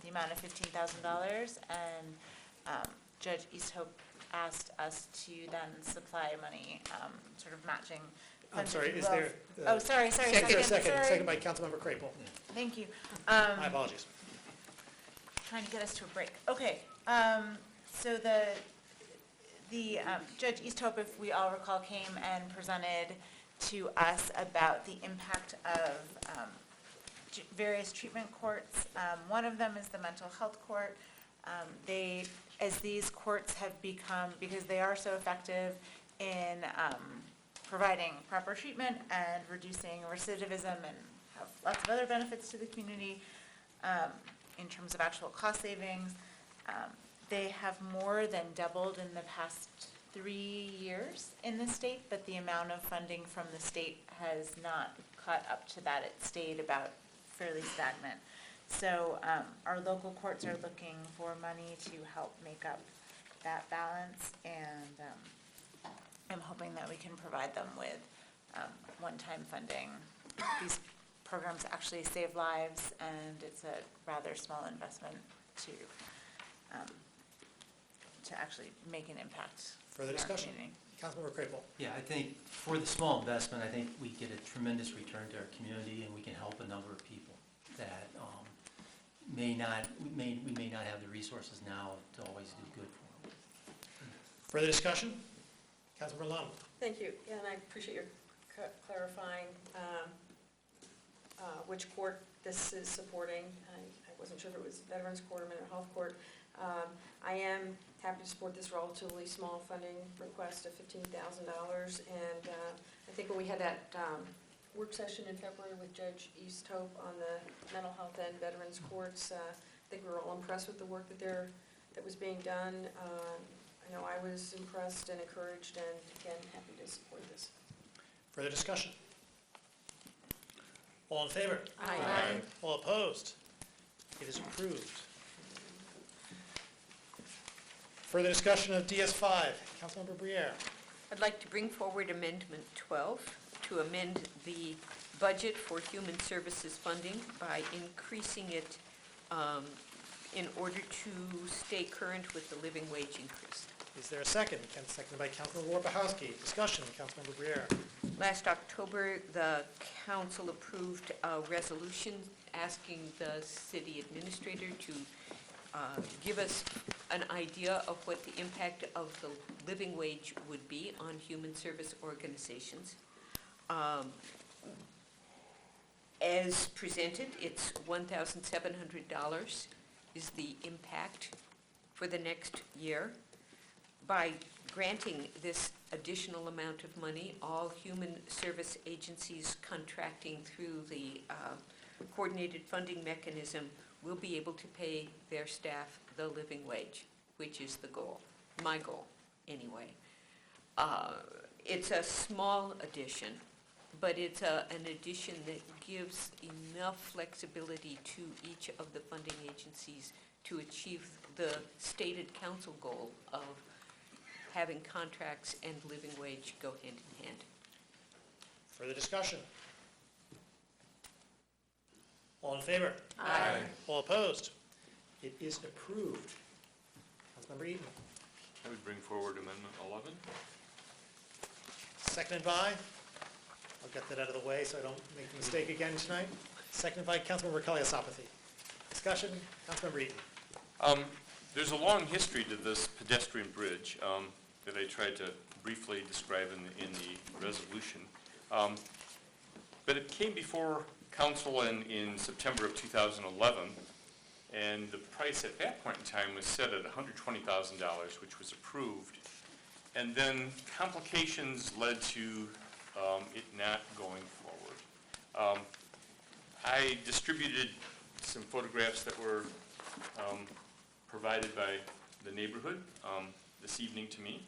the amount of $15,000, and Judge Easthope asked us to then supply money, sort of matching. I'm funds, sorry, if you is will. there? Oh, sorry, Second, sorry. second by Councilmember Crapel. Thank you. My apologies. Trying to get us to a break. Okay, so the Judge Easthope, if we all recall, came and presented to us about the impact of various treatment courts. One of them is the mental health court. As these courts have become, because they are so effective in providing proper treatment and reducing recidivism and have lots of other benefits to the community, in terms of actual cost savings, they have more than doubled in the past 3 years in the state, but the amount of funding from the state has not caught up to that. It stayed about fairly stagnant. So our local courts are looking for money to help make up that balance, and I'm hoping that we can provide them with one-time funding. These programs actually save lives, and it's a rather small investment to actually make an impact. Further in our discussion? community. Councilmember Crapo. Yeah, I think for the small investment, I think we get a tremendous return to our community, and we can help a number of people that we may not have the resources now to always do good for them. Further discussion? Councilmember Lund. Thank you, and I appreciate your clarifying which court this is supporting. I wasn't sure if it was Veterans Court or Mental Health Court. I am happy to support this relatively small funding request of $15,000, and I think when we had that work session in February with Judge Easthope on the mental health and veterans courts, I think we were all impressed with the work that was being done. I know I was impressed and encouraged, and again, happy to support this. Further discussion? All in favor? Aye. All opposed? It is approved. Further discussion of DS5. Councilmember Briere. I'd like to bring forward Amendment 12 to amend the budget for human services funding by increasing it in order to stay current with the living wage increase. Is there a second? Seconded by Councilmember Warpahowski. Discussion, Councilmember Briere. Last October, the council approved a resolution asking the city administrator to give us an idea of what the impact of the living wage would be on human service organizations. As presented, it's $1,700 is the impact for the next year. By granting this additional amount of money, all human service agencies contracting through the coordinated funding mechanism will be able to pay their staff the living wage, which is the goal, my goal, anyway. It's a small addition, but it's an addition that gives enough flexibility to each of the funding agencies to achieve the stated council goal of having contracts and living wage go hand in hand. Further discussion? All in favor? Aye. All opposed? It is approved. Councilmember Eaton. I would bring forward Amendment 11. Seconded by, I'll get that out of the way so I don't make the mistake again tonight. Seconded by Councilmember Kaliasapathy. Discussion, Councilmember Eaton. There's a long history to this pedestrian bridge that I tried to briefly describe in the resolution. But it came before council in September of 2011, and the price at that point in time was set at $120,000, which was approved. And then complications led to it not going forward. I distributed some photographs that were provided by the neighborhood this evening to me.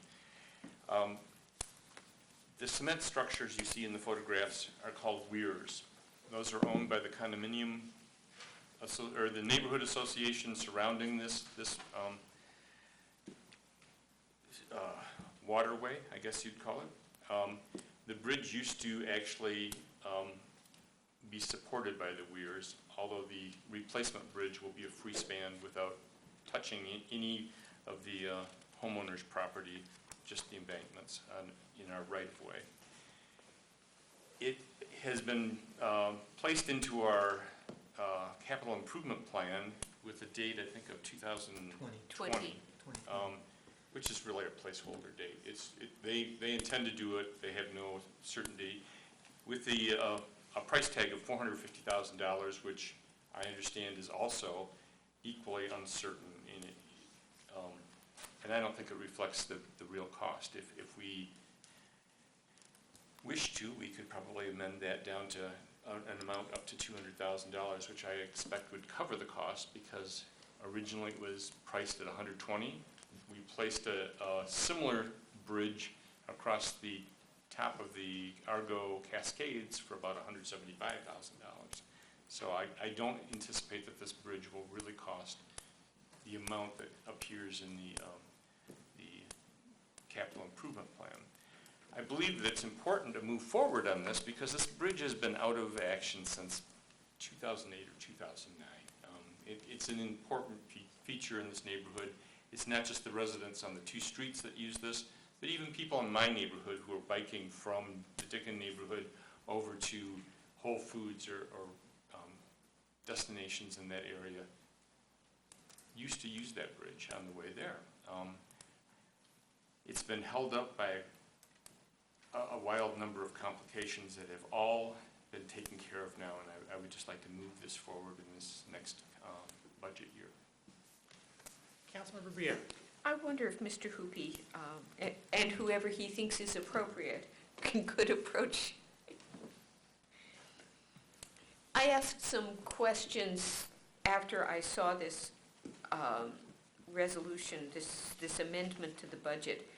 The cement structures you see in the photographs are called weirs. Those are owned by the condominium, or the neighborhood association surrounding this waterway, I guess you'd call it. The bridge used to actually be supported by the weirs, although the replacement bridge will be a free span without touching any of the homeowner's property, just the embankments in our right-of-way. It has been placed into our capital improvement plan with a date, I think, of 2020. Which is really a placeholder date. They intend to do it. They have no certain date. With a price tag of $450,000, which I understand is also equally uncertain in it. And I don't think it reflects the real cost. If we wish to, we could probably amend that down to an amount up to $200,000, which I expect would cover the cost because originally it was priced at $120,000. We placed a similar bridge across the top of the Argo Cascades for about $175,000. So I don't anticipate that this bridge will really cost the amount that appears in the capital improvement plan. I believe that it's important to move forward on this because this bridge has been out of action since 2008 or 2009. It's an important feature in this neighborhood. It's not just the residents on the two streets that use this, but even people in my neighborhood who are biking from the Dickon neighborhood over to Whole Foods or destinations in that area used to use that bridge on the way there. It's been held up by a wild number of complications that have all been taken care of now, and I would just like to move this forward in this next budget year. Councilmember Briere. I wonder if Mr. Hoopy, and whoever he thinks is appropriate, could approach. I asked some questions after I saw this resolution, this amendment to the budget,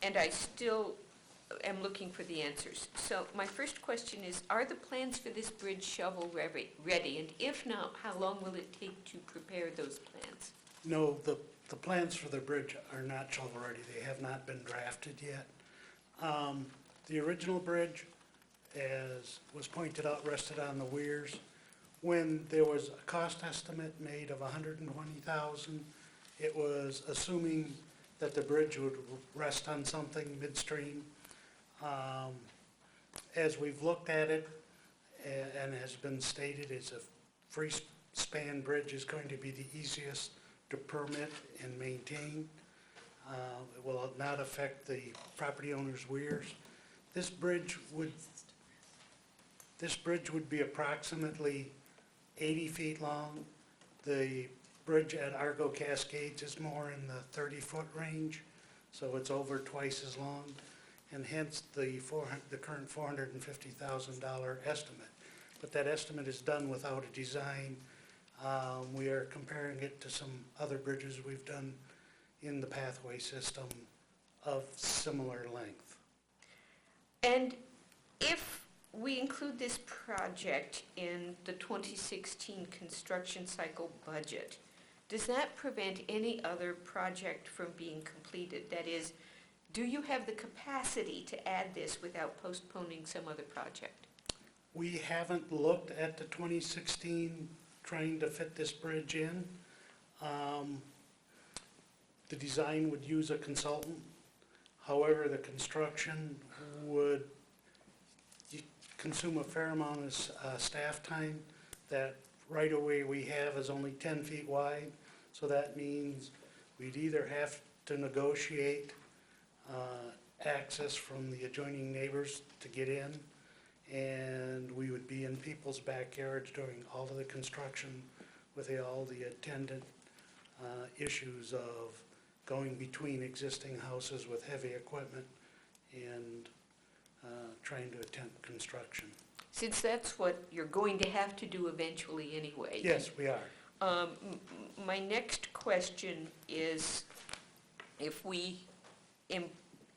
and I still am looking for the answers. So my first question is, are the plans for this bridge shovel ready? And if not, how long will it take to prepare those plans? No, the plans for the bridge are not shovel-ready. They have not been drafted yet. The original bridge, as was pointed out, rested on the weirs. When there was a cost estimate made of $120,000, it was assuming that the bridge would rest on something midstream. As we've looked at it, and has been stated, it's a free span bridge is going to be the easiest to permit and maintain. It will not affect the property owner's weirs. This bridge would be approximately 80 feet long. The bridge at Argo Cascades is more in the 30-foot range, so it's over twice as long, and hence the current $450,000 estimate. But that estimate is done without a design. We are comparing it to some other bridges we've done in the pathway system of similar length. And if we include this project in the 2016 construction cycle budget, does that prevent any other project from being completed? That is, do you have the capacity to add this without postponing some other project? We haven't looked at the 2016 trying to fit this bridge in. The design would use a consultant. However, the construction would consume a fair amount of staff time. That right-of-way we have is only 10 feet wide, so that means we'd either have to negotiate access from the adjoining neighbors to get in, and we would be in people's backyards during all of the construction with all the attendant issues of going between existing houses with heavy equipment and trying to attempt construction. Since that's what you're going to have to do eventually anyway. Yes, we are. My next question is, if we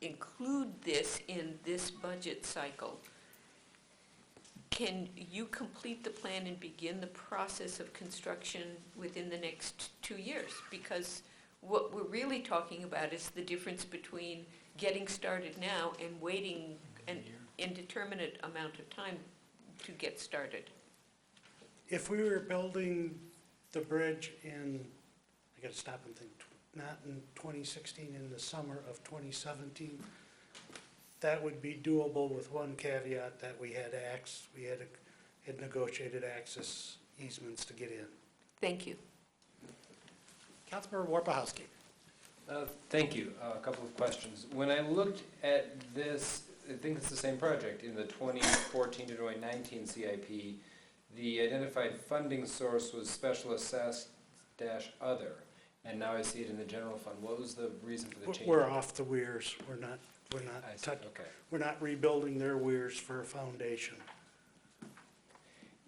include this in this budget cycle, can you complete the plan and begin the process of construction within the next 2 years? Because what we're really talking about is the difference between getting started now and waiting an indeterminate amount of time to get started. If we were building the bridge in, I gotta stop and think, not in 2016, in the summer of 2017, that would be doable with one caveat, that we had negotiated access easements to get in. Thank you. Councilmember Warpahowski. Thank you. A couple of questions. When I looked at this, I think it's the same project, in the 2014 to 2019 CIP, the identified funding source was special assessed -other, and now I see it in the general fund. What was the reason for the change? We're off the weirs. We're not rebuilding their weirs for a foundation.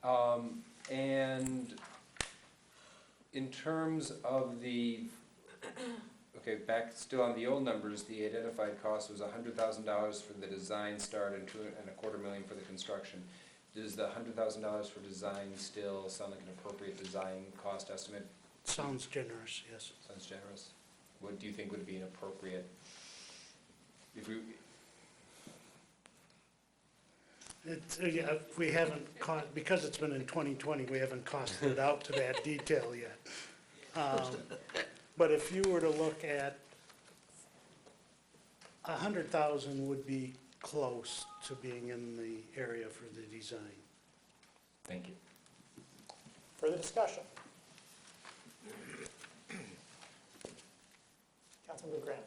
And in terms of the, okay, back still on the old numbers, the identified cost was $100,000 for the design start and $2.25 million for the construction. Does the $100,000 for design still sound like an appropriate design cost estimate? Sounds generous, yes. Sounds generous. What do you think would be an appropriate, if we, It's, yeah, we haven't because it's been in 2020, we haven't costed it out to that detail yet. But if you were to look at, 100,000 would be close to being in the area for the design. thank you. Further discussion? Councilmember Grant.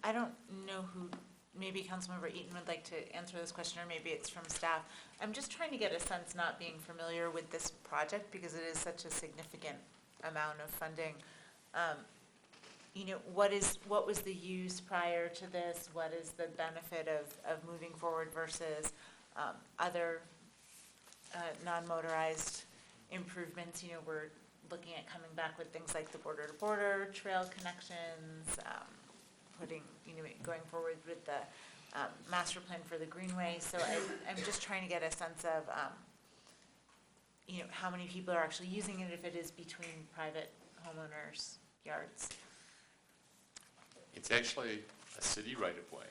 I don't know who, maybe Councilmember Eaton would like to answer this question, or maybe it's from staff. I'm just trying to get a sense, not being familiar with this project, because it is such a significant amount of funding. You know, what was the use prior to this? What is the benefit of moving forward versus other non-motorized improvements? You know, we're looking at coming back with things like the border-to-border trail connections, going forward with the master plan for the Greenway. So I'm just trying to get a sense of, you know, how many people are actually using it, if it is between private homeowners' yards. It's actually a city right-of-way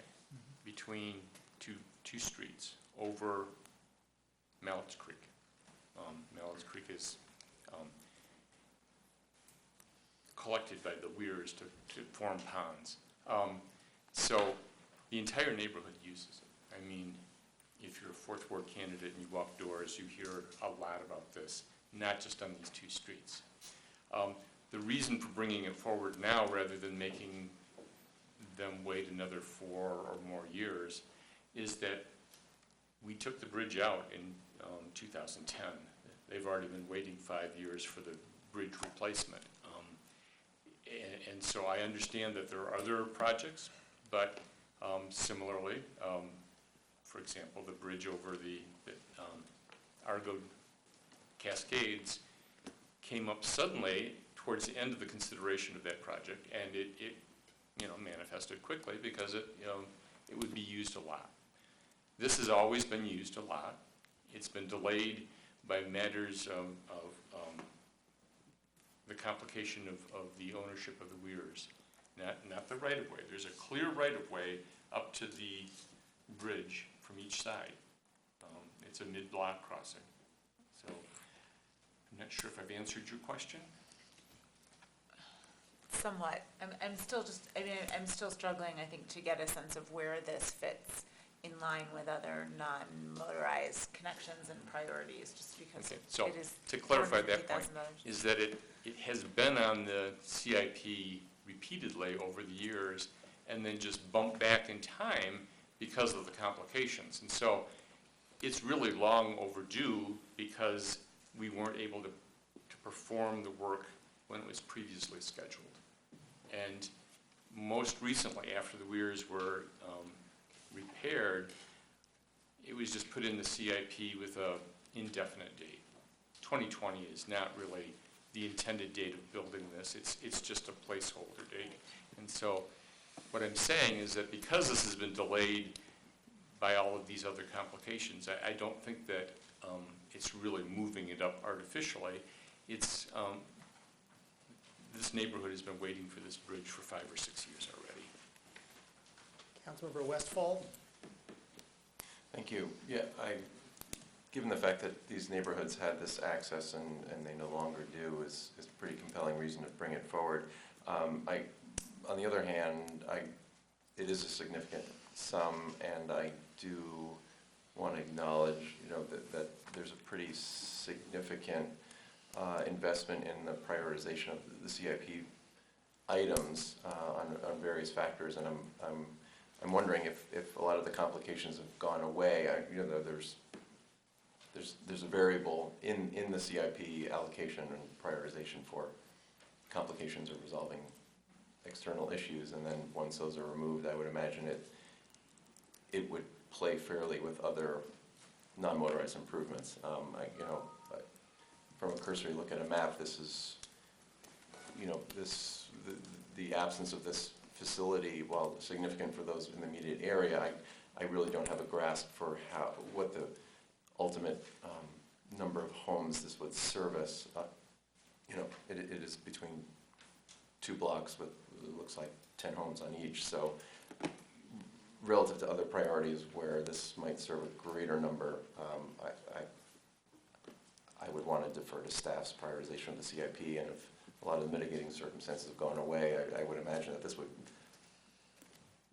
between two streets over Mallett's Creek. Mallett's Creek is collected by the weirs to form ponds. So the entire neighborhood uses it. I mean, if you're a fourth ward candidate and you walk doors, you hear a lot about this, not just on these two streets. The reason for bringing it forward now rather than making them wait another 4 or more years is that we took the bridge out in 2010. They've already been waiting 5 years for the bridge replacement. And so I understand that there are other projects, but similarly, for example, the bridge over the Argo Cascades came up suddenly towards the end of the consideration of that project, and it manifested quickly because it would be used a lot. This has always been used a lot. It's been delayed by matters of the complication of the ownership of the weirs, not the right-of-way. There's a clear right-of-way up to the bridge from each side. It's a mid-block crossing. So I'm not sure if I've answered your question. Somewhat. I'm still struggling, I think, to get a sense of where this fits in line with other non-motorized connections and priorities, just because Okay, so it is to clarify that point, $450,000. is that it has been on the CIP repeatedly over the years and then just bumped back in time because of the complications. And so it's really long overdue because we weren't able to perform the work when it was previously scheduled. And most recently, after the weirs were repaired, it was just put in the CIP with an indefinite date. 2020 is not really the intended date of building this. It's just a placeholder date. And so what I'm saying is that because this has been delayed by all of these other complications, I don't think that it's really moving it up artificially. It's this neighborhood has been waiting for this bridge for 5 or 6 years already. Councilmember Westfall. Thank you. Yeah, given the fact that these neighborhoods had this access and they no longer do is a pretty compelling reason to bring it forward. On the other hand, it is a significant sum, and I do want to acknowledge, that there's a pretty significant investment in the prioritization of the CIP items on various factors, and I'm wondering if a lot of the complications have gone away. There's a variable in the CIP allocation and prioritization for complications of resolving external issues, and then once those are removed, I would imagine it would play fairly with other non-motorized improvements. From a cursory look at a map, this is, the absence of this facility, while significant for those in the immediate area, I really don't have a grasp for what the ultimate number of homes this would service. It is between 2 blocks with, it looks like 10 homes on each, so relative to other priorities where this might serve a greater number, I would want to defer to staff's prioritization of the CIP, and if a lot of the mitigating circumstances have gone away, I would imagine that this would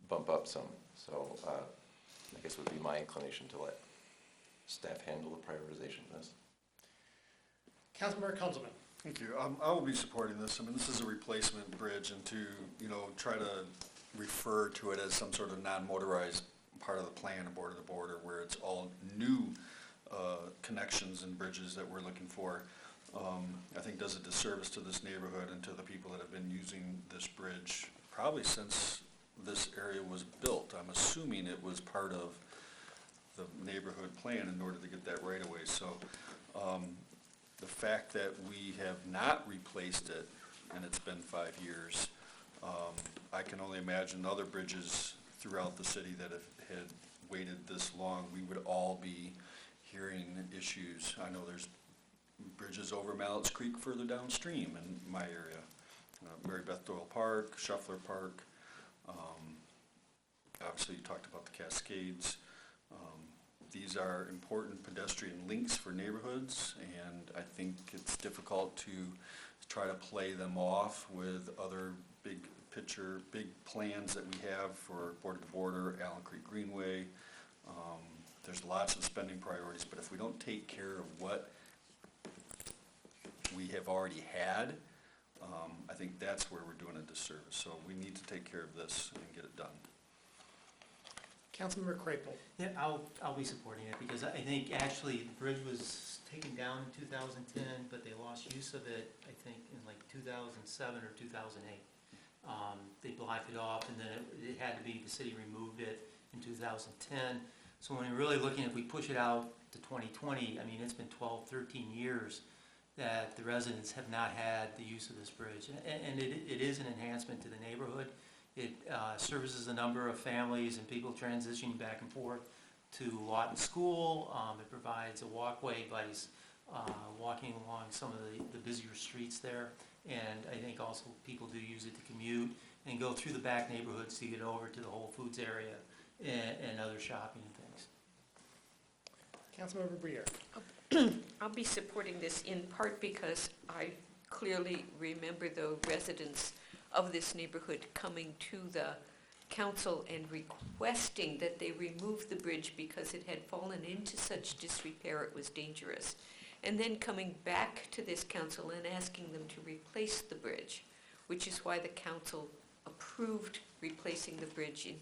bump up some. So I guess it would be my inclination to let staff handle the prioritization of this. Councilmember Kunzelman. Thank you. I will be supporting this. I mean, this is a replacement bridge, and to, try to refer to it as some sort of non-motorized part of the plan, border to border, where it's all new connections and bridges that we're looking for, I think does a disservice to this neighborhood and to the people that have been using this bridge probably since this area was built. I'm assuming it was part of the neighborhood plan in order to get that right away. So the fact that we have not replaced it, and it's been 5 years, I can only imagine other bridges throughout the city that had waited this long, we would all be hearing issues. I know there's bridges over Mallett's Creek further downstream in my area. Mary Beth Doyle Park, Shuffler Park. Obviously, you talked about the Cascades. These are important pedestrian links for neighborhoods, and I think it's difficult to try to play them off with other big plans that we have for border to border, Allen Creek Greenway. There's lots of spending priorities, but if we don't take care of what we have already had, I think that's where we're doing a disservice. So we need to take care of this and get it done. Councilmember Crapo. Yeah, I'll be supporting it, because I think actually the bridge was taken down in 2010, but they lost use of it, I think, in like 2007 or 2008. They blocked it off, and then it had to be, the city removed it in 2010. So when you're really looking, if we push it out to 2020, I mean, it's been 12, 13 years that the residents have not had the use of this bridge. And it is an enhancement to the neighborhood. It services a number of families and people transitioning back and forth to Lawton School. It provides a walkway, buddies walking along some of the busier streets there. And I think also people do use it to commute and go through the back neighborhoods to get over to the Whole Foods area and other shopping and things. Councilmember Briere. I'll be supporting this in part because I clearly remember the residents of this neighborhood coming to the council and requesting that they remove the bridge because it had fallen into such disrepair it was dangerous. And then coming back to this council and asking them to replace the bridge, which is why the council approved replacing the bridge in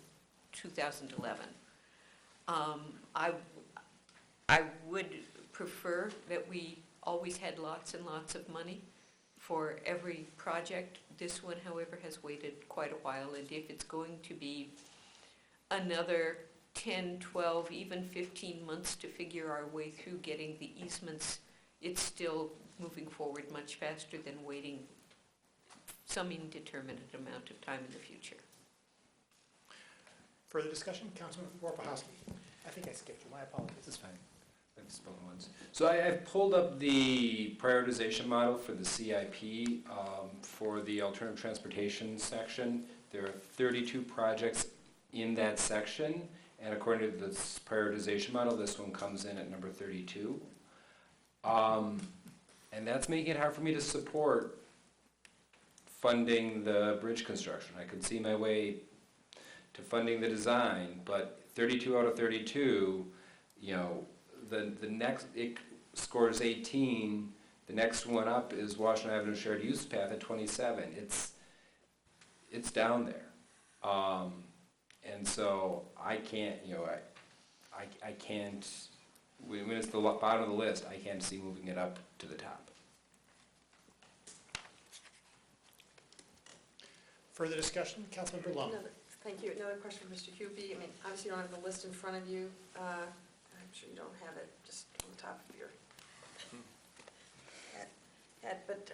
2011. I would prefer that we always had lots and lots of money for every project. This one, however, has waited quite a while, and if it's going to be another 10, 12, even 15 months to figure our way through getting the easements, it's still moving forward much faster than waiting some indeterminate amount of time in the future. Further discussion? Councilman Warpahowski. I think I skipped you. My apologies. That's fine. I've spoken once. So I've pulled up the prioritization model for the CIP for the alternative transportation section. There are 32 projects in that section, and according to this prioritization model, this one comes in at number 32. And that's making it hard for me to support funding the bridge construction. I could see my way to funding the design, but 32 out of 32, the next, it scores 18, the next one up is Washington Avenue Shared Use Path at 27. It's down there. And so I can't, I can't, when it's the bottom of the list, I can't see moving it up to the top. Further discussion? Councilmember Lum. Thank you. Another question for Mr. Hubie. I mean, obviously you don't have the list in front of you, sure you don't have it just on the top of your head, but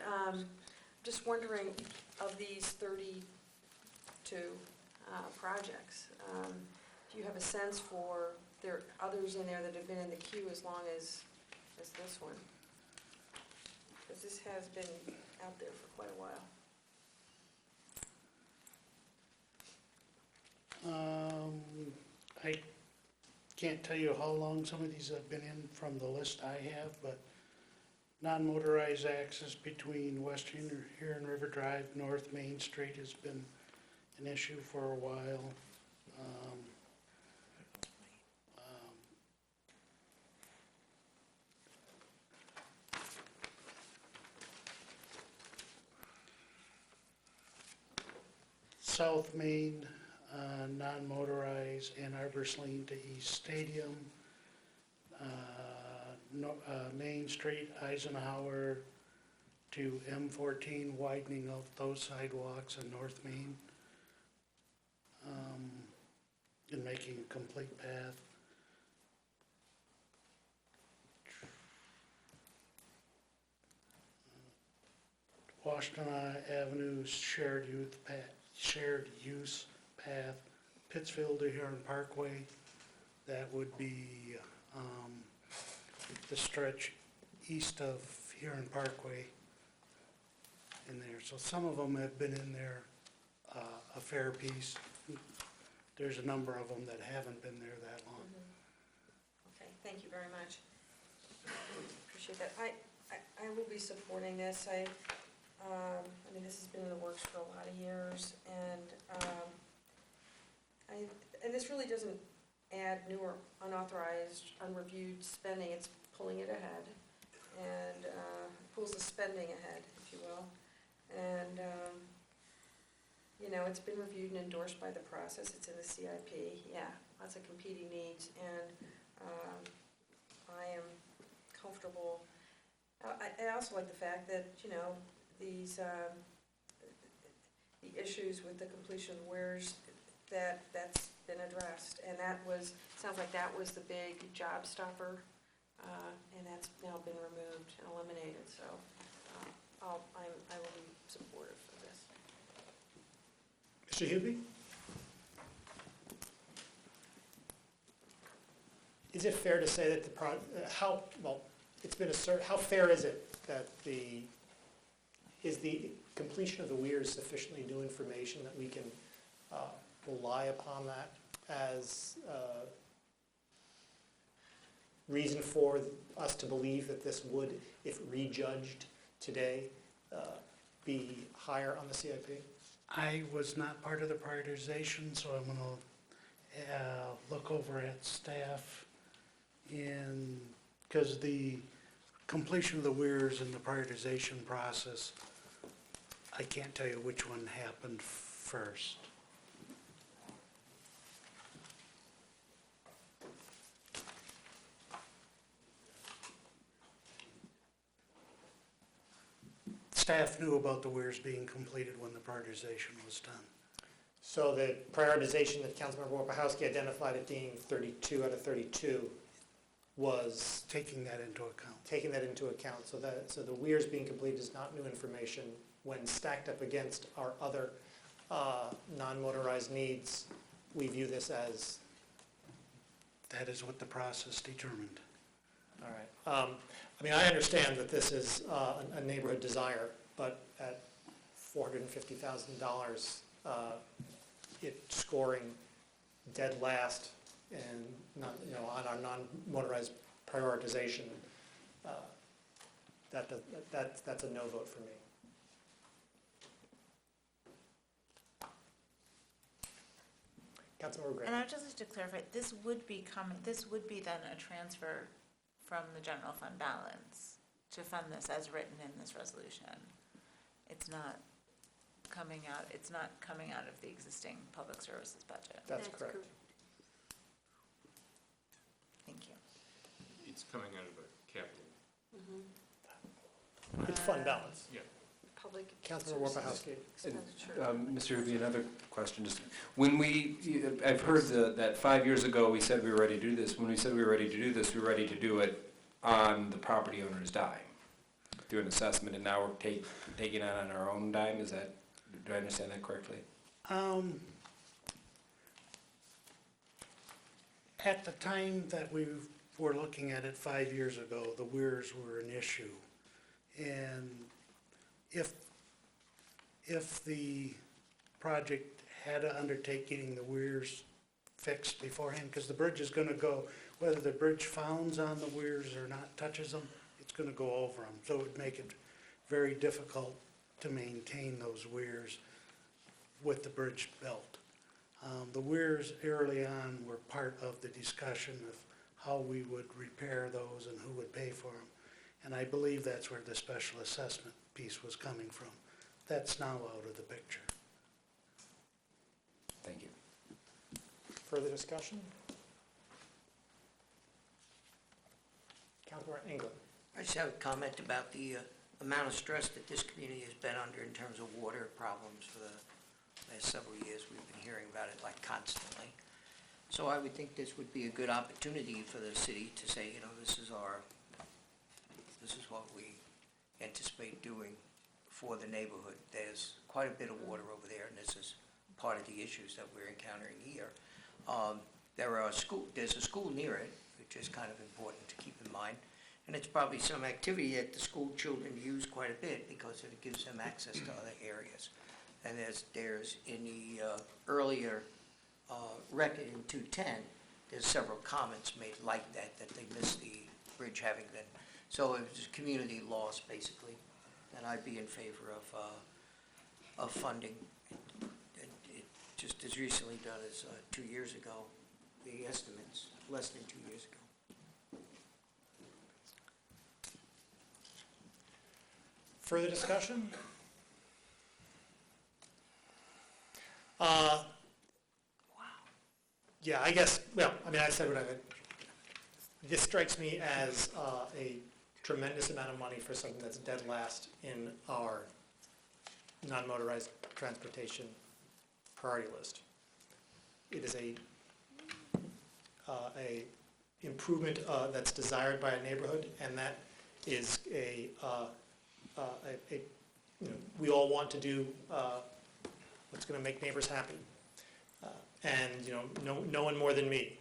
just wondering, of these 32 projects, do you have a sense for, there are others in there that have been in the queue as long as this one? Because this has been out there for quite a while. I can't tell you how long some of these have been in from the list I have, but non-motorized access between West Huron River Drive, North Main Street has been an issue for a while. South Main, non-motorized, Ann Arbor's Lane to East Stadium, Main Street, Eisenhower to M14, widening of those sidewalks in North Main, and making a complete path. Washington Avenue shared use path, Pittsfield to Huron Parkway, that would be the stretch east of Huron Parkway in there. So some of them have been in there a fair piece. There's a number of them that haven't been there that long. Okay, thank you very much. Appreciate that. I will be supporting this. I mean, this has been in the works for a lot of years, and and this really doesn't add new or unauthorized, unreviewed spending. It's pulling it ahead, and pulls the spending ahead, if you will. And you know, it's been reviewed and endorsed by the process. It's in the CIP. Yeah, lots of competing needs, and I am comfortable. I also like the fact that, you know, these the issues with the completion of weirs, that's been addressed, and that was, sounds like that was the big job stopper, and that's now been removed and eliminated. So I will be supportive of this. Mr. Hubie? Is it fair to say that it's been how fair is it that is the completion of the weirs sufficiently new information that we can rely upon that as reason for us to believe that this would, if rejudged today, be higher on the CIP? I was not part of the prioritization, so I'm going to look over at staff, because the completion of the weirs and the prioritization process, I can't tell you which one happened first. Staff knew about the weirs being completed when the prioritization was done. So the prioritization that Councilmember Wapachowski identified it being 32 out of 32 was taking that into account. Taking that into account. So the weirs being completed is not new information. When stacked up against our other non-motorized needs, we view this as. That is what the process determined. All right. I mean, I understand that this is a neighborhood desire, but at $450,000, it scoring dead last and not, on our non-motorized prioritization, that's a no vote for me. Councilmember Grant. And I would just like to clarify, this would be then a transfer from the general fund balance to fund this as written in this resolution. It's not coming out of the existing public services budget. That's correct. Thank you. It's coming out of a capital. It's fund balance. Yeah. public Councilmember services Warpahowski. expenditure. Mr. Ruby, another question, just, when I've heard that 5 years ago, we said we were ready to do this. When we said we were ready to do this, we were ready to do it on the property owner's dime, do an assessment, and now we're taking it on our own dime, do I understand that correctly? At the time that we were looking at it 5 years ago, the weirs were an issue. And if the project had to undertake getting the weirs fixed beforehand, because the bridge is gonna go, whether the bridge founds on the weirs or not touches them, it's gonna go over them. So it would make it very difficult to maintain those weirs with the bridge built. The weirs early on were part of the discussion of how we would repair those and who would pay for them. And I believe that's where the special assessment piece was coming from. That's now out of the picture. Thank you. Further discussion? Councilmember England. I just have a comment about the amount of stress that this community has been under in terms of water problems for the last several years. We've been hearing about it like constantly. So I would think this would be a good opportunity for the city to say, you know, this is what we anticipate doing for the neighborhood. There's quite a bit of water over there, and this is part of the issues that we're encountering here. There's a school near it, which is kind of important to keep in mind. And it's probably some activity that the school children use quite a bit because it gives them access to other areas. And there's in the earlier record in 210, there's several comments made like that they missed the bridge having been. So it was a community loss, basically, and I'd be in favor of funding. It just as recently done as 2 years ago, the estimates, less than 2 years ago. Further discussion? Yeah, I guess, well, I mean, I said what I would. This strikes me as a tremendous amount of money for something that's dead last in our non-motorized transportation priority list. It is a improvement that's desired by a neighborhood, and that is we all want to do what's going to make neighbors happy. And no one more than me,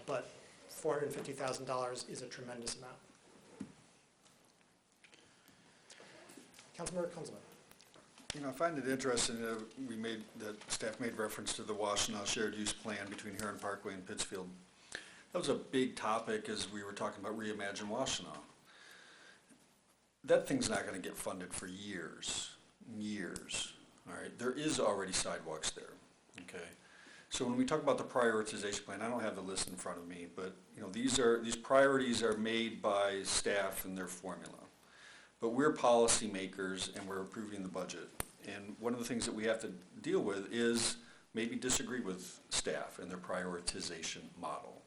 but $450,000 is a tremendous amount. Councilmember Kunzelman. I find it interesting that staff made reference to the Washtenaw shared use plan between Heron Parkway and Pittsfield. That was a big topic as we were talking about Reimagine Washtenaw. That thing's not going to get funded for years. All right, there is already sidewalks there. Okay. So when we talk about the prioritization plan, I don't have the list in front of me, but these priorities are made by staff and their formula. But we're policymakers and we're approving the budget. And one of the things that we have to deal with is maybe disagree with staff and their prioritization model.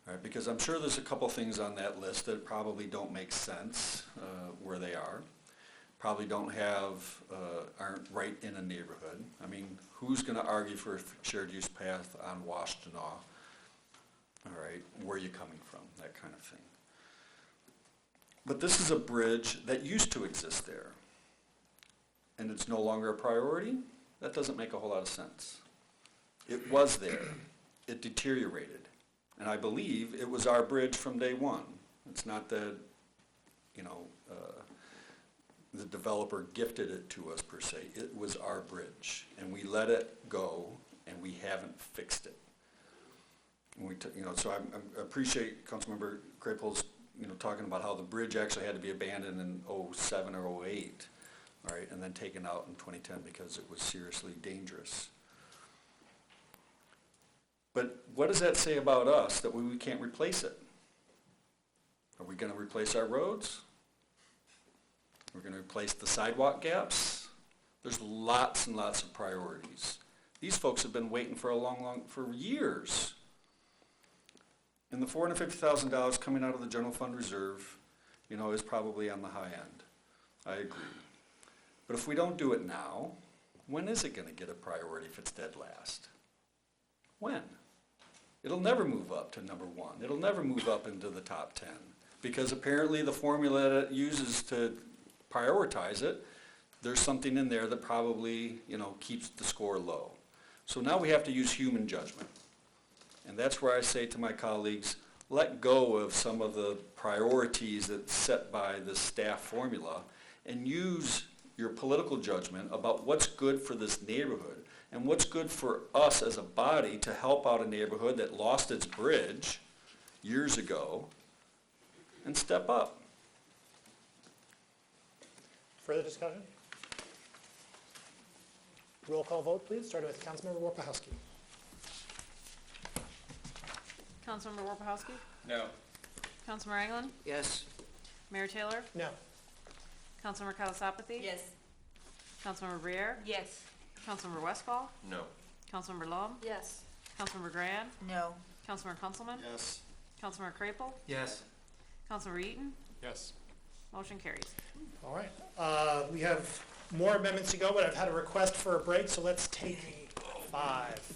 All right, because I'm sure there's a couple things on that list that probably don't make sense where they are. Probably aren't right in a neighborhood. I mean, who's going to argue for a shared use path on Washtenaw? All right, where are you coming from? That kind of thing. But this is a bridge that used to exist there, and it's no longer a priority? That doesn't make a whole lot of sense. It was there. It deteriorated. And I believe it was our bridge from day one. It's not that, the developer gifted it to us per se. It was our bridge, and we let it go, and we haven't fixed it. And so I appreciate Councilmember Craple's, talking about how the bridge actually had to be abandoned in 07 or 08, all right, and then taken out in 2010 because it was seriously dangerous. But what does that say about us that we can't replace it? Are we going to replace our roads? We're going to replace the sidewalk gaps? There's lots and lots of priorities. These folks have been waiting for for years. And the $450,000 coming out of the general fund reserve, is probably on the high end. I agree. But if we don't do it now, when is it gonna get a priority if it's dead last? When? It'll never move up to number one. It'll never move up into the top 10. Because apparently the formula that it uses to prioritize it, there's something in there that probably, keeps the score low. So now we have to use human judgment. And that's where I say to my colleagues, let go of some of the priorities that's set by the staff formula and use your political judgment about what's good for this neighborhood and what's good for us as a body to help out a neighborhood that lost its bridge years ago, and step up. Further discussion? Roll call vote, please, starting with Councilmember Warpahowski. Councilmember Warpahowski? No. Councilmember Anglin? Yes. Mayor Taylor? No. Councilmember Kalasapathy? Yes. Councilmember Briere? Yes. Councilmember Westfall? No. Councilmember Lum? Yes. Councilmember Grand? No. Councilmember Kunzelman? Yes. Councilmember Crapel? Yes. Councilmember Eaton? Yes. Motion carries. All right. We have more amendments to go, but I've had a request for a break, so let's take 5.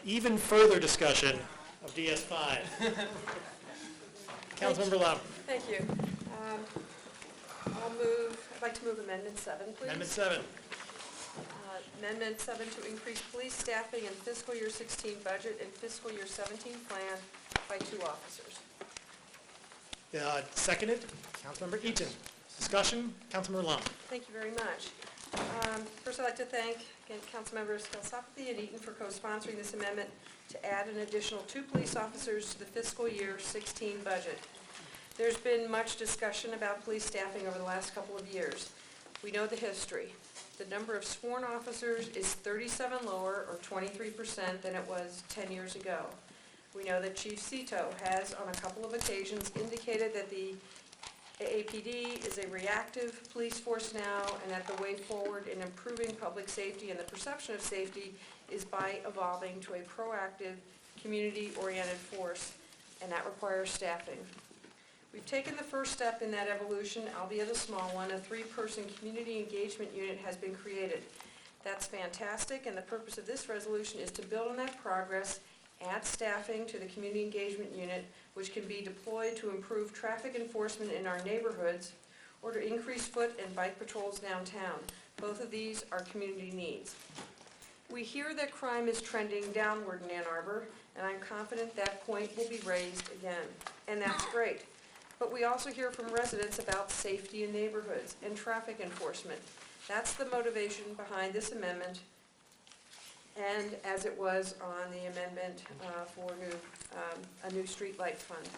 even further discussion of DS5? Councilmember Lum. Thank you. I'd like to move Amendment 7, please. Amendment 7. Amendment 7 to increase police staffing in fiscal year 16 budget and fiscal year 17 plan by 2 officers. Seconded, Councilmember Eaton. Discussion, Councilmember Lum. Thank you very much. First, I'd like to thank, again, Councilmembers Skalsopathy and Eaton for co-sponsoring this amendment to add an additional 2 police officers to the fiscal year 16 budget. There's been much discussion about police staffing over the last couple of years. We know the history. The number of sworn officers is 37 lower, or 23%, than it was 10 years ago. We know that Chief Cito has, on a couple of occasions, indicated that the AAPD is a reactive police force now, and that the way forward in improving public safety and the perception of safety is by evolving to a proactive, community-oriented force, and that requires staffing. We've taken the first step in that evolution, albeit a small one. A 3-person community engagement unit has been created. That's fantastic, and the purpose of this resolution is to build on that progress, add staffing to the community engagement unit, which can be deployed to improve traffic enforcement in our neighborhoods or to increase foot and bike patrols downtown. Both of these are community needs. We hear that crime is trending downward in Ann Arbor, and I'm confident that point will be raised again, and that's great. But we also hear from residents about safety in neighborhoods and traffic enforcement. That's the motivation behind this amendment, and as it was on the amendment for a new streetlight fund.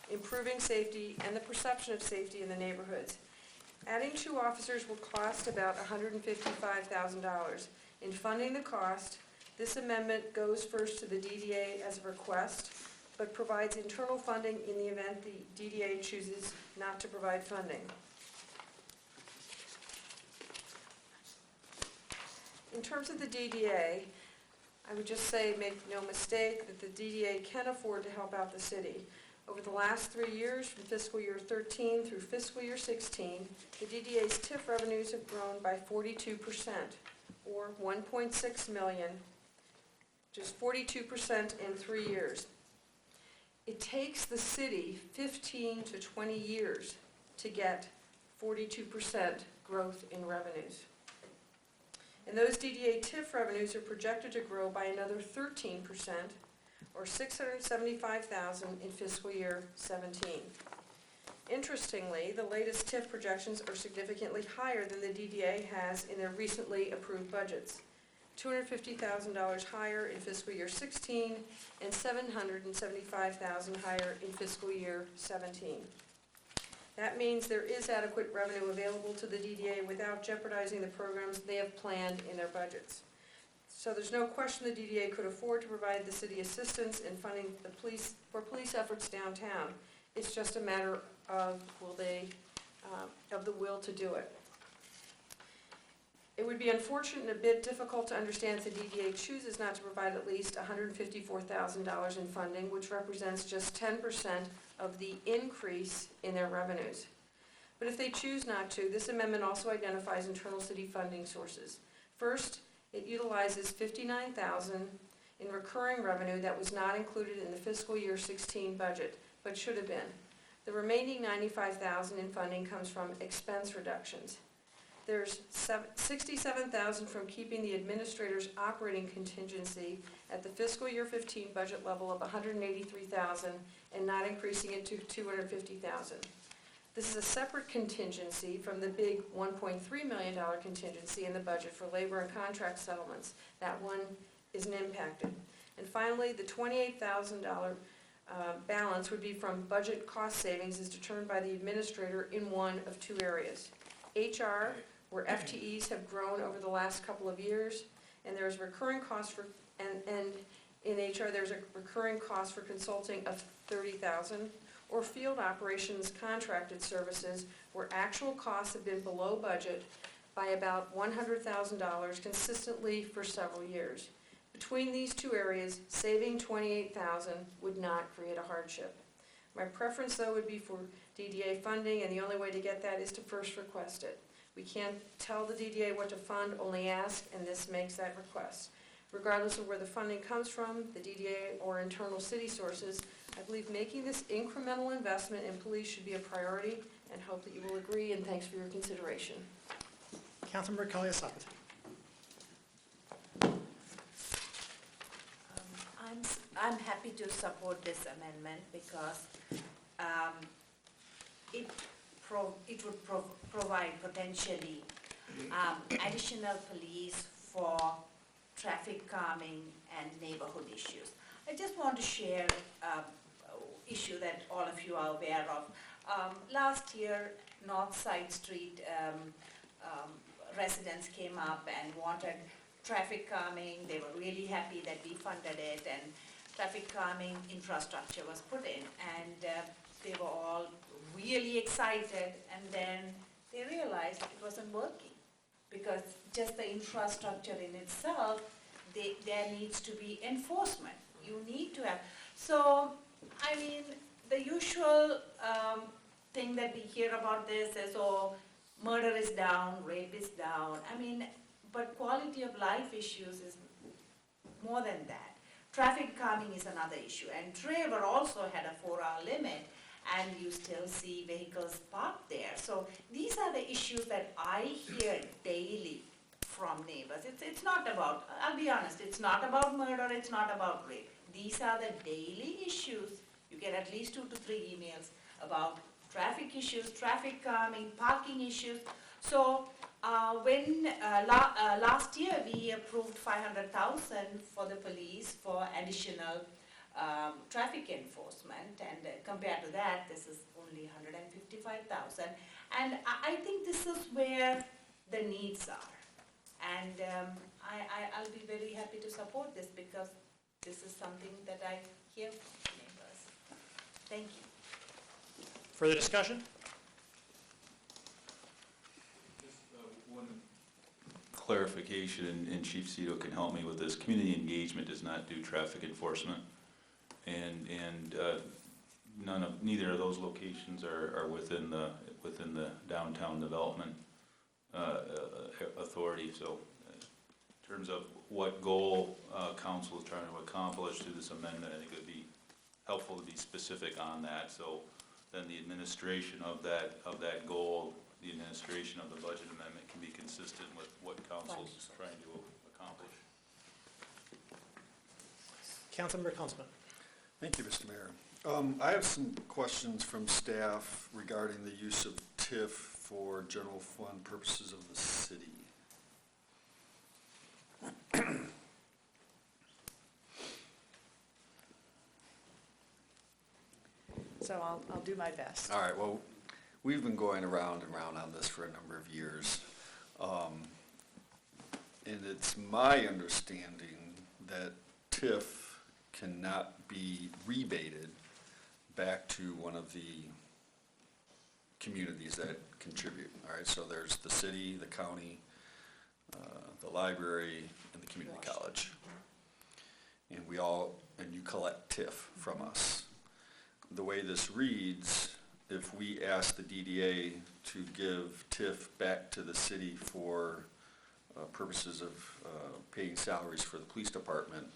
Improving safety and the perception of safety in the neighborhoods. Adding 2 officers will cost about $155,000. In funding the cost, this amendment goes first to the DDA as a request, but provides internal funding in the event the DDA chooses not to provide funding. In terms of the DDA, I would just say, make no mistake, that the DDA can afford to help out the city. Over the last 3 years, from fiscal year 13 through fiscal year 16, the DDA's TIF revenues have grown by 42%, or $1.6 million, just 42% in 3 years. It takes the city 15 to 20 years to get 42% growth in revenues. And those DDA TIF revenues are projected to grow by another 13%, or $675,000 in fiscal year 17. Interestingly, the latest TIF projections are significantly higher than the DDA has in their recently approved budgets. $250,000 higher in fiscal year 16 and $775,000 higher in fiscal year 17. That means there is adequate revenue available to the DDA without jeopardizing the programs they have planned in their budgets. So there's no question the DDA could afford to provide the city assistance in funding the police efforts downtown. It's just a matter of of the will to do it. It would be unfortunate and a bit difficult to understand if the DDA chooses not to provide at least $154,000 in funding, which represents just 10% of the increase in their revenues. But if they choose not to, this amendment also identifies internal city funding sources. First, it utilizes $59,000 in recurring revenue that was not included in the fiscal year 16 budget, but should have been. The remaining $95,000 in funding comes from expense reductions. There's $67,000 from keeping the administrator's operating contingency at the fiscal year 15 budget level of $183,000 and not increasing it to $250,000. This is a separate contingency from the big $1.3 million contingency in the budget for labor and contract settlements. That one isn't impacted. And finally, the $28,000 balance would be from budget cost savings as determined by the administrator in one of 2 areas. HR, where FTEs have grown over the last couple of years, and there's recurring costs for, and in HR there's a recurring cost for consulting of $30,000, or field operations contracted services where actual costs have been below budget by about $100,000 consistently for several years. Between these 2 areas, saving $28,000 would not create a hardship. My preference, though, would be for DDA funding, and the only way to get that is to first request it. We can't tell the DDA what to fund, only ask, and this makes that request. regardless of where the funding comes from, the DDA or internal city sources. I believe making this incremental investment in police should be a priority, and hope that you will agree, and thanks for your consideration. Councilmember Kalia-Sakete. I'm happy to support this amendment because it would provide potentially additional police for traffic calming and neighborhood issues. I just want to share an issue that all of you are aware of. Last year, North Side Street residents came up and wanted traffic calming. They were really happy that we funded it, and traffic calming infrastructure was put in. And they were all really excited, and then they realized it wasn't working because just the infrastructure in itself, there needs to be enforcement. You need to have, so I mean, the usual thing that we hear about this is, oh, murder is down, rape is down. I mean, but quality of life issues is more than that. Traffic calming is another issue, and Trevor also had a 4-hour limit, and you still see vehicles parked there. So these are the issues that I hear daily from neighbors. It's not about, I'll be honest, it's not about murder, it's not about rape. These are the daily issues. You get at least 2 to 3 emails about traffic issues, traffic calming, parking issues. So when last year we approved $500,000 for the police for additional traffic enforcement, and compared to that, this is only $155,000. And I think this is where the needs are. And I'll be very happy to support this because this is something that I hear from neighbors. Thank you. Further discussion? Just one clarification, and Chief Cito can help me with this. Community engagement does not do traffic enforcement, and neither of those locations are within the downtown development authority. So, in terms of what goal council is trying to accomplish through this amendment, I think it would be helpful to be specific on that. So then the administration of that goal, the administration of the budget amendment can be consistent with what council is trying to accomplish. Councilmember Kunstman. Thank you, Mr. Mayor. I have some questions from staff regarding the use of TIF for general fund purposes of the city. So I'll do my best. All right, well, we've been going around and around on this for a number of years. And it's my understanding that TIF cannot be rebated back to one of the communities that contribute. All right, so there's the city, the county, the library, and the community college. And you collect TIF from us. The way this reads, if we ask the DDA to give TIF back to the city for purposes of paying salaries for the police department,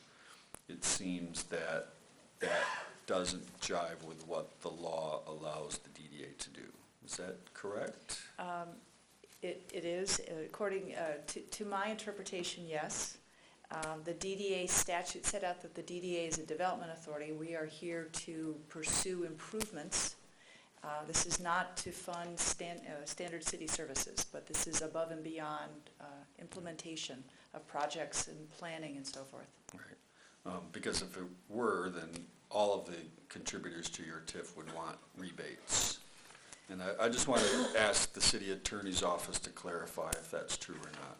it seems that that doesn't jive with what the law allows the DDA to do. Is that correct? It is, according to my interpretation, yes. The DDA statute set out that the DDA is a development authority. We are here to pursue improvements. This is not to fund standard city services, but this is above and beyond implementation of projects and planning and so forth. Right. Because if it were, then all of the contributors to your TIF would want rebates. And I just want to ask the city attorney's office to clarify if that's true or not.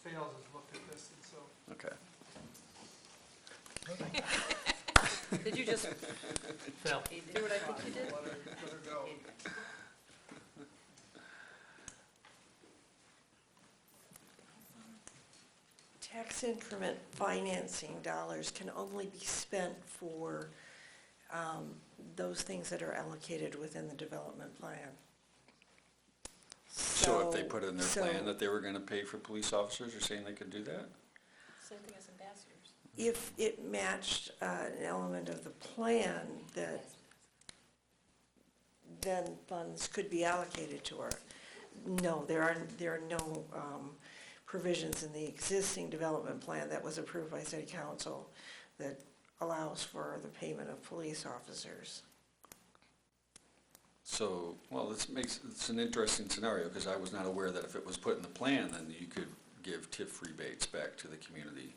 Fails has looked at this, and so. Okay. Did you just Phil. do what I think you did? Let her go. Tax increment financing dollars can only be spent for those things that are allocated within the development plan. So if they put in their so- plan that they were gonna pay for police officers, you're saying they could do that? Same thing as ambassadors. If it matched an element of the plan, that then funds could be allocated to her. No, there are no provisions in the existing development plan that was approved by city council that allows for the payment of police officers. So, well, it's an interesting scenario, because I was not aware that if it was put in the plan, then you could give TIF rebates back to the community.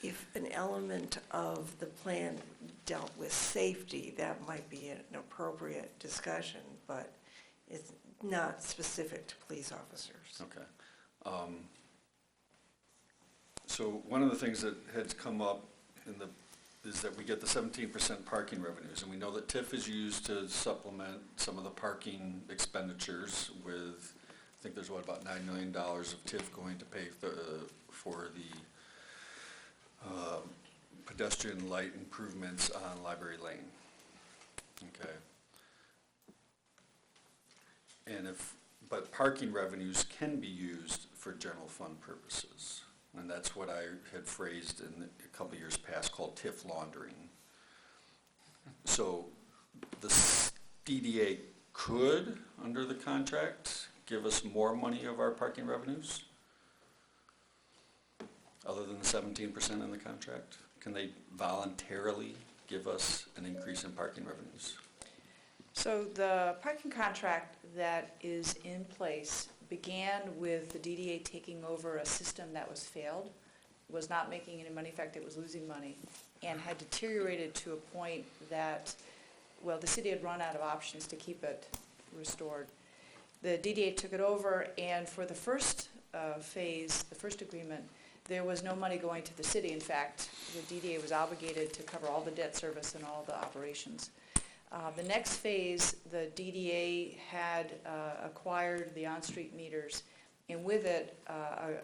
If an element of the plan dealt with safety, that might be an appropriate discussion, but it's not specific to police officers. Okay. So one of the things that has come up is that we get the 17% parking revenues, and we know that TIF is used to supplement some of the parking expenditures with, I think there's about $9 million of TIF going to pay for the pedestrian light improvements on Library Lane. Okay. But parking revenues can be used for general fund purposes. And that's what I had phrased in a couple of years past called TIF laundering. So the DDA could, under the contract, give us more money of our parking revenues? Other than the 17% in the contract? Can they voluntarily give us an increase in parking revenues? So the parking contract that is in place began with the DDA taking over a system that was failed, was not making any money, in fact, it was losing money, and had deteriorated to a point that, well, the city had run out of options to keep it restored. The DDA took it over, and for the first phase, the first agreement, there was no money going to the city. In fact, the DDA was obligated to cover all the debt service and all the operations. The next phase, the DDA had acquired the on-street meters, and with it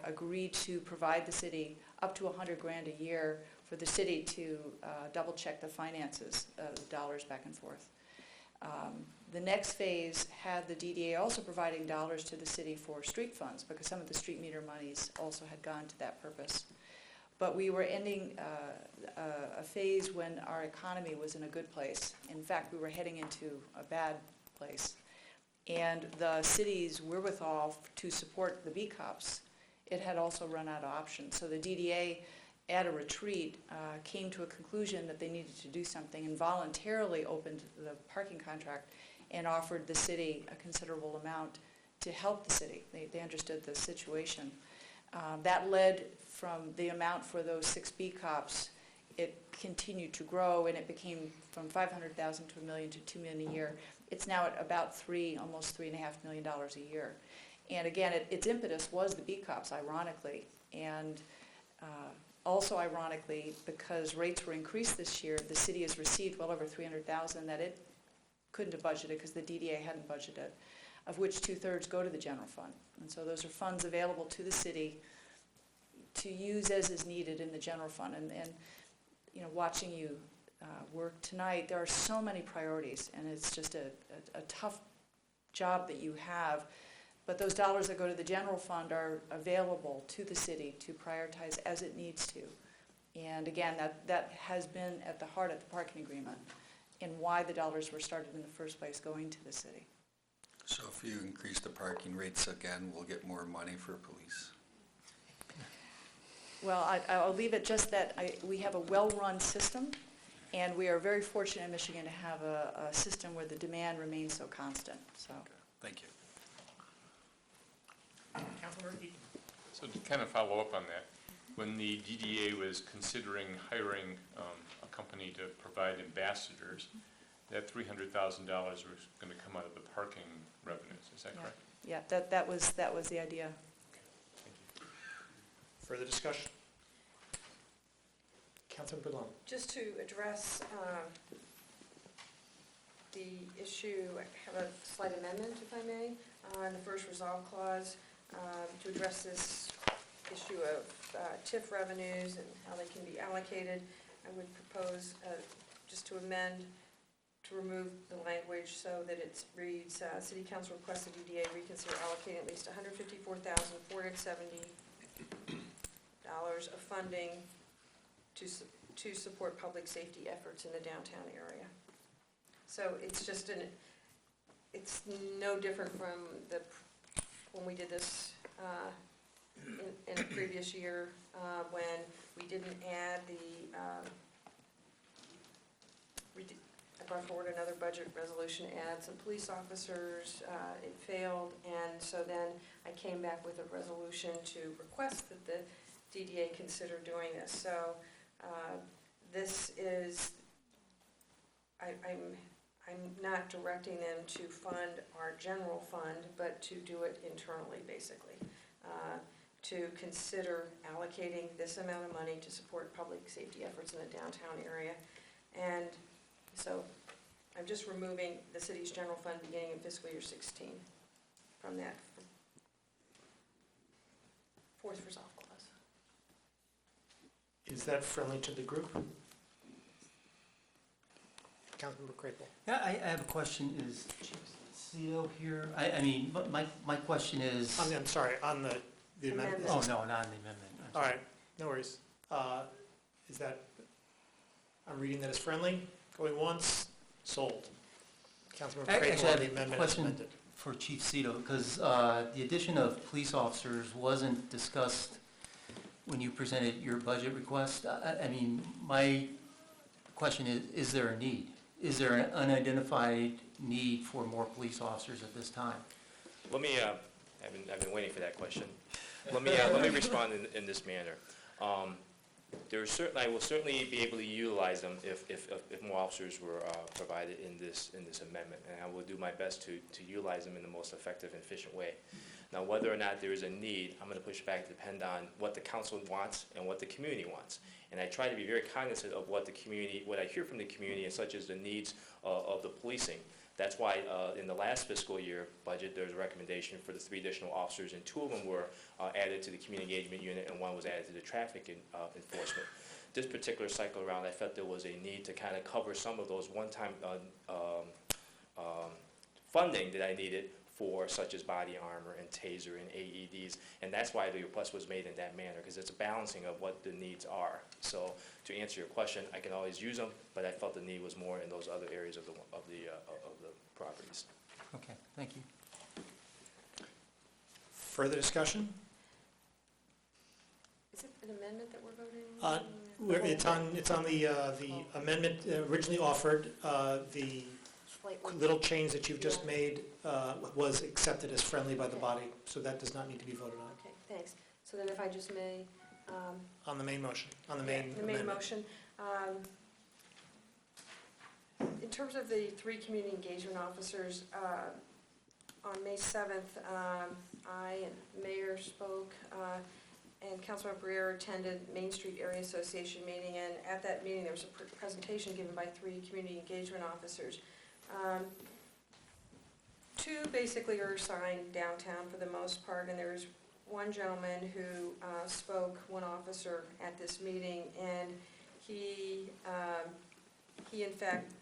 agreed to provide the city up to $100,000 a year for the city to double-check the finances, the dollars back and forth. The next phase had the DDA also providing dollars to the city for street funds, because some of the street meter monies also had gone to that purpose. But we were ending a phase when our economy was in a good place. In fact, we were heading into a bad place. And the city's wherewithal to support the B-Cops, it had also run out of options. So the DDA, at a retreat, came to a conclusion that they needed to do something and voluntarily opened the parking contract and offered the city a considerable amount to help the city. They understood the situation. That led from the amount for those 6 B-Cops, it continued to grow, and it became from $500,000 to $1 million to $2 million a year. It's now at about almost $3.5 million a year. And again, its impetus was the B-Cops, ironically. And also ironically, because rates were increased this year, the city has received well over $300,000 that it couldn't have budgeted because the DDA hadn't budgeted, of which 2/3 go to the general fund. And so those are funds available to the city to use as is needed in the general fund. And you know, watching you work tonight, there are so many priorities, and it's just a tough job that you have. But those dollars that go to the general fund are available to the city to prioritize as it needs to. And again, that has been at the heart of the parking agreement and why the dollars were started in the first place going to the city. So if you increase the parking rates again, we'll get more money for police? Well, I'll leave it just that we have a well-run system, and we are very fortunate in Michigan to have a system where the demand remains so constant. So, Thank you. Councilmember Eaton. So to kind of follow up on that, when the DDA was considering hiring a company to provide ambassadors, that $300,000 was going to come out of the parking revenues, is that correct? yeah, that was the idea. Further discussion? Councilmember Boulon. Just to address the issue, I have a slight amendment, if I may, on the first resolve clause, to address this issue of TIF revenues and how they can be allocated. I would propose just to amend to remove the language so that it reads, City Council requests the DDA reconsider allocating at least $154,470 of funding to support public safety efforts in the downtown area. So it's just it's no different from when we did this in a previous year, when we didn't add I brought forward another budget resolution to add some police officers. It failed, and so then I came back with a resolution to request that the DDA consider doing this. So this is, I'm not directing them to fund our general fund, but to do it internally, basically. To consider allocating this amount of money to support public safety efforts in the downtown area. And so I'm just removing the city's general fund beginning in fiscal year 16 from that fourth resolve clause. Is that friendly to the group? Councilmember Crapo. Yeah, I have a question. Is Chief Cito here? I mean, my question is. I'm sorry, on the amendment. Oh, no, not on the amendment. All right, no worries. Is that, I'm reading that as friendly, going once, sold. Councilmember Actually, Crapo I on the have a amendment as question amended. for Chief Cito, because the addition of police officers wasn't discussed when you presented your budget request. I mean, my question is there a need? Is there an unidentified need for more police officers at this time? Let me, I've been waiting for that question. Let me respond in this manner. I will certainly be able to utilize them if more officers were provided in this amendment, and I will do my best to utilize them in the most effective and efficient way. Now, whether or not there is a need, I'm going to push back to depend on what the council wants and what the community wants. And I try to be very cognizant of what I hear from the community, and such as the needs of the policing. That's why in the last fiscal year budget, there's a recommendation for the 3 additional officers, and 2 of them were added to the community engagement unit, and 1 was added to the traffic enforcement. This particular cycle around, I felt there was a need to kind of cover some of those one-time funding that I needed for, such as body armor and taser and AEDs, and that's why the request was made in that manner, because it's a balancing of what the needs are. So to answer your question, I can always use them, but I felt the need was more in those other areas of the properties. Okay, thank you. Further discussion? Is it an amendment that we're voting on? It's on the amendment originally offered. The little change that you've just made was accepted as friendly by the body, so that does not need to be voted on. Okay, thanks. So then if I just may. On the main motion, on the main The main amendment. motion. In terms of the 3 community engagement officers, on May 7th, I and Mayor spoke, and Councilmember Briere attended Main Street Area Association meeting, and at that meeting there was a presentation given by 3 community engagement officers. 2 basically are assigned downtown for the most part, and there was one gentleman who spoke, one officer at this meeting, and he in fact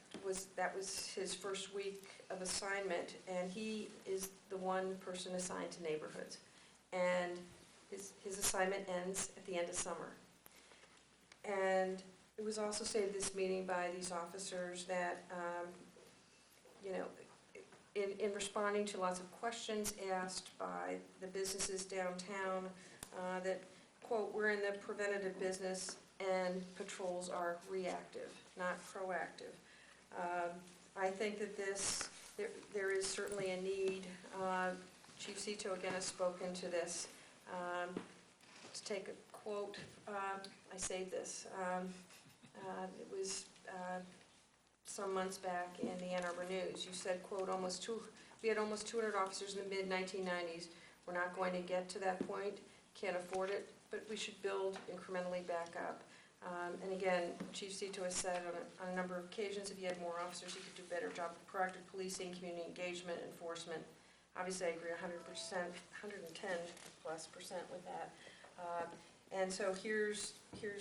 that was his first week of assignment, and he is the one person assigned to neighborhoods, and his assignment ends at the end of summer. And it was also stated at this meeting by these officers that in responding to lots of questions asked by the businesses downtown, that, quote, "We're in the preventative business and patrols are reactive, not proactive." I think that there is certainly a need. Chief Cito again has spoken to this. To take a quote, I saved this. It was some months back in the Ann Arbor News. You said, quote, "We had almost 200 officers in the mid-1990s. We're not going to get to that point, can't afford it, but we should build incrementally back up." And again, Chief Cito has said on a number of occasions, if he had more officers, he could do a better job of proactive policing, community engagement, enforcement. Obviously, I agree 100%, 110+% with that. And so here's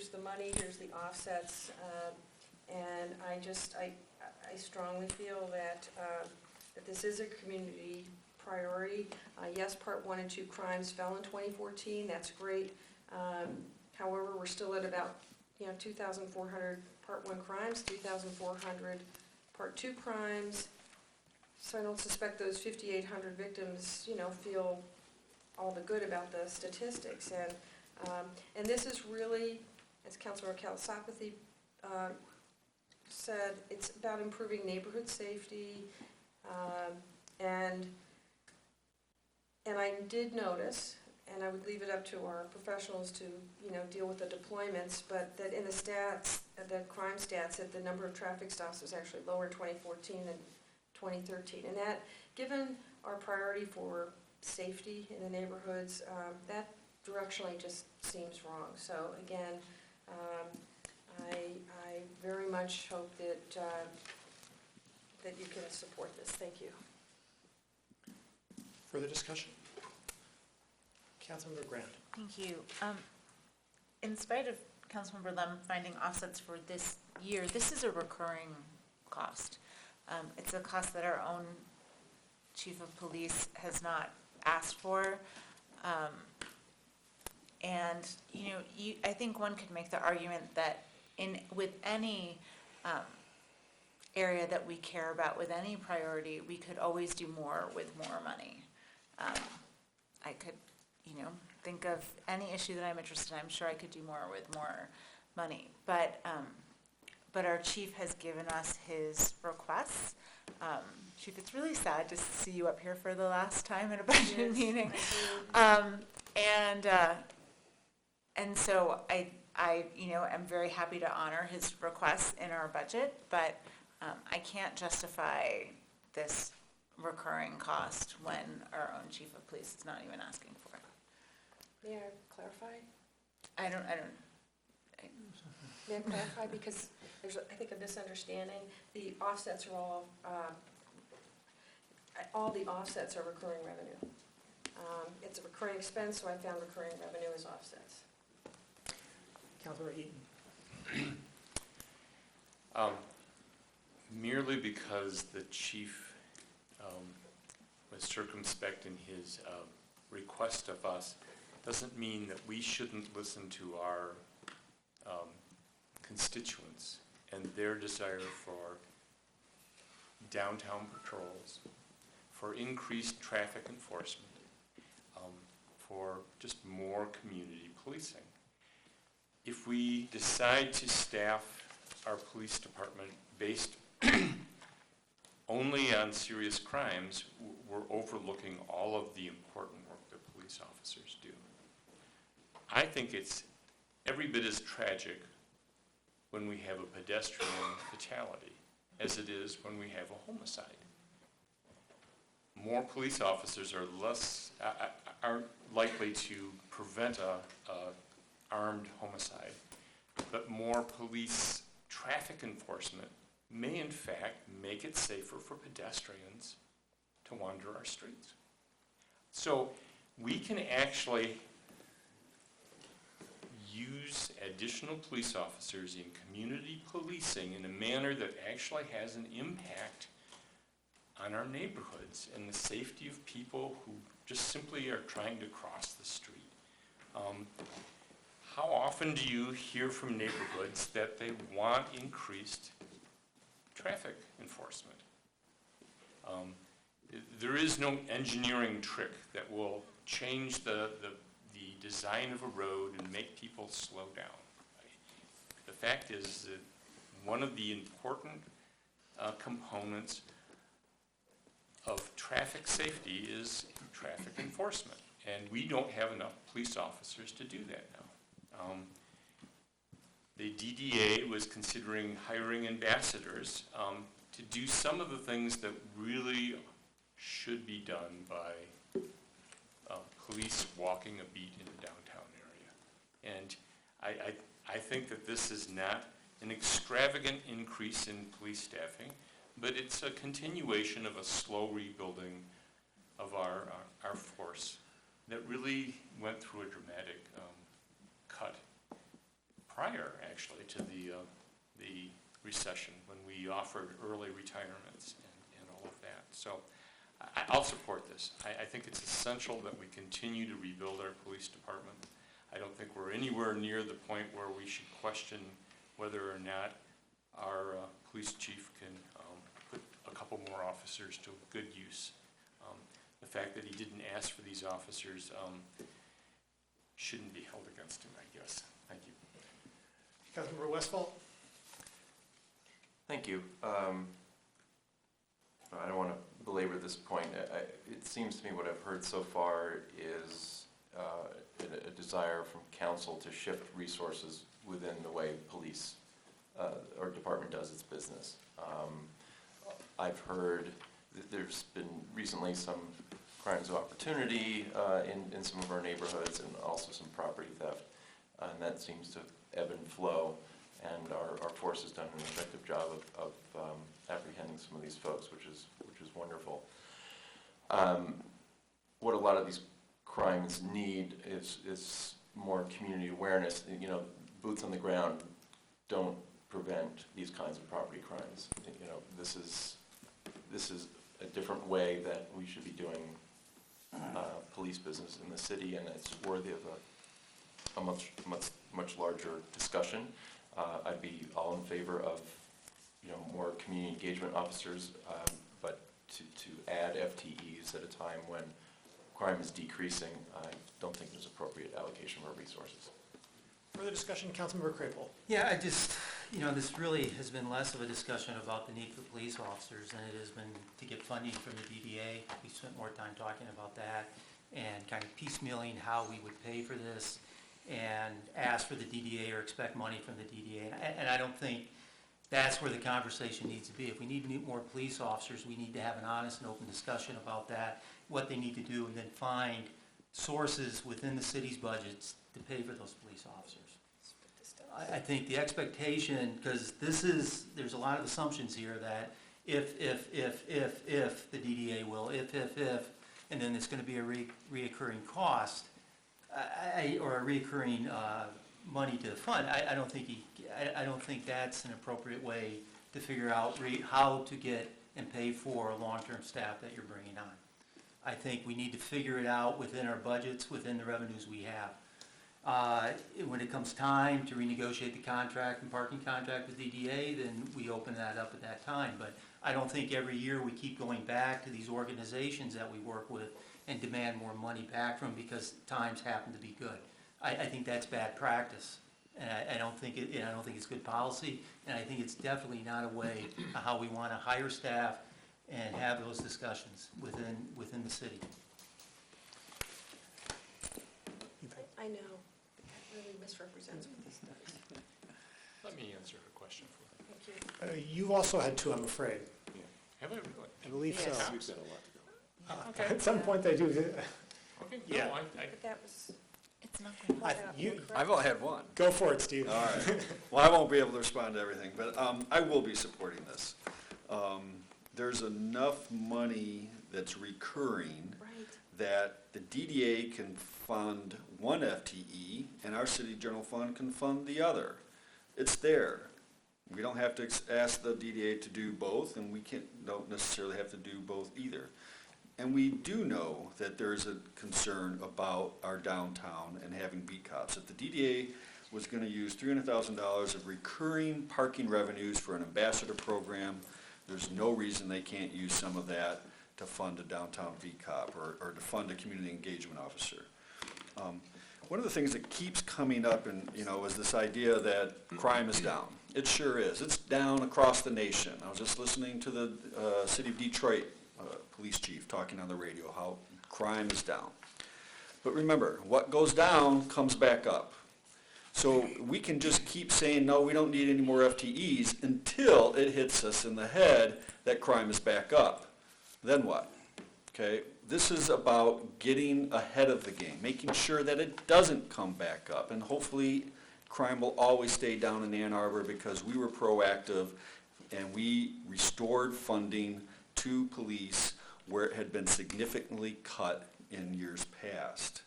the money, here's the offsets, and I I strongly feel that, that this is a community priority. Yes, Part 1 and 2 crimes fell in 2014, that's great. However, we're still at about, 2,400 Part 1 crimes, 2,400 Part 2 crimes. So I don't suspect those 5,800 victims, feel all the good about the statistics. And this is really, as Councilor Kalasapathy said, it's about improving neighborhood safety. And I did notice, and I would leave it up to our professionals to, deal with the deployments, but that in the stats, the crime stats, that the number of traffic stops was actually lower in 2014 than 2013. And that, given our priority for safety in the neighborhoods, that directionally just seems wrong. So again, I very much hope that, that you can support this. Thank you. Further discussion? Councilmember Grant. Thank you. In spite of Councilmember Lem finding offsets for this year, this is a recurring cost. It's a cost that our own chief of police has not asked for. And, I think one could make the argument that with any area that we care about, with any priority, we could always do more with more money. I could, think of any issue that I'm interested in. I'm sure I could do more with more money. But our chief has given us his requests. Chief, it's really sad to see you up here for the last time at a budget meeting. And so I am very happy to honor his requests in our budget, but I can't justify this recurring cost when our own chief of police is not even asking for it. May I clarify? May I clarify? Because there's, I think, a misunderstanding. The offsets are all the offsets are recurring revenue. It's a recurring expense, so I found recurring revenue as offsets. Councilor Eaton. Merely because the chief was circumspect in his request of us doesn't mean that we shouldn't listen to our constituents and their desire for downtown patrols, for increased traffic enforcement, for just more community policing. If we decide to staff our police department based only on serious crimes, we're overlooking all of the important work that police officers do. I think it's every bit as tragic when we have a pedestrian fatality as it is when we have a homicide. More police officers are likely to prevent a armed homicide, but more police traffic enforcement may in fact make it safer for pedestrians to wander our streets. So we can actually use additional police officers in community policing in a manner that actually has an impact on our neighborhoods and the safety of people who just simply are trying to cross the street. How often do you hear from neighborhoods that they want increased traffic enforcement? There is no engineering trick that will change the design of a road and make people slow down. The fact is that one of the important components of traffic safety is traffic enforcement, and we don't have enough police officers to do that now. The DDA was considering hiring ambassadors to do some of the things that really should be done by police walking a beat in the downtown area. And I think that this is not an extravagant increase in police staffing, but it's a continuation of a slow rebuilding of our force that really went through a dramatic cut prior, actually, to the recession when we offered early retirements and all of that. So I'll support this. I think it's essential that we continue to rebuild our police department. I don't think we're anywhere near the point where we should question whether or not our police chief can put a couple more officers to good use. The fact that he didn't ask for these officers shouldn't be held against him, I guess. Thank you. Councilmember Westfall? Thank you. I don't want to belabor this point. It seems to me what I've heard so far is a desire from council to shift resources within the way police or department does its business. I've heard that there's been recently some crimes of opportunity in some of our neighborhoods and also some property theft, and that seems to ebb and flow, and our force has done an effective job of apprehending some of these folks, which is wonderful. What a lot of these crimes need is more community awareness. You know, boots on the ground don't prevent these kinds of property crimes. You know, this is a different way that we should be doing police business in the city, and it's worthy of a much larger discussion. I'd be all in favor of, you know, more community engagement officers, but to add FTEs at a time when crime is decreasing, I don't think there's appropriate allocation of our resources. Further discussion, Councilmember Crapo. Yeah, I just, you know, this really has been less of a discussion about the need for police officers than it has been to get funding from the DDA. We spent more time talking about that and kind of piecemealing how we would pay for this and ask for the DDA or expect money from the DDA. And I don't think that's where the conversation needs to be. If we need more police officers, we need to have an honest and open discussion about that, what they need to do, and then find sources within the city's budgets to pay for those police officers. I think the expectation, because there's a lot of assumptions here that if the DDA will, if, and then it's going to be a reoccurring cost, or a reoccurring money to the fund. I don't think that's an appropriate way to figure out how to get and pay for long-term staff that you're bringing on. I think we need to figure it out within our budgets, within the revenues we have. When it comes time to renegotiate the contract and parking contract with DDA, then we open that up at that time. But I don't think every year we keep going back to these organizations that we work with and demand more money back from because times happen to be good. I think that's bad practice, and I don't think it's good policy, and I think it's definitely not a way of how we want to hire staff and have those discussions within the city. I know, that really misrepresents what this does. Let me answer her question for her. Thank you. You've also had two, I'm afraid. Yeah. Have I really? I believe so. Yes. We've got a lot to go. Okay. At some point they do. Okay, Yeah. no, But that was, It's not going to I've only had one. Go for it, Steve. All right. Well, I won't be able to respond to everything, but I will be supporting this. There's enough money that's recurring right. that the DDA can fund one FTE and our city general fund can fund the other. It's there. We don't have to ask the DDA to do both, and we don't necessarily have to do both either. And we do know that there is a concern about our downtown and having beat cops. If the DDA was going to use $300,000 of recurring parking revenues for an ambassador program, there's no reason they can't use some of that to fund a downtown beat cop or to fund a community engagement officer. One of the things that keeps coming up is this idea that crime is down. It sure is. It's down across the nation. I was just listening to the city of Detroit police chief talking on the radio how crime is down. But remember, what goes down comes back up. So we can just keep saying, no, we don't need any more FTEs until it hits us in the head that crime is back up. Then what? Okay, this is about getting ahead of the game, making sure that it doesn't come back up. And hopefully crime will always stay down in Ann Arbor because we were proactive and we restored funding to police where it had been significantly cut in years past.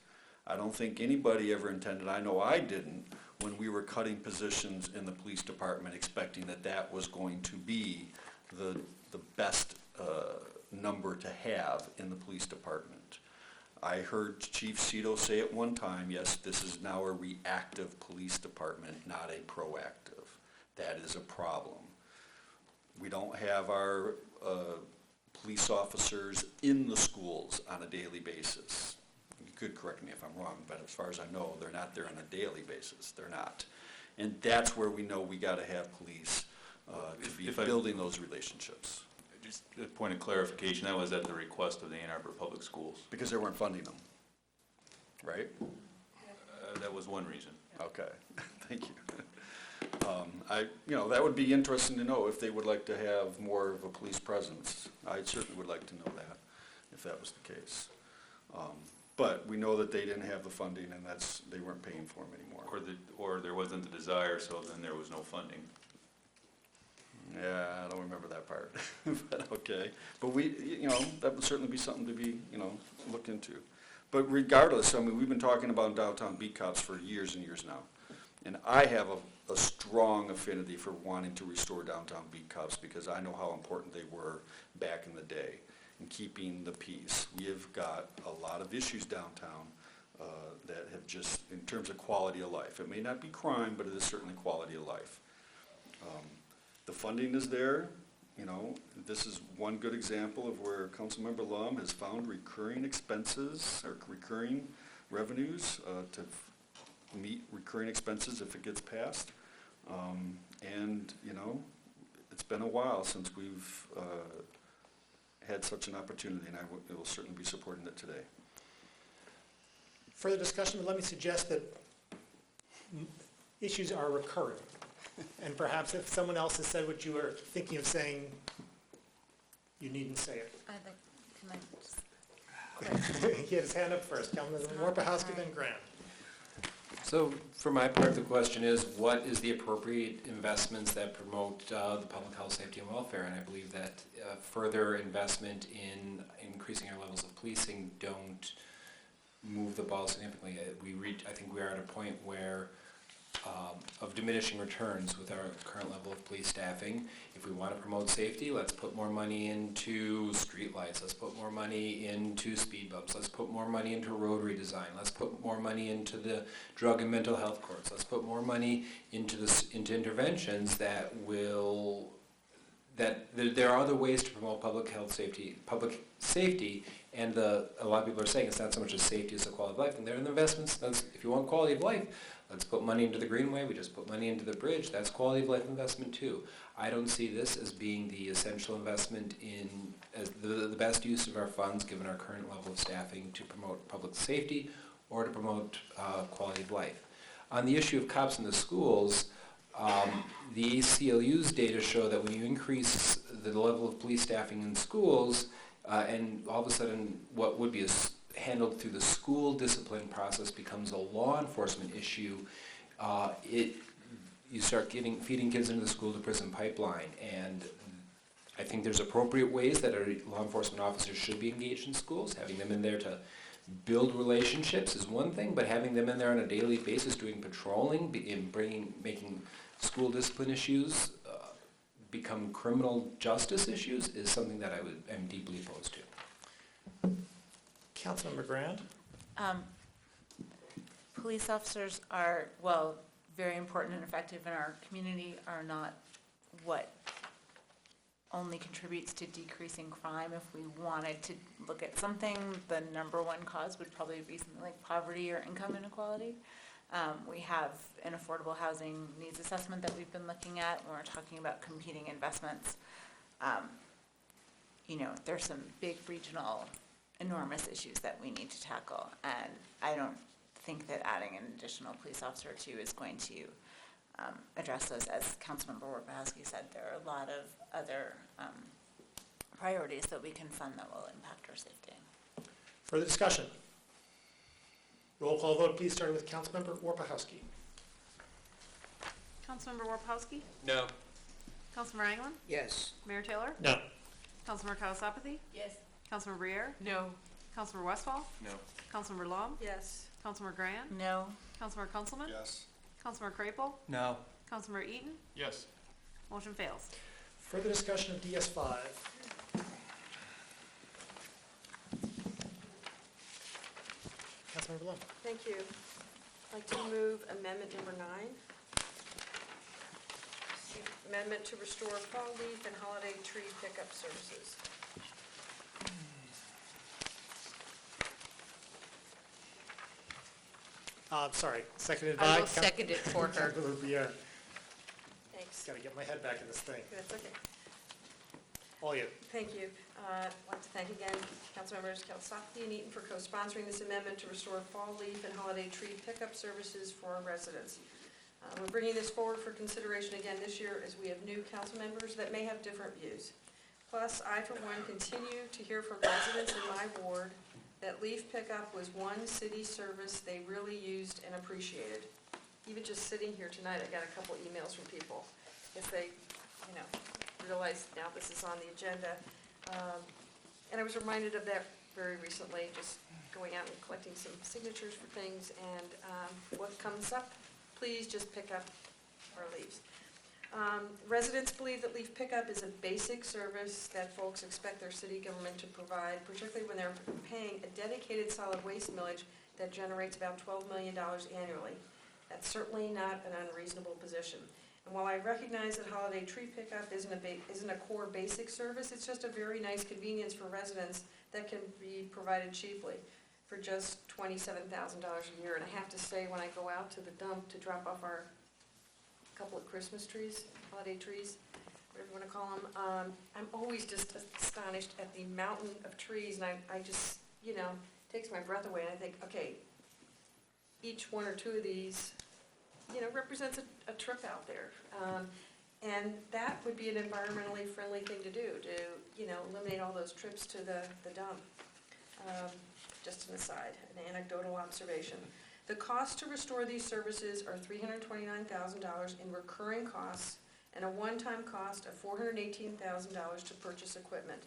I don't think anybody ever intended, I know I didn't, when we were cutting positions in the police department, expecting that that was going to be the best number to have in the police department. I heard Chief Cito say at one time, yes, this is now a reactive police department, not a proactive. That is a problem. We don't have our police officers in the schools on a daily basis. You could correct me if I'm wrong, but as far as I know, they're not there on a daily basis. They're not. And that's where we know we gotta have police to be building those relationships. Just a point of clarification, that was at the request of the Ann Arbor Public Schools. Because they weren't funding them, right? That was one reason. Okay, thank you. That would be interesting to know if they would like to have more of a police presence. I certainly would like to know that, if that was the case. But we know that they didn't have the funding and they weren't paying for them anymore. Or there wasn't the desire, so then there was no funding. Yeah, I don't remember that part, but okay. But that would certainly be something to be, looked into. But regardless, we've been talking about downtown beat cops for years and years now. And I have a strong affinity for wanting to restore downtown beat cops because I know how important they were back in the day in keeping the peace. We have got a lot of issues downtown that have just, in terms of quality of life. It may not be crime, but it is certainly quality of life. The funding is there. This is one good example of where Councilmember Lum has found recurring expenses or recurring revenues to meet recurring expenses if it gets passed. It's been a while since we've had such an opportunity, and I will certainly be supporting it today. Further discussion, but let me suggest that issues are recurring. And perhaps if someone else has said what you were thinking of saying, you needn't say it. Can I just? He had his hand up first. Councilman Warpahowski, then Grant. So for my part, the question is, what is the appropriate investments that promote the public health, safety, and welfare? And I believe that further investment in increasing our levels of policing don't move the ball significantly. I think we are at a point where of diminishing returns with our current level of police staffing. If we want to promote safety, let's put more money into streetlights. Let's put more money into speed bumps. Let's put more money into road redesign. Let's put more money into the drug and mental health courts. Let's put more money into interventions that there are other ways to promote public safety, and a lot of people are saying it's not so much as safety as a quality of life, and there are investments. If you want quality of life, let's put money into the Greenway. We just put money into the bridge. That's quality of life investment too. I don't see this as being the essential investment as the best use of our funds, given our current level of staffing, to promote public safety or to promote quality of life. On the issue of cops in the schools, the ACLU's data show that when you increase the level of police staffing in schools, and all of a sudden what would be handled through the school discipline process becomes a law enforcement issue, you start feeding kids into the school to prison pipeline. And I think there's appropriate ways that our law enforcement officers should be engaged in schools. Having them in there to build relationships is one thing, but having them in there on a daily basis doing patrolling, making school discipline issues become criminal justice issues is something that I am deeply opposed to. Councilmember Grant. Police officers are, very important and effective in our community, are not what only contributes to decreasing crime. If we wanted to look at something, the number one cause would probably be something like poverty or income inequality. We have an affordable housing needs assessment that we've been looking at when we're talking about competing investments. There's some big regional, enormous issues that we need to tackle, and I don't think that adding an additional police officer or two is going to address those. As Councilmember Warpahowski said, there are a lot of other priorities that we can fund that will impact our safety. Further discussion? Roll call vote, please, starting with Councilmember Warpahowski. Councilmember Warpahowski? No. Councilmember Anglin? Yes. Mayor Taylor? No. Councilmember Kawasapathy? Yes. Councilmember Briere? No. Councilmember Westphal? No. Councilmember Lum? Yes. Councilmember Grant? No. Councilmember Kunzelman? Yes. Councilmember Crapo? No. Councilmember Eaton? Yes. Motion fails. Further discussion of DS5. Councilmember Lund. Thank you. I'd like to move amendment number 9. Amendment to restore fall leaf and holiday tree pickup services. Sorry, seconded by. I will second it for her. Councilmember Briere. Thanks. Got to get my head back in this thing. That's okay. All you. Thank you. I'd like to thank again Councilmembers Kalsakti and Eaton for co-sponsoring this amendment to restore fall leaf and holiday tree pickup services for our residents. We're bringing this forward for consideration again this year as we have new council members that may have different views. Plus, I, for one, continue to hear from residents in my ward that leaf pickup was one city service they really used and appreciated. Even just sitting here tonight, I got a couple emails from people. If they, realize now this is on the agenda. And I was reminded of that very recently, just going out and collecting some signatures for things, and what comes up, please just pick up our leaves. Residents believe that leaf pickup is a basic service that folks expect their city government to provide, particularly when they're paying a dedicated solid waste millage that generates about $12 million annually. That's certainly not an unreasonable position. And while I recognize that holiday tree pickup isn't a core basic service, it's just a very nice convenience for residents that can be provided cheaply for just $27,000 a year. And I have to say, when I go out to the dump to drop off our couple of Christmas trees, holiday trees, whatever you want to call them, I'm always just astonished at the mountain of trees, and I just, takes my breath away, and I think, okay, each one or two of these, represents a trip out there. And that would be an environmentally friendly thing to do, to, eliminate all those trips to the dump. Just an aside, an anecdotal observation. The cost to restore these services are $329,000 in recurring costs and a one-time cost of $418,000 to purchase equipment.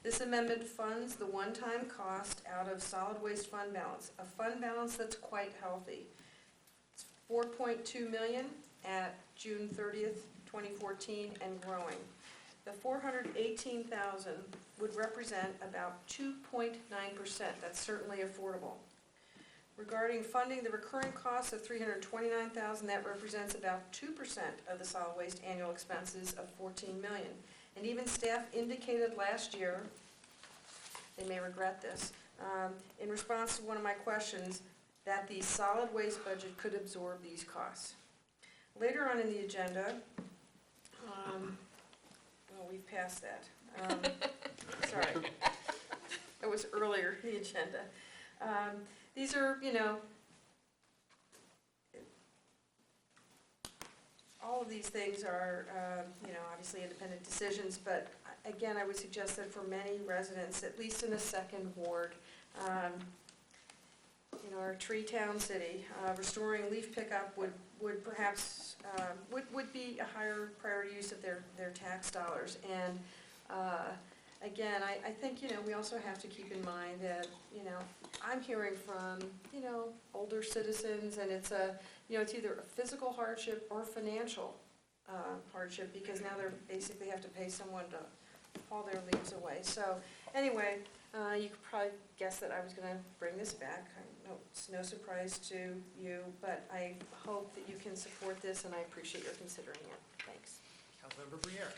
This amendment funds the one-time cost out of solid waste fund balance, a fund balance that's quite healthy. It's $4.2 million at June 30th, 2014 and growing. The $418,000 would represent about 2.9%. That's certainly affordable. Regarding funding the recurring costs of $329,000, that represents about 2% of the solid waste annual expenses of $14 million. And even staff indicated last year, they may regret this, in response to one of my questions, that the solid waste budget could absorb these costs. Later on in the agenda, we've passed that. Sorry, it was earlier in the agenda. These are, all of these things are, obviously independent decisions, but again, I would suggest that for many residents, at least in the second ward, our tree town city, restoring leaf pickup would perhaps, would be a higher priority use of their tax dollars. And again, I think, we also have to keep in mind that, I'm hearing from, older citizens, and it's it's either a physical hardship or financial hardship, because now they basically have to pay someone to haul their leaves away. So anyway, you could probably guess that I was going to bring this back. I know it's no surprise to you, but I hope that you can support this, and I appreciate your considering it. Thanks. Councilmember Briere.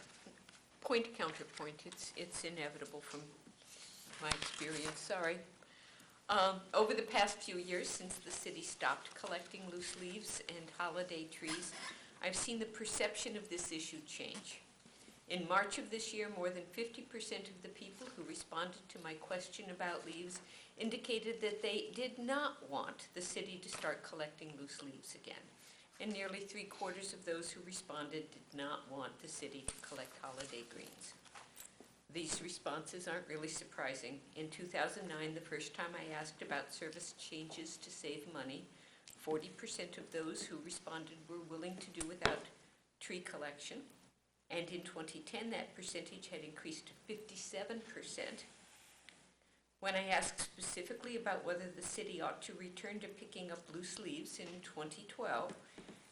Point counterpoint, it's inevitable from my experience, sorry. Over the past few years, since the city stopped collecting loose leaves and holiday trees, I've seen the perception of this issue change. In March of this year, more than 50% of the people who responded to my question about leaves indicated that they did not want the city to start collecting loose leaves again. And nearly 3/4 of those who responded did not want the city to collect holiday greens. These responses aren't really surprising. In 2009, the first time I asked about service changes to save money, 40% of those who responded were willing to do without tree collection. And in 2010, that percentage had increased to 57%. When I asked specifically about whether the city ought to return to picking up loose leaves in 2012,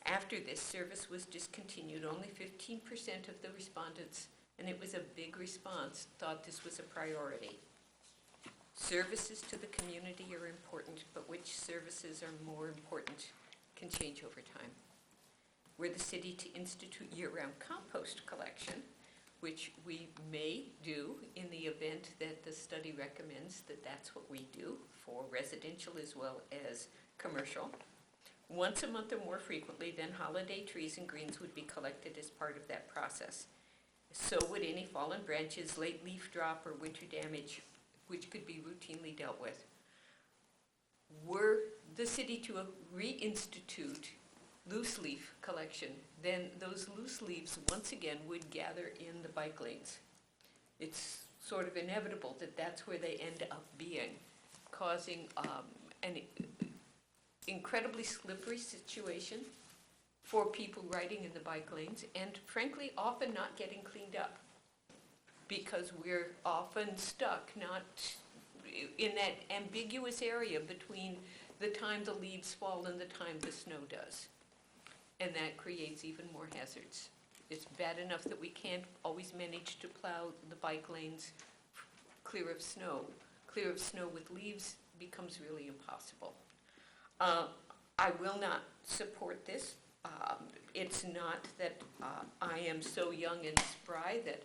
After this, service was discontinued. Only 15% of the respondents, and it was a big response, thought this was a priority. Services to the community are important, but which services are more important can change over time. We're the city to institute year-round compost collection, which we may do in the event that the study recommends that that's what we do for residential as well as commercial. Once a month or more frequently, then holiday trees and greens would be collected as part of that process. So would any fallen branches, late leaf drop, or winter damage, which could be routinely dealt with. Were the city to reinstitute loose leaf collection, then those loose leaves once again would gather in the bike lanes. It's sort of inevitable that that's where they end up being, causing an incredibly slippery situation for people riding in the bike lanes, and frankly, often not getting cleaned up, because we're often stuck not in that ambiguous area between the time the leaves fall and the time the snow does. And that creates even more hazards. It's bad enough that we can't always manage to plow the bike lanes clear of snow. Clear of snow with leaves becomes really impossible. I will not support this. It's not that I am so young and spry that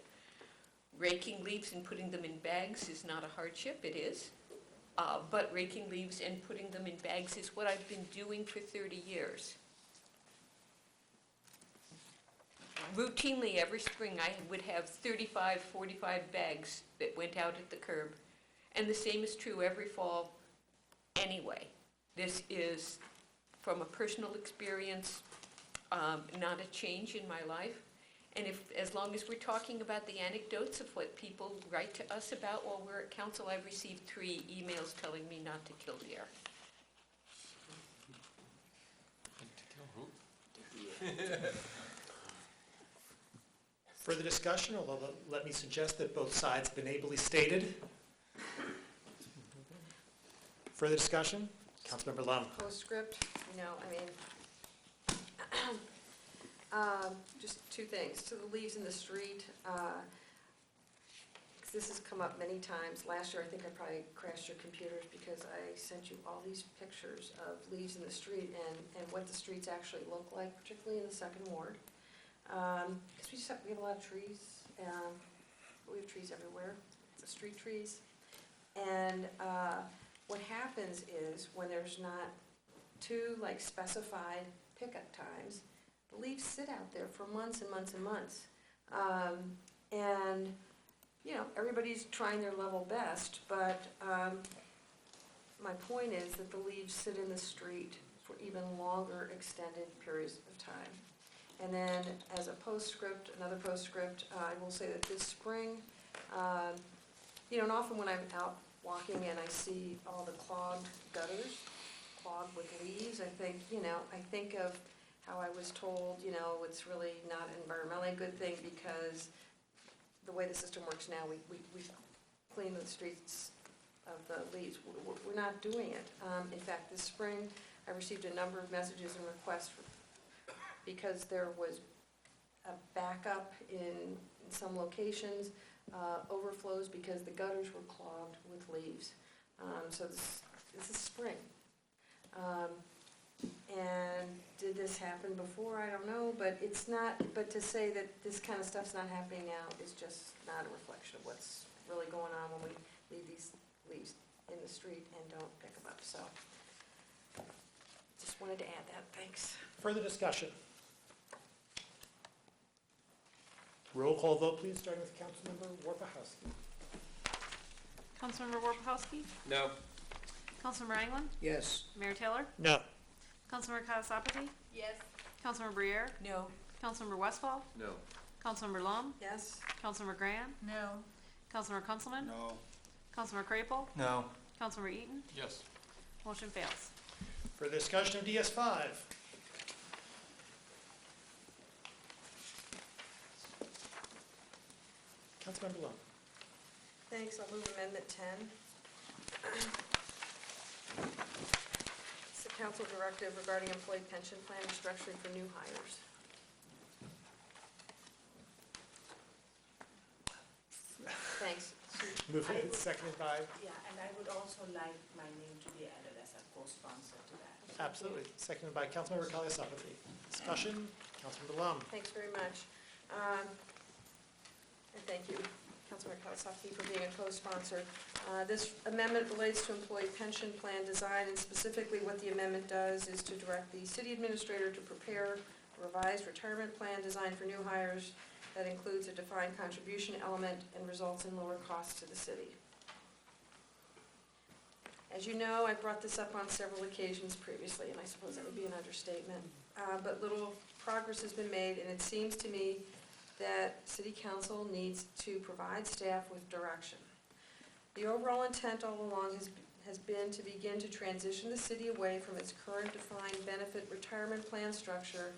raking leaves and putting them in bags is not a hardship. It is. But raking leaves and putting them in bags is what I've been doing for 30 years. Routinely, every spring, I would have 35, 45 bags that went out at the curb. And the same is true every fall anyway. This is, from a personal experience, not a change in my life. And as long as we're talking about the anecdotes of what people write to us about while we're at council, I've received 3 emails telling me not to kill deer. Further discussion, although let me suggest that both sides have been ably stated. Further discussion? Councilmember Lum. Postscript, just 2 things. To the leaves in the street, 'cause this has come up many times. Last year, I think I probably crashed your computers because I sent you all these pictures of leaves in the street and what the streets actually look like, particularly in the 2nd Ward. Because we have a lot of trees, and we have trees everywhere, the street trees. And what happens is when there's not 2 specified pickup times, the leaves sit out there for months and months and months. And everybody's trying their level best, but my point is that the leaves sit in the street for even longer extended periods of time. And then as a postscript, another postscript, I will say that this spring, and often when I'm out walking and I see all the clogged gutters, clogged with leaves, I think of how I was told, it's really not environmentally a good thing because the way the system works now, we clean the streets of the leaves. We're not doing it. In fact, this spring, I received a number of messages and requests because there was a backup in some locations, overflows because the gutters were clogged with leaves. So this is spring. And did this happen before? I don't know, but it's not, but to say that this kind of stuff's not happening now is just not a reflection of what's really going on when we leave these leaves in the street and don't pick them up. So just wanted to add that. Thanks. Further discussion? Roll call vote, please, starting with Councilmember Warpahowski. Councilmember Warpahowski? No. Councilmember Anglin? Yes. Mayor Taylor? No. Councilmember Casapati? Yes. Councilmember Briere? No. Councilmember Westfall? No. Councilmember Lum? Yes? Councilmember Graham? No. Councilmember Kunzelman? No. Councilmember Crapel? No. Councilmember Eaton? Yes. Motion fails. Further discussion of DS5? Councilmember Lum. Thanks. I'll move Amendment 10. It's a council directive regarding employee pension plan restructuring for new hires. Thanks. Moved and seconded by, Yeah, and I would also like my name to be added as a co-sponsor to that. absolutely, seconded by Councilmember Kalia-Sapati. Discussion, Councilmember Lum. Thanks very much. And thank you, Councilmember Kawasaki, for being a co-sponsor. This amendment relates to employee pension plan design, and specifically what the amendment does is to direct the city administrator to prepare a revised retirement plan designed for new hires that includes a defined contribution element and results in lower costs to the city. As you know, I brought this up on several occasions previously, and I suppose that would be an understatement. But little progress has been made, and it seems to me that City Council needs to provide staff with direction. The overall intent all along has been to begin to transition the city away from its current defined benefit retirement plan structure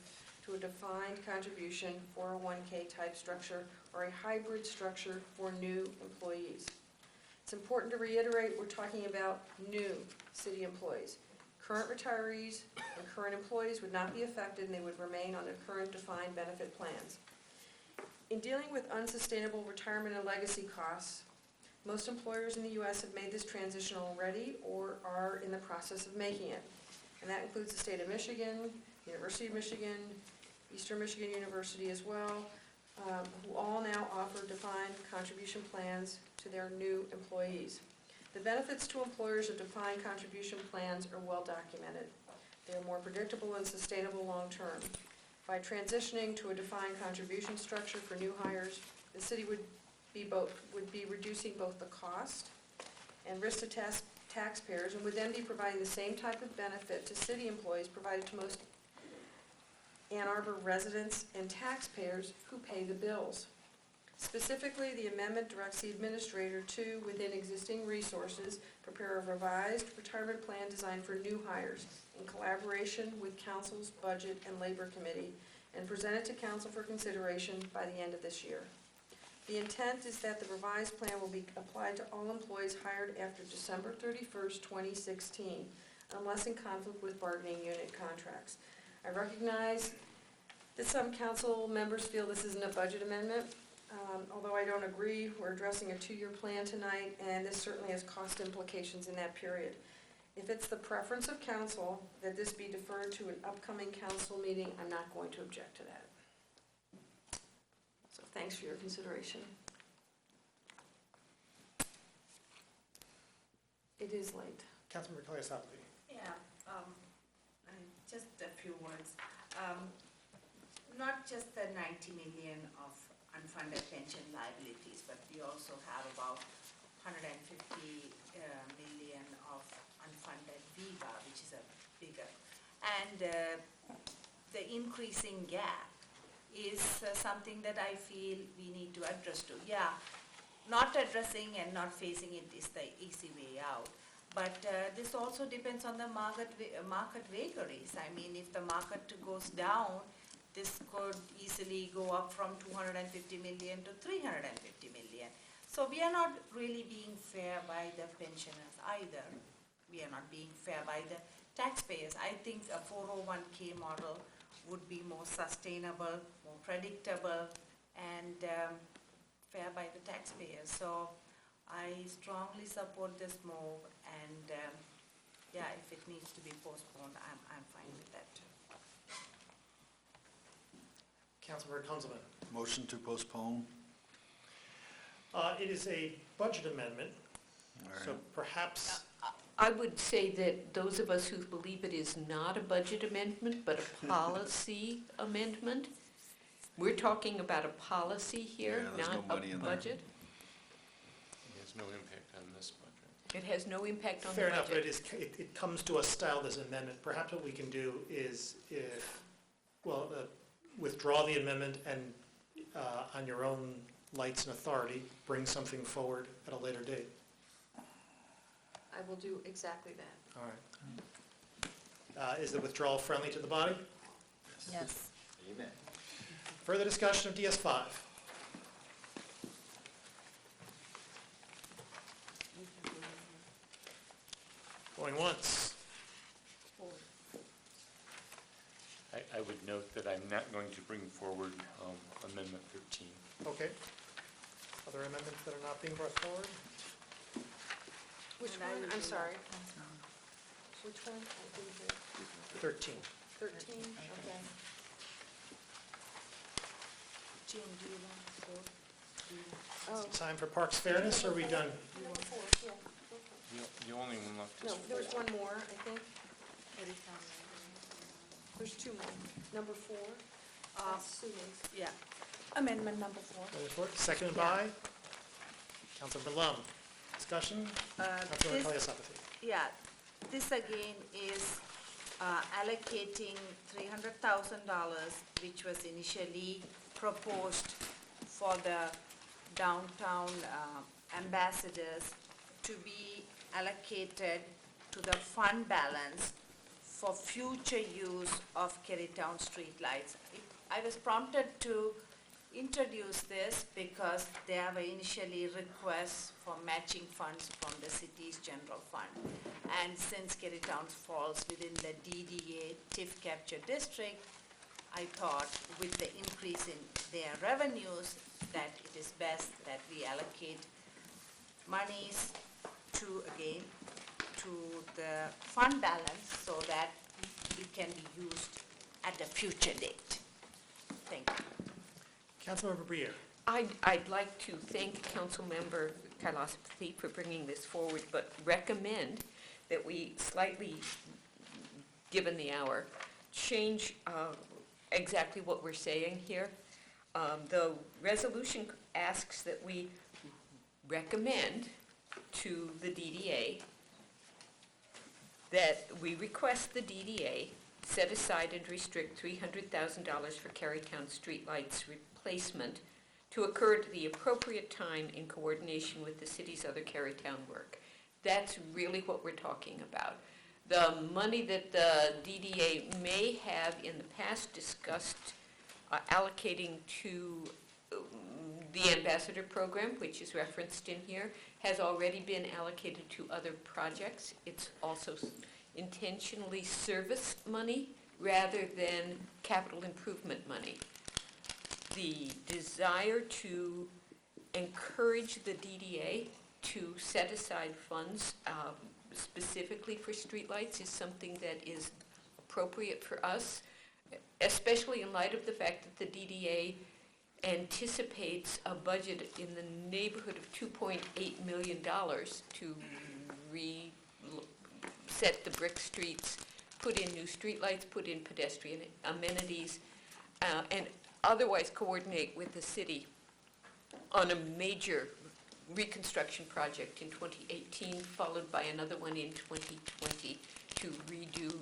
to a defined contribution 401k type structure or a hybrid structure for new employees. It's important to reiterate we're talking about new city employees. Current retirees and current employees would not be affected, and they would remain on their current defined benefit plans. In dealing with unsustainable retirement and legacy costs, most employers in the U.S. have made this transition already or are in the process of making it. And that includes the state of Michigan, University of Michigan, Eastern Michigan University as well, who all now offer defined contribution plans to their new employees. The benefits to employers of defined contribution plans are well documented. They are more predictable and sustainable long-term. By transitioning to a defined contribution structure for new hires, the city would be reducing both the cost and risk to taxpayers, and would then be providing the same type of benefit to city employees provided to most Ann Arbor residents and taxpayers who pay the bills. Specifically, the amendment directs the administrator to, within existing resources, prepare a revised retirement plan designed for new hires in collaboration with Council's Budget and Labor Committee, and present it to Council for consideration by the end of this year. The intent is that the revised plan will be applied to all employees hired after December 31st, 2016, unless in conflict with bargaining unit contracts. I recognize that some council members feel this isn't a budget amendment. Although I don't agree, we're addressing a 2-year plan tonight, and this certainly has cost implications in that period. If it's the preference of council that this be deferred to an upcoming council meeting, I'm not going to object to that. So thanks for your consideration. It is late. Councilmember Kalia-Sapati. Yeah, just a few words. Not just the 90 million of unfunded pension liabilities, but we also have about 150 million of unfunded VIVA, which is a bigger. And the increasing gap is something that I feel we need to address to. Yeah, not addressing and not facing it is the easy way out. But this also depends on the market vagaries. I mean, if the market goes down, this could easily go up from 250 million to 350 million. So we are not really being fair by the pensioners either. We are not being fair by the taxpayers. I think a 401k model would be more sustainable, more predictable, and fair by the taxpayers. So I strongly support this move, and yeah, if it needs to be postponed, I'm fine with that too. Councilmember Kunzelman. Motion to postpone. It is a budget amendment, so perhaps, I would say that those of us who believe it is not a budget amendment, but a policy amendment, we're talking about a policy here, Yeah, there's not no money a in there. budget. It has no impact on this budget. It has no impact on the fair enough, but budget. it comes to us styled as an amendment. Perhaps what we can do is withdraw the amendment and on your own lights and authority, bring something forward at a later date. I will do exactly that. All right. Is the withdrawal friendly to the body? Yes. Amen. Further discussion of DS5? Going once. I would note that I'm not going to bring forward Amendment 13. Okay. Other amendments that are not being brought forward? Which one? I'm sorry. Which one? I didn't hear. 13. 13, okay. Jim, do you want to vote? Oh, Time for Parks Fairness, or are we done? number 4, yeah. The only one left is No, there was 4. one more, I think. There's 2 more. Number 4, Sue's. Yeah. Amendment number 4. Seconded by Councilmember Lum. Discussion? Councilmember Kaliasapathy. Yeah, this again is allocating $300,000, which was initially proposed for the downtown ambassadors to be allocated to the fund balance for future use of Carytown streetlights. I was prompted to introduce this because there were initially requests for matching funds from the city's general fund. And since Carytown falls within the DDA TIF capture district, I thought with the increase in their revenues that it is best that we allocate monies to the fund balance so that it can be used at a future date. Thank you. Councilmember Briere. I'd like to thank Councilmember Kailasapathy for bringing this forward, but recommend that we slightly, given the hour, change exactly what we're saying here. The resolution asks that we recommend to the DDA that we request the DDA set aside and restrict $300,000 for Carytown streetlights replacement to occur at the appropriate time in coordination with the city's other Carytown work. That's really what we're talking about. The money that the DDA may have in the past discussed allocating to the ambassador program, which is referenced in here, has already been allocated to other projects. It's also intentionally service money rather than capital improvement money. The desire to encourage the DDA to set aside funds specifically for streetlights is something that is appropriate for us, especially in light of the fact that the DDA anticipates a budget in the neighborhood of $2.8 million to reset the brick streets, put in new streetlights, put in pedestrian amenities, and otherwise coordinate with the city on a major reconstruction project in 2018, followed by another one in 2020 to redo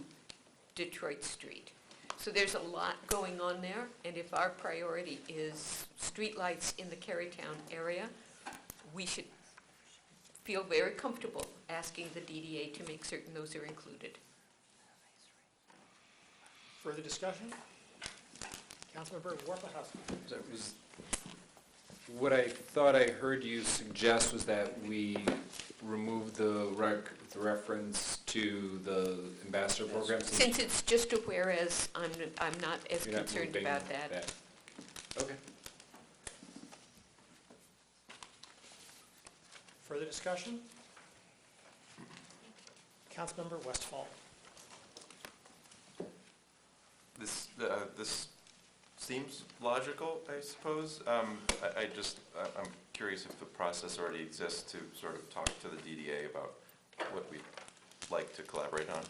Detroit Street. So there's a lot going on there, and if our priority is streetlights in the Carytown area, we should feel very comfortable asking the DDA to make certain those are included. Further discussion? Councilmember Warpahowski. What I thought I heard you suggest was that we remove the reference to the ambassador program. Since it's just a whereas, I'm not as You're not concerned moving about that. Okay. Further discussion? Councilmember Westfall. This seems logical, I suppose. I'm curious if the process already exists to sort of talk to the DDA about what we'd like to collaborate on.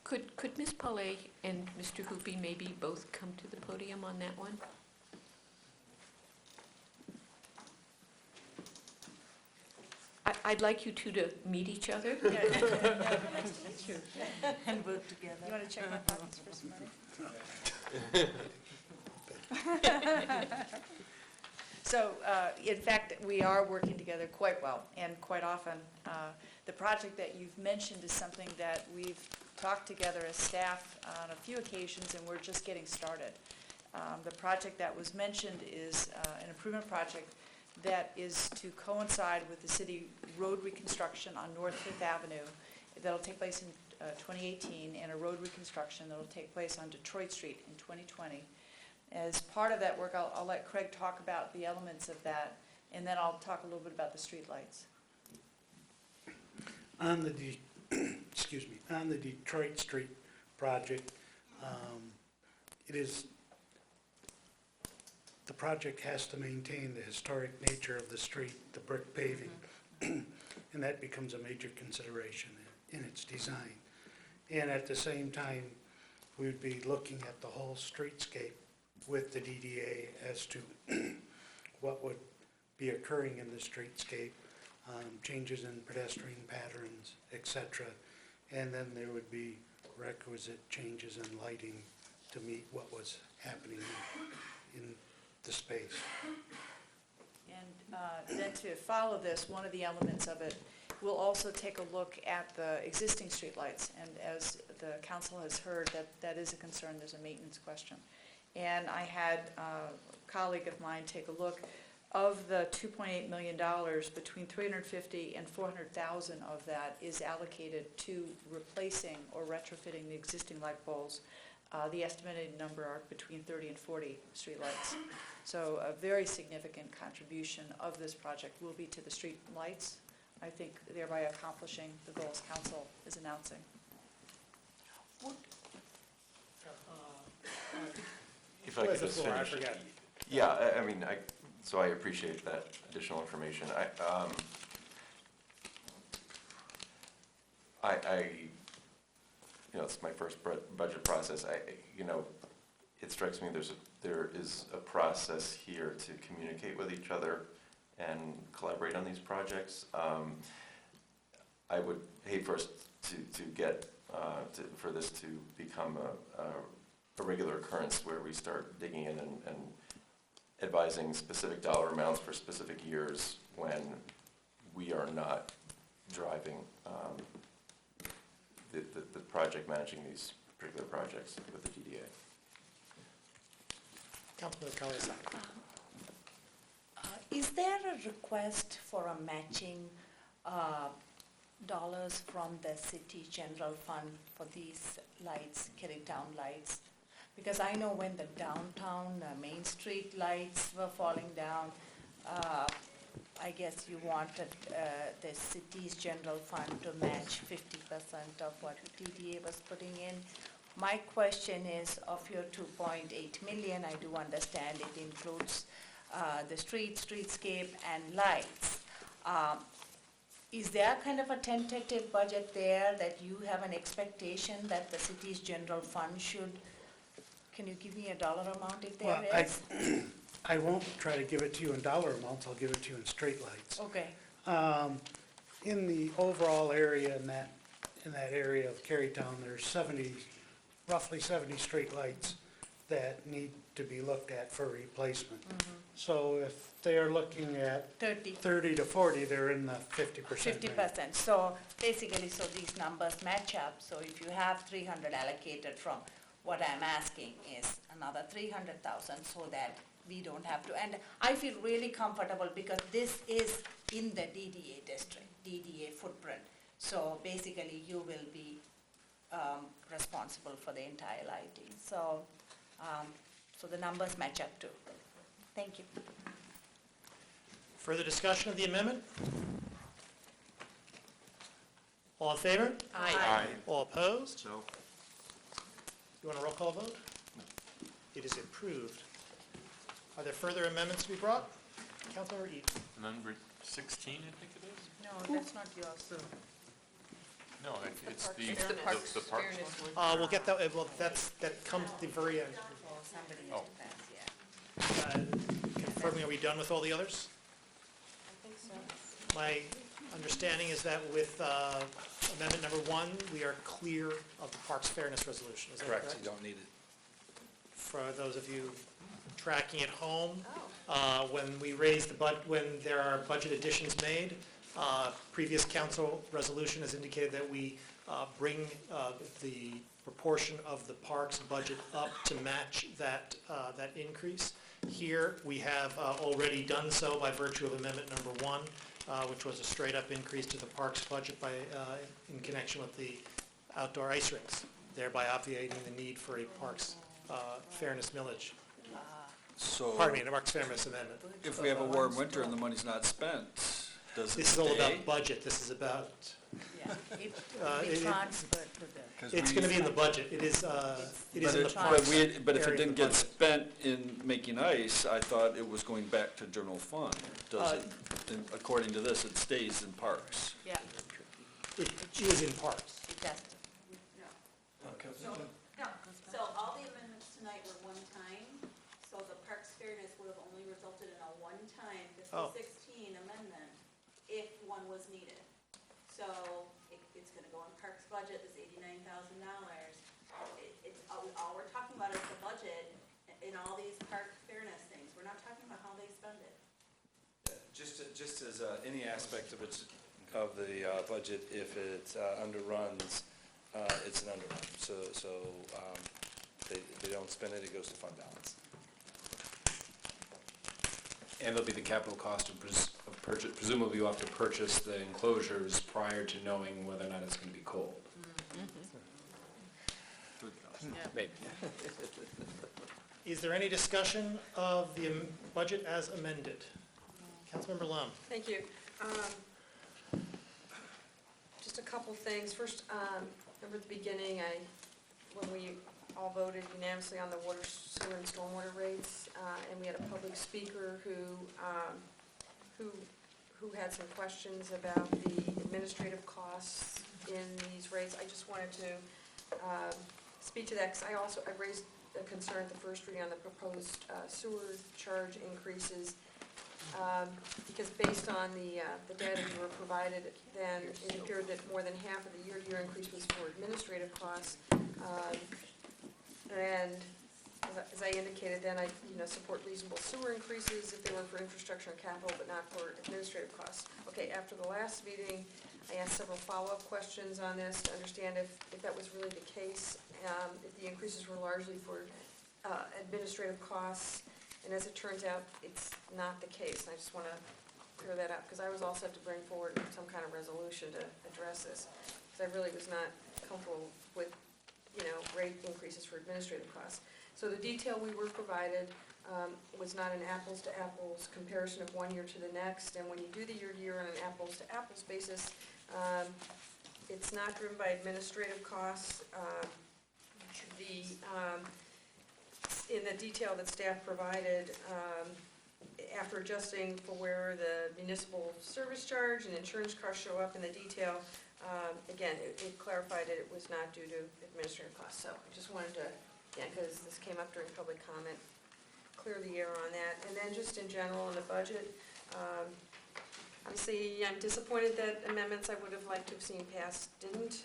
Could Ms. Paulet and Mr. Hoopy maybe both come to the podium on that one? I'd like you two to meet each other. Nice to meet you. And work together. You want to check my pockets for some money? So, in fact, we are working together quite well and quite often. The project that you've mentioned is something that we've talked together as staff on a few occasions, and we're just getting started. The project that was mentioned is an improvement project that is to coincide with the city road reconstruction on North Fifth Avenue. that'll take place in 2018, and a road reconstruction that'll take place on Detroit Street in 2020. As part of that work, I'll let Craig talk about the elements of that, and then I'll talk a little bit about the streetlights. On the, excuse me, on the Detroit Street project, the project has to maintain the historic nature of the street, the brick paving, and that becomes a major consideration in its design. And at the same time, we would be looking at the whole streetscape with the DDA as to what would be occurring in the streetscape, changes in pedestrian patterns, etc. And then there would be requisite changes in lighting to meet what was happening in the space. And then to follow this, one of the elements of it, we'll also take a look at the existing streetlights. And as the council has heard, that is a concern. There's a maintenance question. And I had a colleague of mine take a look. Of the $2.8 million, between $350,000 and $400,000 of that is allocated to replacing or retrofitting the existing light poles. The estimated number are between 30 and 40 streetlights. So a very significant contribution of this project will be to the street lights, I think thereby accomplishing the goals council is announcing. If I could just finish. Yeah, I mean, so I appreciate that additional information. You know, it's my first budget process. It strikes me there is a process here to communicate with each other and collaborate on these projects. I would hate for us to get for this to become a regular occurrence where we start digging in and advising specific dollar amounts for specific years when we are not driving the project, managing these particular projects with the DDA. Councilman Kawasaki. Is there a request for a matching dollars from the city general fund for these lights, Carytown lights? Because I know when the downtown Main Street lights were falling down, I guess you wanted the city's general fund to match 50% of what DDA was putting in. My question is, of your 2.8 million, I do understand it includes the streetscape and lights. Is there kind of a tentative budget there that you have an expectation that the city's general fund should? Can you give me a dollar amount if there is? I won't try to give it to you in dollar amounts, I'll give it to you in streetlights. Okay. In the overall area, in that area of Carytown, there's roughly 70 streetlights that need to be looked at for replacement. Mm-hmm. So if they're looking at 30 to 40, they're in the 50% range. 50%. So basically, so these numbers match up. So if you have 300 allocated from, what I'm asking is another 300,000 so that we don't have to. And I feel really comfortable because this is in the DDA district, DDA footprint. So basically, you will be responsible for the entire lighting. So, so the numbers match up too. Thank you. Further discussion of the amendment? All in favor? Aye. Aye. All opposed? No. You want a roll call vote? It is approved. Are there further amendments to be brought? Councilmember Eaton. Number 16, I think it is? No, that's not yours. No, it's the It's the Parks the Parks Fairness one? one. We'll get that, well, that comes at the very end. Somebody Oh. has to pass, yeah. Confirming, are we done with all the others? I think so. My understanding is that with amendment number 1, we are clear of the Parks Fairness Resolution. Is that correct? You don't need it. For those of you tracking at home, when we raise when there are budget additions made, previous council resolution has indicated that we bring the proportion of the parks budget up to match that increase. Here, we have already done so by virtue of amendment number 1. which was a straight-up increase to the parks budget by, in connection with the outdoor ice rinks, thereby obviating the need for a parks fairness millage. So. Pardon me, the Parks Fairness Amendment. If we have a warm winter and the money's not spent, does it This is all stay? about budget. This is about, Yeah, it it- it transferred to the. 'Cause it's we going to be in used- the budget. It is in the But parks but if area it of didn't the get budget. spent in making ice, I thought it was going back to general fund. Does it, according to this, it stays in parks? Yeah, It is in parks. it does. So all the amendments tonight were one time, so the Parks Fairness would have only resulted in a one-time Oh. fiscal 16 amendment if one was needed. So it's gonna go in Parks budget, this $89,000. It's, all we're talking about is the budget in all these park fairness things. We're not talking about how they spend it. Just as any aspect of it, of the budget, if it underruns, it's an underrun. So they don't spend it, it goes to fund balance. And there'll be the capital cost of purchase, presumably you have to purchase the enclosures prior to knowing whether or not it's gonna be cold. Maybe. Is there any discussion of the budget as amended? Councilmember Lum. Thank you. Just a couple things. First, remember at the beginning, when we all voted unanimously on the water, sewer, and stormwater rates, and we had a public speaker who had some questions about the administrative costs in these rates. I just wanted to speak to that, because I raised a concern at the first reading on the proposed sewer charge increases, because based on the data we were provided, then it appeared that more than half of the year-to-year increase was for administrative costs. And as I indicated, then I support reasonable sewer increases if they were for infrastructure and capital, but not for administrative costs. Okay, after the last meeting, I asked several follow-up questions on this to understand if that was really the case, if the increases were largely for administrative costs. And as it turns out, it's not the case. And I just want to clear that up, because I was also have to bring forward some kind of resolution to address this, because I really was not comfortable with, rate increases for administrative costs. So the detail we were provided was not an apples-to-apples comparison of one year to the next. And when you do the year-to-year on an apples-to-apples basis, it's not driven by administrative costs. In the detail that staff provided, after adjusting for where the municipal service charge and insurance costs show up in the detail, again, it clarified that it was not due to administrative costs. So I just wanted to, because this came up during public comment, clear the air on that. And then just in general in the budget, obviously I'm disappointed that amendments I would have liked to have seen passed didn't.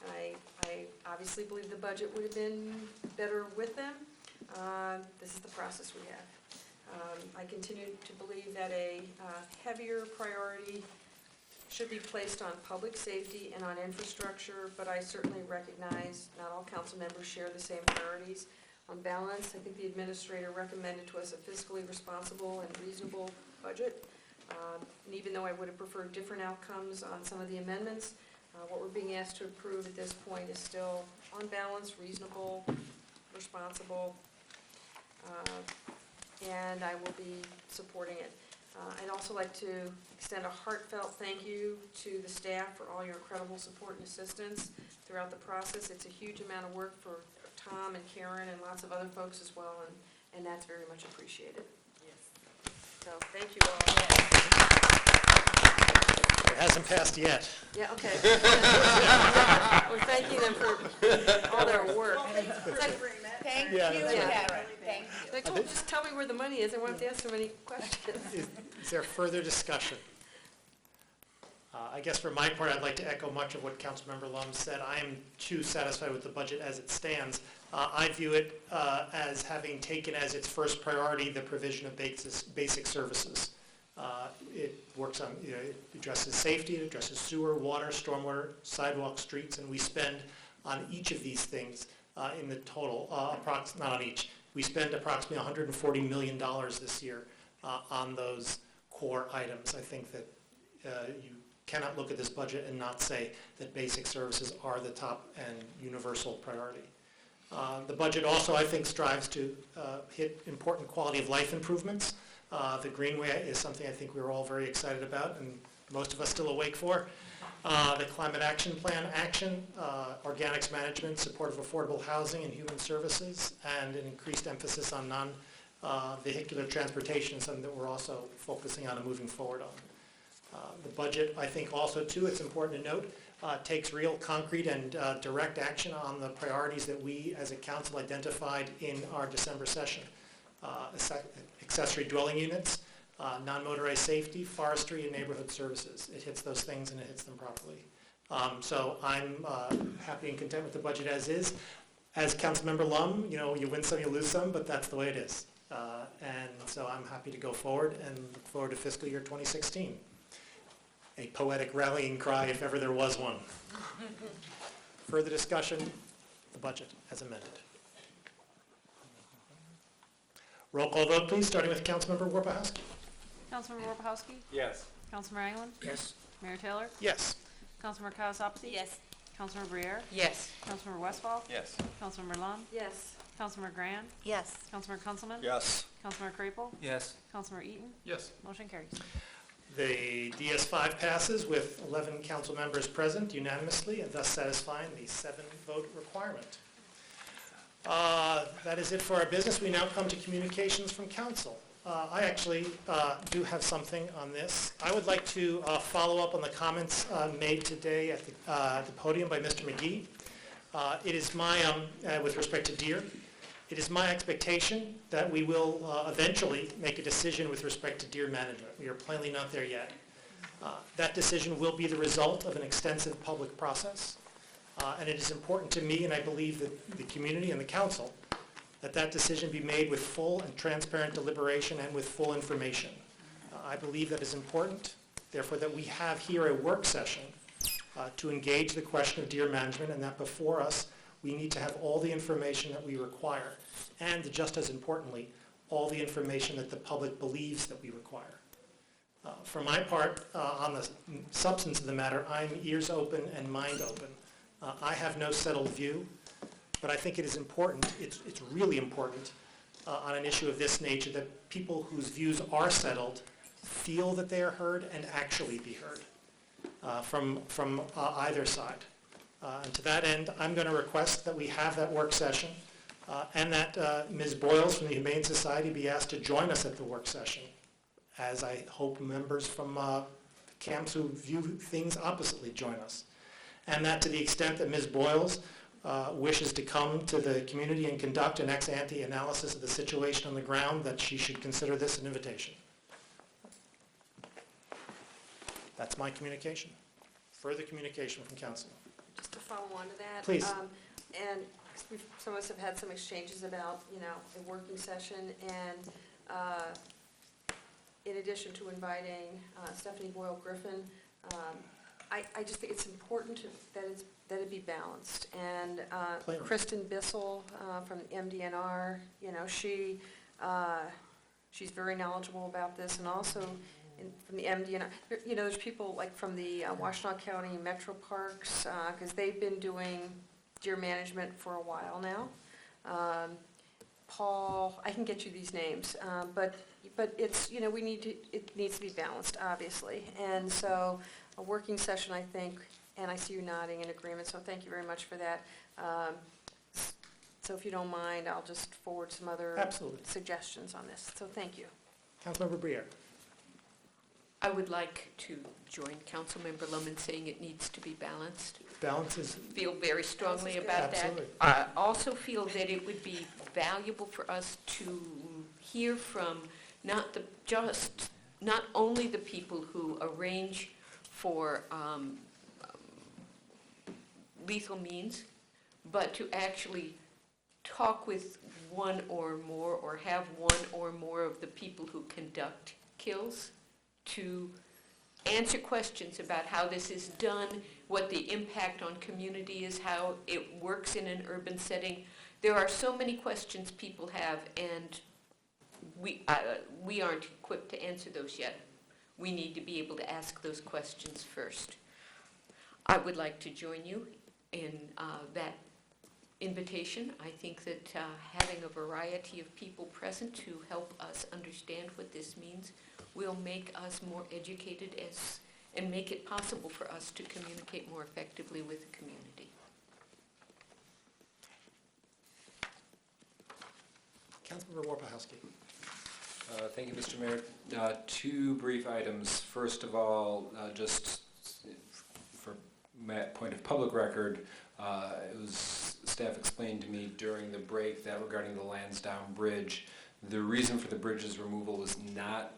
I obviously believe the budget would have been better with them. This is the process we have. I continue to believe that a heavier priority should be placed on public safety and on infrastructure, but I certainly recognize not all council members share the same priorities. On balance, I think the administrator recommended to us a fiscally responsible and reasonable budget. And even though I would have preferred different outcomes on some of the amendments, what we're being asked to approve at this point is still on balance, reasonable, responsible, and I will be supporting it. I'd also like to extend a heartfelt thank you to the staff for all your incredible support and assistance throughout the process. It's a huge amount of work for Tom and Karen and lots of other folks as well, and that's very much appreciated. Yes. So, thank you all. It hasn't passed yet. Yeah, okay. We're thanking them for all their work. Thank Yeah, you, that's right. Karen. Thank you. They told me, just tell me where the money is, I won't have to ask so many questions. Is there further discussion? I guess for my part, I'd like to echo much of what Councilmember Lum said. I am too satisfied with the budget as it stands. I view it as having taken as its first priority the provision of basic services. It works on, it addresses safety, it addresses sewer, water, stormwater, sidewalks, streets, and we spend on each of these things in the total, not on each. We spend approximately $140 million this year on those core items. I think that you cannot look at this budget and not say that basic services are the top and universal priority. The budget also, I think, strives to hit important quality of life improvements. The Greenway is something I think we're all very excited about and most of us still awake for. The Climate Action Plan action, organics management, support of affordable housing and human services, and an increased emphasis on non-vehicular transportation, something that we're also focusing on and moving forward on. The budget, I think also too, it's important to note, takes real concrete and direct action on the priorities that we as a council identified in our December session. Accessory dwelling units, non-motorized safety, forestry, and neighborhood services. It hits those things and it hits them properly. So I'm happy and content with the budget as is. As Councilmember Lum, you know, you win some, you lose some, but that's the way it is. And so I'm happy to go forward and look forward to fiscal year 2016. A poetic rallying cry if ever there was one. Further discussion, the budget as amended. Roll call vote, please, starting with Councilmember Warpahowski. Councilmember Warpahowski? Yes. Councilmember Anglin? Yes. Mayor Taylor? Yes. Councilmember Cosapsy? Yes. Councilmember Briere? Yes. Councilmember Westphal? Yes. Councilmember Lund? Yes. Councilmember Grand? Yes. Councilmember Kunzelman? Yes. Councilmember Crapel? Yes. Councilmember Eaton? Yes. Motion carries. The DS5 passes with 11 council members present unanimously and thus satisfying the 7-vote requirement. That is it for our business. We now come to communications from council. I actually do have something on this. I would like to follow up on the comments made today at the podium by Mr. McGee. It is my, with respect to deer, it is my expectation that we will eventually make a decision with respect to deer management. We are plainly not there yet. That decision will be the result of an extensive public process. And it is important to me, and I believe that the community and the council, that that decision be made with full and transparent deliberation and with full information. I believe that is important, therefore that we have here a work session to engage the question of deer management, and that before us we need to have all the information that we require, and just as importantly, all the information that the public believes that we require. For my part, on the substance of the matter, I'm ears open and mind open. I have no settled view, but I think it is important, it's really important on an issue of this nature that people whose views are settled feel that they are heard and actually be heard from either side. And to that end, I'm going to request that we have that work session and that Ms. Boyles from the Humane Society be asked to join us at the work session, as I hope members from camps who view things oppositely join us. And that to the extent that Ms. Boyles wishes to come to the community and conduct an ex-ante analysis of the situation on the ground, that she should consider this an invitation. That's my communication. Further communication from council. Just to follow on to that. Please. And some of us have had some exchanges about, you know, a working session, and in addition to inviting Stephanie Boyle Griffin, I just think it's important that it be balanced. And Kristen Bissell from the MDNR, you know, she's very knowledgeable about this, and also from the MDNR, you know, there's people like from the Washtenaw County Metro Parks, because they've been doing deer management for a while now. Paul, I can get you these names, but it's, you know, it needs to be balanced, obviously. And so a working session, I think, and I see you nodding in agreement, so thank you very much for that. So if you don't mind, I'll just forward some other suggestions on this. So thank you. Councilmember Briere. I would like to join Councilmember Lum in saying it needs to be balanced. Balance is... Feel very strongly about that. Absolutely. I also feel that it would be valuable for us to hear from not only the people who arrange for lethal means, but to actually talk with one or more, or have one or more of the people who conduct kills, to answer questions about how this is done, what the impact on community is, how it works in an urban setting. There are so many questions people have, and we aren't equipped to answer those yet. we need to be able to ask those questions first. I would like to join you in that invitation. I think that having a variety of people present to help us understand what this means will make us more educated and make it possible for us to communicate more effectively with the community. Councilmember Warpahowski. Thank you, Mr. Mayor. Two brief items. First of all, just for point of public record, staff explained to me during the break that regarding the Lansdowne Bridge, the reason for the bridge's removal was not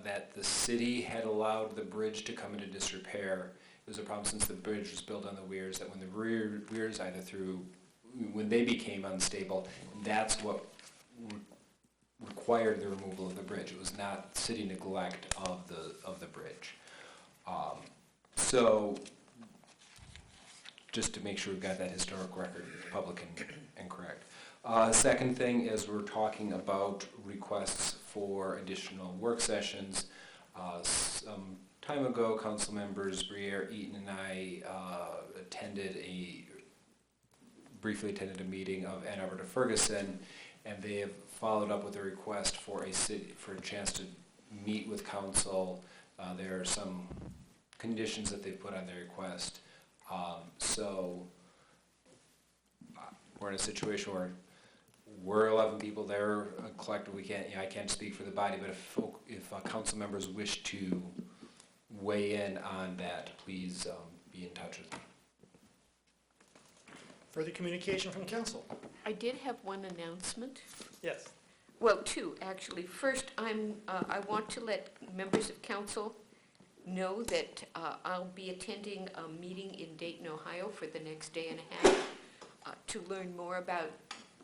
that the city had allowed the bridge to come into disrepair. It was a problem since the bridge was built on the weirs, that when the weirs when they became unstable, that's what required the removal of the bridge. It was not city neglect of the bridge. So, just to make sure we've got that historic record, public and correct. Second thing is we're talking about requests for additional work sessions. Some time ago, council members Briere, Eaton, and I briefly attended a meeting of Ann Arbor to Ferguson, and they have followed up with a request for a chance to meet with council. There are some conditions that they've put on their request. So we're in a situation where we're 11 people there, collectively. I can't speak for the body, but if council members wish to weigh in on that, please be in touch with me. Further communication from council? I did have one announcement. Yes. Well, two, actually. First, I want to let members of council know that I'll be attending a meeting in Dayton, Ohio for the next day and a half to learn more about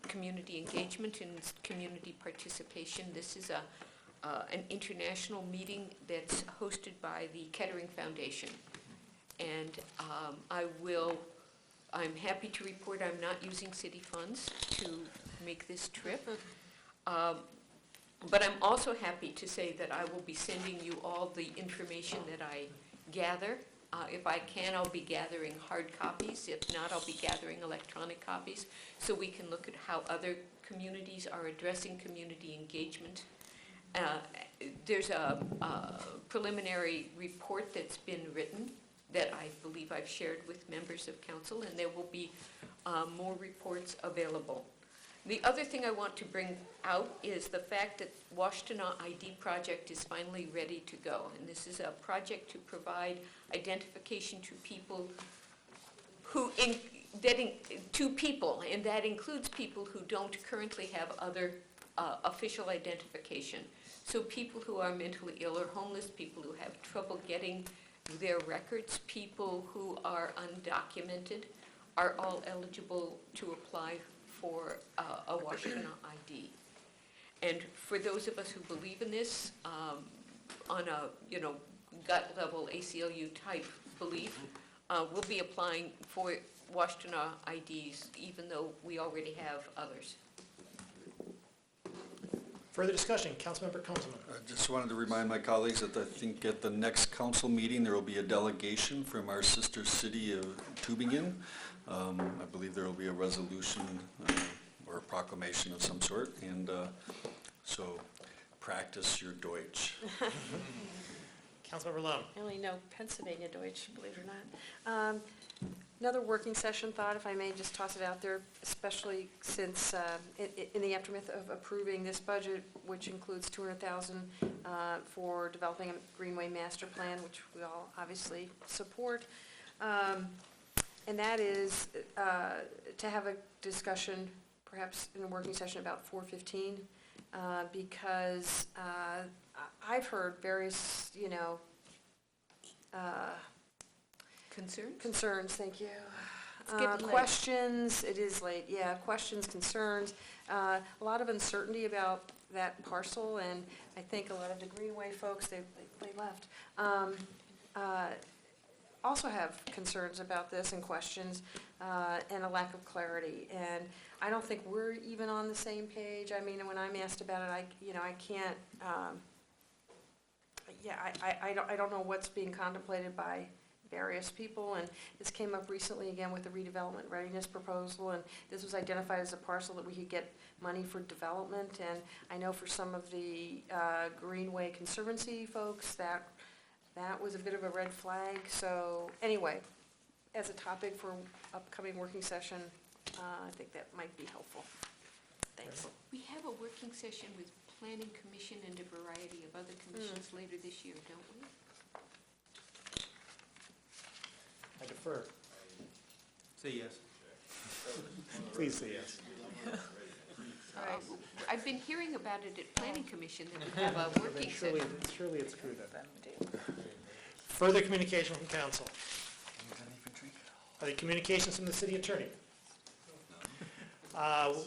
community engagement and community participation. This is an international meeting that's hosted by the Kettering Foundation. And I'm happy to report I'm not using city funds to make this trip. But I'm also happy to say that I will be sending you all the information that I gather. If I can, I'll be gathering hard copies. If not, I'll be gathering electronic copies so we can look at how other communities are addressing community engagement. There's a preliminary report that's been written that I believe I've shared with members of council, and there will be more reports available. The other thing I want to bring out is the fact that Washtenaw ID project is finally ready to go. And this is a project to provide identification to people and that includes people who don't currently have other official identification. So people who are mentally ill or homeless, people who have trouble getting their records, people who are undocumented are all eligible to apply for a Washtenaw ID. And for those of us who believe in this, on a gut level ACLU type belief, we'll be applying for Washtenaw IDs even though we already have others. Further discussion, Councilmember Councilman. I just wanted to remind my colleagues that I think at the next council meeting, there will be a delegation from our sister city of Tübingen. I believe there will be a resolution or a proclamation of some sort, and so practice your Deutsch. Councilmember Lone. I only know Pennsylvania Deutsch, believe it or not. Another working session thought, if I may just toss it out there, especially since in the aftermath of approving this budget, which includes $200,000 for developing a Greenway master plan, which we all obviously support. And that is to have a discussion, perhaps in a working session about 415, because I've heard various, Concerns, thank you. It's getting late. Questions, it is late, yeah, questions, concerns, a lot of uncertainty about that parcel, and I think a lot of the Greenway folks, they left, also have concerns about this and questions, and a lack of clarity. And I don't think we're even on the same page. I mean, when I'm asked about it, I can't, yeah, I don't know what's being contemplated by various people, and this came up recently again with the redevelopment readiness proposal, and this was identified as a parcel that we could get money for development, and I know for some of the Greenway Conservancy folks, that was a bit of a red flag, so anyway, as a topic for upcoming working session, I think that might be helpful. Thanks. We have a working session with Planning Commission and a variety of other commissions later this year, don't we? I defer. Say yes. Please say yes. I've been hearing about it at Planning Commission, that we have a working session. Surely it's true then. Further communication from council. Are there communications from the city attorney?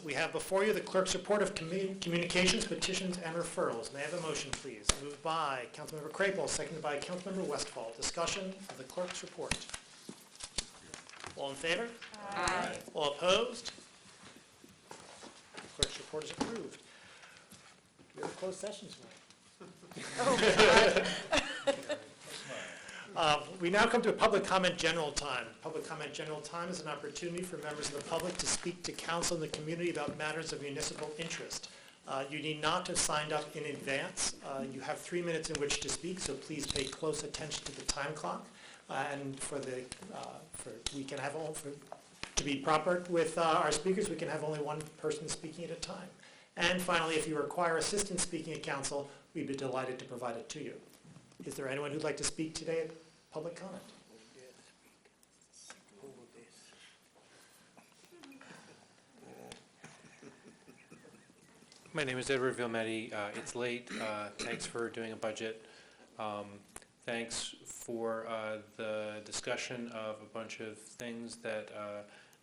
We have before you the clerk's report of communications, petitions, and referrals. May I have a motion, please? Moved by Councilmember Crapel, seconded by Councilmember Westfall. Discussion of the clerk's report. All in favor? Aye. All opposed? Clerk's report is approved. We have a closed session tonight. We now come to a public comment general time. Public comment general time is an opportunity for members of the public to speak to council and the community about matters of municipal interest. You need not have signed up in advance. You have 3 minutes in which to speak, so please pay close attention to the time clock. And to be proper with our speakers, we can have only one person speaking at a time. And finally, if you require assistance speaking at council, we'd be delighted to provide it to you. Is there anyone who'd like to speak today at public comment? My name is Edward Vilmetti. It's late. Thanks for doing a budget. Thanks for the discussion of a bunch of things that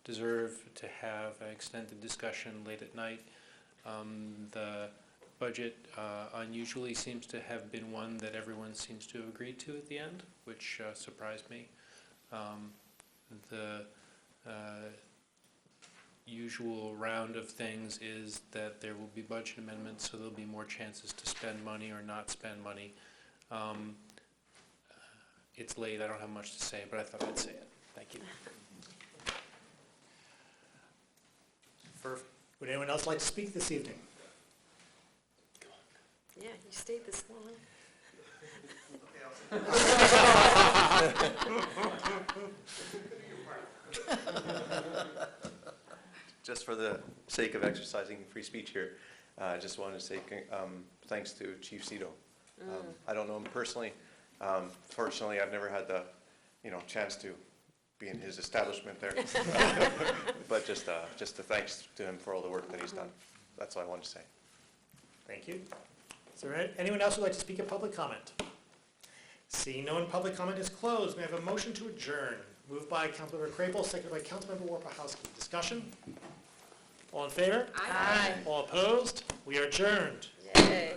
deserve to have an extended discussion late at night. The budget unusually seems to have been one that everyone seems to have agreed to at the end, which surprised me. The usual round of things is that there will be budget amendments, so there'll be more chances to spend money or not spend money. It's late, I don't have much to say, but I thought I'd say it. Thank you. Would anyone else like to speak this evening? Yeah, you stayed this long. Just for the sake of exercising free speech here, I just wanted to say thanks to Chief Cito. I don't know him personally. Fortunately, I've never had the chance to be in his establishment there. But just a thanks to him for all the work that he's done. That's all I wanted to say. Thank you. Is there anyone else who'd like to speak at public comment? Seeing no one, public comment is closed. May I have a motion to adjourn? Moved by Councilmember Crapel, seconded by Councilmember Warpahowski. Discussion? All in favor? Aye. All opposed? We are adjourned. Yay.